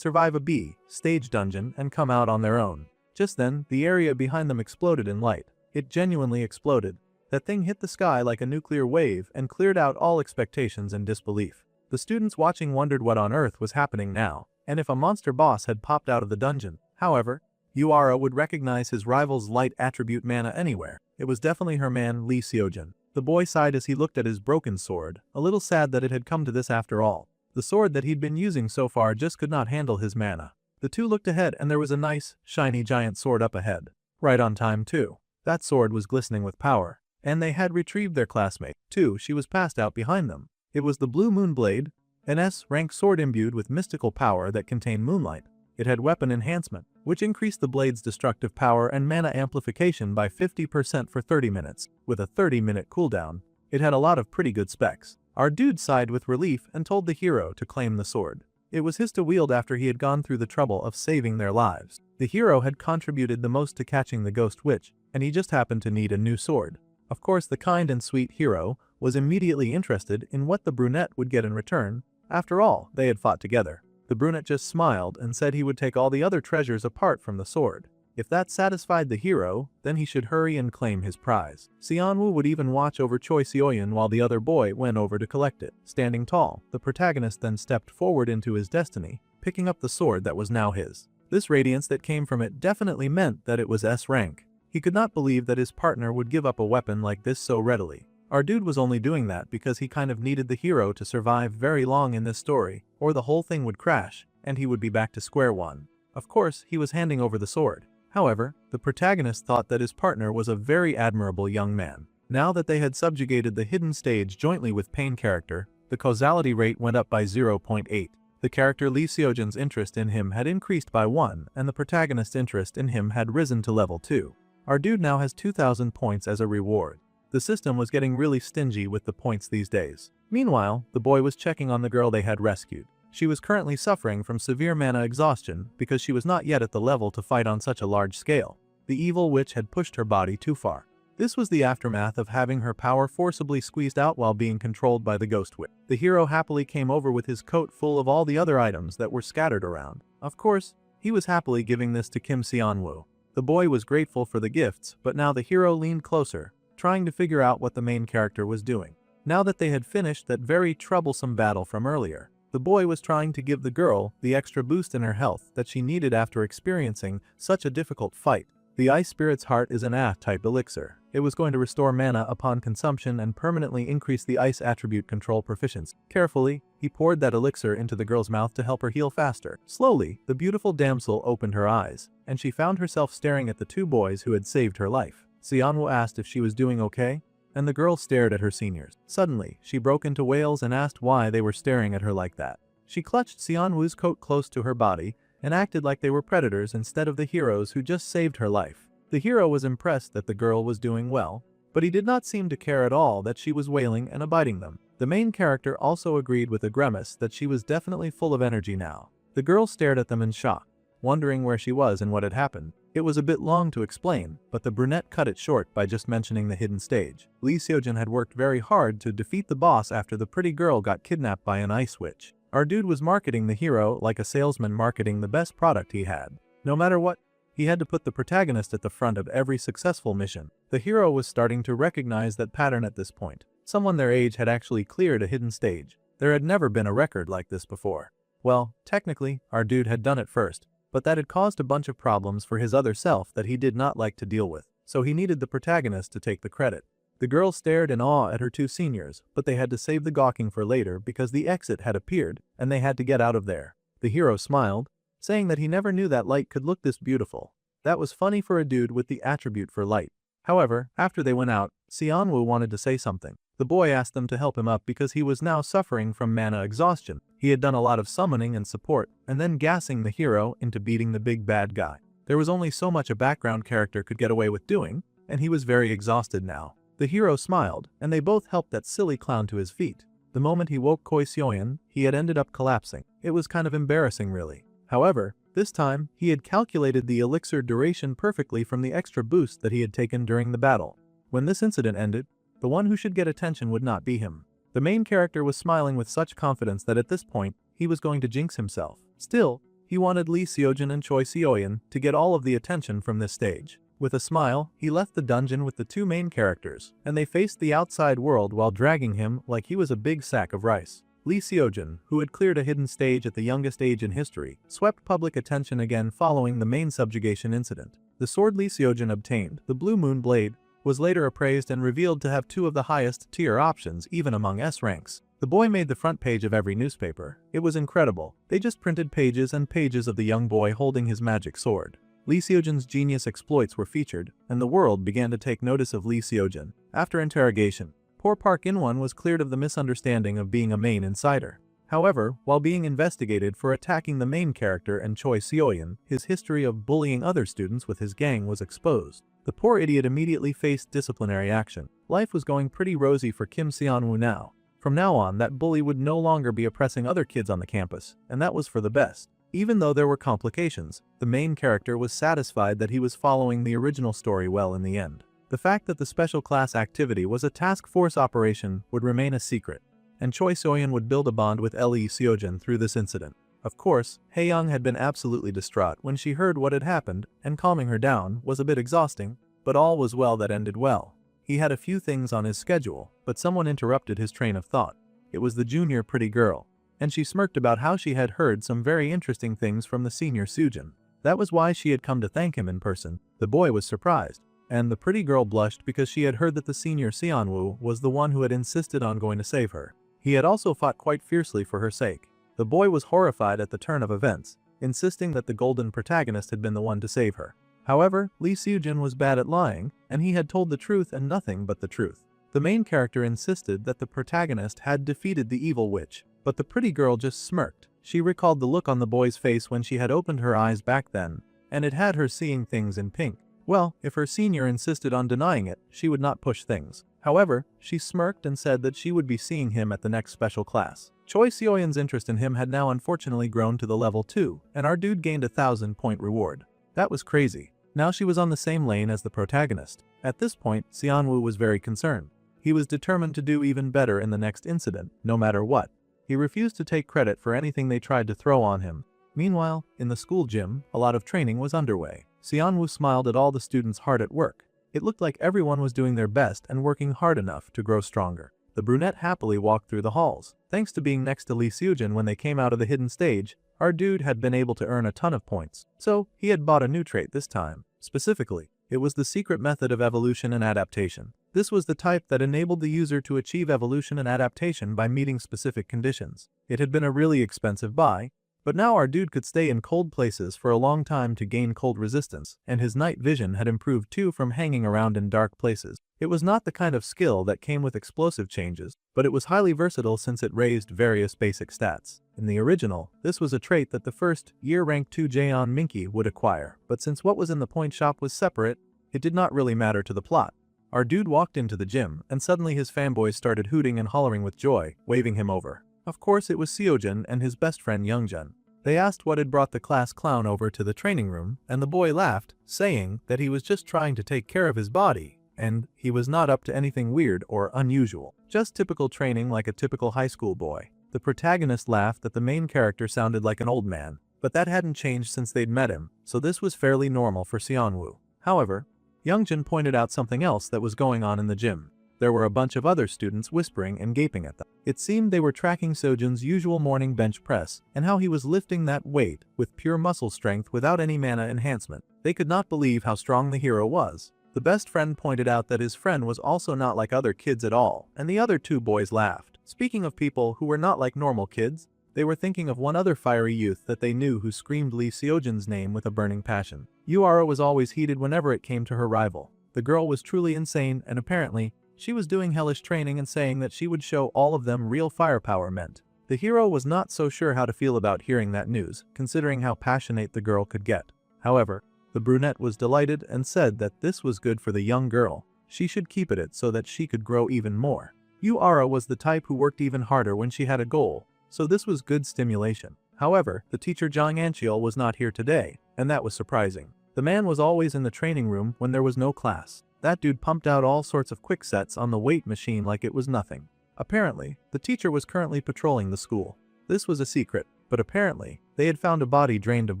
survive a B stage dungeon and come out on their own. Just then, the area behind them exploded in light. It genuinely exploded. That thing hit the sky like a nuclear wave and cleared out all expectations and disbelief. The students watching wondered what on earth was happening now, and if a monster boss had popped out of the dungeon. However, Yuara would recognize his rival's light attribute mana anywhere. It was definitely her man Lee Seojin. The boy sighed as he looked at his broken sword, a little sad that it had come to this after all. The sword that he'd been using so far just could not handle his mana. The two looked ahead and there was a nice, shiny giant sword up ahead. Right on time too. That sword was glistening with power. And they had retrieved their classmate, too. She was passed out behind them. It was the Blue Moon Blade, an S-rank sword imbued with mystical power that contained moonlight. It had weapon enhancement, which increased the blade's destructive power and mana amplification by 50% for 30 minutes, with a 30-minute cooldown. It had a lot of pretty good specs. Our dude sighed with relief and told the hero to claim the sword. It was his to wield after he had gone through the trouble of saving their lives. The hero had contributed the most to catching the ghost witch, and he just happened to need a new sword. Of course, the kind and sweet hero was immediately interested in what the brunette would get in return. After all, they had fought together. The brunette just smiled and said he would take all the other treasures apart from the sword. If that satisfied the hero, then he should hurry and claim his prize. Xianwu would even watch over Choi Seoyun while the other boy went over to collect it. Standing tall, the protagonist then stepped forward into his destiny, picking up the sword that was now his. This radiance that came from it definitely meant that it was S rank. He could not believe that his partner would give up a weapon like this so readily. Our dude was only doing that because he kind of needed the hero to survive very long in this story, or the whole thing would crash, and he would be back to square one. Of course, he was handing over the sword. However, the protagonist thought that his partner was a very admirable young man. Now that they had subjugated the hidden stage jointly with Pain character, the causality rate went up by 0.8. The character Lee Seojin's interest in him had increased by 1, and the protagonist's interest in him had risen to level 2. Our dude now has 2,000 points as a reward. The system was getting really stingy with the points these days. Meanwhile, the boy was checking on the girl they had rescued. She was currently suffering from severe mana exhaustion because she was not yet at the level to fight on such a large scale. The evil witch had pushed her body too far. This was the aftermath of having her power forcibly squeezed out while being controlled by the ghost witch. The hero happily came over with his coat full of all the other items that were scattered around. Of course, he was happily giving this to Kim Seonwoo. The boy was grateful for the gifts, but now the hero leaned closer, trying to figure out what the main character was doing. Now that they had finished that very troublesome battle from earlier, the boy was trying to give the girl the extra boost in her health that she needed after experiencing such a difficult fight. The Ice Spirit's Heart is an A-type elixir. It was going to restore mana upon consumption and permanently increase the ice attribute control proficiency. Carefully, he poured that elixir into the girl's mouth to help her heal faster. Slowly, the beautiful damsel opened her eyes, and she found herself staring at the two boys who had saved her life. Seonwoo asked if she was doing okay, and the girl stared at her seniors. Suddenly, she broke into wails and asked why they were staring at her like that. She clutched Seonwoo's coat close to her body and acted like they were predators instead of the heroes who just saved her life. The hero was impressed that the girl was doing well, but he did not seem to care at all that she was wailing and abiding them. The main character also agreed with a grimace that she was definitely full of energy now. The girl stared at them in shock. wondering where she was and what had happened. It was a bit long to explain, but the brunette cut it short by just mentioning the hidden stage. Lee Seojin had worked very hard to defeat the boss after the pretty girl got kidnapped by an ice witch. Our dude was marketing the hero like a salesman marketing the best product he had. No matter what, he had to put the protagonist at the front of every successful mission. The hero was starting to recognize that pattern at this point. Someone their age had actually cleared a hidden stage. There had never been a record like this before. Well, technically, our dude had done it first, but that had caused a bunch of problems for his other self that he did not like to deal with, so he needed the protagonist to take the credit. The girl stared in awe at her two seniors, but they had to save the gawking for later because the exit had appeared, and they had to get out of there. The hero smiled, saying that he never knew that light could look this beautiful. That was funny for a dude with the attribute for light. However, after they went out, Seonwoo wanted to say something. The boy asked them to help him up because he was now suffering from mana exhaustion. He had done a lot of summoning and support, and then gassing the hero into beating the big bad guy. There was only so much a background character could get away with doing, and he was very exhausted now. The hero smiled, and they both helped that silly clown to his feet. The moment he woke Koi Seoyeon, he had ended up collapsing. It was kind of embarrassing really. However, this time, he had calculated the elixir duration perfectly from the extra boost that he had taken during the battle. When this incident ended, the one who should get attention would not be him. The main character was smiling with such confidence that at this point, he was going to jinx himself. Still, he wanted Lee Seojin and Choi Seoyeon to get all of the attention from this stage. With a smile, he left the dungeon with the two main characters, and they faced the outside world while dragging him like he was a big sack of rice. Lee Seojin, who had cleared a hidden stage at the youngest age in history, swept public attention again following the main subjugation incident. The sword Lee Seojin obtained, the Blue Moon Blade, was later appraised and revealed to have two of the highest tier options even among S ranks. The boy made the front page of every newspaper. It was incredible. They just printed pages and pages of the young boy holding his magic sword. Lee Seojin's genius exploits were featured, and the world began to take notice of Lee Seojin. After interrogation, poor Park In-won was cleared of the misunderstanding of being a main insider. However, while being investigated for attacking the main character and Choi Seoyeon, his history of bullying other students with his gang was exposed. The poor idiot immediately faced disciplinary action. Life was going pretty rosy for Kim Seonwoo now. From now on, that bully would no longer be oppressing other kids on the campus, and that was for the best. Even though there were complications, the main character was satisfied that he was following the original story well in the end. The fact that the special class activity was a task force operation would remain a secret, and Choi Seoyeon would build a bond with Lee Seojin through this incident. Of course, Hae-young had been absolutely distraught when she heard what had happened, and calming her down was a bit exhausting, but all was well that ended well. He had a few things on his schedule, but someone interrupted his train of thought. It was the junior pretty girl, and she smirked about how she had heard some very interesting things from the senior Sujin. That was why she had come to thank him in person. The boy was surprised, and the pretty girl blushed because she had heard that the senior Seonwoo was the one who had insisted on going to save her. He had also fought quite fiercely for her sake. The boy was horrified at the turn of events, insisting that the golden protagonist had been the one to save her. However, Lee Seojin was bad at lying, and he had told the truth and nothing but the truth. The main character insisted that the protagonist had defeated the evil witch, but the pretty girl just smirked. She recalled the look on the boy's face when she had opened her eyes back then, and it had her seeing things in pink. Well, if her senior insisted on denying it, she would not push things. However, she smirked and said that she would be seeing him at the next special class. Choi Seoyeon's interest in him had now unfortunately grown to the level 2, and our dude gained a 1,000-point reward. That was crazy. Now she was on the same lane as the protagonist. At this point, Seonwoo was very concerned. He was determined to do even better in the next incident, no matter what. He refused to take credit for anything they tried to throw on him. Meanwhile, in the school gym, a lot of training was underway. Seonwoo smiled at all the students hard at work. It looked like everyone was doing their best and working hard enough to grow stronger. The brunette happily walked through the halls. Thanks to being next to Lee Seojin when they came out of the hidden stage, our dude had been able to earn a ton of points. So, he had bought a new trait this time. Specifically, it was the secret method of evolution and adaptation. This was the type that enabled the user to achieve evolution and adaptation by meeting specific conditions. It had been a really expensive buy, but now our dude could stay in cold places for a long time to gain cold resistance, and his night vision had improved too from hanging around in dark places. It was not the kind of skill that came with explosive changes, but it was highly versatile since it raised various basic stats. In the original, this was a trait that the first year rank 2 Jaeon Minky would acquire, but since what was in the point shop was separate, it did not really matter to the plot. Our dude walked into the gym, and suddenly his fanboys started hooting and hollering with joy, waving him over. Of course it was Seojin and his best friend Youngjun. They asked what had brought the class clown over to the training room, and the boy laughed, saying that he was just trying to take care of his body, and he was not up to anything weird or unusual. Just typical training like a typical high school boy. The protagonist laughed that the main character sounded like an old man, but that hadn't changed since they'd met him, so this was fairly normal for Seonwoo. However, Youngjin pointed out something else that was going on in the gym. There were a bunch of other students whispering and gaping at them. It seemed they were tracking Sojin's usual morning bench press and how he was lifting that weight with pure muscle strength without any mana enhancement. They could not believe how strong the hero was. The best friend pointed out that his friend was also not like other kids at all, and the other two boys laughed. Speaking of people who were not like normal kids, they were thinking of one other fiery youth that they knew who screamed Lee Seojin's name with a burning passion. Yuara was always heated whenever it came to her rival. The girl was truly insane, and apparently, she was doing hellish training and saying that she would show all of them real firepower meant. The hero was not so sure how to feel about hearing that news, considering how passionate the girl could get. However, the brunette was delighted and said that this was good for the young girl. She should keep it so that she could grow even more. Yuara was the type who worked even harder when she had a goal, so this was good stimulation. However, the teacher Jang Ancheol was not here today, and that was surprising. The man was always in the training room when there was no class. That dude pumped out all sorts of quick sets on the weight machine like it was nothing. Apparently, the teacher was currently patrolling the school. This was a secret, but apparently, they had found a body drained of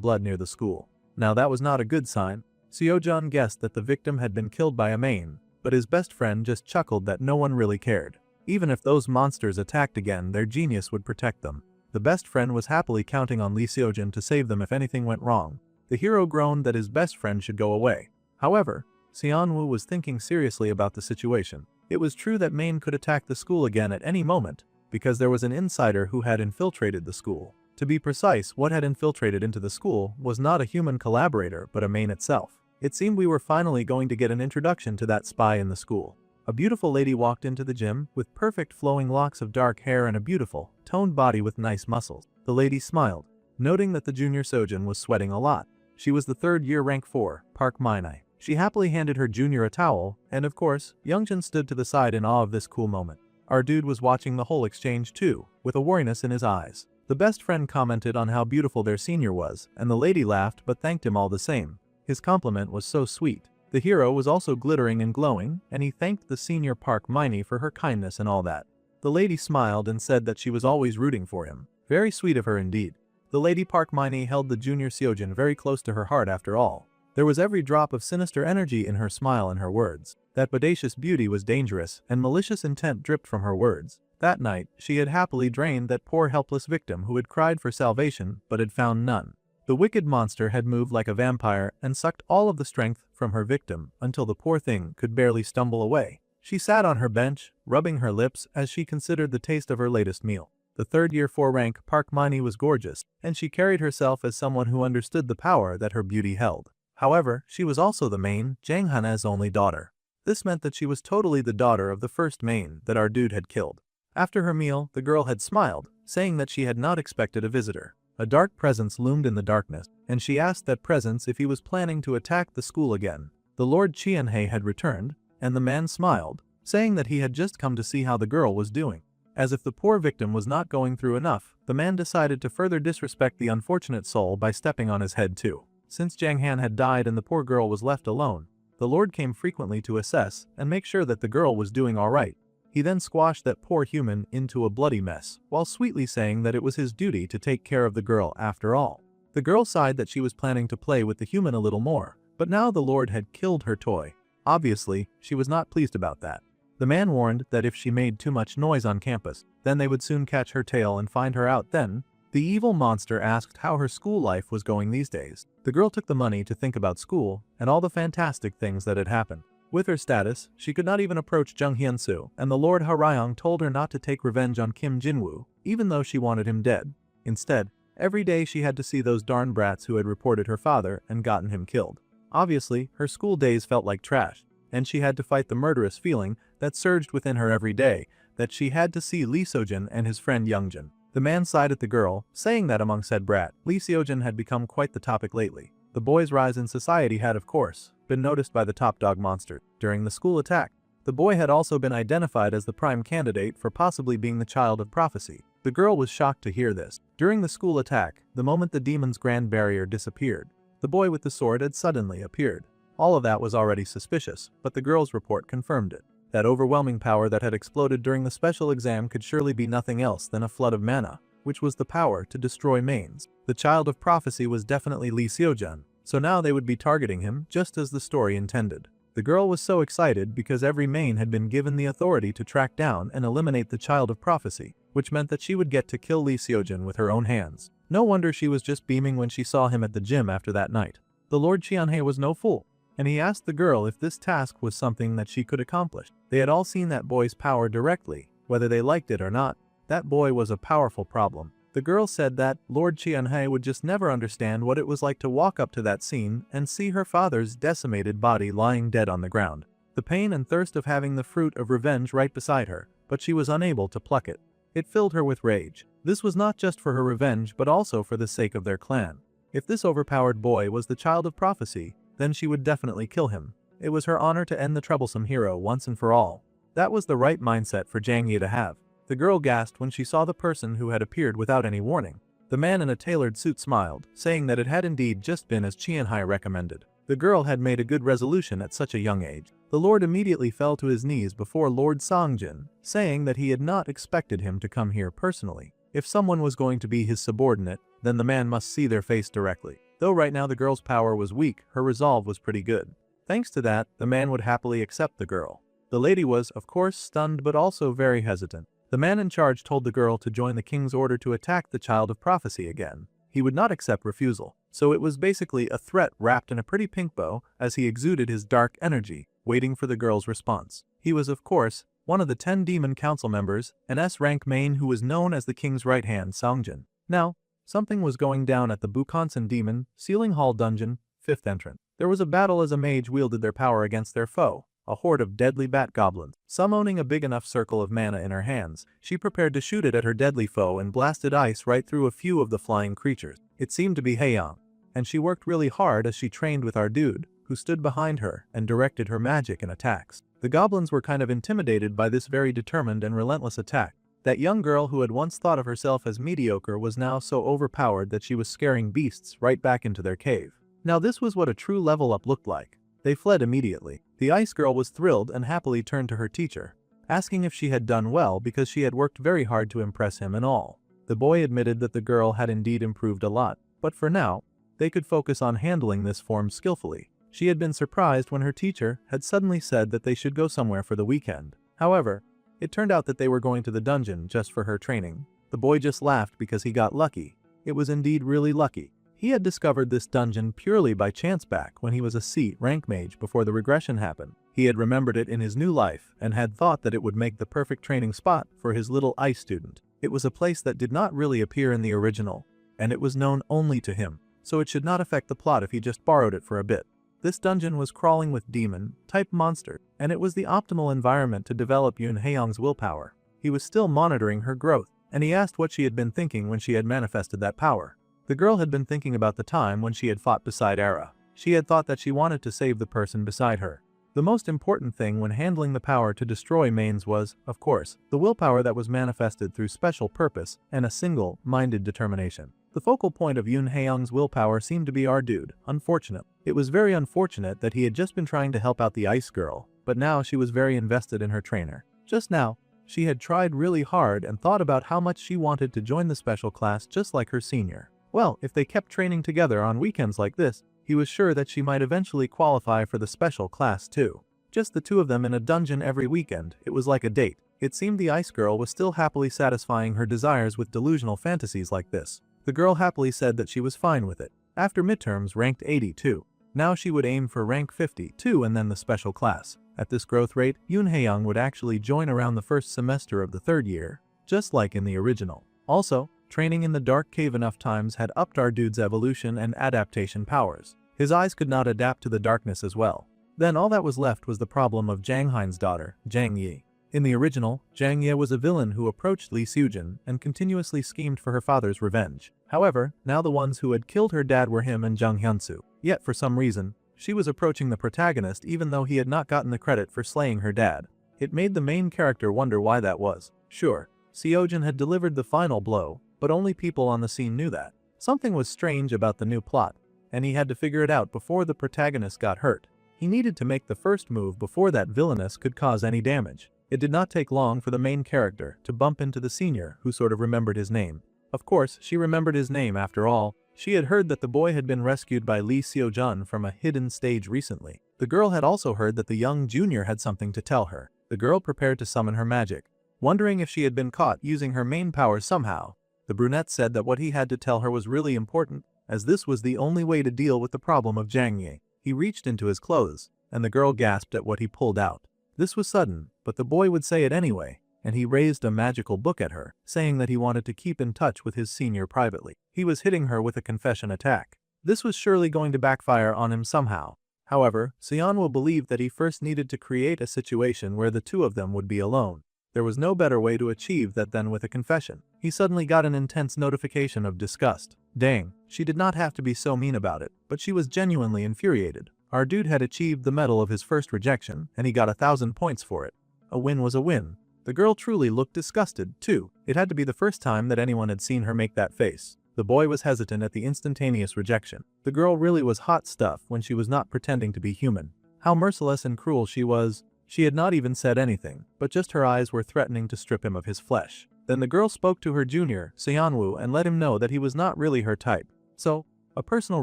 blood near the school. Now that was not a good sign. Seojun guessed that the victim had been killed by a main, but his best friend just chuckled that no one really cared. Even if those monsters attacked again, their genius would protect them. The best friend was happily counting on Lee Seojun to save them if anything went wrong. The hero groaned that his best friend should go away. However, Seonwoo was thinking seriously about the situation. It was true that Main could attack the school again at any moment, because there was an insider who had infiltrated the school. To be precise, what had infiltrated into the school was not a human collaborator but a Main itself. It seemed we were finally going to get an introduction to that spy in the school. A beautiful lady walked into the gym with perfect flowing locks of dark hair and a beautiful, toned body with nice muscles. The lady smiled, noting that the junior Sojin was sweating a lot. She was the third year rank 4, Park Minai. She happily handed her junior a towel, and of course, Youngjin stood to the side in awe of this cool moment. Our dude was watching the whole exchange too, with a wariness in his eyes. The best friend commented on how beautiful their senior was, and the lady laughed but thanked him all the same. His compliment was so sweet. The hero was also glittering and glowing, and he thanked the senior Park Minai for her kindness and all that. The lady smiled and said that she was always rooting for him. Very sweet of her indeed. The lady Park Minai held the junior Seojin very close to her heart after all. There was every drop of sinister energy in her smile and her words. That bodacious beauty was dangerous, and malicious intent dripped from her words. That night, she had happily drained that poor helpless victim who had cried for salvation but had found none. The wicked monster had moved like a vampire and sucked all of the strength from her victim until the poor thing could barely stumble away. She sat on her bench, rubbing her lips as she considered the taste of her latest meal. The third year 4 rank Park Minai was gorgeous, and she carried herself as someone who understood the power that her beauty held. However, she was also the main, Jang Hana's only daughter. This meant that she was totally the daughter of the first main that our dude had killed. After her meal, the girl had smiled, saying that she had not expected a visitor. A dark presence loomed in the darkness, and she asked that presence if he was planning to attack the school again. The Lord Chianhei had returned, and the man smiled, saying that he had just come to see how the girl was doing. As if the poor victim was not going through enough, the man decided to further disrespect the unfortunate soul by stepping on his head too. Since Jang Han had died and the poor girl was left alone, the Lord came frequently to assess and make sure that the girl was doing alright. He then squashed that poor human into a bloody mess, while sweetly saying that it was his duty to take care of the girl after all. The girl sighed that she was planning to play with the human a little more, but now the Lord had killed her toy. Obviously, she was not pleased about that. The man warned that if she made too much noise on campus, then they would soon catch her tail and find her out. Then, the evil monster asked how her school life was going these days. The girl took the money to think about school and all the fantastic things that had happened. With her status, she could not even approach Jung Hyun-soo, and the Lord Harayong told her not to take revenge on Kim Jinwoo, even though she wanted him dead. Instead, every day she had to see those darn brats who had reported her father and gotten him killed. Obviously, her school days felt like trash, and she had to fight the murderous feeling that surged within her every day, that she had to see Lee Seojin and his friend Youngjin. The man sighed at the girl, saying that among said brat, Lee Seojin had become quite the topic lately. The boy's rise in society had, of course, been noticed by the top dog monster. During the school attack, the boy had also been identified as the prime candidate for possibly being the child of prophecy. The girl was shocked to hear this. During the school attack, the moment the demon's grand barrier disappeared, the boy with the sword had suddenly appeared. All of that was already suspicious, but the girl's report confirmed it. That overwhelming power that had exploded during the special exam could surely be nothing else than a flood of mana, which was the power to destroy mains. The child of prophecy was definitely Lee Seojun, so now they would be targeting him just as the story intended. The girl was so excited because every main had been given the authority to track down and eliminate the child of prophecy, which meant that she would get to kill Lee Seojun with her own hands. No wonder she was just beaming when she saw him at the gym after that night. The Lord Qianhe was no fool, and he asked the girl if this task was something that she could accomplish. They had all seen that boy's power directly, whether they liked it or not. That boy was a powerful problem. The girl said that Lord Qianhe would just never understand what it was like to walk up to that scene and see her father's decimated body lying dead on the ground. The pain and thirst of having the fruit of revenge right beside her, but she was unable to pluck it. It filled her with rage. This was not just for her revenge but also for the sake of their clan. If this overpowered boy was the child of prophecy, then she would definitely kill him. It was her honor to end the troublesome hero once and for all. That was the right mindset for Zhang Yi to have. The girl gasped when she saw the person who had appeared without any warning. The man in a tailored suit smiled, saying that it had indeed just been as Qianhai recommended. The girl had made a good resolution at such a young age. The lord immediately fell to his knees before Lord Songjin, saying that he had not expected him to come here personally. If someone was going to be his subordinate, then the man must see their face directly. Though right now the girl's power was weak, her resolve was pretty good. Thanks to that, the man would happily accept the girl. The lady was, of course, stunned but also very hesitant. The man in charge told the girl to join the king's order to attack the child of prophecy again. He would not accept refusal, so it was basically a threat wrapped in a pretty pink bow as he exuded his dark energy, waiting for the girl's response. He was, of course, one of the 10 demon council members, an S-rank main who was known as the king's right-hand Songjin. Now, something was going down at the Bukansan Demon Sealing Hall Dungeon, 5th entrance. There was a battle as a mage wielded their power against their foe, a horde of deadly bat goblins. Summoning a big enough circle of mana in her hands, she prepared to shoot it at her deadly foe and blasted ice right through a few of the flying creatures. It seemed to be Haeyang, and she worked really hard as she trained with our dude, who stood behind her and directed her magic and attacks. The goblins were kind of intimidated by this very determined and relentless attack. That young girl who had once thought of herself as mediocre was now so overpowered that she was scaring beasts right back into their cave. Now this was what a true level up looked like. They fled immediately. The ice girl was thrilled and happily turned to her teacher, asking if she had done well because she had worked very hard to impress him and all. The boy admitted that the girl had indeed improved a lot, but for now, they could focus on handling this form skillfully. She had been surprised when her teacher had suddenly said that they should go somewhere for the weekend. However, it turned out that they were going to the dungeon just for her training. The boy just laughed because he got lucky. It was indeed really lucky. He had discovered this dungeon purely by chance back when he was a C rank mage before the regression happened. He had remembered it in his new life and had thought that it would make the perfect training spot for his little ice student. It was a place that did not really appear in the original, and it was known only to him, so it should not affect the plot if he just borrowed it for a bit. This dungeon was crawling with demon-type monsters, and it was the optimal environment to develop Yun Haeyang's willpower. He was still monitoring her growth, and he asked what she had been thinking when she had manifested that power. The girl had been thinking about the time when she had fought beside Era. She had thought that she wanted to save the person beside her. The most important thing when handling the power to destroy mains was, of course, the willpower that was manifested through special purpose and a single-minded determination. The focal point of Yun Haeyang's willpower seemed to be our dude. Unfortunate. It was very unfortunate that he had just been trying to help out the ice girl, but now she was very invested in her trainer. Just now, she had tried really hard and thought about how much she wanted to join the special class just like her senior. Well, if they kept training together on weekends like this, he was sure that she might eventually qualify for the special class too. Just the two of them in a dungeon every weekend, it was like a date. It seemed the ice girl was still happily satisfying her desires with delusional fantasies like this. The girl happily said that she was fine with it. After midterms ranked 82. Now she would aim for rank 52 and then the special class. At this growth rate, Yun Haeyang would actually join around the first semester of the third year, just like in the original. Also, training in the dark cave enough times had upped our dude's evolution and adaptation powers. His eyes could not adapt to the darkness as well. Then all that was left was the problem of Zhang Hain's daughter, Zhang Yi. In the original, Zhang Yi was a villain who approached Lee Seojun and continuously schemed for her father's revenge. However, now the ones who had killed her dad were him and Jung Hyunsu. Yet for some reason, she was approaching the protagonist even though he had not gotten the credit for slaying her dad. It made the main character wonder why that was. Sure, Seojin had delivered the final blow, but only people on the scene knew that. Something was strange about the new plot, and he had to figure it out before the protagonist got hurt. He needed to make the first move before that villainess could cause any damage. It did not take long for the main character to bump into the senior who sort of remembered his name. Of course, she remembered his name after all. She had heard that the boy had been rescued by Lee Seojun from a hidden stage recently. The girl had also heard that the young junior had something to tell her. The girl prepared to summon her magic, wondering if she had been caught using her main powers somehow. The brunette said that what he had to tell her was really important, as this was the only way to deal with the problem of Jang Ye. He reached into his clothes, and the girl gasped at what he pulled out. This was sudden, but the boy would say it anyway, and he raised a magical book at her, saying that he wanted to keep in touch with his senior privately. He was hitting her with a confession attack. This was surely going to backfire on him somehow. However, Seonwoo believed that he first needed to create a situation where the two of them would be alone. There was no better way to achieve that than with a confession. He suddenly got an intense notification of disgust. Dang, she did not have to be so mean about it, but she was genuinely infuriated. Our dude had achieved the medal of his first rejection, and he got 1,000 points for it. A win was a win. The girl truly looked disgusted, too. It had to be the first time that anyone had seen her make that face. The boy was hesitant at the instantaneous rejection. The girl really was hot stuff when she was not pretending to be human. How merciless and cruel she was. She had not even said anything, but just her eyes were threatening to strip him of his flesh. Then the girl spoke to her junior, Seonwoo, and let him know that he was not really her type. So, a personal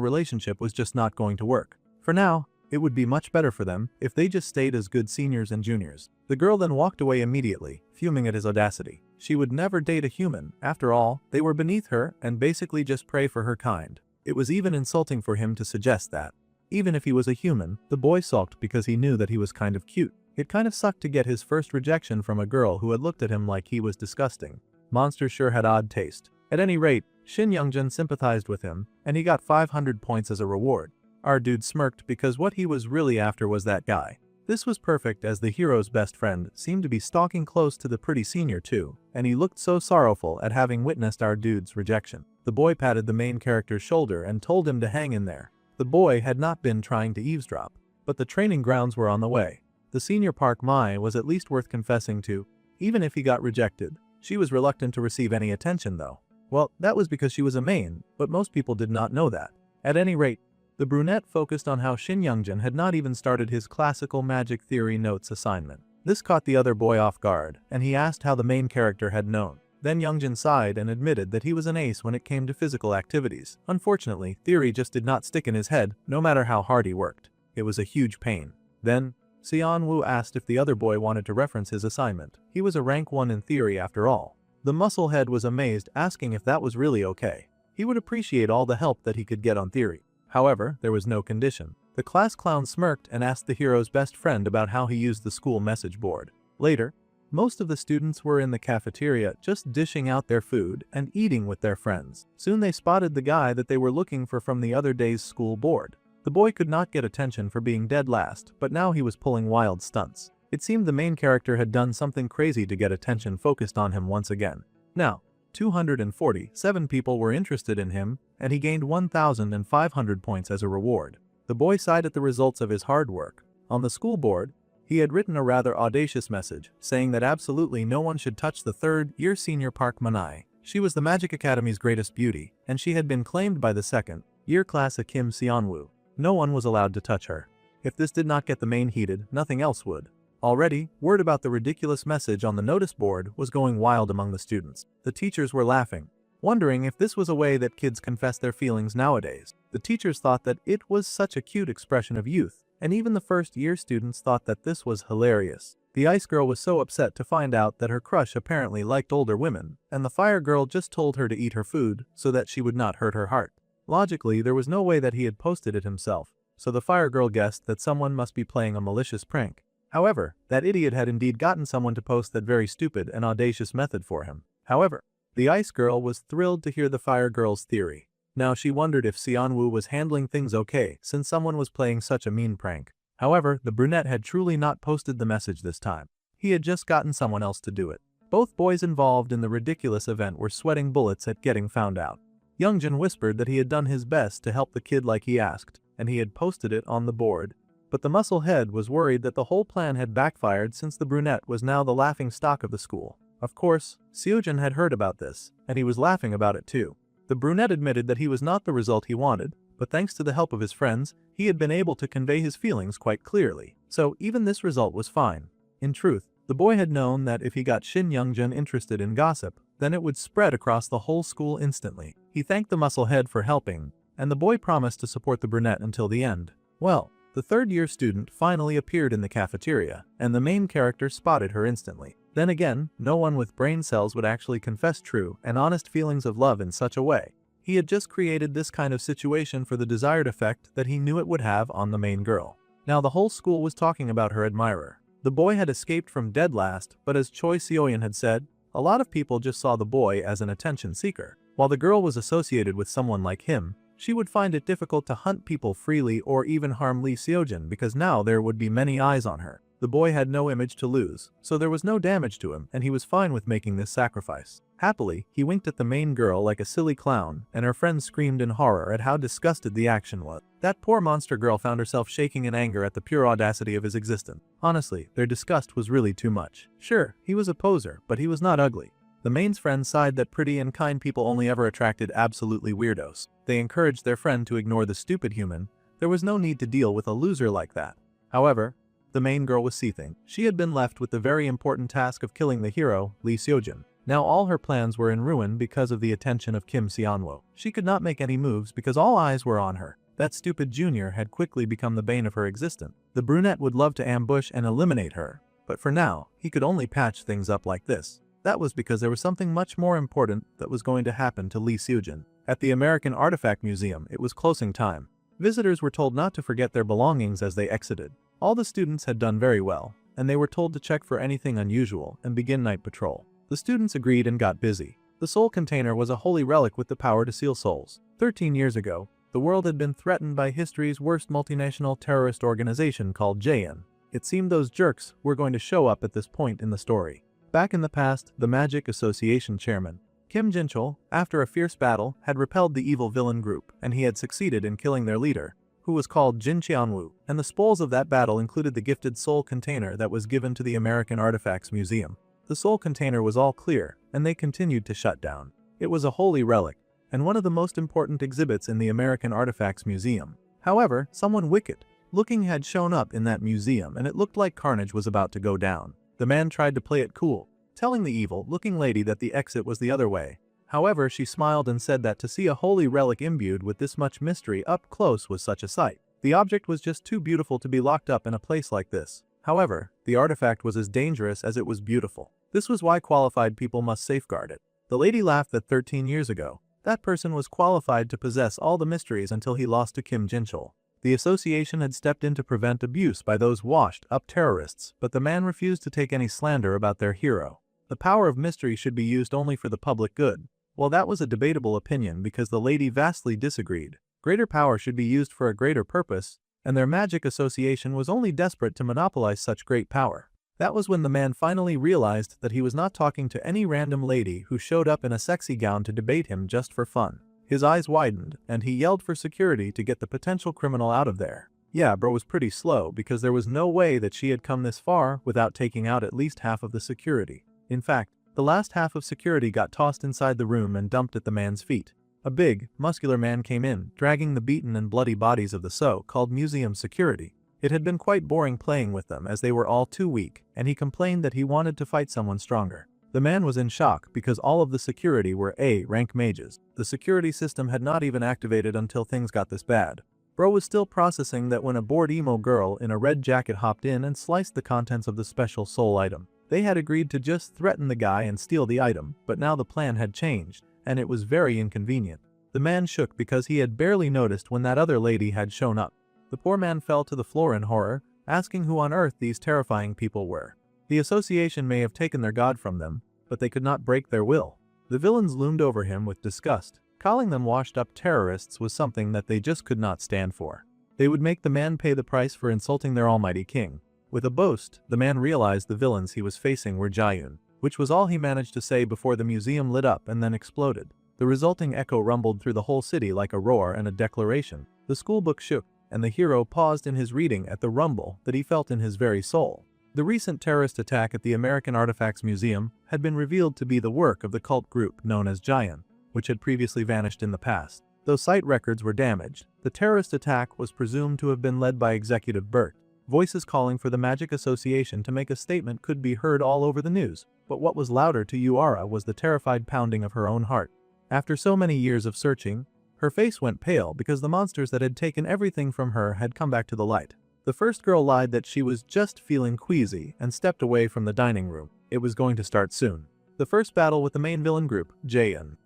relationship was just not going to work. For now, it would be much better for them if they just stayed as good seniors and juniors. The girl then walked away immediately, fuming at his audacity. She would never date a human. After all, they were beneath her and basically just prey for her kind. It was even insulting for him to suggest that. Even if he was a human, the boy sulked because he knew that he was kind of cute. It kind of sucked to get his first rejection from a girl who had looked at him like he was disgusting. Monster sure had odd taste. At any rate, Shin Youngjun sympathized with him, and he got 500 points as a reward. Our dude smirked because what he was really after was that guy. This was perfect as the hero's best friend seemed to be stalking close to the pretty senior too, and he looked so sorrowful at having witnessed our dude's rejection. The boy patted the main character's shoulder and told him to hang in there. The boy had not been trying to eavesdrop, but the training grounds were on the way. The senior Park Mai was at least worth confessing to, even if he got rejected. She was reluctant to receive any attention though. Well, that was because she was a main, but most people did not know that. At any rate, the brunette focused on how Shin Youngjun had not even started his classical magic theory notes assignment. This caught the other boy off guard, and he asked how the main character had known. Then Youngjun sighed and admitted that he was an ace when it came to physical activities. Unfortunately, theory just did not stick in his head, no matter how hard he worked. It was a huge pain. Then, Seonwoo asked if the other boy wanted to reference his assignment. He was a rank 1 in theory after all. The musclehead was amazed, asking if that was really okay. He would appreciate all the help that he could get on theory. However, there was no condition. The class clown smirked and asked the hero's best friend about how he used the school message board. Later, most of the students were in the cafeteria just dishing out their food and eating with their friends. Soon they spotted the guy that they were looking for from the other day's school board. The boy could not get attention for being dead last, but now he was pulling wild stunts. It seemed the main character had done something crazy to get attention focused on him once again. Now, 247 people were interested in him, and he gained 1,500 points as a reward. The boy sighed at the results of his hard work. On the school board, he had written a rather audacious message, saying that absolutely no one should touch the third-year senior Park Manai. She was the Magic Academy's greatest beauty, and she had been claimed by the second-year class of Kim Seonwoo. No one was allowed to touch her. If this did not get the main heated, nothing else would. Already, word about the ridiculous message on the notice board was going wild among the students. The teachers were laughing, wondering if this was a way that kids confess their feelings nowadays. The teachers thought that it was such a cute expression of youth, and even the first-year students thought that this was hilarious. The ice girl was so upset to find out that her crush apparently liked older women, and the fire girl just told her to eat her food so that she would not hurt her heart. Logically, there was no way that he had posted it himself, so the fire girl guessed that someone must be playing a malicious prank. However, that idiot had indeed gotten someone to post that very stupid and audacious method for him. However, the ice girl was thrilled to hear the fire girl's theory. Now she wondered if Seonwoo was handling things okay since someone was playing such a mean prank. However, the brunette had truly not posted the message this time. He had just gotten someone else to do it. Both boys involved in the ridiculous event were sweating bullets at getting found out. Youngjun whispered that he had done his best to help the kid like he asked, and he had posted it on the board. But the muscle head was worried that the whole plan had backfired since the brunette was now the laughing stock of the school. Of course, Seojin had heard about this, and he was laughing about it too. The brunette admitted that he was not the result he wanted, but thanks to the help of his friends, he had been able to convey his feelings quite clearly. So even this result was fine. In truth, the boy had known that if he got Shin Youngjun interested in gossip, then it would spread across the whole school instantly. He thanked the musclehead for helping, and the boy promised to support the brunette until the end. Well, the third-year student finally appeared in the cafeteria, and the main character spotted her instantly. Then again, no one with brain cells would actually confess true and honest feelings of love in such a way. He had just created this kind of situation for the desired effect that he knew it would have on the main girl. Now the whole school was talking about her admirer. The boy had escaped from dead last, but as Choi Seoyeon had said, a lot of people just saw the boy as an attention seeker. While the girl was associated with someone like him, she would find it difficult to hunt people freely or even harm Lee Seojin because now there would be many eyes on her. The boy had no image to lose, so there was no damage to him and he was fine with making this sacrifice. Happily, he winked at the main girl like a silly clown, and her friends screamed in horror at how disgusted the action was. That poor monster girl found herself shaking in anger at the pure audacity of his existence. Honestly, their disgust was really too much. Sure, he was a poser, but he was not ugly. The main's friends sighed that pretty and kind people only ever attracted absolutely weirdos. They encouraged their friend to ignore the stupid human. There was no need to deal with a loser like that. However, the main girl was seething. She had been left with the very important task of killing the hero, Lee Seojin. Now all her plans were in ruin because of the attention of Kim Seonwo. She could not make any moves because all eyes were on her. That stupid junior had quickly become the bane of her existence. The brunette would love to ambush and eliminate her, but for now, he could only patch things up like this. That was because there was something much more important that was going to happen to Lee Seojin. At the American Artifact Museum, it was closing time. Visitors were told not to forget their belongings as they exited. All the students had done very well, and they were told to check for anything unusual and begin night patrol. The students agreed and got busy. The soul container was a holy relic with the power to seal souls. 13 years ago, the world had been threatened by history's worst multinational terrorist organization called JN. It seemed those jerks were going to show up at this point in the story. Back in the past, the Magic Association chairman, Kim Jinchul, after a fierce battle, had repelled the evil villain group, and he had succeeded in killing their leader, who was called Jin Qianwu, and the spoils of that battle included the gifted soul container that was given to the American Artifacts Museum. The soul container was all clear, and they continued to shut down. It was a holy relic, and one of the most important exhibits in the American Artifacts Museum. However, someone wicked-looking had shown up in that museum and it looked like carnage was about to go down. The man tried to play it cool, telling the evil-looking lady that the exit was the other way. However, she smiled and said that to see a holy relic imbued with this much mystery up close was such a sight. The object was just too beautiful to be locked up in a place like this. However, the artifact was as dangerous as it was beautiful. This was why qualified people must safeguard it. The lady laughed that 13 years ago, that person was qualified to possess all the mysteries until he lost to Kim Jinchul. The association had stepped in to prevent abuse by those washed-up terrorists, but the man refused to take any slander about their hero. The power of mystery should be used only for the public good. Well, that was a debatable opinion because the lady vastly disagreed. Greater power should be used for a greater purpose, and their magic association was only desperate to monopolize such great power. That was when the man finally realized that he was not talking to any random lady who showed up in a sexy gown to debate him just for fun. His eyes widened, and he yelled for security to get the potential criminal out of there. Yeah, bro was pretty slow because there was no way that she had come this far without taking out at least half of the security. In fact, the last half of security got tossed inside the room and dumped at the man's feet. A big, muscular man came in, dragging the beaten and bloody bodies of the so-called museum security. It had been quite boring playing with them as they were all too weak, and he complained that he wanted to fight someone stronger. The man was in shock because all of the security were A-rank mages. The security system had not even activated until things got this bad. Bro was still processing that when a bored emo girl in a red jacket hopped in and sliced the contents of the special soul item. They had agreed to just threaten the guy and steal the item, but now the plan had changed, and it was very inconvenient. The man shook because he had barely noticed when that other lady had shown up. The poor man fell to the floor in horror, asking who on earth these terrifying people were. The association may have taken their god from them, but they could not break their will. The villains loomed over him with disgust. Calling them washed-up terrorists was something that they just could not stand for. They would make the man pay the price for insulting their almighty king. With a boast, the man realized the villains he was facing were Jayun, which was all he managed to say before the museum lit up and then exploded. The resulting echo rumbled through the whole city like a roar and a declaration. The schoolbook shook, and the hero paused in his reading at the rumble that he felt in his very soul. The recent terrorist attack at the American Artifacts Museum had been revealed to be the work of the cult group known as Jian, which had previously vanished in the past. Though site records were damaged, the terrorist attack was presumed to have been led by Executive Burt. Voices calling for the Magic Association to make a statement could be heard all over the news, but what was louder to Yuara was the terrified pounding of her own heart. After so many years of searching, her face went pale because the monsters that had taken everything from her had come back to the light. The first girl lied that she was just feeling queasy and stepped away from the dining room. It was going to start soon. The first battle with the main villain group, Jian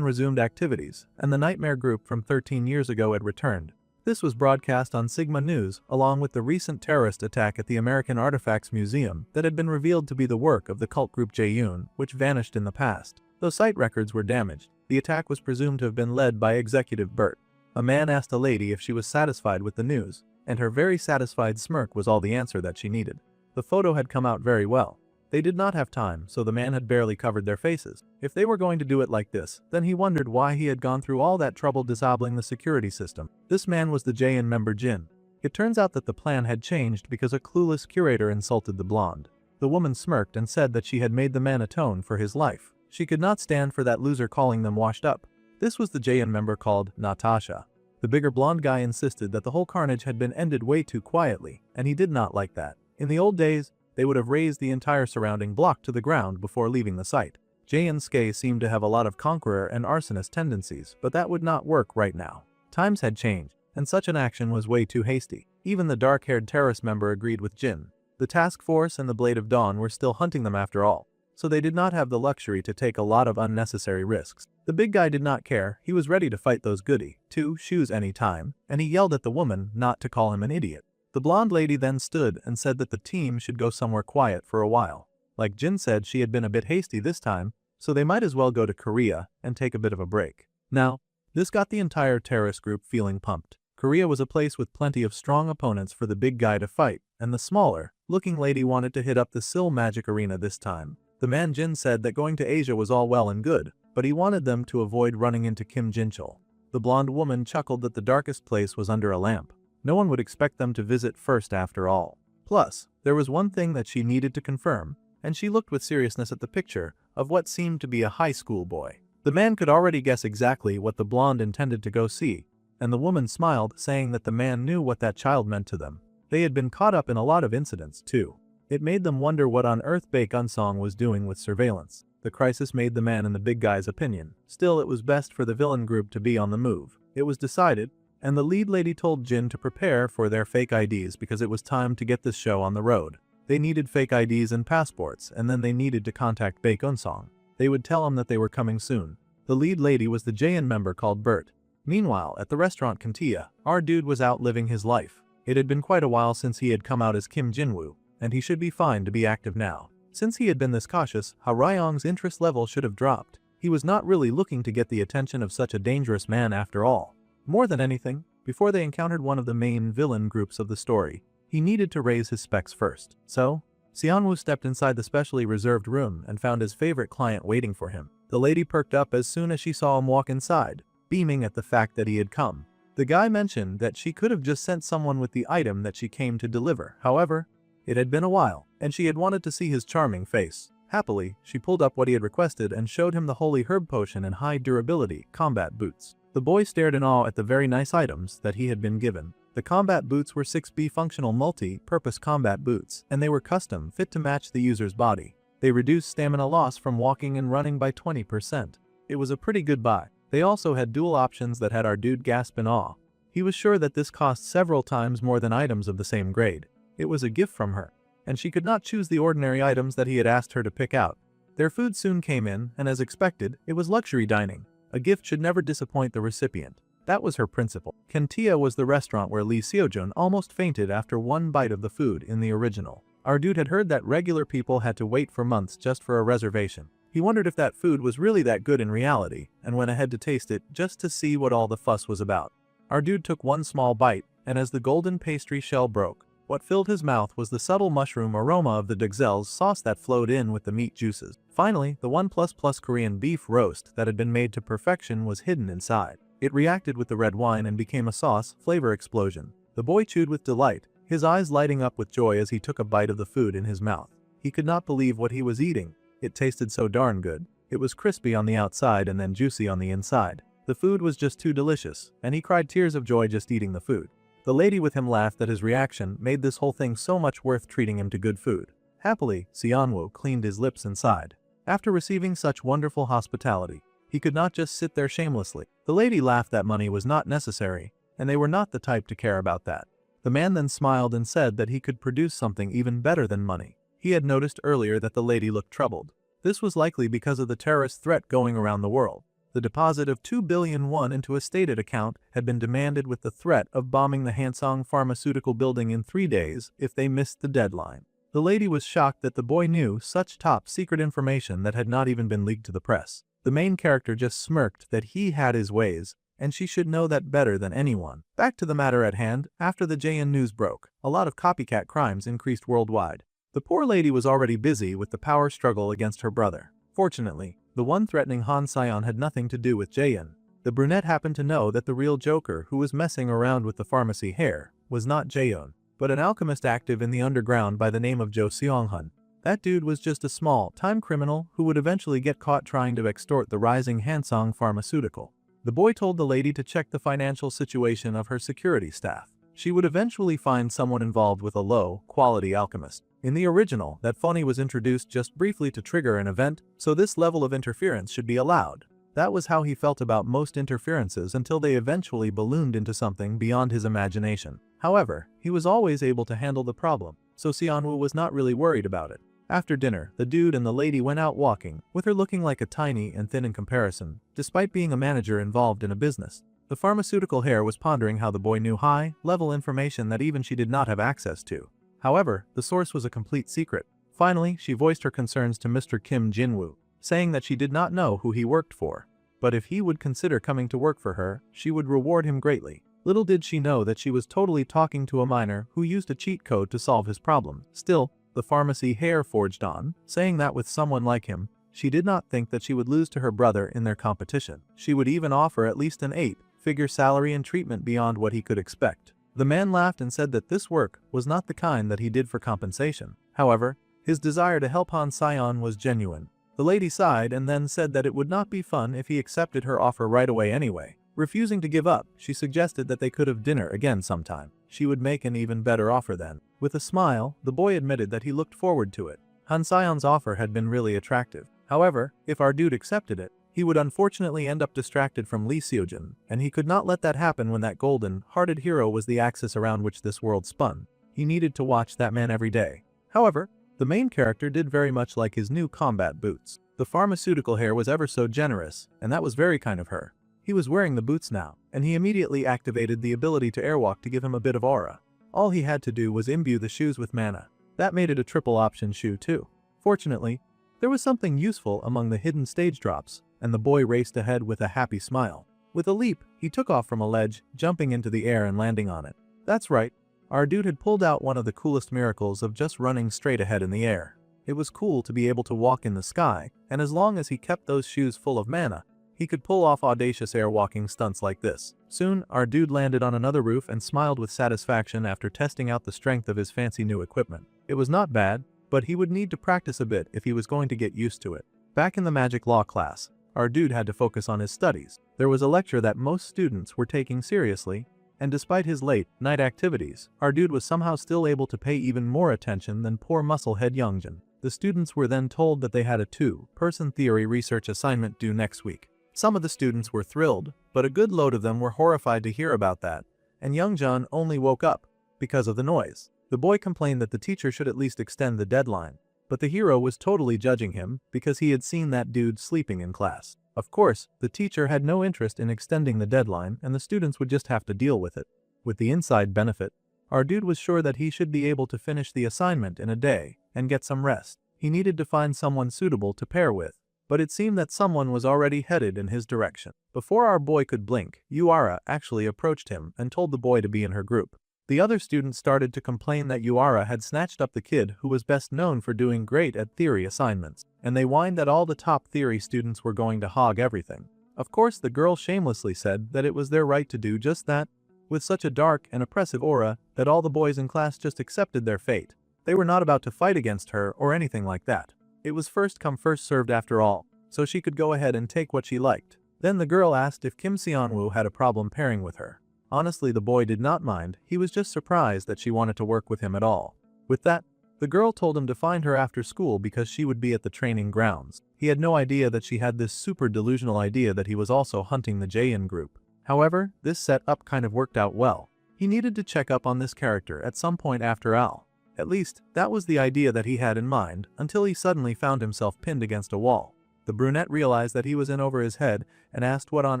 resumed activities, and the nightmare group from 13 years ago had returned. This was broadcast on Sigma News along with the recent terrorist attack at the American Artifacts Museum that had been revealed to be the work of the cult group Jian, which vanished in the past. Though site records were damaged, the attack was presumed to have been led by Executive Burt. A man asked a lady if she was satisfied with the news, and her very satisfied smirk was all the answer that she needed. The photo had come out very well. They did not have time, so the man had barely covered their faces. If they were going to do it like this, then he wondered why he had gone through all that trouble disabling the security system. This man was the Jian member Jin. It turns out that the plan had changed because a clueless curator insulted the blonde. The woman smirked and said that she had made the man atone for his life. She could not stand for that loser calling them washed up. This was the Jian member called Natasha. The bigger blonde guy insisted that the whole carnage had been ended way too quietly, and he did not like that. In the old days, they would have razed the entire surrounding block to the ground before leaving the site. Jian Skye seemed to have a lot of conqueror and arsonist tendencies, but that would not work right now. Times had changed, and such an action was way too hasty. Even the dark-haired terrorist member agreed with Jin. The task force and the Blade of Dawn were still hunting them after all, so they did not have the luxury to take a lot of unnecessary risks. The big guy did not care. He was ready to fight those goody two-shoes any time, and he yelled at the woman not to call him an idiot. The blonde lady then stood and said that the team should go somewhere quiet for a while. Like Jin said, she had been a bit hasty this time, so they might as well go to Korea and take a bit of a break. Now, this got the entire terrorist group feeling pumped. Korea was a place with plenty of strong opponents for the big guy to fight, and the smaller looking lady wanted to hit up the Sil Magic Arena this time. The man Jin said that going to Asia was all well and good, but he wanted them to avoid running into Kim Jinchul. The blonde woman chuckled that the darkest place was under a lamp. No one would expect them to visit first after all. Plus, there was one thing that she needed to confirm, and she looked with seriousness at the picture of what seemed to be a high school boy. The man could already guess exactly what the blonde intended to go see, and the woman smiled, saying that the man knew what that child meant to them. They had been caught up in a lot of incidents, too. It made them wonder what on earth Baek Unsong was doing with surveillance. The crisis made the man in the big guy's opinion. Still, it was best for the villain group to be on the move. It was decided, and the lead lady told Jin to prepare for their fake IDs because it was time to get this show on the road. They needed fake IDs and passports, and then they needed to contact Baek Unsong. They would tell him that they were coming soon. The lead lady was the Jian member called Burt. Meanwhile, at the restaurant Kantia, our dude was out living his life. It had been quite a while since he had come out as Kim Jinwoo, and he should be fine to be active now. Since he had been this cautious, Ha Ryong's interest level should have dropped. He was not really looking to get the attention of such a dangerous man after all. More than anything, before they encountered one of the main villain groups of the story, he needed to raise his specs first. So, Seonwoo stepped inside the specially reserved room and found his favorite client waiting for him. The lady perked up as soon as she saw him walk inside, beaming at the fact that he had come. The guy mentioned that she could have just sent someone with the item that she came to deliver. However, it had been a while, and she had wanted to see his charming face. Happily, she pulled up what he had requested and showed him the holy herb potion and high durability combat boots. The boy stared in awe at the very nice items that he had been given. The combat boots were 6B functional multi-purpose combat boots, and they were custom fit to match the user's body. They reduced stamina loss from walking and running by 20%. It was a pretty good buy. They also had dual options that had our dude gasp in awe. He was sure that this cost several times more than items of the same grade. It was a gift from her, and she could not choose the ordinary items that he had asked her to pick out. Their food soon came in, and as expected, it was luxury dining. A gift should never disappoint the recipient. That was her principle. Kantia was the restaurant where Lee Seojun almost fainted after one bite of the food in the original. Our dude had heard that regular people had to wait for months just for a reservation. He wondered if that food was really that good in reality, and went ahead to taste it just to see what all the fuss was about. Our dude took one small bite, and as the golden pastry shell broke, what filled his mouth was the subtle mushroom aroma of the Dexel's sauce that flowed in with the meat juices. Finally, the 1++ Korean beef roast that had been made to perfection was hidden inside. It reacted with the red wine and became a sauce flavor explosion. The boy chewed with delight, his eyes lighting up with joy as he took a bite of the food in his mouth. He could not believe what he was eating. It tasted so darn good. It was crispy on the outside and then juicy on the inside. The food was just too delicious, and he cried tears of joy just eating the food. The lady with him laughed at his reaction, made this whole thing so much worth treating him to good food. Happily, Xianwu cleaned his lips and sighed. After receiving such wonderful hospitality, he could not just sit there shamelessly. The lady laughed that money was not necessary, and they were not the type to care about that. The man then smiled and said that he could produce something even better than money. He had noticed earlier that the lady looked troubled. This was likely because of the terrorist threat going around the world. The deposit of 2 billion won into a stated account had been demanded with the threat of bombing the Hansong pharmaceutical building in 3 days if they missed the deadline. The lady was shocked that the boy knew such top secret information that had not even been leaked to the press. The main character just smirked that he had his ways, and she should know that better than anyone. Back to the matter at hand, after the JN news broke, a lot of copycat crimes increased worldwide. The poor lady was already busy with the power struggle against her brother. Fortunately, the one threatening Han Sion had nothing to do with Jaehyun. The brunette happened to know that the real Joker who was messing around with the pharmacy hair was not Jaehyun, but an alchemist active in the underground by the name of Jo Seong-hun. That dude was just a small-time criminal who would eventually get caught trying to extort the rising Hansong pharmaceutical. The boy told the lady to check the financial situation of her security staff. She would eventually find someone involved with a low-quality alchemist. In the original, that phony was introduced just briefly to trigger an event, so this level of interference should be allowed. That was how he felt about most interferences until they eventually ballooned into something beyond his imagination. However, he was always able to handle the problem, so Xianwu was not really worried about it. After dinner, the dude and the lady went out walking, with her looking like a tiny and thin in comparison, despite being a manager involved in a business. The pharmaceutical hair was pondering how the boy knew high-level information that even she did not have access to. However, the source was a complete secret. Finally, she voiced her concerns to Mr. Kim Jinwoo, saying that she did not know who he worked for, but if he would consider coming to work for her, she would reward him greatly. Little did she know that she was totally talking to a miner who used a cheat code to solve his problem. Still, the pharmacy hair forged on, saying that with someone like him, she did not think that she would lose to her brother in their competition. She would even offer at least an 8-figure salary and treatment beyond what he could expect. The man laughed and said that this work was not the kind that he did for compensation. However, his desire to help Han Sion was genuine. The lady sighed and then said that it would not be fun if he accepted her offer right away anyway. Refusing to give up, she suggested that they could have dinner again sometime. She would make an even better offer then. With a smile, the boy admitted that he looked forward to it. Han Sion's offer had been really attractive. However, if our dude accepted it, he would unfortunately end up distracted from Lee Seojin, and he could not let that happen when that golden-hearted hero was the axis around which this world spun. He needed to watch that man every day. However, the main character did very much like his new combat boots. The pharmaceutical hair was ever so generous, and that was very kind of her. He was wearing the boots now, and he immediately activated the ability to airwalk to give him a bit of aura. All he had to do was imbue the shoes with mana. That made it a triple option shoe too. Fortunately, there was something useful among the hidden stage drops, and the boy raced ahead with a happy smile. With a leap, he took off from a ledge, jumping into the air and landing on it. That's right, our dude had pulled out one of the coolest miracles of just running straight ahead in the air. It was cool to be able to walk in the sky, and as long as he kept those shoes full of mana, he could pull off audacious air-walking stunts like this. Soon, our dude landed on another roof and smiled with satisfaction after testing out the strength of his fancy new equipment. It was not bad, but he would need to practice a bit if he was going to get used to it. Back in the magic law class, our dude had to focus on his studies. There was a lecture that most students were taking seriously, and despite his late-night activities, our dude was somehow still able to pay even more attention than poor musclehead Youngjin. The students were then told that they had a 2-person theory research assignment due next week. Some of the students were thrilled, but a good load of them were horrified to hear about that, and Youngjun only woke up because of the noise. The boy complained that the teacher should at least extend the deadline, but the hero was totally judging him because he had seen that dude sleeping in class. Of course, the teacher had no interest in extending the deadline and the students would just have to deal with it. With the inside benefit, our dude was sure that he should be able to finish the assignment in a day and get some rest. He needed to find someone suitable to pair with, but it seemed that someone was already headed in his direction. Before our boy could blink, Yuara actually approached him and told the boy to be in her group. The other students started to complain that Yuara had snatched up the kid who was best known for doing great at theory assignments, and they whined that all the top theory students were going to hog everything. Of course, the girl shamelessly said that it was their right to do just that. with such a dark and oppressive aura that all the boys in class just accepted their fate. They were not about to fight against her or anything like that. It was first come first served after all, so she could go ahead and take what she liked. Then the girl asked if Kim Seonwoo had a problem pairing with her. Honestly, the boy did not mind, he was just surprised that she wanted to work with him at all. With that, the girl told him to find her after school because she would be at the training grounds. He had no idea that she had this super delusional idea that he was also hunting the Jaein group. However, this setup kind of worked out well. He needed to check up on this character at some point after all. At least, that was the idea that he had in mind, until he suddenly found himself pinned against a wall. The brunette realized that he was in over his head and asked what on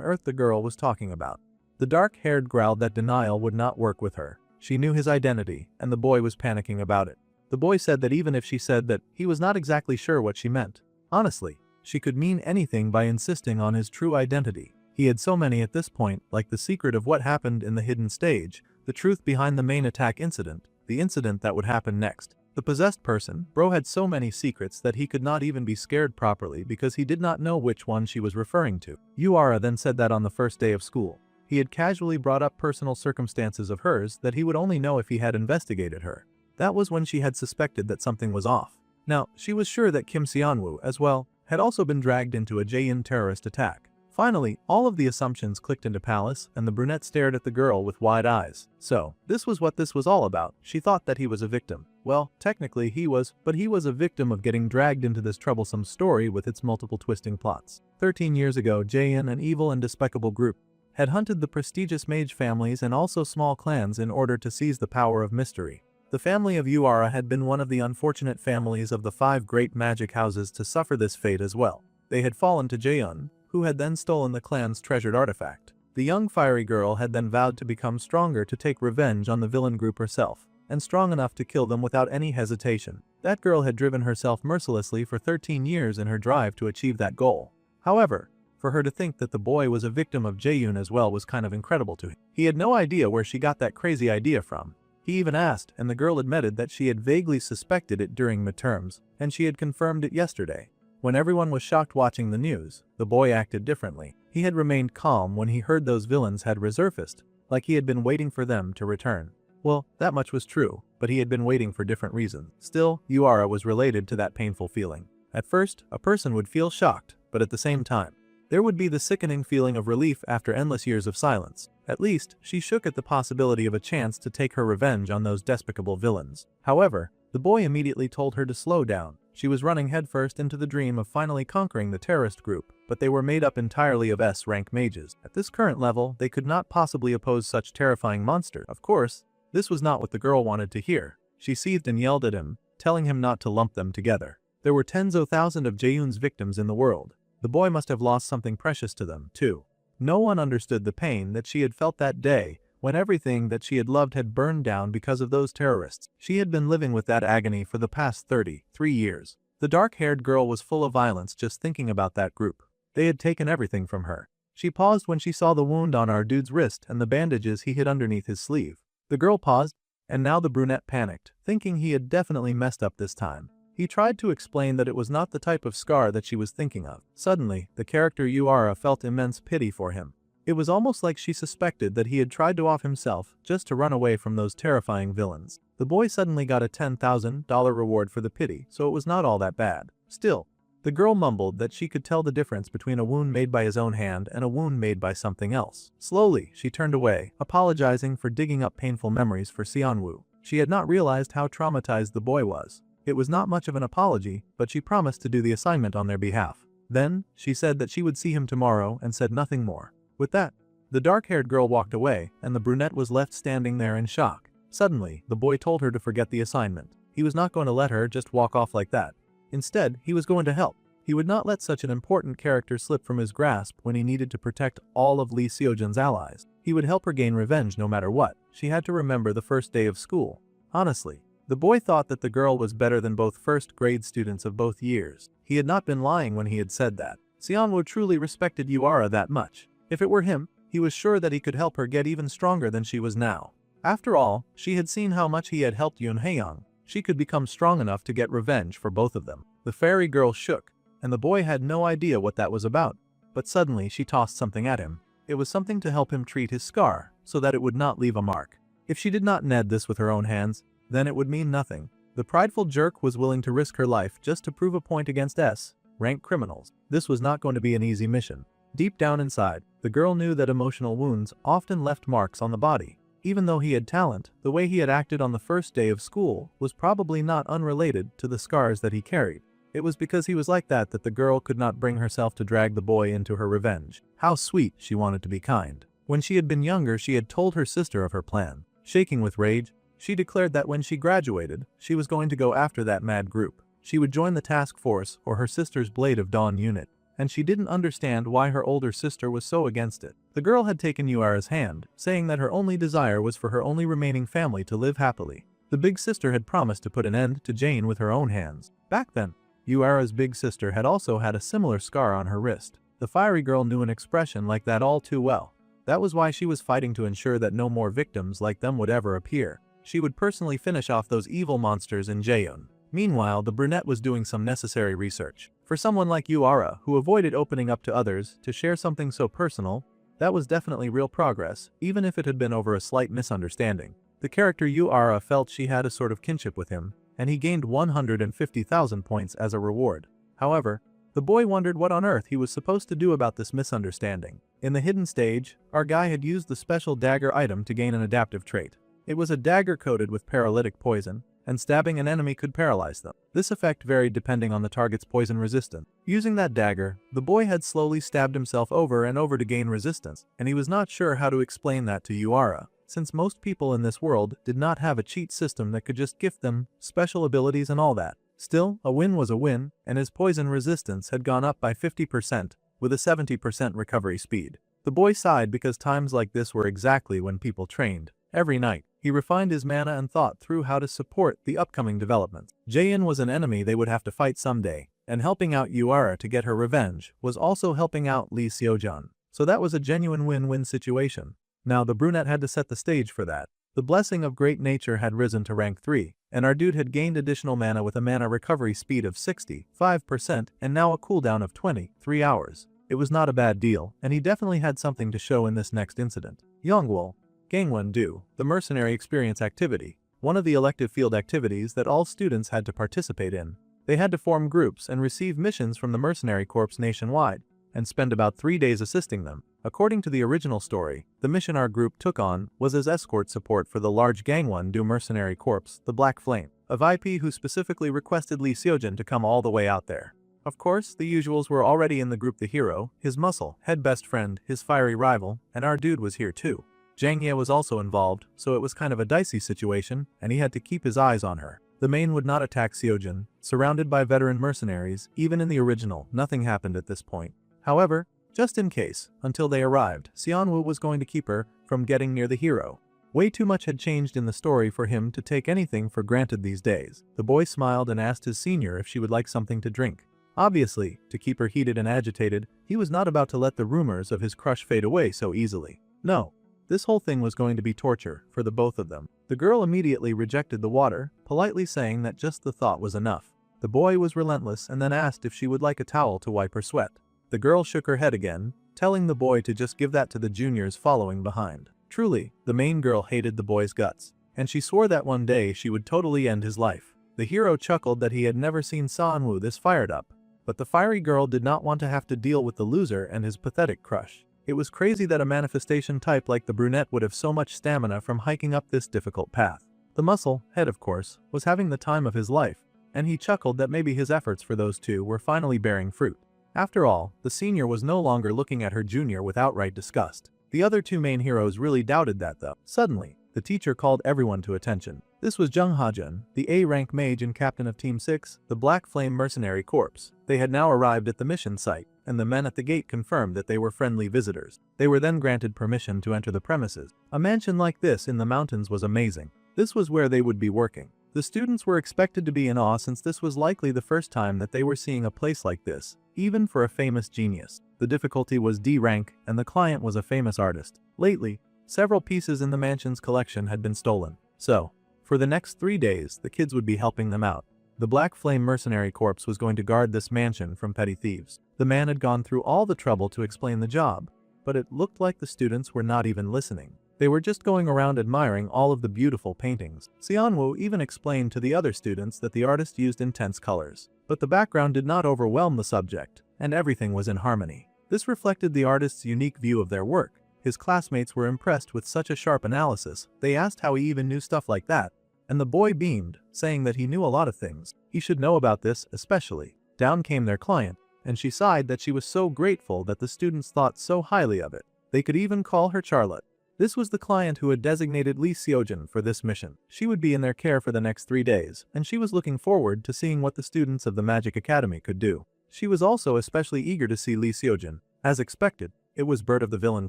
earth the girl was talking about. The dark-haired growled that denial would not work with her. She knew his identity, and the boy was panicking about it. The boy said that even if she said that, he was not exactly sure what she meant. Honestly, she could mean anything by insisting on his true identity. He had so many at this point, like the secret of what happened in the hidden stage, the truth behind the main attack incident, the incident that would happen next. The possessed person, bro had so many secrets that he could not even be scared properly because he did not know which one she was referring to. Yuara then said that on the first day of school. He had casually brought up personal circumstances of hers that he would only know if he had investigated her. That was when she had suspected that something was off. Now, she was sure that Kim Seonwoo, as well, had also been dragged into a Jaein terrorist attack. Finally, all of the assumptions clicked into place, and the brunette stared at the girl with wide eyes. So, this was what this was all about. She thought that he was a victim. Well, technically he was, but he was a victim of getting dragged into this troublesome story with its multiple twisting plots. 13 years ago, Jaein, an evil and despicable group, had hunted the prestigious mage families and also small clans in order to seize the power of mystery. The family of Yuara had been one of the unfortunate families of the 5 great magic houses to suffer this fate as well. They had fallen to Jaein, who had then stolen the clan's treasured artifact. The young fiery girl had then vowed to become stronger to take revenge on the villain group herself, and strong enough to kill them without any hesitation. That girl had driven herself mercilessly for 13 years in her drive to achieve that goal. However, for her to think that the boy was a victim of Jaein as well was kind of incredible to him. He had no idea where she got that crazy idea from. He even asked, and the girl admitted that she had vaguely suspected it during midterms, and she had confirmed it yesterday. When everyone was shocked watching the news, the boy acted differently. He had remained calm when he heard those villains had resurfaced, like he had been waiting for them to return. Well, that much was true, but he had been waiting for different reasons. Still, Yuara was related to that painful feeling. At first, a person would feel shocked, but at the same time, there would be the sickening feeling of relief after endless years of silence. At least, she shook at the possibility of a chance to take her revenge on those despicable villains. However, the boy immediately told her to slow down. She was running headfirst into the dream of finally conquering the terrorist group, but they were made up entirely of S-rank mages. At this current level, they could not possibly oppose such terrifying monster. Of course, this was not what the girl wanted to hear. She seethed and yelled at him, telling him not to lump them together. There were tens of thousands of Jaeun's victims in the world. The boy must have lost something precious to them, too. No one understood the pain that she had felt that day when everything that she had loved had burned down because of those terrorists. She had been living with that agony for the past 33 years. The dark-haired girl was full of violence just thinking about that group. They had taken everything from her. She paused when she saw the wound on our dude's wrist and the bandages he hid underneath his sleeve. The girl paused, and now the brunette panicked, thinking he had definitely messed up this time. He tried to explain that it was not the type of scar that she was thinking of. Suddenly, the character Yuara felt immense pity for him. It was almost like she suspected that he had tried to off himself just to run away from those terrifying villains. The boy suddenly got a $10,000 reward for the pity, so it was not all that bad. Still, the girl mumbled that she could tell the difference between a wound made by his own hand and a wound made by something else. Slowly, she turned away, apologizing for digging up painful memories for Seonwoo. She had not realized how traumatized the boy was. It was not much of an apology, but she promised to do the assignment on their behalf. Then, she said that she would see him tomorrow and said nothing more. With that, the dark-haired girl walked away, and the brunette was left standing there in shock. Suddenly, the boy told her to forget the assignment. He was not going to let her just walk off like that. Instead, he was going to help. He would not let such an important character slip from his grasp when he needed to protect all of Lee Seojun's allies. He would help her gain revenge no matter what. She had to remember the first day of school. Honestly, the boy thought that the girl was better than both first-grade students of both years. He had not been lying when he had said that. Seonwoo truly respected Yuara that much. If it were him, he was sure that he could help her get even stronger than she was now. After all, she had seen how much he had helped Yoon Haeyoung. She could become strong enough to get revenge for both of them. The fairy girl shook, and the boy had no idea what that was about. But suddenly she tossed something at him. It was something to help him treat his scar. so that it would not leave a mark. If she did not knead this with her own hands, then it would mean nothing. The prideful jerk was willing to risk her life just to prove a point against S-rank criminals. This was not going to be an easy mission. Deep down inside, the girl knew that emotional wounds often left marks on the body. Even though he had talent, the way he had acted on the first day of school was probably not unrelated to the scars that he carried. It was because he was like that that the girl could not bring herself to drag the boy into her revenge. How sweet she wanted to be kind. When she had been younger, she had told her sister of her plan. Shaking with rage, she declared that when she graduated, she was going to go after that mad group. She would join the task force or her sister's Blade of Dawn unit, and she didn't understand why her older sister was so against it. The girl had taken Yuara's hand, saying that her only desire was for her only remaining family to live happily. The big sister had promised to put an end to Jane with her own hands. Back then, Yuara's big sister had also had a similar scar on her wrist. The fiery girl knew an expression like that all too well. That was why she was fighting to ensure that no more victims like them would ever appear. She would personally finish off those evil monsters in Jaeun. Meanwhile, the brunette was doing some necessary research. For someone like Yuara, who avoided opening up to others to share something so personal, that was definitely real progress, even if it had been over a slight misunderstanding. The character Yuara felt she had a sort of kinship with him, and he gained 150,000 points as a reward. However, the boy wondered what on earth he was supposed to do about this misunderstanding. In the hidden stage, our guy had used the special dagger item to gain an adaptive trait. It was a dagger coated with paralytic poison, and stabbing an enemy could paralyze them. This effect varied depending on the target's poison resistance. Using that dagger, the boy had slowly stabbed himself over and over to gain resistance, and he was not sure how to explain that to Yuara, since most people in this world did not have a cheat system that could just gift them special abilities and all that. Still, a win was a win, and his poison resistance had gone up by 50%, with a 70% recovery speed. The boy sighed because times like this were exactly when people trained. Every night, he refined his mana and thought through how to support the upcoming developments. Jaeun was an enemy they would have to fight someday, and helping out Yuara to get her revenge was also helping out Lee Seojun. So that was a genuine win-win situation. Now the brunette had to set the stage for that. The blessing of great nature had risen to rank 3, and our dude had gained additional mana with a mana recovery speed of 65% and now a cooldown of 23 hours. It was not a bad deal, and he definitely had something to show in this next incident. Yongwol, Gangwon-do, the mercenary experience activity, one of the elective field activities that all students had to participate in. They had to form groups and receive missions from the mercenary corps nationwide, and spend about 3 days assisting them. According to the original story, the mission our group took on was as escort support for the large Gangwon-do mercenary corps, the Black Flame, a VP who specifically requested Lee Seojun to come all the way out there. Of course, the usuals were already in the group: the hero, his muscle, head best friend, his fiery rival, and our dude was here too. Jang Hye was also involved, so it was kind of a dicey situation, and he had to keep his eyes on her. The main would not attack Seojun. Surrounded by veteran mercenaries, even in the original, nothing happened at this point. However, just in case, until they arrived, Seonwoo was going to keep her from getting near the hero. Way too much had changed in the story for him to take anything for granted these days. The boy smiled and asked his senior if she would like something to drink. Obviously, to keep her heated and agitated, he was not about to let the rumors of his crush fade away so easily. No. This whole thing was going to be torture for the both of them. The girl immediately rejected the water, politely saying that just the thought was enough. The boy was relentless and then asked if she would like a towel to wipe her sweat. The girl shook her head again, telling the boy to just give that to the juniors following behind. Truly, the main girl hated the boy's guts, and she swore that one day she would totally end his life. The hero chuckled that he had never seen Seonwoo this fired up, but the fiery girl did not want to have to deal with the loser and his pathetic crush. It was crazy that a manifestation type like the brunette would have so much stamina from hiking up this difficult path. The muscle, head of course, was having the time of his life, and he chuckled that maybe his efforts for those two were finally bearing fruit. After all, the senior was no longer looking at her junior with outright disgust. The other two main heroes really doubted that though. Suddenly, the teacher called everyone to attention. This was Jung Ha-jun, the A-rank mage and captain of Team 6, the Black Flame Mercenary Corps. They had now arrived at the mission site, and the men at the gate confirmed that they were friendly visitors. They were then granted permission to enter the premises. A mansion like this in the mountains was amazing. This was where they would be working. The students were expected to be in awe since this was likely the first time that they were seeing a place like this, even for a famous genius. The difficulty was D rank, and the client was a famous artist. Lately, several pieces in the mansion's collection had been stolen. So, for the next 3 days, the kids would be helping them out. The Black Flame Mercenary Corps was going to guard this mansion from petty thieves. The man had gone through all the trouble to explain the job, but it looked like the students were not even listening. They were just going around admiring all of the beautiful paintings. Seonwoo even explained to the other students that the artist used intense colors. But the background did not overwhelm the subject, and everything was in harmony. This reflected the artist's unique view of their work. His classmates were impressed with such a sharp analysis. They asked how he even knew stuff like that, and the boy beamed, saying that he knew a lot of things. He should know about this, especially. Down came their client, and she sighed that she was so grateful that the students thought so highly of it. They could even call her Charlotte. This was the client who had designated Lee Seojin for this mission. She would be in their care for the next 3 days, and she was looking forward to seeing what the students of the Magic Academy could do. She was also especially eager to see Lee Seojin. As expected, it was Bert of the villain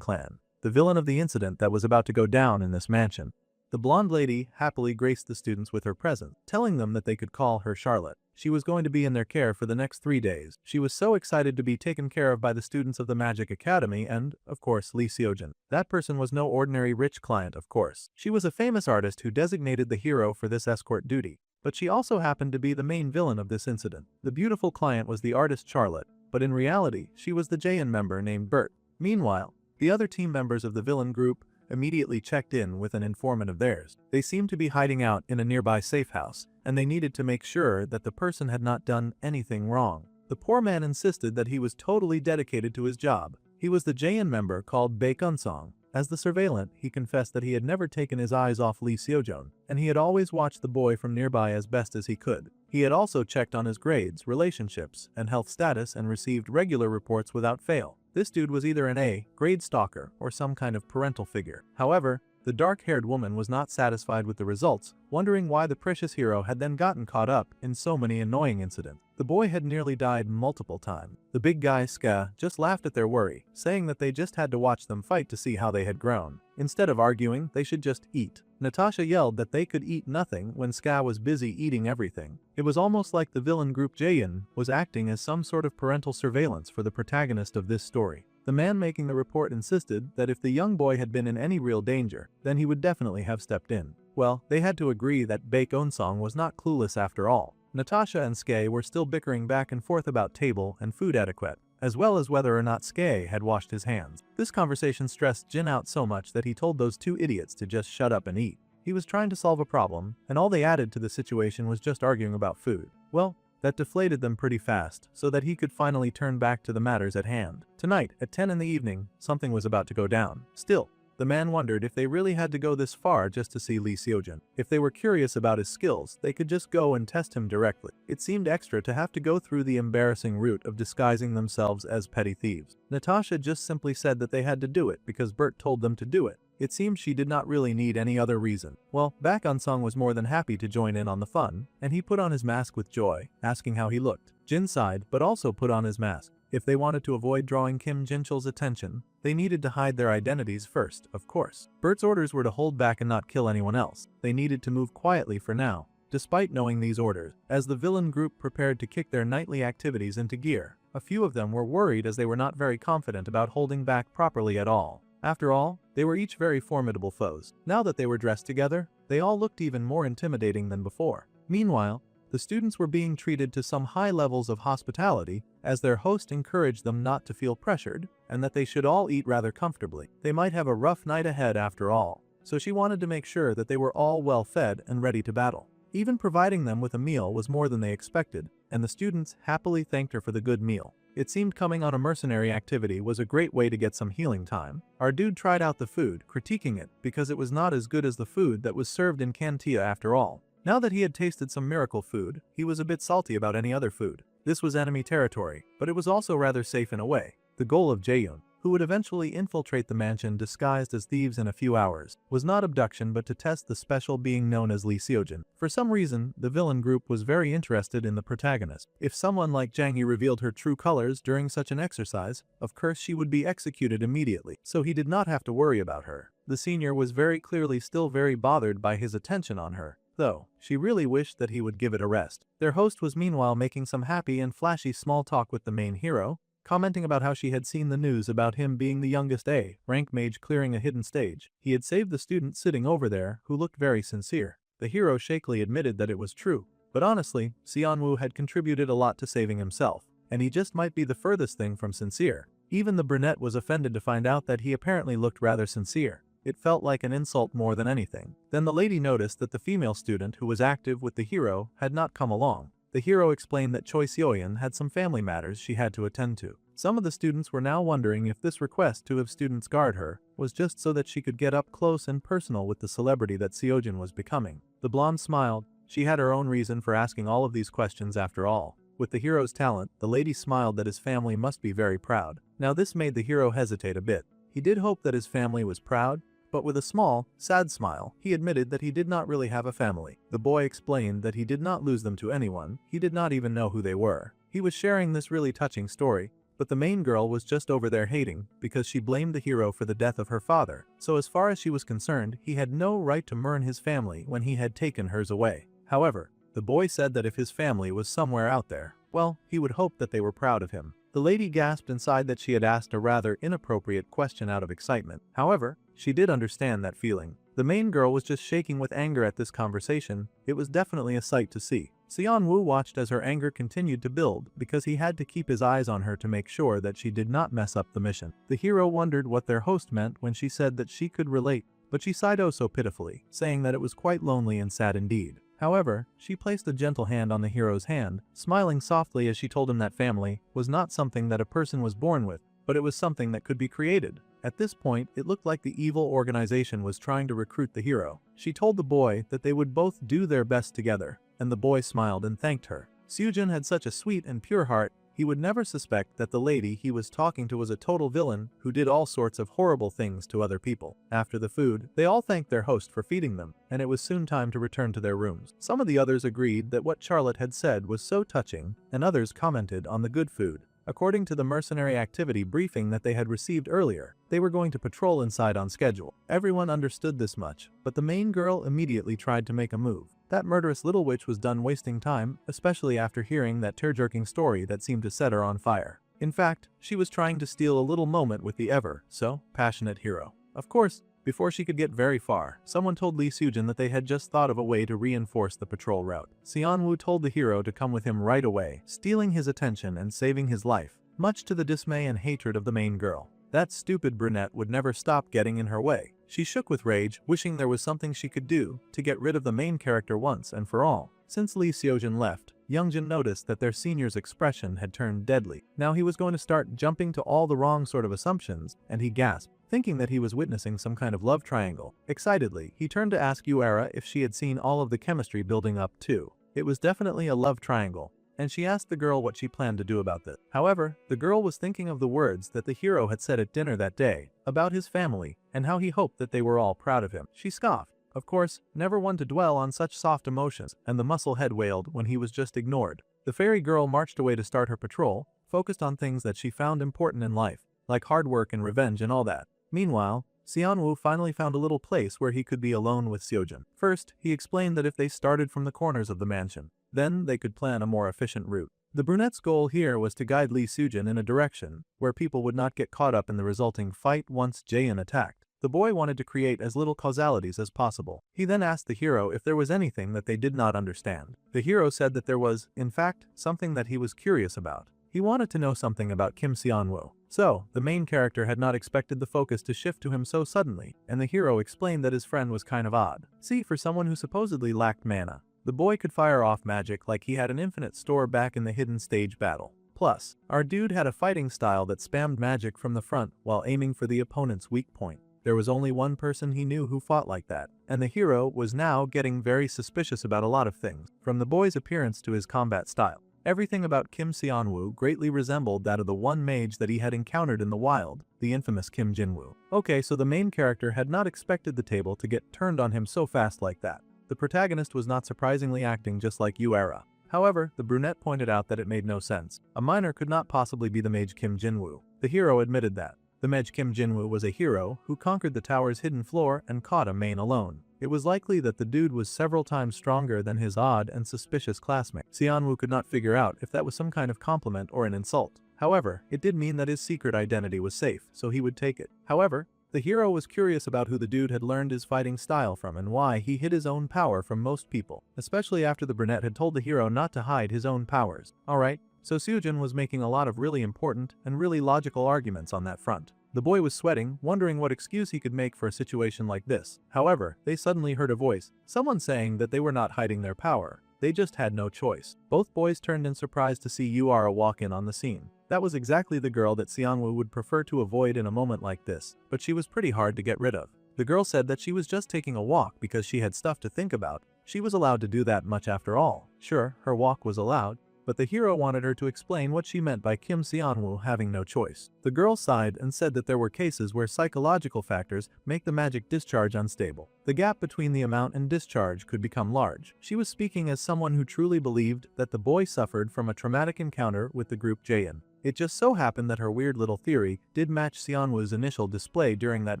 clan, the villain of the incident that was about to go down in this mansion. The blonde lady happily graced the students with her presence, telling them that they could call her Charlotte. She was going to be in their care for the next 3 days. She was so excited to be taken care of by the students of the Magic Academy and, of course, Lee Seojin. That person was no ordinary rich client, of course. She was a famous artist who designated the hero for this escort duty. But she also happened to be the main villain of this incident. The beautiful client was the artist Charlotte, but in reality, she was the JN member named Bert. Meanwhile, the other team members of the villain group immediately checked in with an informant of theirs. They seemed to be hiding out in a nearby safe house, and they needed to make sure that the person had not done anything wrong. The poor man insisted that he was totally dedicated to his job. He was the JN member called Bae Kun-song. As the surveillant, he confessed that he had never taken his eyes off Lee Seojin, and he had always watched the boy from nearby as best as he could. He had also checked on his grades, relationships, and health status and received regular reports without fail. This dude was either an A-grade stalker or some kind of parental figure. However, the dark-haired woman was not satisfied with the results, wondering why the precious hero had then gotten caught up in so many annoying incidents. The boy had nearly died multiple times. The big guy, Ska, just laughed at their worry, saying that they just had to watch them fight to see how they had grown. Instead of arguing, they should just eat. Natasha yelled that they could eat nothing when Ska was busy eating everything. It was almost like the villain group Jaein was acting as some sort of parental surveillance for the protagonist of this story. The man making the report insisted that if the young boy had been in any real danger, then he would definitely have stepped in. Well, they had to agree that Bae Kun-song was not clueless after all. Natasha and Skye were still bickering back and forth about table and food etiquette, as well as whether or not Skye had washed his hands. This conversation stressed Jin out so much that he told those two idiots to just shut up and eat. He was trying to solve a problem, and all they added to the situation was just arguing about food. Well, that deflated them pretty fast, so that he could finally turn back to the matters at hand. Tonight, at 10 in the evening, something was about to go down. Still, the man wondered if they really had to go this far just to see Lee Seojin. If they were curious about his skills, they could just go and test him directly. It seemed extra to have to go through the embarrassing route of disguising themselves as petty thieves. Natasha just simply said that they had to do it because Bert told them to do it. It seemed she did not really need any other reason. Well, Baek Kun-song was more than happy to join in on the fun, and he put on his mask with joy, asking how he looked. Jin sighed, but also put on his mask. If they wanted to avoid drawing Kim Jin-chul's attention, they needed to hide their identities first, of course. Bert's orders were to hold back and not kill anyone else. They needed to move quietly for now. Despite knowing these orders, as the villain group prepared to kick their nightly activities into gear, a few of them were worried as they were not very confident about holding back properly at all. After all, they were each very formidable foes. Now that they were dressed together, they all looked even more intimidating than before. Meanwhile, the students were being treated to some high levels of hospitality as their host encouraged them not to feel pressured and that they should all eat rather comfortably. They might have a rough night ahead after all, so she wanted to make sure that they were all well fed and ready to battle. Even providing them with a meal was more than they expected, and the students happily thanked her for the good meal. It seemed coming on a mercenary activity was a great way to get some healing time. Our dude tried out the food, critiquing it because it was not as good as the food that was served in Cantia after all. Now that he had tasted some miracle food, he was a bit salty about any other food. This was enemy territory, but it was also rather safe in a way. The goal of Jaeyoon, who would eventually infiltrate the mansion disguised as thieves in a few hours, was not abduction but to test the special being known as Lee Seojin. For some reason, the villain group was very interested in the protagonist. If someone like Jang Hee revealed her true colors during such an exercise, of course she would be executed immediately, so he did not have to worry about her. The senior was very clearly still very bothered by his attention on her, though she really wished that he would give it a rest. Their host was meanwhile making some happy and flashy small talk with the main hero, commenting about how she had seen the news about him being the youngest A-rank mage clearing a hidden stage. He had saved the student sitting over there, who looked very sincere. The hero shakily admitted that it was true, but honestly, Seonwoo had contributed a lot to saving himself, and he just might be the furthest thing from sincere. Even the brunette was offended to find out that he apparently looked rather sincere. It felt like an insult more than anything. Then the lady noticed that the female student who was active with the hero had not come along. The hero explained that Choi Seoyeon had some family matters she had to attend to. Some of the students were now wondering if this request to have students guard her was just so that she could get up close and personal with the celebrity that Seoyeon was becoming. The blonde smiled. She had her own reason for asking all of these questions after all. With the hero's talent, the lady smiled that his family must be very proud. Now this made the hero hesitate a bit. He did hope that his family was proud, but with a small, sad smile, he admitted that he did not really have a family. The boy explained that he did not lose them to anyone, he did not even know who they were. He was sharing this really touching story, but the main girl was just over there hating because she blamed the hero for the death of her father. So as far as she was concerned, he had no right to murn his family when he had taken hers away. However, the boy said that if his family was somewhere out there, well, he would hope that they were proud of him. The lady gasped inside that she had asked a rather inappropriate question out of excitement. However, she did understand that feeling. The main girl was just shaking with anger at this conversation. It was definitely a sight to see. Seon-woo watched as her anger continued to build because he had to keep his eyes on her to make sure that she did not mess up the mission. The hero wondered what their host meant when she said that she could relate, but she sighed oh so pitifully, saying that it was quite lonely and sad indeed. However, she placed a gentle hand on the hero's hand, smiling softly as she told him that family was not something that a person was born with, but it was something that could be created. At this point, it looked like the evil organization was trying to recruit the hero. She told the boy that they would both do their best together, and the boy smiled and thanked her. Seojeon had such a sweet and pure heart, he would never suspect that the lady he was talking to was a total villain who did all sorts of horrible things to other people. After the food, they all thanked their host for feeding them, and it was soon time to return to their rooms. Some of the others agreed that what Charlotte had said was so touching, and others commented on the good food. According to the mercenary activity briefing that they had received earlier, they were going to patrol inside on schedule. Everyone understood this much, but the main girl immediately tried to make a move. That murderous little witch was done wasting time, especially after hearing that tear-jerking story that seemed to set her on fire. In fact, she was trying to steal a little moment with the ever-so passionate hero. Of course, before she could get very far, someone told Lee Seojeon that they had just thought of a way to reinforce the patrol route. Seon-woo told the hero to come with him right away, stealing his attention and saving his life, much to the dismay and hatred of the main girl. That stupid brunette would never stop getting in her way. She shook with rage, wishing there was something she could do to get rid of the main character once and for all. Since Lee Seojeon left, Youngjin noticed that their senior's expression had turned deadly. Now he was going to start jumping to all the wrong sort of assumptions, and he gasped, thinking that he was witnessing some kind of love triangle. Excitedly, he turned to ask Yuara if she had seen all of the chemistry building up too. It was definitely a love triangle, and she asked the girl what she planned to do about this. However, the girl was thinking of the words that the hero had said at dinner that day, about his family, and how he hoped that they were all proud of him. She scoffed. Of course, never one to dwell on such soft emotions, and the muscle head wailed when he was just ignored. The fairy girl marched away to start her patrol, focused on things that she found important in life, like hard work and revenge and all that. Meanwhile, Seon-woo finally found a little place where he could be alone with Seojeon. First, he explained that if they started from the corners of the mansion, then they could plan a more efficient route. The brunette's goal here was to guide Lee Seojeon in a direction where people would not get caught up in the resulting fight once Jaein attacked. The boy wanted to create as little causalities as possible. He then asked the hero if there was anything that they did not understand. The hero said that there was, in fact, something that he was curious about. He wanted to know something about Kim Seon-woo. So, the main character had not expected the focus to shift to him so suddenly, and the hero explained that his friend was kind of odd. See, for someone who supposedly lacked mana, the boy could fire off magic like he had an infinite store back in the hidden stage battle. Plus, our dude had a fighting style that spammed magic from the front while aiming for the opponent's weak point. There was only one person he knew who fought like that, and the hero was now getting very suspicious about a lot of things, from the boy's appearance to his combat style. Everything about Kim Seon-woo greatly resembled that of the one mage that he had encountered in the wild, the infamous Kim Jin-woo. Okay, so the main character had not expected the table to get turned on him so fast like that. The protagonist was not surprisingly acting just like Yuara. However, the brunette pointed out that it made no sense. A minor could not possibly be the mage Kim Jin-woo. The hero admitted that. The mage Kim Jin-woo was a hero who conquered the tower's hidden floor and caught a main alone. It was likely that the dude was several times stronger than his odd and suspicious classmate. Seon-woo could not figure out if that was some kind of compliment or an insult. However, it did mean that his secret identity was safe, so he would take it. However, the hero was curious about who the dude had learned his fighting style from and why he hid his own power from most people, especially after the brunette had told the hero not to hide his own powers. Alright, so Seojeon was making a lot of really important and really logical arguments on that front. The boy was sweating, wondering what excuse he could make for a situation like this. However, they suddenly heard a voice, someone saying that they were not hiding their power. They just had no choice. Both boys turned in surprise to see Yuara walk in on the scene. That was exactly the girl that Xianwu would prefer to avoid in a moment like this, but she was pretty hard to get rid of. The girl said that she was just taking a walk because she had stuff to think about. She was allowed to do that much after all. Sure, her walk was allowed, but the hero wanted her to explain what she meant by Kim Xianwu having no choice. The girl sighed and said that there were cases where psychological factors make the magic discharge unstable. The gap between the amount and discharge could become large. She was speaking as someone who truly believed that the boy suffered from a traumatic encounter with the group Jaein. It just so happened that her weird little theory did match Xianwu's initial display during that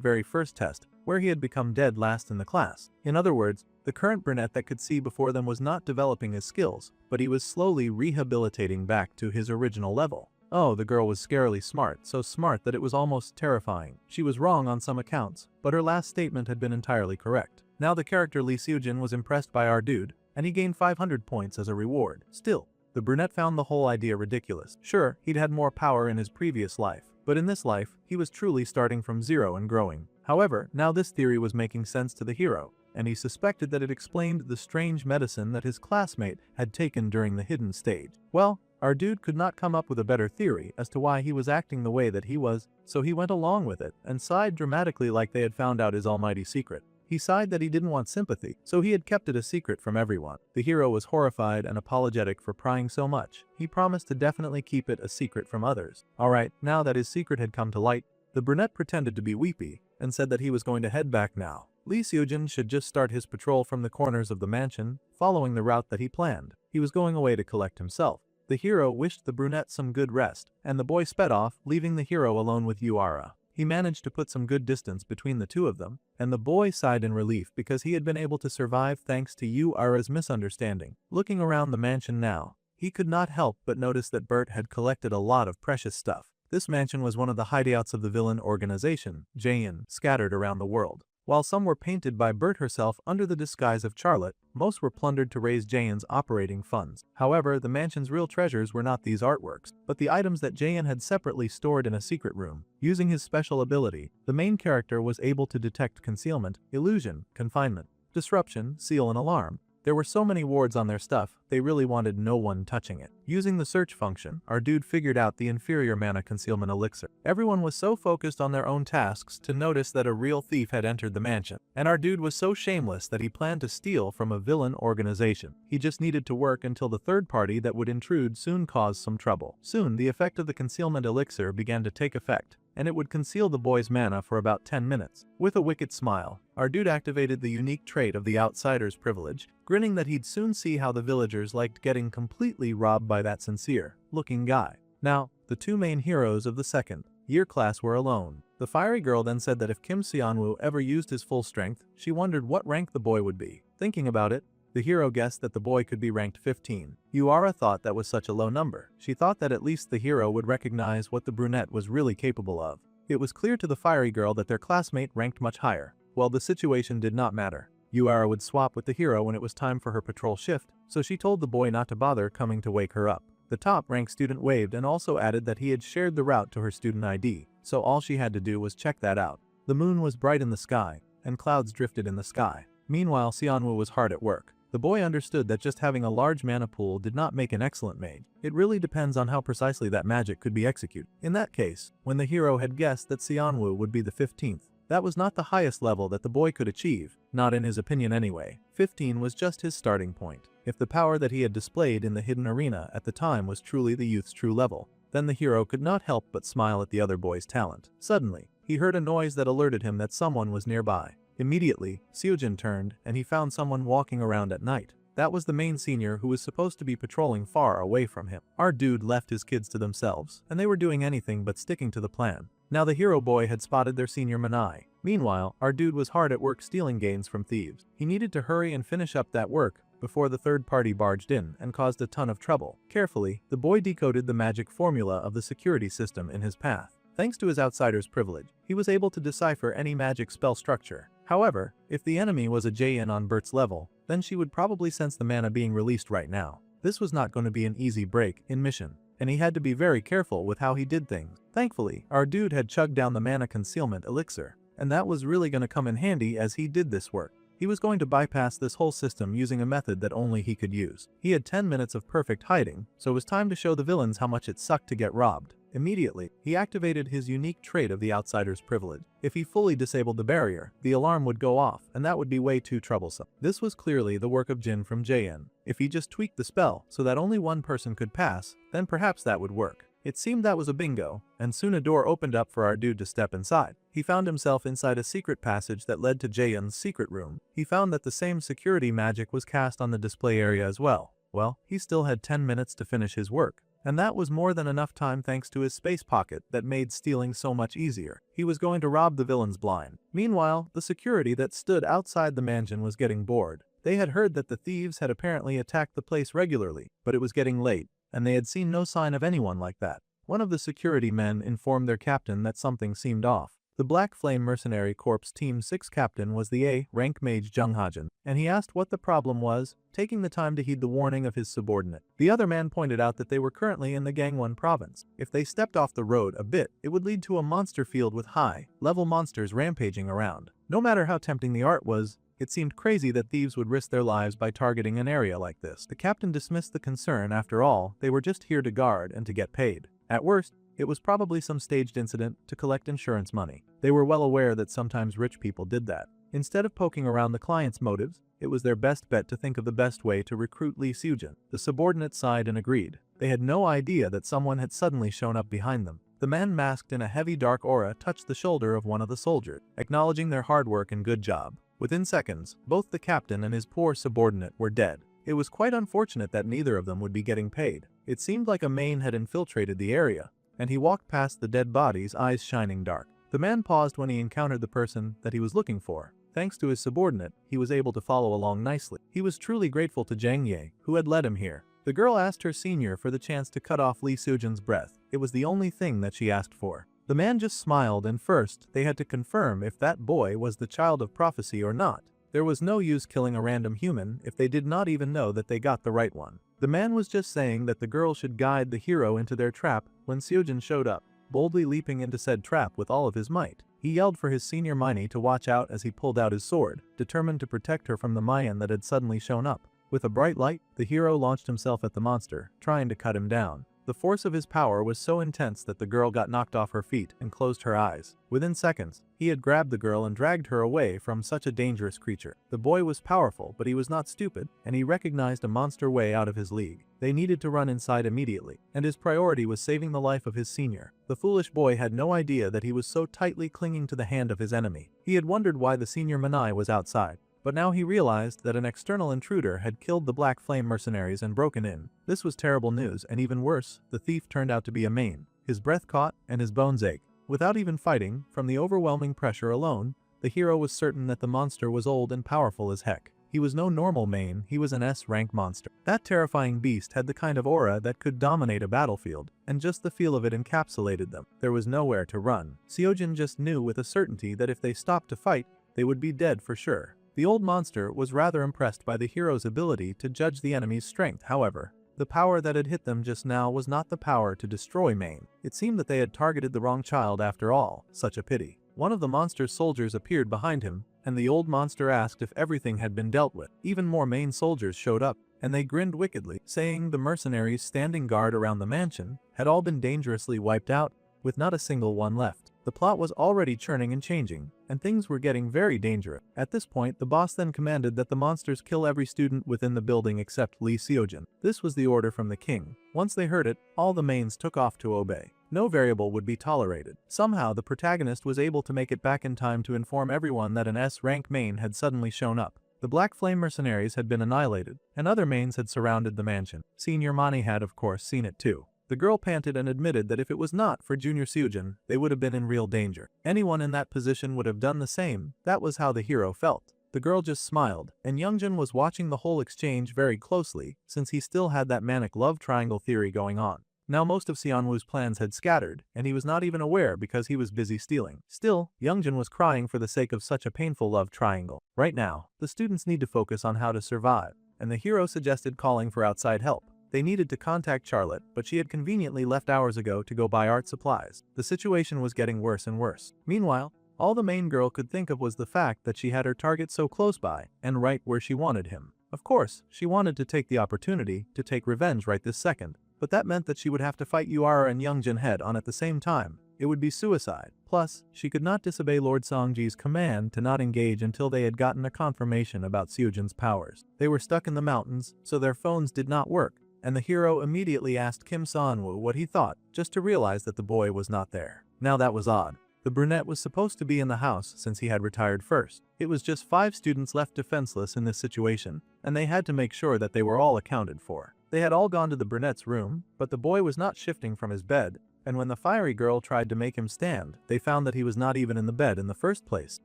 very first test, where he had become dead last in the class. In other words, the current brunette that could see before them was not developing his skills, but he was slowly rehabilitating back to his original level. Oh, the girl was scarily smart, so smart that it was almost terrifying. She was wrong on some accounts, but her last statement had been entirely correct. Now the character Lee Seojin was impressed by our dude, and he gained 500 points as a reward. Still, the brunette found the whole idea ridiculous. Sure, he'd had more power in his previous life, but in this life, he was truly starting from zero and growing. However, now this theory was making sense to the hero, and he suspected that it explained the strange medicine that his classmate had taken during the hidden stage. Well, our dude could not come up with a better theory as to why he was acting the way that he was, so he went along with it and sighed dramatically like they had found out his almighty secret. He sighed that he didn't want sympathy, so he had kept it a secret from everyone. The hero was horrified and apologetic for prying so much. He promised to definitely keep it a secret from others. Alright, now that his secret had come to light, the brunette pretended to be weepy and said that he was going to head back now. Lee Seojin should just start his patrol from the corners of the mansion, following the route that he planned. He was going away to collect himself. The hero wished the brunette some good rest, and the boy sped off, leaving the hero alone with Yuara. He managed to put some good distance between the two of them, and the boy sighed in relief because he had been able to survive thanks to Yuara's misunderstanding. Looking around the mansion now, he could not help but notice that Bert had collected a lot of precious stuff. This mansion was one of the hideouts of the villain organization, Jaein, scattered around the world. While some were painted by Bert herself under the disguise of Charlotte, most were plundered to raise Jaein's operating funds. However, the mansion's real treasures were not these artworks, but the items that Jaein had separately stored in a secret room. Using his special ability, the main character was able to detect concealment, illusion, confinement, disruption, seal and alarm. There were so many wards on their stuff, they really wanted no one touching it. Using the search function, our dude figured out the inferior mana concealment elixir. Everyone was so focused on their own tasks to notice that a real thief had entered the mansion. And our dude was so shameless that he planned to steal from a villain organization. He just needed to work until the third party that would intrude soon caused some trouble. Soon, the effect of the concealment elixir began to take effect, and it would conceal the boy's mana for about 10 minutes. With a wicked smile, our dude activated the unique trait of the outsider's privilege, grinning that he'd soon see how the villagers liked getting completely robbed by that sincere-looking guy. Now, the two main heroes of the second-year class were alone. The fiery girl then said that if Kim Xianwu ever used his full strength, she wondered what rank the boy would be. Thinking about it, the hero guessed that the boy could be ranked 15. Yuara thought that was such a low number. She thought that at least the hero would recognize what the brunette was really capable of. It was clear to the fiery girl that their classmate ranked much higher. Well, the situation did not matter. Yuara would swap with the hero when it was time for her patrol shift, so she told the boy not to bother coming to wake her up. The top-ranked student waved and also added that he had shared the route to her student ID, so all she had to do was check that out. The moon was bright in the sky, and clouds drifted in the sky. Meanwhile, Xianwu was hard at work. The boy understood that just having a large mana pool did not make an excellent mage. It really depends on how precisely that magic could be executed. In that case, when the hero had guessed that Xianwu would be the 15th, that was not the highest level that the boy could achieve, not in his opinion anyway. 15 was just his starting point. If the power that he had displayed in the hidden arena at the time was truly the youth's true level, then the hero could not help but smile at the other boy's talent. Suddenly, he heard a noise that alerted him that someone was nearby. Immediately, Seojin turned and he found someone walking around at night. That was the main senior who was supposed to be patrolling far away from him. Our dude left his kids to themselves, and they were doing anything but sticking to the plan. Now the hero boy had spotted their senior Manai. Meanwhile, our dude was hard at work stealing gains from thieves. He needed to hurry and finish up that work before the third party barged in and caused a ton of trouble. Carefully, the boy decoded the magic formula of the security system in his path. Thanks to his outsider's privilege, he was able to decipher any magic spell structure. However, if the enemy was a Jaein on Bert's level, then she would probably sense the mana being released right now. This was not going to be an easy break in mission. and he had to be very careful with how he did things. Thankfully, our dude had chugged down the mana concealment elixir, and that was really gonna come in handy as he did this work. He was going to bypass this whole system using a method that only he could use. He had 10 minutes of perfect hiding, so it was time to show the villains how much it sucked to get robbed. Immediately, he activated his unique trait of the outsider's privilege. If he fully disabled the barrier, the alarm would go off, and that would be way too troublesome. This was clearly the work of Jin from JN. If he just tweaked the spell so that only one person could pass, then perhaps that would work. It seemed that was a bingo, and soon a door opened up for our dude to step inside. He found himself inside a secret passage that led to Jaehyun's secret room. He found that the same security magic was cast on the display area as well. Well, he still had 10 minutes to finish his work. And that was more than enough time thanks to his space pocket that made stealing so much easier. He was going to rob the villains blind. Meanwhile, the security that stood outside the mansion was getting bored. They had heard that the thieves had apparently attacked the place regularly, but it was getting late, and they had seen no sign of anyone like that. One of the security men informed their captain that something seemed off. The Black Flame Mercenary Corps Team 6 captain was the A-rank mage Jung Hajin, and he asked what the problem was, taking the time to heed the warning of his subordinate. The other man pointed out that they were currently in the Gangwon province. If they stepped off the road a bit, it would lead to a monster field with high-level monsters rampaging around. No matter how tempting the art was, it seemed crazy that thieves would risk their lives by targeting an area like this. The captain dismissed the concern. After all, they were just here to guard and to get paid. At worst, it was probably some staged incident to collect insurance money. They were well aware that sometimes rich people did that. Instead of poking around the client's motives, it was their best bet to think of the best way to recruit Lee Seojin. The subordinate sighed and agreed. They had no idea that someone had suddenly shown up behind them. The man masked in a heavy dark aura touched the shoulder of one of the soldiers, acknowledging their hard work and good job. Within seconds, both the captain and his poor subordinate were dead. It was quite unfortunate that neither of them would be getting paid. It seemed like a main had infiltrated the area, and he walked past the dead bodies, eyes shining dark. The man paused when he encountered the person that he was looking for. Thanks to his subordinate, he was able to follow along nicely. He was truly grateful to Jang Ye, who had led him here. The girl asked her senior for the chance to cut off Lee Seojin's breath. It was the only thing that she asked for. The man just smiled, and first, they had to confirm if that boy was the child of prophecy or not. There was no use killing a random human if they did not even know that they got the right one. The man was just saying that the girl should guide the hero into their trap when Seojin showed up, boldly leaping into said trap with all of his might. He yelled for his senior Miney to watch out as he pulled out his sword, determined to protect her from the Mayan that had suddenly shown up. With a bright light, the hero launched himself at the monster, trying to cut him down. The force of his power was so intense that the girl got knocked off her feet and closed her eyes. Within seconds, he had grabbed the girl and dragged her away from such a dangerous creature. The boy was powerful, but he was not stupid, and he recognized a monster way out of his league. They needed to run inside immediately, and his priority was saving the life of his senior. The foolish boy had no idea that he was so tightly clinging to the hand of his enemy. He had wondered why the senior Manai was outside. But now he realized that an external intruder had killed the Black Flame mercenaries and broken in. This was terrible news, and even worse, the thief turned out to be a main. His breath caught and his bones ached. Without even fighting, from the overwhelming pressure alone, the hero was certain that the monster was old and powerful as heck. He was no normal main, he was an S-rank monster. That terrifying beast had the kind of aura that could dominate a battlefield, and just the feel of it encapsulated them. There was nowhere to run. Seojin just knew with a certainty that if they stopped to fight, they would be dead for sure. The old monster was rather impressed by the hero's ability to judge the enemy's strength. However, the power that had hit them just now was not the power to destroy Maine. It seemed that they had targeted the wrong child after all. Such a pity. One of the monster's soldiers appeared behind him, and the old monster asked if everything had been dealt with. Even more Maine soldiers showed up, and they grinned wickedly, saying the mercenaries standing guard around the mansion had all been dangerously wiped out, with not a single one left. The plot was already churning and changing, and things were getting very dangerous. At this point, the boss then commanded that the monsters kill every student within the building except Lee Seojin. This was the order from the king. Once they heard it, all the mains took off to obey. No variable would be tolerated. Somehow, the protagonist was able to make it back in time to inform everyone that an S-rank main had suddenly shown up. The Black Flame mercenaries had been annihilated, and other mains had surrounded the mansion. Senior Mani had, of course, seen it too. The girl panted and admitted that if it was not for Junior Seojin, they would have been in real danger. Anyone in that position would have done the same. That was how the hero felt. The girl just smiled, and Youngjin was watching the whole exchange very closely, since he still had that manic love triangle theory going on. Now most of Xianwu's plans had scattered, and he was not even aware because he was busy stealing. Still, Youngjin was crying for the sake of such a painful love triangle. Right now, the students need to focus on how to survive, and the hero suggested calling for outside help. They needed to contact Charlotte, but she had conveniently left hours ago to go buy art supplies. The situation was getting worse and worse. Meanwhile, all the main girl could think of was the fact that she had her target so close by and right where she wanted him. Of course, she wanted to take the opportunity to take revenge right this second, but that meant that she would have to fight Yuara and Youngjin head on at the same time. It would be suicide. Plus, she could not disobey Lord Songji's command to not engage until they had gotten a confirmation about Seojin's powers. They were stuck in the mountains, so their phones did not work, and the hero immediately asked Kim Sanwoo what he thought, just to realize that the boy was not there. Now that was odd. The brunette was supposed to be in the house since he had retired first. It was just 5 students left defenseless in this situation, and they had to make sure that they were all accounted for. They had all gone to the brunette's room, but the boy was not shifting from his bed, and when the fiery girl tried to make him stand, they found that he was not even in the bed in the first place.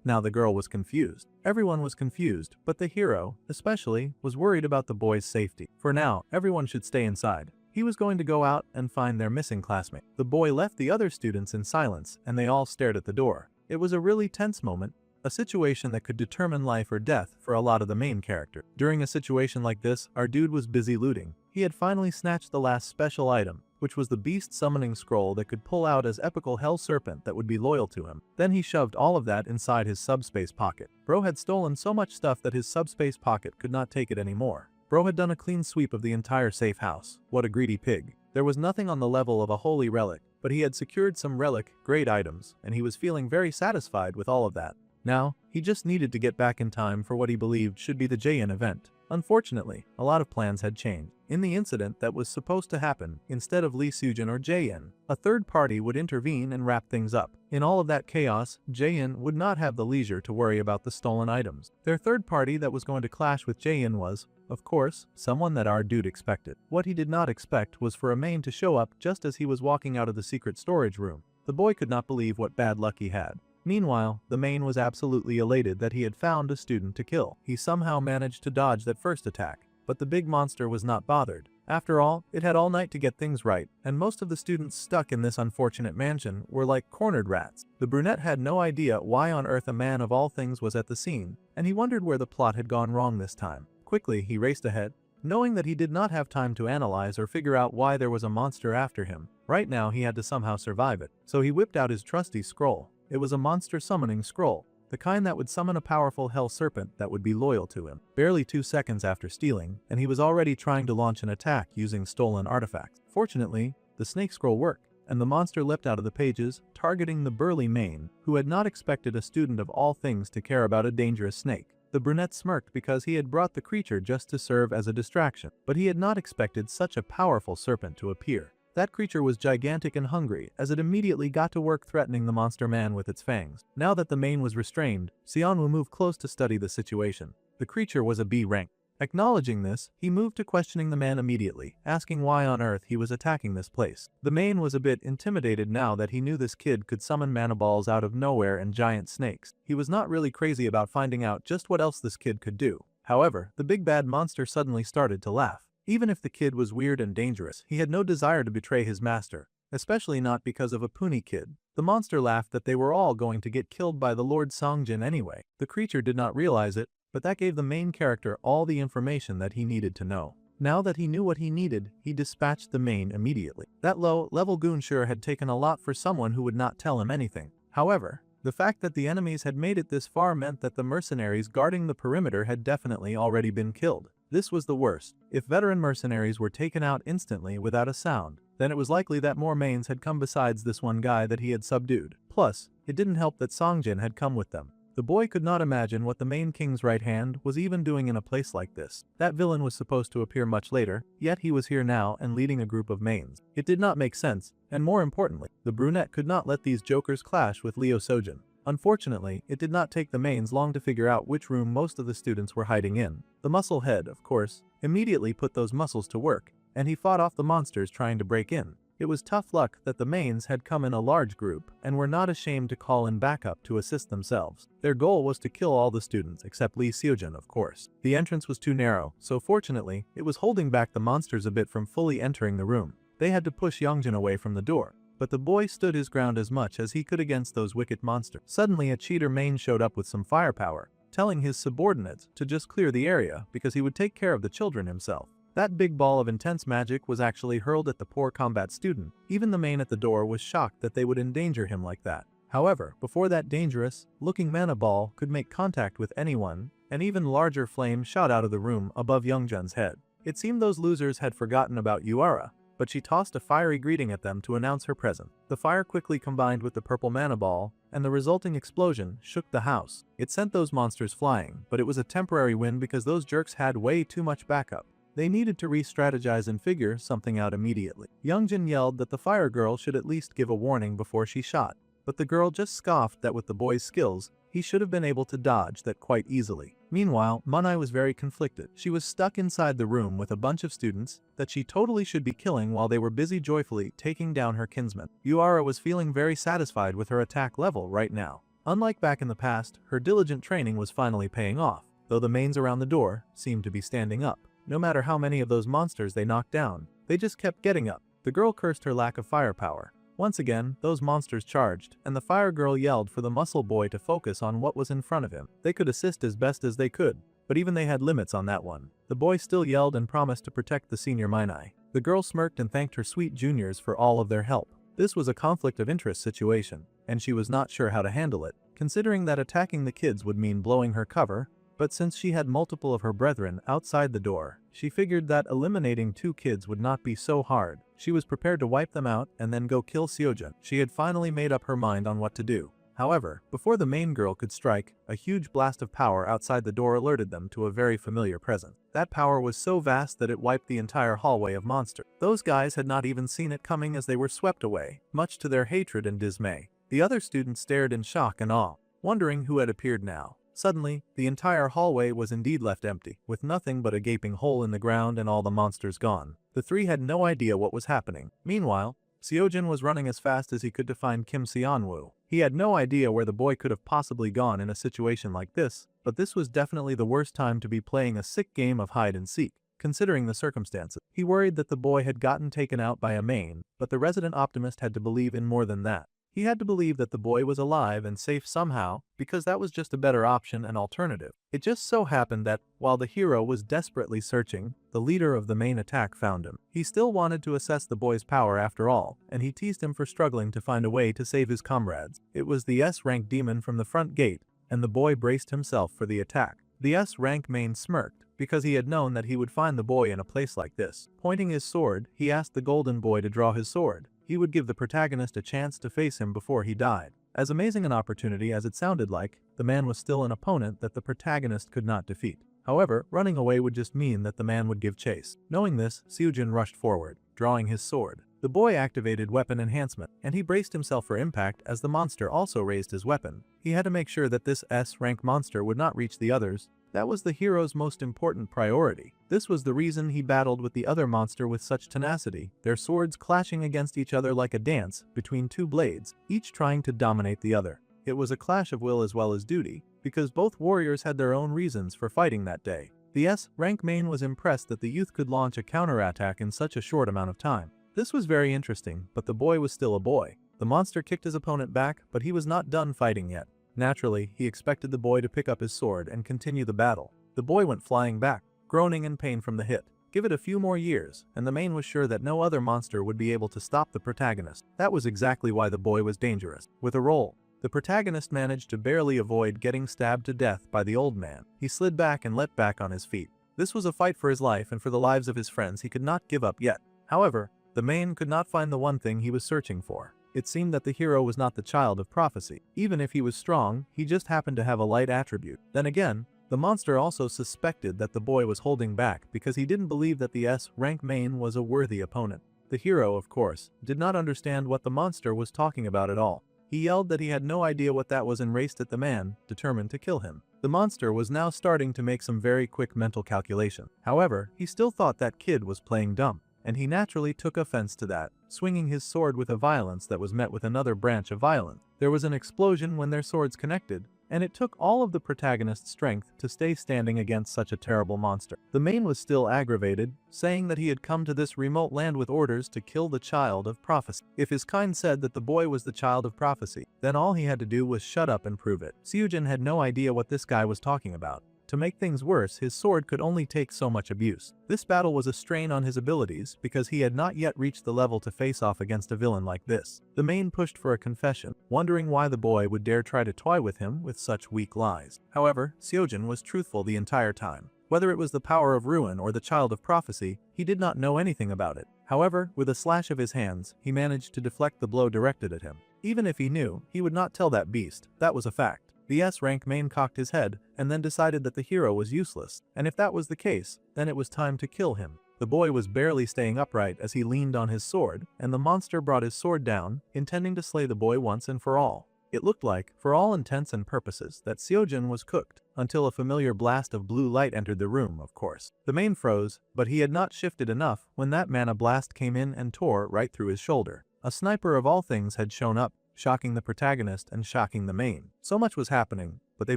Now the girl was confused. Everyone was confused, but the hero, especially, was worried about the boy's safety. For now, everyone should stay inside. He was going to go out and find their missing classmate. The boy left the other students in silence, and they all stared at the door. It was a really tense moment, a situation that could determine life or death for a lot of the main characters. During a situation like this, our dude was busy looting. He had finally snatched the last special item, which was the beast summoning scroll that could pull out as epical hell serpent that would be loyal to him. Then he shoved all of that inside his subspace pocket. Bro had stolen so much stuff that his subspace pocket could not take it anymore. Bro had done a clean sweep of the entire safe house. What a greedy pig. There was nothing on the level of a holy relic, but he had secured some relic, great items, and he was feeling very satisfied with all of that. Now, he just needed to get back in time for what he believed should be the JN event. Unfortunately, a lot of plans had changed. In the incident that was supposed to happen, instead of Lee Seojin or Jaein, a third party would intervene and wrap things up. In all of that chaos, Jaein would not have the leisure to worry about the stolen items. Their third party that was going to clash with Jaein was, of course, someone that our dude expected. What he did not expect was for a main to show up just as he was walking out of the secret storage room. The boy could not believe what bad luck he had. Meanwhile, the main was absolutely elated that he had found a student to kill. He somehow managed to dodge that first attack, but the big monster was not bothered. After all, it had all night to get things right, and most of the students stuck in this unfortunate mansion were like cornered rats. The brunette had no idea why on earth a man of all things was at the scene, and he wondered where the plot had gone wrong this time. Quickly, he raced ahead, knowing that he did not have time to analyze or figure out why there was a monster after him. Right now, he had to somehow survive it, so he whipped out his trusty scroll. It was a monster summoning scroll, the kind that would summon a powerful hell serpent that would be loyal to him. Barely 2 seconds after stealing, and he was already trying to launch an attack using stolen artifacts. Fortunately, the snake scroll worked, and the monster leapt out of the pages, targeting the burly main, who had not expected a student of all things to care about a dangerous snake. The brunette smirked because he had brought the creature just to serve as a distraction, but he had not expected such a powerful serpent to appear. That creature was gigantic and hungry, as it immediately got to work threatening the monster man with its fangs. Now that the main was restrained, Seonwoo moved close to study the situation. The creature was a B rank. Acknowledging this, he moved to questioning the man immediately, asking why on earth he was attacking this place. The main was a bit intimidated now that he knew this kid could summon mana balls out of nowhere and giant snakes. He was not really crazy about finding out just what else this kid could do. However, the big bad monster suddenly started to laugh. Even if the kid was weird and dangerous, he had no desire to betray his master, especially not because of a puny kid. The monster laughed that they were all going to get killed by the Lord Songjin anyway. The creature did not realize it, but that gave the main character all the information that he needed to know. Now that he knew what he needed, he dispatched the main immediately. That low-level goon sure had taken a lot for someone who would not tell him anything. However, the fact that the enemies had made it this far meant that the mercenaries guarding the perimeter had definitely already been killed. This was the worst. If veteran mercenaries were taken out instantly without a sound, then it was likely that more mains had come besides this one guy that he had subdued. Plus, it didn't help that Songjin had come with them. The boy could not imagine what the main king's right hand was even doing in a place like this. That villain was supposed to appear much later, yet he was here now and leading a group of mains. It did not make sense, and more importantly, the brunette could not let these jokers clash with Leo Sojin. Unfortunately, it did not take the mains long to figure out which room most of the students were hiding in. The muscle head, of course, immediately put those muscles to work, and he fought off the monsters trying to break in. It was tough luck that the mains had come in a large group and were not ashamed to call in backup to assist themselves. Their goal was to kill all the students except Lee Seojin, of course. The entrance was too narrow, so fortunately, it was holding back the monsters a bit from fully entering the room. They had to push Youngjin away from the door. But the boy stood his ground as much as he could against those wicked monsters. Suddenly a cheater main showed up with some firepower, telling his subordinates to just clear the area because he would take care of the children himself. That big ball of intense magic was actually hurled at the poor combat student. Even the main at the door was shocked that they would endanger him like that. However, before that dangerous-looking mana ball could make contact with anyone, an even larger flame shot out of the room above Youngjun's head. It seemed those losers had forgotten about Yuara, but she tossed a fiery greeting at them to announce her presence. The fire quickly combined with the purple mana ball, and the resulting explosion shook the house. It sent those monsters flying, but it was a temporary win because those jerks had way too much backup. They needed to re-strategize and figure something out immediately. Youngjun yelled that the fire girl should at least give a warning before she shot, but the girl just scoffed that with the boy's skills, he should have been able to dodge that quite easily. Meanwhile, Manai was very conflicted. She was stuck inside the room with a bunch of students that she totally should be killing while they were busy joyfully taking down her kinsman. Yuara was feeling very satisfied with her attack level right now. Unlike back in the past, her diligent training was finally paying off, though the mains around the door seemed to be standing up. No matter how many of those monsters they knocked down, they just kept getting up. The girl cursed her lack of firepower. Once again, those monsters charged, and the fire girl yelled for the muscle boy to focus on what was in front of him. They could assist as best as they could, but even they had limits on that one. The boy still yelled and promised to protect the senior Minai. The girl smirked and thanked her sweet juniors for all of their help. This was a conflict of interest situation, and she was not sure how to handle it, considering that attacking the kids would mean blowing her cover, but since she had multiple of her brethren outside the door, she figured that eliminating 2 kids would not be so hard. She was prepared to wipe them out and then go kill Seojun. She had finally made up her mind on what to do. However, before the main girl could strike, a huge blast of power outside the door alerted them to a very familiar presence. That power was so vast that it wiped the entire hallway of monsters. Those guys had not even seen it coming as they were swept away, much to their hatred and dismay. The other students stared in shock and awe, wondering who had appeared now. Suddenly, the entire hallway was indeed left empty, with nothing but a gaping hole in the ground and all the monsters gone. The 3 had no idea what was happening. Meanwhile, Seojun was running as fast as he could to find Kim Seonwoo. He had no idea where the boy could have possibly gone in a situation like this, but this was definitely the worst time to be playing a sick game of hide and seek, considering the circumstances. He worried that the boy had gotten taken out by a main, but the resident optimist had to believe in more than that. He had to believe that the boy was alive and safe somehow, because that was just a better option and alternative. It just so happened that, while the hero was desperately searching, the leader of the main attack found him. He still wanted to assess the boy's power after all, and he teased him for struggling to find a way to save his comrades. It was the S-rank demon from the front gate, and the boy braced himself for the attack. The S-rank main smirked, because he had known that he would find the boy in a place like this. Pointing his sword, he asked the golden boy to draw his sword. He would give the protagonist a chance to face him before he died. As amazing an opportunity as it sounded like, the man was still an opponent that the protagonist could not defeat. However, running away would just mean that the man would give chase. Knowing this, Seojun rushed forward, drawing his sword. The boy activated weapon enhancement, and he braced himself for impact as the monster also raised his weapon. He had to make sure that this S-rank monster would not reach the others. That was the hero's most important priority. This was the reason he battled with the other monster with such tenacity, their swords clashing against each other like a dance between 2 blades, each trying to dominate the other. It was a clash of will as well as duty, because both warriors had their own reasons for fighting that day. The S-rank main was impressed that the youth could launch a counterattack in such a short amount of time. This was very interesting, but the boy was still a boy. The monster kicked his opponent back, but he was not done fighting yet. Naturally, he expected the boy to pick up his sword and continue the battle. The boy went flying back, groaning in pain from the hit. Give it a few more years, and the main was sure that no other monster would be able to stop the protagonist. That was exactly why the boy was dangerous. With a roll, the protagonist managed to barely avoid getting stabbed to death by the old man. He slid back and leapt back on his feet. This was a fight for his life and for the lives of his friends he could not give up yet. However, the main could not find the one thing he was searching for. It seemed that the hero was not the child of prophecy. Even if he was strong, he just happened to have a light attribute. Then again, the monster also suspected that the boy was holding back because he didn't believe that the S-rank main was a worthy opponent. The hero, of course, did not understand what the monster was talking about at all. He yelled that he had no idea what that was and raced at the man, determined to kill him. The monster was now starting to make some very quick mental calculation. However, he still thought that kid was playing dumb, and he naturally took offense to that, swinging his sword with a violence that was met with another branch of violence. There was an explosion when their swords connected, and it took all of the protagonist's strength to stay standing against such a terrible monster. The main was still aggravated, saying that he had come to this remote land with orders to kill the child of prophecy. If his kind said that the boy was the child of prophecy, then all he had to do was shut up and prove it. Seojun had no idea what this guy was talking about. To make things worse, his sword could only take so much abuse. This battle was a strain on his abilities because he had not yet reached the level to face off against a villain like this. The main pushed for a confession, wondering why the boy would dare try to toy with him with such weak lies. However, Seojin was truthful the entire time. Whether it was the power of ruin or the child of prophecy, he did not know anything about it. However, with a slash of his hands, he managed to deflect the blow directed at him. Even if he knew, he would not tell that beast, that was a fact. The S-rank main cocked his head and then decided that the hero was useless, and if that was the case, then it was time to kill him. The boy was barely staying upright as he leaned on his sword, and the monster brought his sword down, intending to slay the boy once and for all. It looked like, for all intents and purposes, that Seojin was cooked, until a familiar blast of blue light entered the room, of course. The main froze, but he had not shifted enough when that mana blast came in and tore right through his shoulder. A sniper of all things had shown up, shocking the protagonist and shocking the main. So much was happening, but they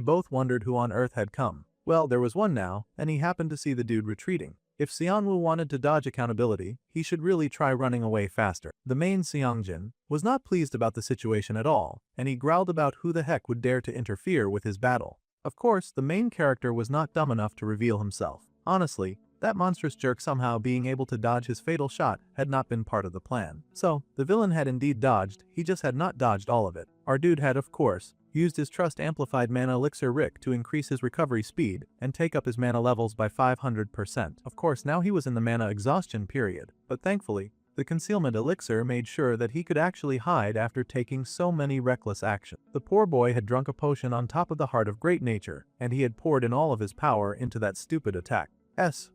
both wondered who on earth had come. Well, there was one now, and he happened to see the dude retreating. If Seonwoo wanted to dodge accountability, he should really try running away faster. The main Seongjin was not pleased about the situation at all, and he growled about who the heck would dare to interfere with his battle. Of course, the main character was not dumb enough to reveal himself. Honestly, that monstrous jerk somehow being able to dodge his fatal shot had not been part of the plan. So, the villain had indeed dodged, he just had not dodged all of it. Our dude had, of course, used his trust-amplified mana elixir Rick to increase his recovery speed and take up his mana levels by 500%. Of course, now he was in the mana exhaustion period, but thankfully, the concealment elixir made sure that he could actually hide after taking so many reckless actions. The poor boy had drunk a potion on top of the Heart of Great Nature, and he had poured in all of his power into that stupid attack.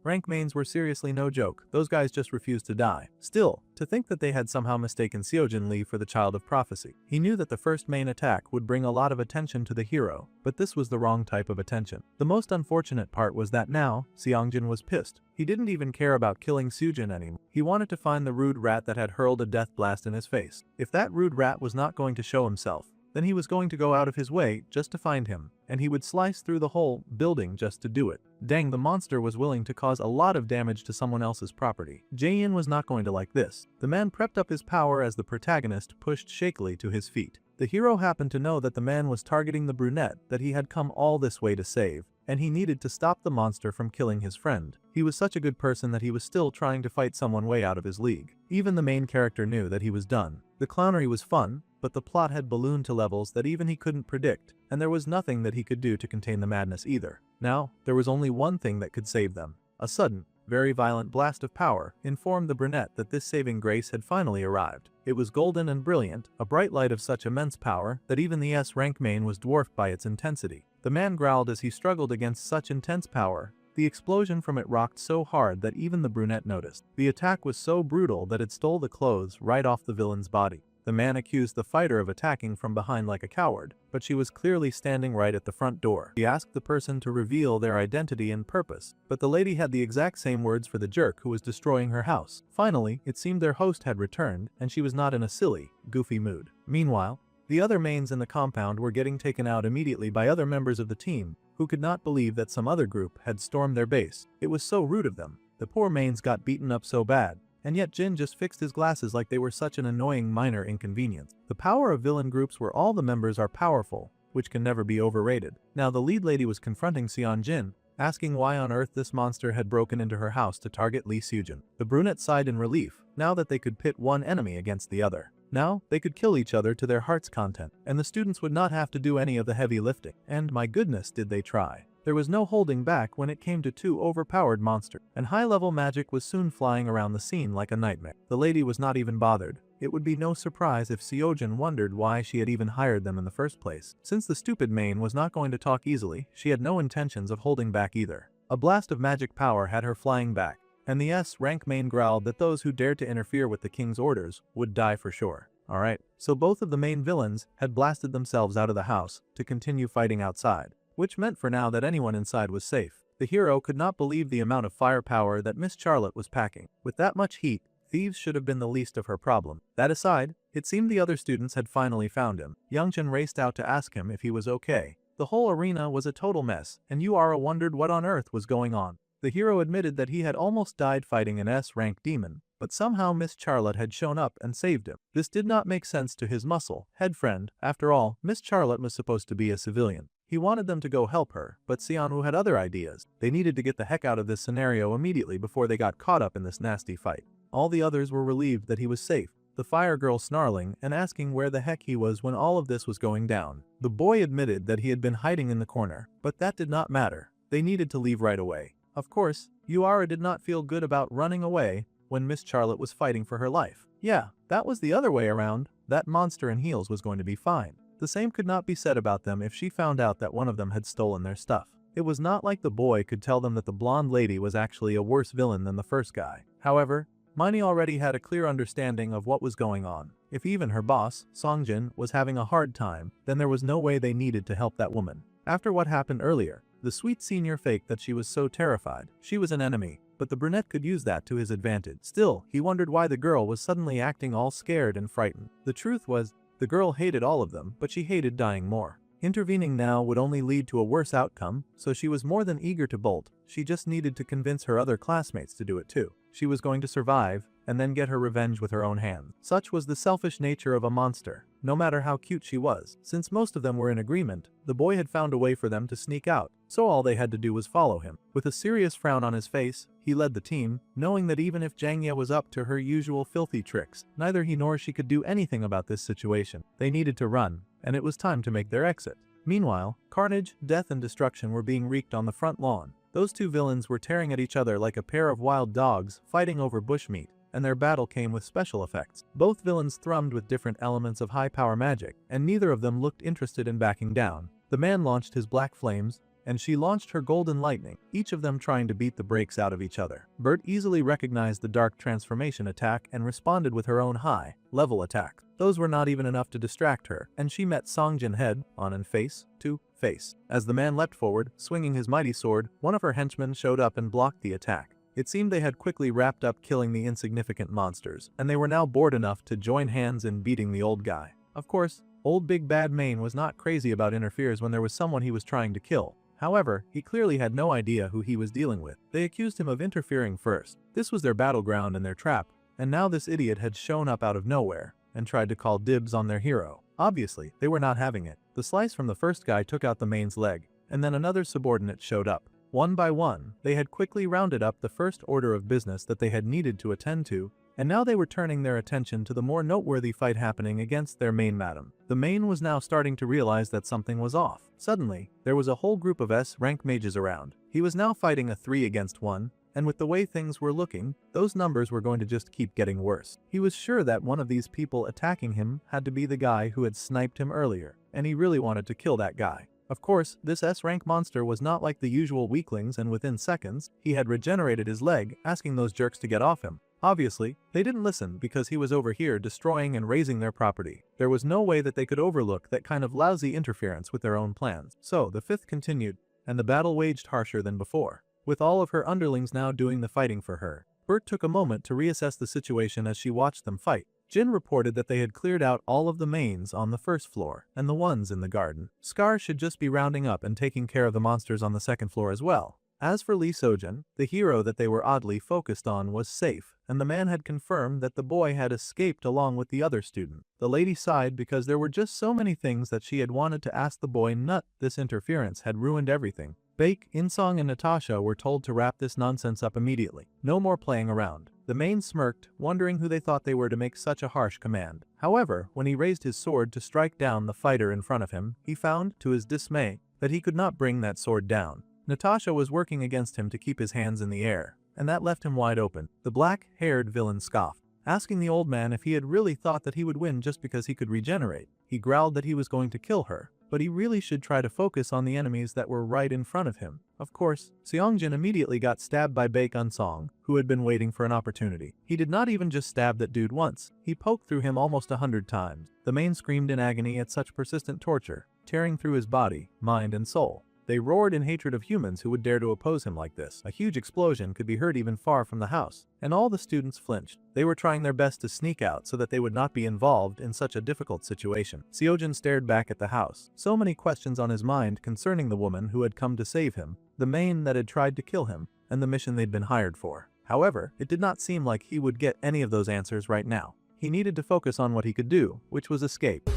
Rank mains were seriously no joke, those guys just refused to die. Still, to think that they had somehow mistaken Seojin Lee for the Child of Prophecy. He knew that the first main attack would bring a lot of attention to the hero, but this was the wrong type of attention. The most unfortunate part was that now, Seongjin was pissed. He didn't even care about killing Seojin anymore. He wanted to find the rude rat that had hurled a death blast in his face. If that rude rat was not going to show himself, then he was going to go out of his way just to find him, and he would slice through the whole building just to do it. Dang, the monster was willing to cause a lot of damage to someone else's property. Jae-in was not going to like this. The man prepped up his power as the protagonist pushed shakily to his feet. The hero happened to know that the man was targeting the brunette that he had come all this way to save, and he needed to stop the monster from killing his friend. He was such a good person that he was still trying to fight someone way out of his league. Even the main character knew that he was done. The clownery was fun, but the plot had ballooned to levels that even he couldn't predict, and there was nothing that he could do to contain the madness either. Now, there was only one thing that could save them. A sudden, very violent blast of power informed the brunette that this saving grace had finally arrived. It was golden and brilliant, a bright light of such immense power that even the S-rank main was dwarfed by its intensity. The man growled as he struggled against such intense power. The explosion from it rocked so hard that even the brunette noticed. The attack was so brutal that it stole the clothes right off the villain's body. The man accused the fighter of attacking from behind like a coward, but she was clearly standing right at the front door. He asked the person to reveal their identity and purpose, but the lady had the exact same words for the jerk who was destroying her house. Finally, it seemed their host had returned, and she was not in a silly, goofy mood. Meanwhile, the other mains in the compound were getting taken out immediately by other members of the team, who could not believe that some other group had stormed their base. It was so rude of them. The poor mains got beaten up so bad. And yet Jin just fixed his glasses like they were such an annoying minor inconvenience. The power of villain groups where all the members are powerful, which can never be overrated. Now the lead lady was confronting Seongjin, asking why on earth this monster had broken into her house to target Lee Seojin. The brunette sighed in relief, now that they could pit one enemy against the other. Now, they could kill each other to their heart's content, and the students would not have to do any of the heavy lifting. And my goodness did they try. There was no holding back when it came to two overpowered monsters, and high-level magic was soon flying around the scene like a nightmare. The lady was not even bothered. It would be no surprise if Seojin wondered why she had even hired them in the first place. Since the stupid main was not going to talk easily, she had no intentions of holding back either. A blast of magic power had her flying back, and the S-rank main growled that those who dared to interfere with the king's orders would die for sure. Alright, so both of the main villains had blasted themselves out of the house to continue fighting outside, which meant for now that anyone inside was safe. The hero could not believe the amount of firepower that Miss Charlotte was packing. With that much heat, thieves should have been the least of her problem. That aside, it seemed the other students had finally found him. Youngjin raced out to ask him if he was okay. The whole arena was a total mess, and Yura wondered what on earth was going on. The hero admitted that he had almost died fighting an S-rank demon, but somehow Miss Charlotte had shown up and saved him. This did not make sense to his muscle head friend. After all, Miss Charlotte was supposed to be a civilian. He wanted them to go help her, but Xianwu had other ideas. They needed to get the heck out of this scenario immediately before they got caught up in this nasty fight. All the others were relieved that he was safe, the fire girl snarling and asking where the heck he was when all of this was going down. The boy admitted that he had been hiding in the corner, but that did not matter. They needed to leave right away. Of course, Yuara did not feel good about running away when Miss Charlotte was fighting for her life. Yeah, that was the other way around. That monster in heels was going to be fine. The same could not be said about them if she found out that one of them had stolen their stuff. It was not like the boy could tell them that the blonde lady was actually a worse villain than the first guy. However, Miney already had a clear understanding of what was going on. If even her boss, Songjin, was having a hard time, then there was no way they needed to help that woman. After what happened earlier, the sweet senior faked that she was so terrified. She was an enemy, but the brunette could use that to his advantage. Still, he wondered why the girl was suddenly acting all scared and frightened. The truth was, the girl hated all of them, but she hated dying more. Intervening now would only lead to a worse outcome, so she was more than eager to bolt. She just needed to convince her other classmates to do it too. She was going to survive, and then get her revenge with her own hands. Such was the selfish nature of a monster, no matter how cute she was. Since most of them were in agreement, the boy had found a way for them to sneak out, so all they had to do was follow him. With a serious frown on his face, he led the team, knowing that even if Jangya was up to her usual filthy tricks, neither he nor she could do anything about this situation. They needed to run, and it was time to make their exit. Meanwhile, carnage, death and destruction were being wreaked on the front lawn. Those two villains were tearing at each other like a pair of wild dogs fighting over bushmeat, and their battle came with special effects. Both villains thrummed with different elements of high-power magic, and neither of them looked interested in backing down. The man launched his black flames, and she launched her golden lightning, each of them trying to beat the brakes out of each other. Bert easily recognized the dark transformation attack and responded with her own high-level attack. Those were not even enough to distract her, and she met Songjin head on and face to face. As the man leapt forward, swinging his mighty sword, one of her henchmen showed up and blocked the attack. It seemed they had quickly wrapped up killing the insignificant monsters, and they were now bored enough to join hands in beating the old guy. Of course, old Big Bad Mane was not crazy about interferes when there was someone he was trying to kill. However, he clearly had no idea who he was dealing with. They accused him of interfering first. This was their battleground and their trap, and now this idiot had shown up out of nowhere and tried to call dibs on their hero. Obviously, they were not having it. The slice from the first guy took out the Mane's leg, and then another subordinate showed up. One by one, they had quickly rounded up the first order of business that they had needed to attend to, and now they were turning their attention to the more noteworthy fight happening against their main madam. The main was now starting to realize that something was off. Suddenly, there was a whole group of S-rank mages around. He was now fighting a 3 against 1, and with the way things were looking, those numbers were going to just keep getting worse. He was sure that one of these people attacking him had to be the guy who had sniped him earlier, and he really wanted to kill that guy. Of course, this S-rank monster was not like the usual weaklings, and within seconds, he had regenerated his leg, asking those jerks to get off him. Obviously, they didn't listen because he was over here destroying and razing their property. There was no way that they could overlook that kind of lousy interference with their own plans. So, the fifth continued, and the battle waged harsher than before. With all of her underlings now doing the fighting for her, Bert took a moment to reassess the situation as she watched them fight. Jin reported that they had cleared out all of the mains on the first floor, and the ones in the garden. Scar should just be rounding up and taking care of the monsters on the second floor as well. As for Lee Sojin, the hero that they were oddly focused on was safe, and the man had confirmed that the boy had escaped along with the other student. The lady sighed because there were just so many things that she had wanted to ask the boy. This interference had ruined everything. Baek, Insong and Natasha were told to wrap this nonsense up immediately. No more playing around. The main smirked, wondering who they thought they were to make such a harsh command. However, when he raised his sword to strike down the fighter in front of him, he found, to his dismay, that he could not bring that sword down. Natasha was working against him to keep his hands in the air, and that left him wide open. The black-haired villain scoffed, asking the old man if he had really thought that he would win just because he could regenerate. He growled that he was going to kill her, but he really should try to focus on the enemies that were right in front of him. Of course, Seongjin immediately got stabbed by Baek Unsong, who had been waiting for an opportunity. He did not even just stab that dude once, he poked through him almost 100 times. The main screamed in agony at such persistent torture, tearing through his body, mind and soul. They roared in hatred of humans who would dare to oppose him like this. A huge explosion could be heard even far from the house, and all the students flinched. They were trying their best to sneak out so that they would not be involved in such a difficult situation. Seojin stared back at the house, so many questions on his mind concerning the woman who had come to save him, the main that had tried to kill him, and the mission they'd been hired for. However, it did not seem like he would get any of those answers right now. He needed to focus on what he could do, which was escape.